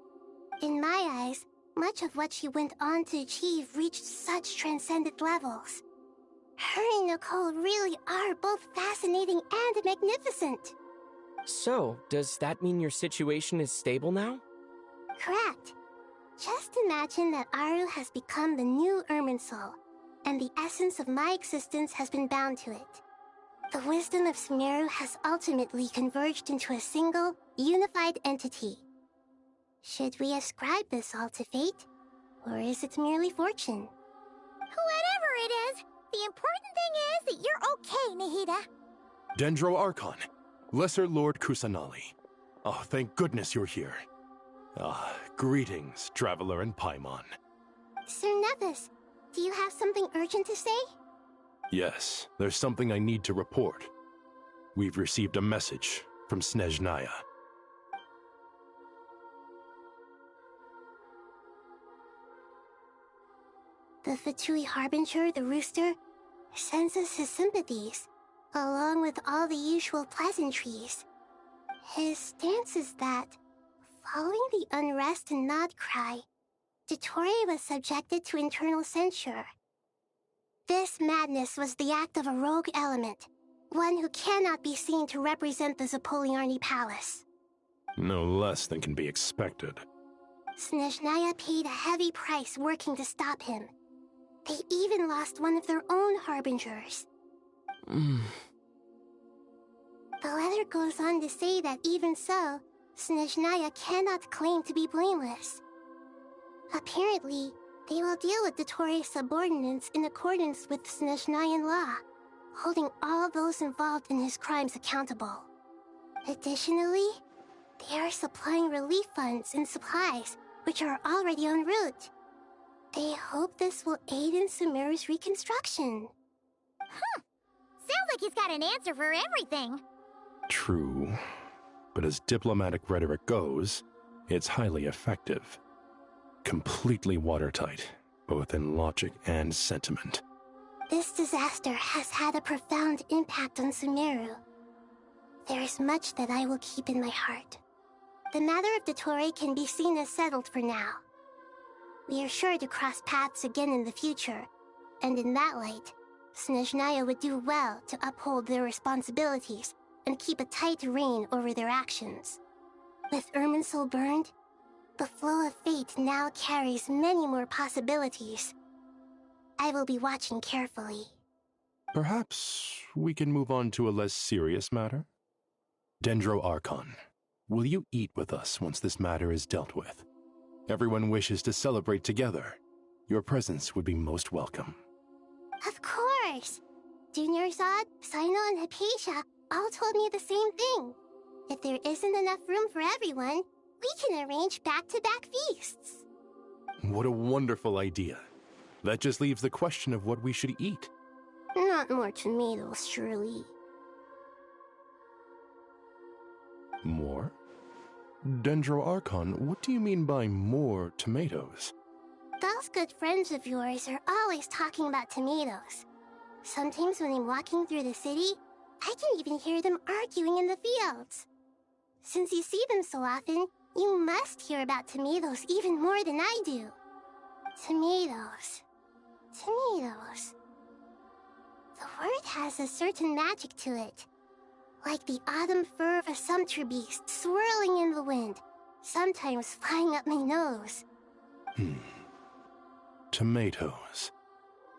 Speaker 16: In my eyes, much of what she went on to achieve reached such transcendent levels. Her and Nicole really are both fascinating and magnificent.
Speaker 6: So, does that mean your situation is stable now?
Speaker 16: Correct. Just imagine that Aru has become the new Irminsul, and the essence of my existence has been bound to it. The wisdom of Sumeru has ultimately converged into a single, unified entity. Should we ascribe this all to fate, or is it merely fortune?
Speaker 22: Whatever it is, the important thing is that you're okay, Nahida.
Speaker 19: Dendro Archon, Lesser Lord Kusanali. Oh, thank goodness you're here. Greetings, Traveler and Paimon.
Speaker 16: Sir Nepis, do you have something urgent to say?
Speaker 19: Yes, there's something I need to report. We've received a message from Snezhnaya.
Speaker 16: The Fatui Harbinger, the Rooster, sends us his sympathies, along with all the usual pleasantries. His stance is that, following the unrest in Nod Krai, Dottore was subjected to internal censure. This madness was the act of a rogue element, one who cannot be seen to represent the Zapoliarni Palace.
Speaker 19: No less than can be expected.
Speaker 16: Snezhnaya paid a heavy price working to stop him. They even lost one of their own harbingers. The letter goes on to say that even so, Snezhnaya cannot claim to be blameless. Apparently, they will deal with Dottore's subordinates in accordance with Snezhnayan law, holding all those involved in his crimes accountable. Additionally, they are supplying relief funds and supplies, which are already en route. They hope this will aid in Sumeru's reconstruction.
Speaker 22: Sounds like he's got an answer for everything.
Speaker 19: True, but as diplomatic rhetoric goes, it's highly effective. Completely watertight, both in logic and sentiment.
Speaker 16: This disaster has had a profound impact on Sumeru. There is much that I will keep in my heart. The matter of Dottore can be seen as settled for now. We are sure to cross paths again in the future, and in that light, Snezhnaya would do well to uphold their responsibilities and keep a tight rein over their actions. With Irminsul burned, the flow of fate now carries many more possibilities. I will be watching carefully.
Speaker 19: Perhaps we can move on to a less serious matter? Dendro Archon, will you eat with us once this matter is dealt with? Everyone wishes to celebrate together. Your presence would be most welcome.
Speaker 16: Of course! Junior Zod, Sino, and Hypatia all told me the same thing. If there isn't enough room for everyone, we can arrange back-to-back feasts.
Speaker 19: What a wonderful idea. That just leaves the question of what we should eat.
Speaker 16: Not more tomatoes, surely.
Speaker 19: More? Dendro Archon, what do you mean by more tomatoes?
Speaker 16: Those good friends of yours are always talking about tomatoes. Sometimes when I'm walking through the city, I can even hear them arguing in the fields. Since you see them so often, you must hear about tomatoes even more than I do. Tomatoes. Tomatoes. The word has a certain magic to it. Like the autumn fur of a sumpter beast swirling in the wind, sometimes flying up my nose.
Speaker 19: Tomatoes.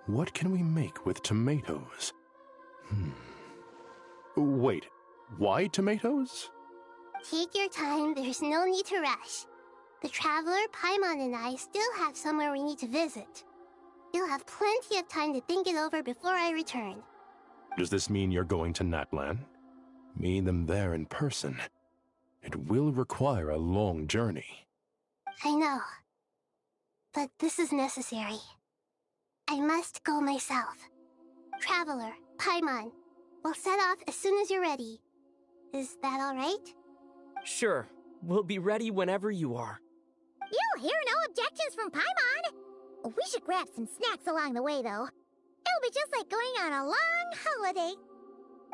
Speaker 19: What can we make with tomatoes? Wait, why tomatoes?
Speaker 16: Take your time, there's no need to rush. The Traveler, Paimon, and I still have somewhere we need to visit. You'll have plenty of time to think it over before I return.
Speaker 19: Does this mean you're going to Natlan? Meet them there in person. It will require a long journey.
Speaker 16: I know. But this is necessary. I must go myself. Traveler, Paimon, we'll set off as soon as you're ready. Is that all right?
Speaker 6: Sure. We'll be ready whenever you are.
Speaker 22: You'll hear no objections from Paimon. We should grab some snacks along the way, though. It'll be just like going on a long holiday.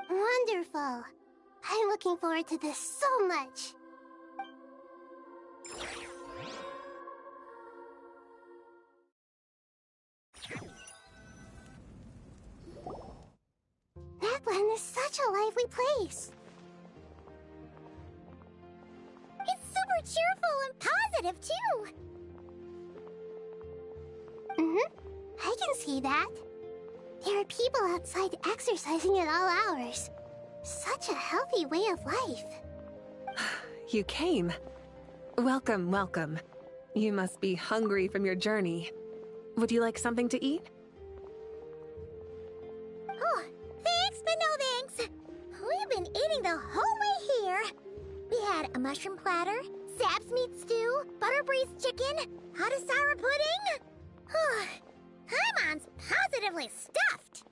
Speaker 16: Wonderful. I'm looking forward to this so much. That land is such a lively place. It's super cheerful and positive, too. I can see that. There are people outside exercising at all hours. Such a healthy way of life.
Speaker 12: You came. Welcome, welcome. You must be hungry from your journey. Would you like something to eat?
Speaker 16: Oh, thanks, but no thanks. We've been eating the whole way here. We had a mushroom platter, sap's meat stew, butter braised chicken, hot and sour pudding. Paimon's positively stuffed.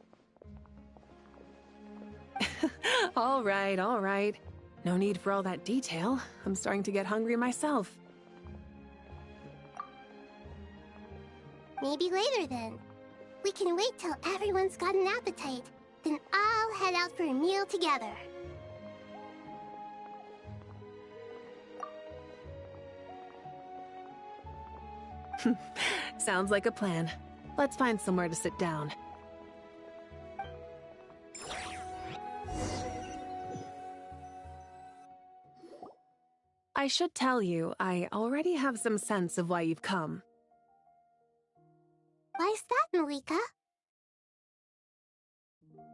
Speaker 12: All right, all right. No need for all that detail. I'm starting to get hungry myself.
Speaker 16: Maybe later then. We can wait till everyone's got an appetite. Then I'll head out for a meal together.
Speaker 12: Sounds like a plan. Let's find somewhere to sit down. I should tell you, I already have some sense of why you've come.
Speaker 16: Why's that, Malika?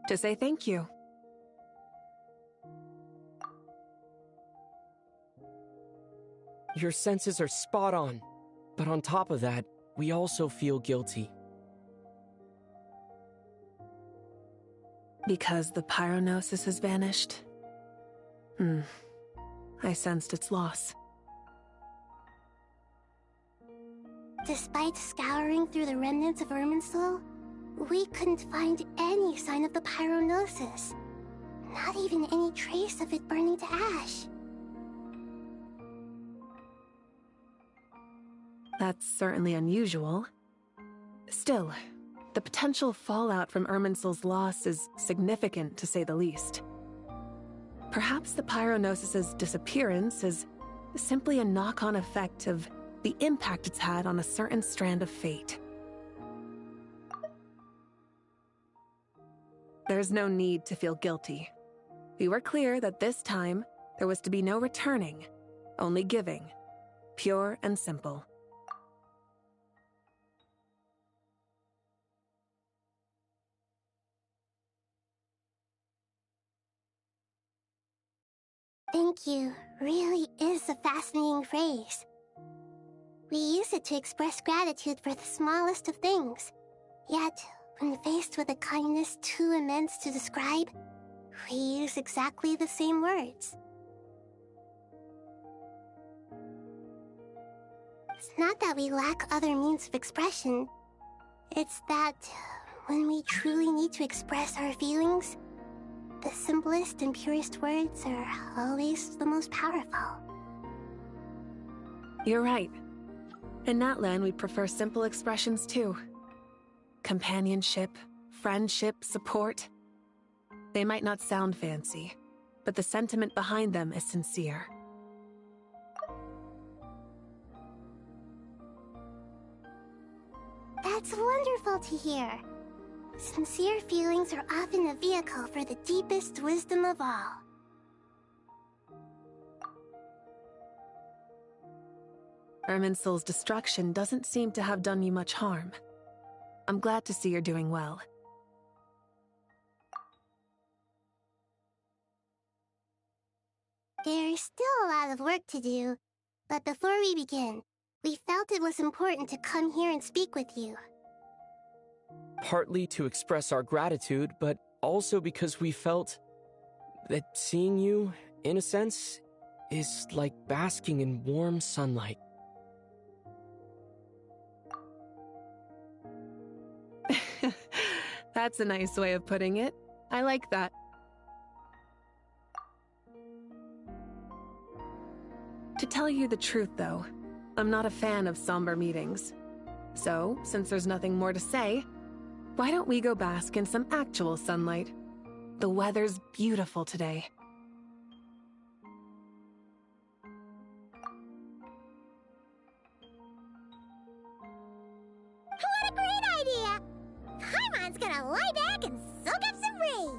Speaker 12: To say thank you.
Speaker 6: Your senses are spot on. But on top of that, we also feel guilty.
Speaker 12: Because the pyronosis has vanished? I sensed its loss.
Speaker 16: Despite scouring through the remnants of Irminsul, we couldn't find any sign of the pyronosis. Not even any trace of it burning to ash.
Speaker 12: That's certainly unusual. Still, the potential fallout from Irminsul's loss is significant, to say the least. Perhaps the pyronosis's disappearance is simply a knock-on effect of the impact it's had on a certain strand of fate. There's no need to feel guilty. We were clear that this time, there was to be no returning, only giving. Pure and simple.
Speaker 16: Thank you really is a fascinating phrase. We use it to express gratitude for the smallest of things. Yet, when faced with a kindness too immense to describe, we use exactly the same words. It's not that we lack other means of expression. It's that when we truly need to express our feelings, the simplest and purest words are always the most powerful.
Speaker 12: You're right. In Natlan, we'd prefer simple expressions too. Companionship, friendship, support. They might not sound fancy, but the sentiment behind them is sincere.
Speaker 16: That's wonderful to hear. Sincere feelings are often a vehicle for the deepest wisdom of all.
Speaker 12: Irminsul's destruction doesn't seem to have done you much harm. I'm glad to see you're doing well.
Speaker 16: There's still a lot of work to do, but before we begin, we felt it was important to come here and speak with you.
Speaker 6: Partly to express our gratitude, but also because we felt that seeing you, in a sense, is like basking in warm sunlight.
Speaker 12: That's a nice way of putting it. I like that. To tell you the truth, though, I'm not a fan of somber meetings. So, since there's nothing more to say, why don't we go bask in some actual sunlight? The weather's beautiful today.
Speaker 16: to lie back and soak up some rays.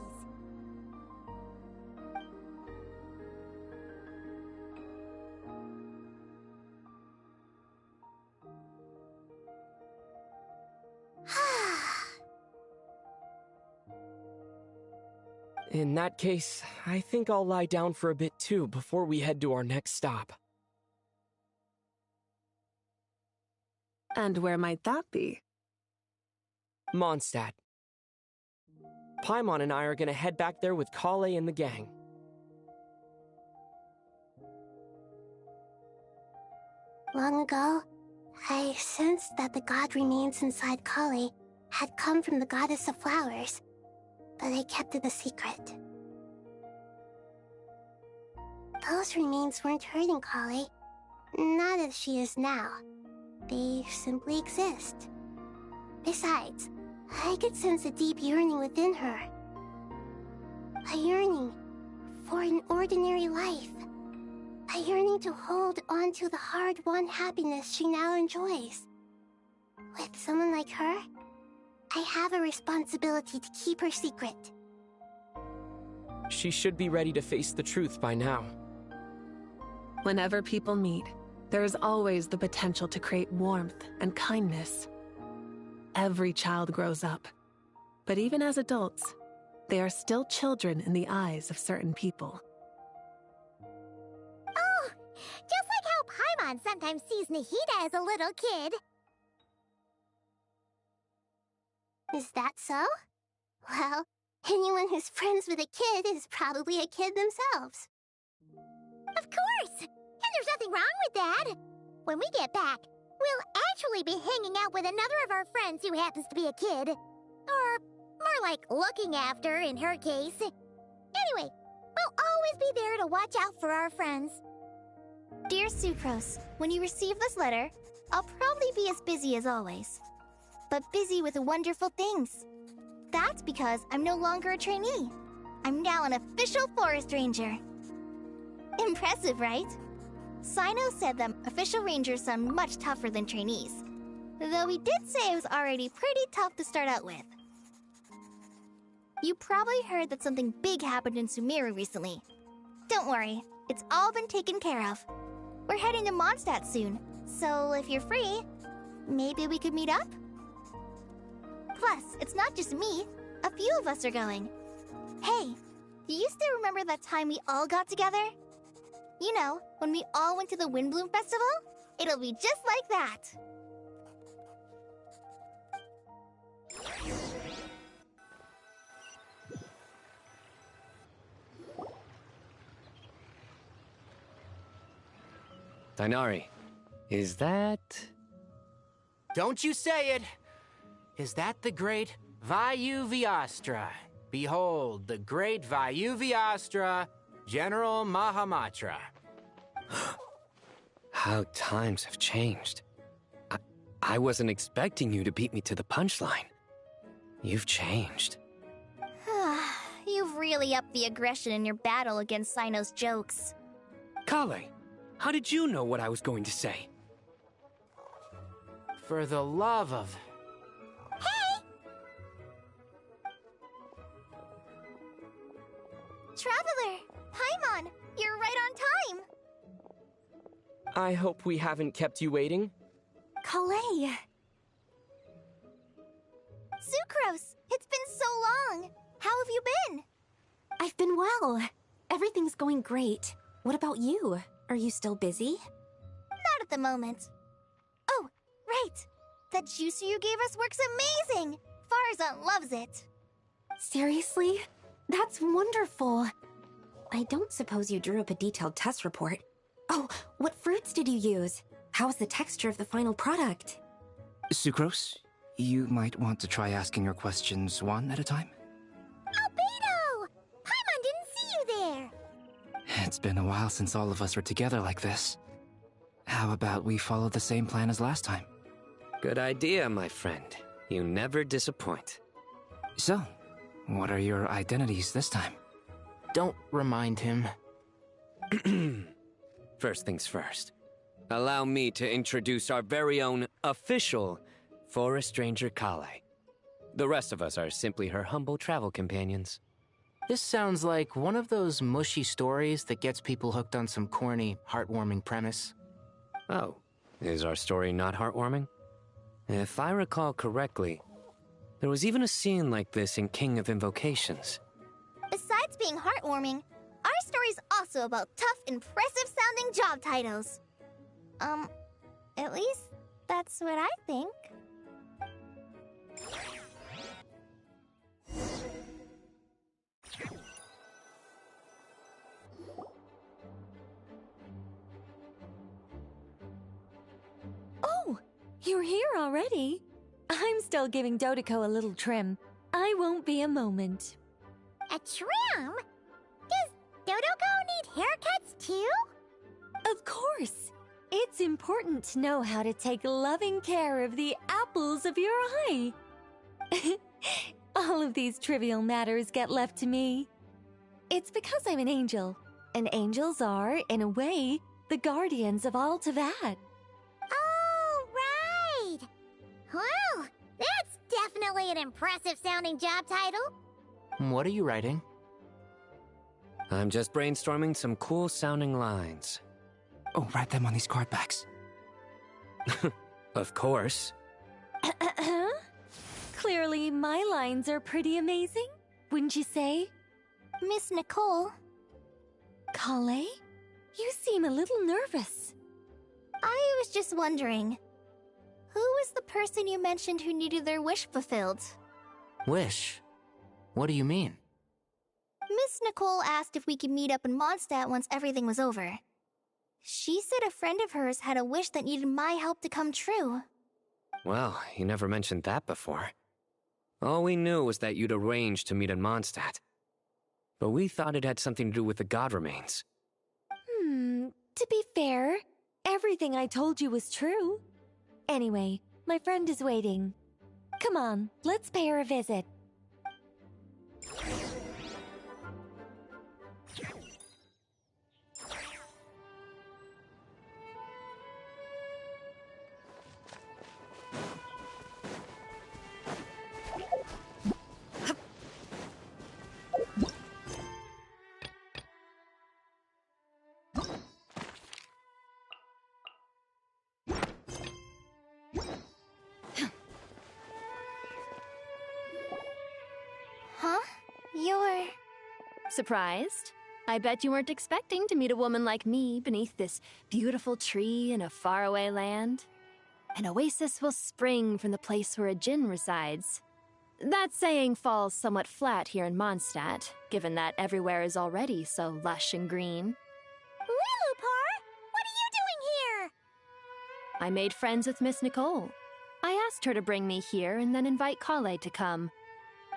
Speaker 6: In that case, I think I'll lie down for a bit too before we head to our next stop.
Speaker 12: And where might that be?
Speaker 6: Mondstadt. Paimon and I are gonna head back there with Kale and the gang.
Speaker 16: Long ago, I sensed that the god remains inside Kali had come from the goddess of flowers, but I kept it a secret. Those remains weren't hurting Kali, not as she is now. They simply exist. Besides, I could sense a deep yearning within her. A yearning for an ordinary life. A yearning to hold on to the hard-won happiness she now enjoys. With someone like her, I have a responsibility to keep her secret.
Speaker 6: She should be ready to face the truth by now.
Speaker 12: Whenever people meet, there is always the potential to create warmth and kindness. Every child grows up, but even as adults, they are still children in the eyes of certain people.
Speaker 16: Oh, just like how Paimon sometimes sees Nahida as a little kid. Is that so? Well, anyone who's friends with a kid is probably a kid themselves. Of course! And there's nothing wrong with that! When we get back, we'll actually be hanging out with another of our friends who happens to be a kid. Or more like looking after, in her case. Anyway, we'll always be there to watch out for our friends.
Speaker 14: Dear Sucrose, when you receive this letter, I'll probably be as busy as always. But busy with wonderful things. That's because I'm no longer a trainee. I'm now an official forest ranger. Impressive, right? Sino said that official rangers sound much tougher than trainees. Though he did say it was already pretty tough to start out with. You probably heard that something big happened in Sumeru recently. Don't worry, it's all been taken care of. We're heading to Mondstadt soon, so if you're free, maybe we could meet up? Plus, it's not just me. A few of us are going. Hey, do you still remember that time we all got together? You know, when we all went to the Windbloom Festival? It'll be just like that.
Speaker 15: Dainari, is that...
Speaker 9: Don't you say it! Is that the great Vayu-Vyastra? Behold, the great Vayu-Vyastra, General Mahamatra.
Speaker 15: How times have changed. I wasn't expecting you to beat me to the punchline. You've changed.
Speaker 14: You've really upped the aggression in your battle against Sino's jokes.
Speaker 6: Kale, how did you know what I was going to say?
Speaker 9: For the love of...
Speaker 14: Traveler! Paimon! You're right on time!
Speaker 6: I hope we haven't kept you waiting.
Speaker 14: Kale! Sucrose! It's been so long! How have you been?
Speaker 5: I've been well. Everything's going great. What about you? Are you still busy?
Speaker 14: Not at the moment. Oh, right! That juicer you gave us works amazing! Farzan loves it!
Speaker 5: Seriously? That's wonderful. I don't suppose you drew up a detailed test report. Oh, what fruits did you use? How's the texture of the final product?
Speaker 17: Sucrose, you might want to try asking your questions one at a time.
Speaker 16: Albedo! Paimon didn't see you there!
Speaker 17: It's been a while since all of us were together like this. How about we follow the same plan as last time?
Speaker 15: Good idea, my friend. You never disappoint.
Speaker 17: So, what are your identities this time?
Speaker 9: Don't remind him.
Speaker 15: First things first. Allow me to introduce our very own official Forest Ranger Kale. The rest of us are simply her humble travel companions.
Speaker 9: This sounds like one of those mushy stories that gets people hooked on some corny, heartwarming premise.
Speaker 15: Oh, is our story not heartwarming? If I recall correctly, there was even a scene like this in King of Invocations.
Speaker 14: Besides being heartwarming, our story's also about tough, impressive-sounding job titles. At least that's what I think.
Speaker 20: Oh, you're here already? I'm still giving Dodoco a little trim. I won't be a moment.
Speaker 16: A trim? Does Dodoco need haircuts too?
Speaker 20: Of course. It's important to know how to take loving care of the apples of your eye. All of these trivial matters get left to me. It's because I'm an angel, and angels are, in a way, the guardians of all Tavad.
Speaker 16: Oh, right! Well, that's definitely an impressive-sounding job title.
Speaker 9: What are you writing?
Speaker 15: I'm just brainstorming some cool-sounding lines.
Speaker 17: Oh, write them on these card backs.
Speaker 15: Of course.
Speaker 20: Clearly, my lines are pretty amazing, wouldn't you say?
Speaker 14: Miss Nicole.
Speaker 20: Kale? You seem a little nervous.
Speaker 14: I was just wondering, who was the person you mentioned who needed their wish fulfilled?
Speaker 9: Wish? What do you mean?
Speaker 14: Miss Nicole asked if we could meet up in Mondstadt once everything was over. She said a friend of hers had a wish that needed my help to come true.
Speaker 15: Well, you never mentioned that before. All we knew was that you'd arranged to meet in Mondstadt. But we thought it had something to do with the god remains.
Speaker 20: To be fair, everything I told you was true. Anyway, my friend is waiting. Come on, let's pay her a visit.
Speaker 14: Huh? You're...
Speaker 5: Surprised? I bet you weren't expecting to meet a woman like me beneath this beautiful tree in a faraway land. An oasis will spring from the place where a djinn resides. That saying falls somewhat flat here in Mondstadt, given that everywhere is already so lush and green.
Speaker 16: Lilupar, what are you doing here?
Speaker 5: I made friends with Miss Nicole. I asked her to bring me here and then invite Kale to come.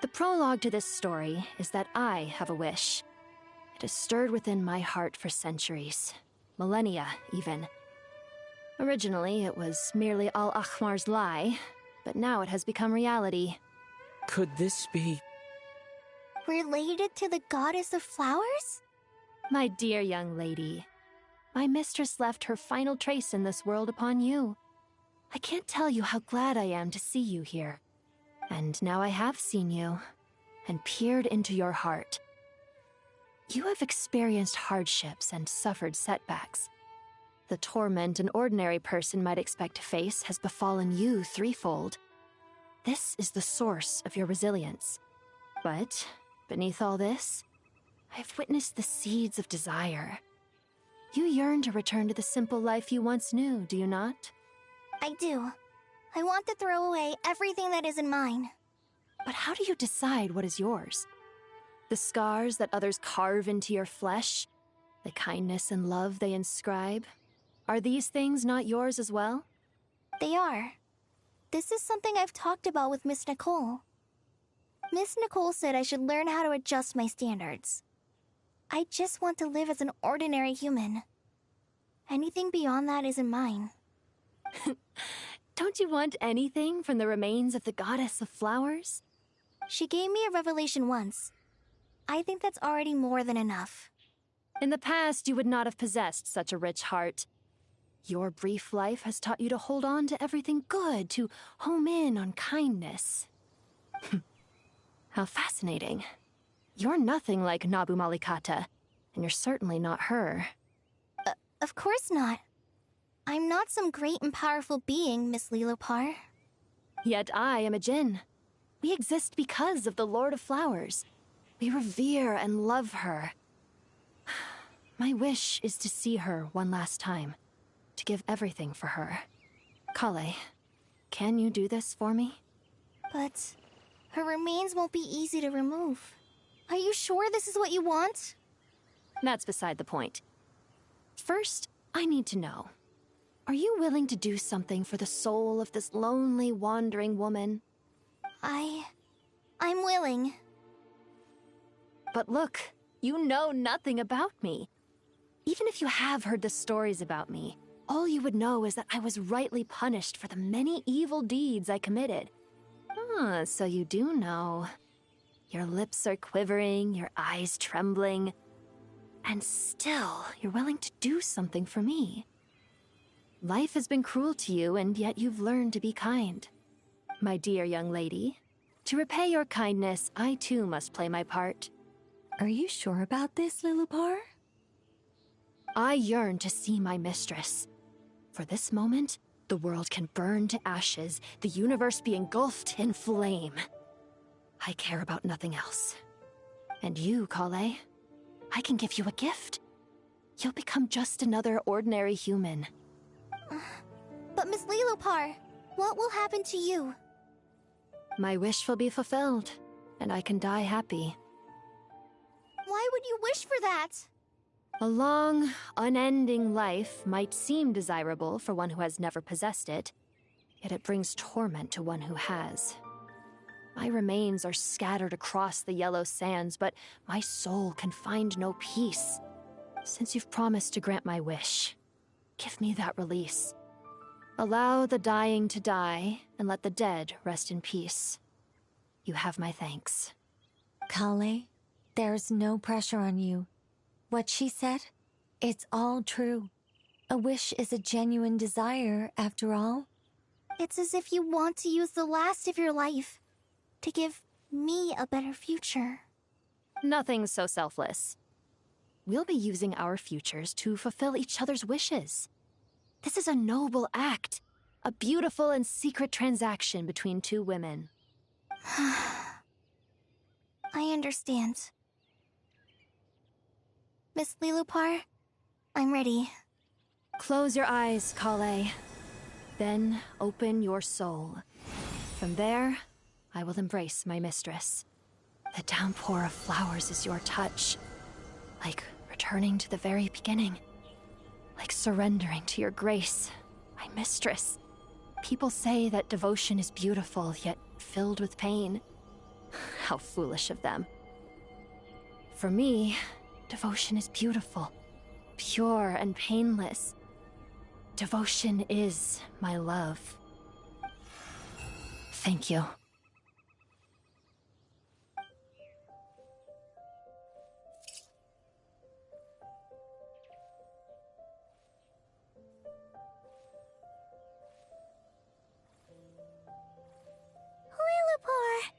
Speaker 5: The prologue to this story is that I have a wish. It has stirred within my heart for centuries. Millennia, even. Originally, it was merely Al-Ahmar's lie, but now it has become reality.
Speaker 6: Could this be...
Speaker 14: related to the goddess of flowers?
Speaker 5: My dear young lady, my mistress left her final trace in this world upon you. I can't tell you how glad I am to see you here. And now I have seen you, and peered into your heart. You have experienced hardships and suffered setbacks. The torment an ordinary person might expect to face has befallen you threefold. This is the source of your resilience. But, beneath all this, I have witnessed the seeds of desire. You yearn to return to the simple life you once knew, do you not?
Speaker 14: I do. I want to throw away everything that isn't mine.
Speaker 5: But how do you decide what is yours? The scars that others carve into your flesh? The kindness and love they inscribe? Are these things not yours as well?
Speaker 14: They are. This is something I've talked about with Miss Nicole. Miss Nicole said I should learn how to adjust my standards. I just want to live as an ordinary human. Anything beyond that isn't mine.
Speaker 5: Don't you want anything from the remains of the goddess of flowers?
Speaker 14: She gave me a revelation once. I think that's already more than enough.
Speaker 5: In the past, you would not have possessed such a rich heart. Your brief life has taught you to hold on to everything good, to home in on kindness. How fascinating. You're nothing like Nabu Malikata, and you're certainly not her.
Speaker 14: Of course not. I'm not some great and powerful being, Miss Lilopar.
Speaker 5: Yet I am a Jinn. We exist because of the Lord of Flowers. We revere and love her. My wish is to see her one last time, to give everything for her. Kale, can you do this for me?
Speaker 14: But her remains won't be easy to remove. Are you sure this is what you want?
Speaker 5: That's beside the point. First, I need to know. Are you willing to do something for the soul of this lonely, wandering woman?
Speaker 14: I'm willing.
Speaker 5: But look, you know nothing about me. Even if you have heard the stories about me, all you would know is that I was rightly punished for the many evil deeds I committed. Ah, so you do know. Your lips are quivering, your eyes trembling, and still you're willing to do something for me. Life has been cruel to you, and yet you've learned to be kind. My dear young lady, to repay your kindness, I too must play my part.
Speaker 20: Are you sure about this, Lilopar?
Speaker 5: I yearn to see my mistress. For this moment, the world can burn to ashes, the universe be engulfed in flame. I care about nothing else. And you, Kale, I can give you a gift. You'll become just another ordinary human.
Speaker 14: But Miss Lilopar, what will happen to you?
Speaker 5: My wish will be fulfilled, and I can die happy.
Speaker 14: Why would you wish for that?
Speaker 5: A long, unending life might seem desirable for one who has never possessed it, yet it brings torment to one who has. My remains are scattered across the yellow sands, but my soul can find no peace. Since you've promised to grant my wish, give me that release. Allow the dying to die, and let the dead rest in peace. You have my thanks.
Speaker 20: Kale, there's no pressure on you. What she said, it's all true. A wish is a genuine desire, after all.
Speaker 14: It's as if you want to use the last of your life to give me a better future.
Speaker 5: Nothing so selfless. We'll be using our futures to fulfill each other's wishes. This is a noble act, a beautiful and secret transaction between two women.
Speaker 14: I understand. Miss Lilopar, I'm ready.
Speaker 5: Close your eyes, Kale. Then open your soul. From there, I will embrace my mistress. The downpour of flowers is your touch. Like returning to the very beginning. Like surrendering to your grace, my mistress. People say that devotion is beautiful, yet filled with pain. How foolish of them. For me, devotion is beautiful, pure and painless. Devotion is my love. Thank you.
Speaker 16: Lilopar!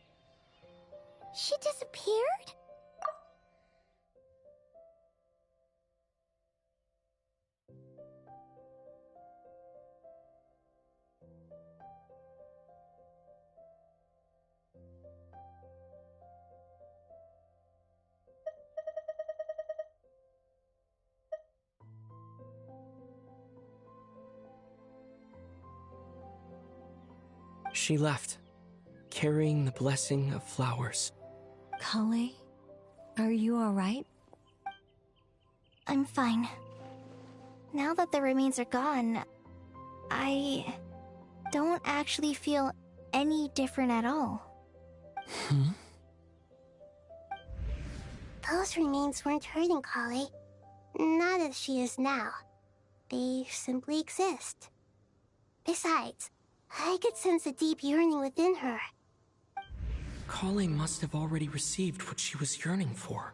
Speaker 16: She disappeared?
Speaker 6: She left, carrying the blessing of flowers.
Speaker 20: Kale, are you alright?
Speaker 14: I'm fine. Now that the remains are gone, I don't actually feel any different at all.
Speaker 16: Those remains weren't hurting Kale. Not as she is now. They simply exist. Besides, I could sense a deep yearning within her.
Speaker 6: Kale must have already received what she was yearning for.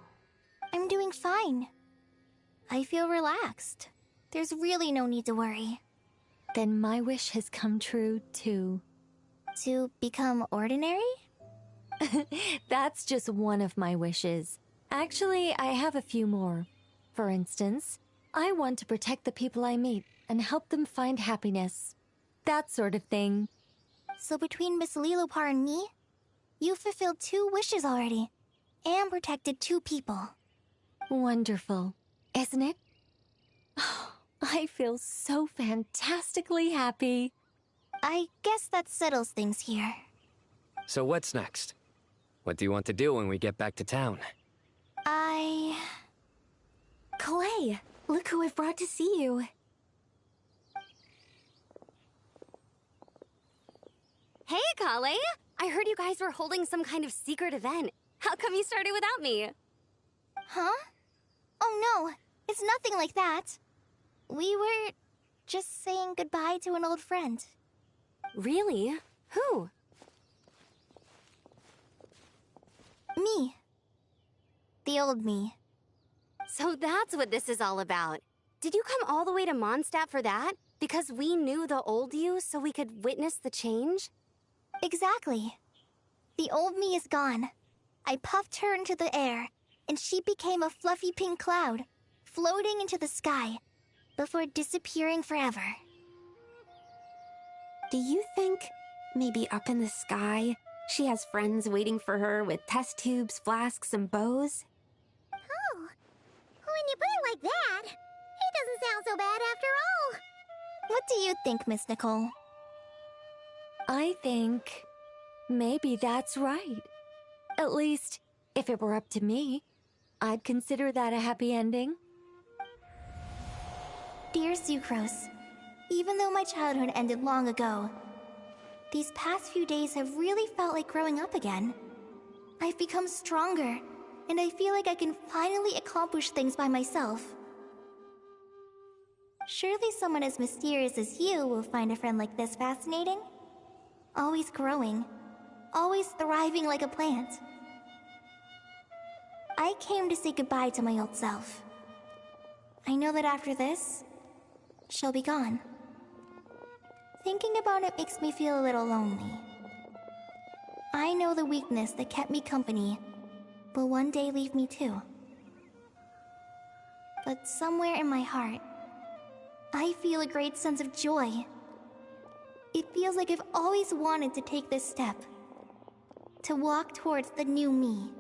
Speaker 14: I'm doing fine. I feel relaxed. There's really no need to worry.
Speaker 20: Then my wish has come true, too.
Speaker 14: To become ordinary?
Speaker 20: That's just one of my wishes. Actually, I have a few more. For instance, I want to protect the people I meet and help them find happiness. That sort of thing.
Speaker 14: So between Miss Lilopar and me, you fulfilled 2 wishes already, and protected 2 people.
Speaker 20: Wonderful, isn't it? I feel so fantastically happy.
Speaker 14: I guess that settles things here.
Speaker 15: So what's next? What do you want to do when we get back to town?
Speaker 20: Clay, look who I've brought to see you.
Speaker 13: Hey, Kale! I heard you guys were holding some kind of secret event. How come you started without me?
Speaker 14: Huh? Oh no, it's nothing like that. We were just saying goodbye to an old friend.
Speaker 13: Really? Who?
Speaker 14: Me. The old me.
Speaker 13: So that's what this is all about. Did you come all the way to Mondstadt for that? Because we knew the old you so we could witness the change?
Speaker 14: Exactly. The old me is gone. I puffed her into the air, and she became a fluffy pink cloud, floating into the sky, before disappearing forever.
Speaker 21: Do you think, maybe up in the sky, she has friends waiting for her with test tubes, flasks, and bows?
Speaker 16: Oh, when you put it like that, it doesn't sound so bad after all.
Speaker 14: What do you think, Miss Nicole?
Speaker 20: I think maybe that's right. At least, if it were up to me, I'd consider that a happy ending.
Speaker 14: Dear Sucrose, even though my childhood ended long ago, these past few days have really felt like growing up again. I've become stronger, and I feel like I can finally accomplish things by myself. Surely someone as mysterious as you will find a friend like this fascinating? Always growing, always thriving like a plant. I came to say goodbye to my old self. I know that after this, she'll be gone. Thinking about it makes me feel a little lonely. I know the weakness that kept me company will one day leave me too. But somewhere in my heart, I feel a great sense of joy. It feels like I've always wanted to take this step, to walk towards the new me.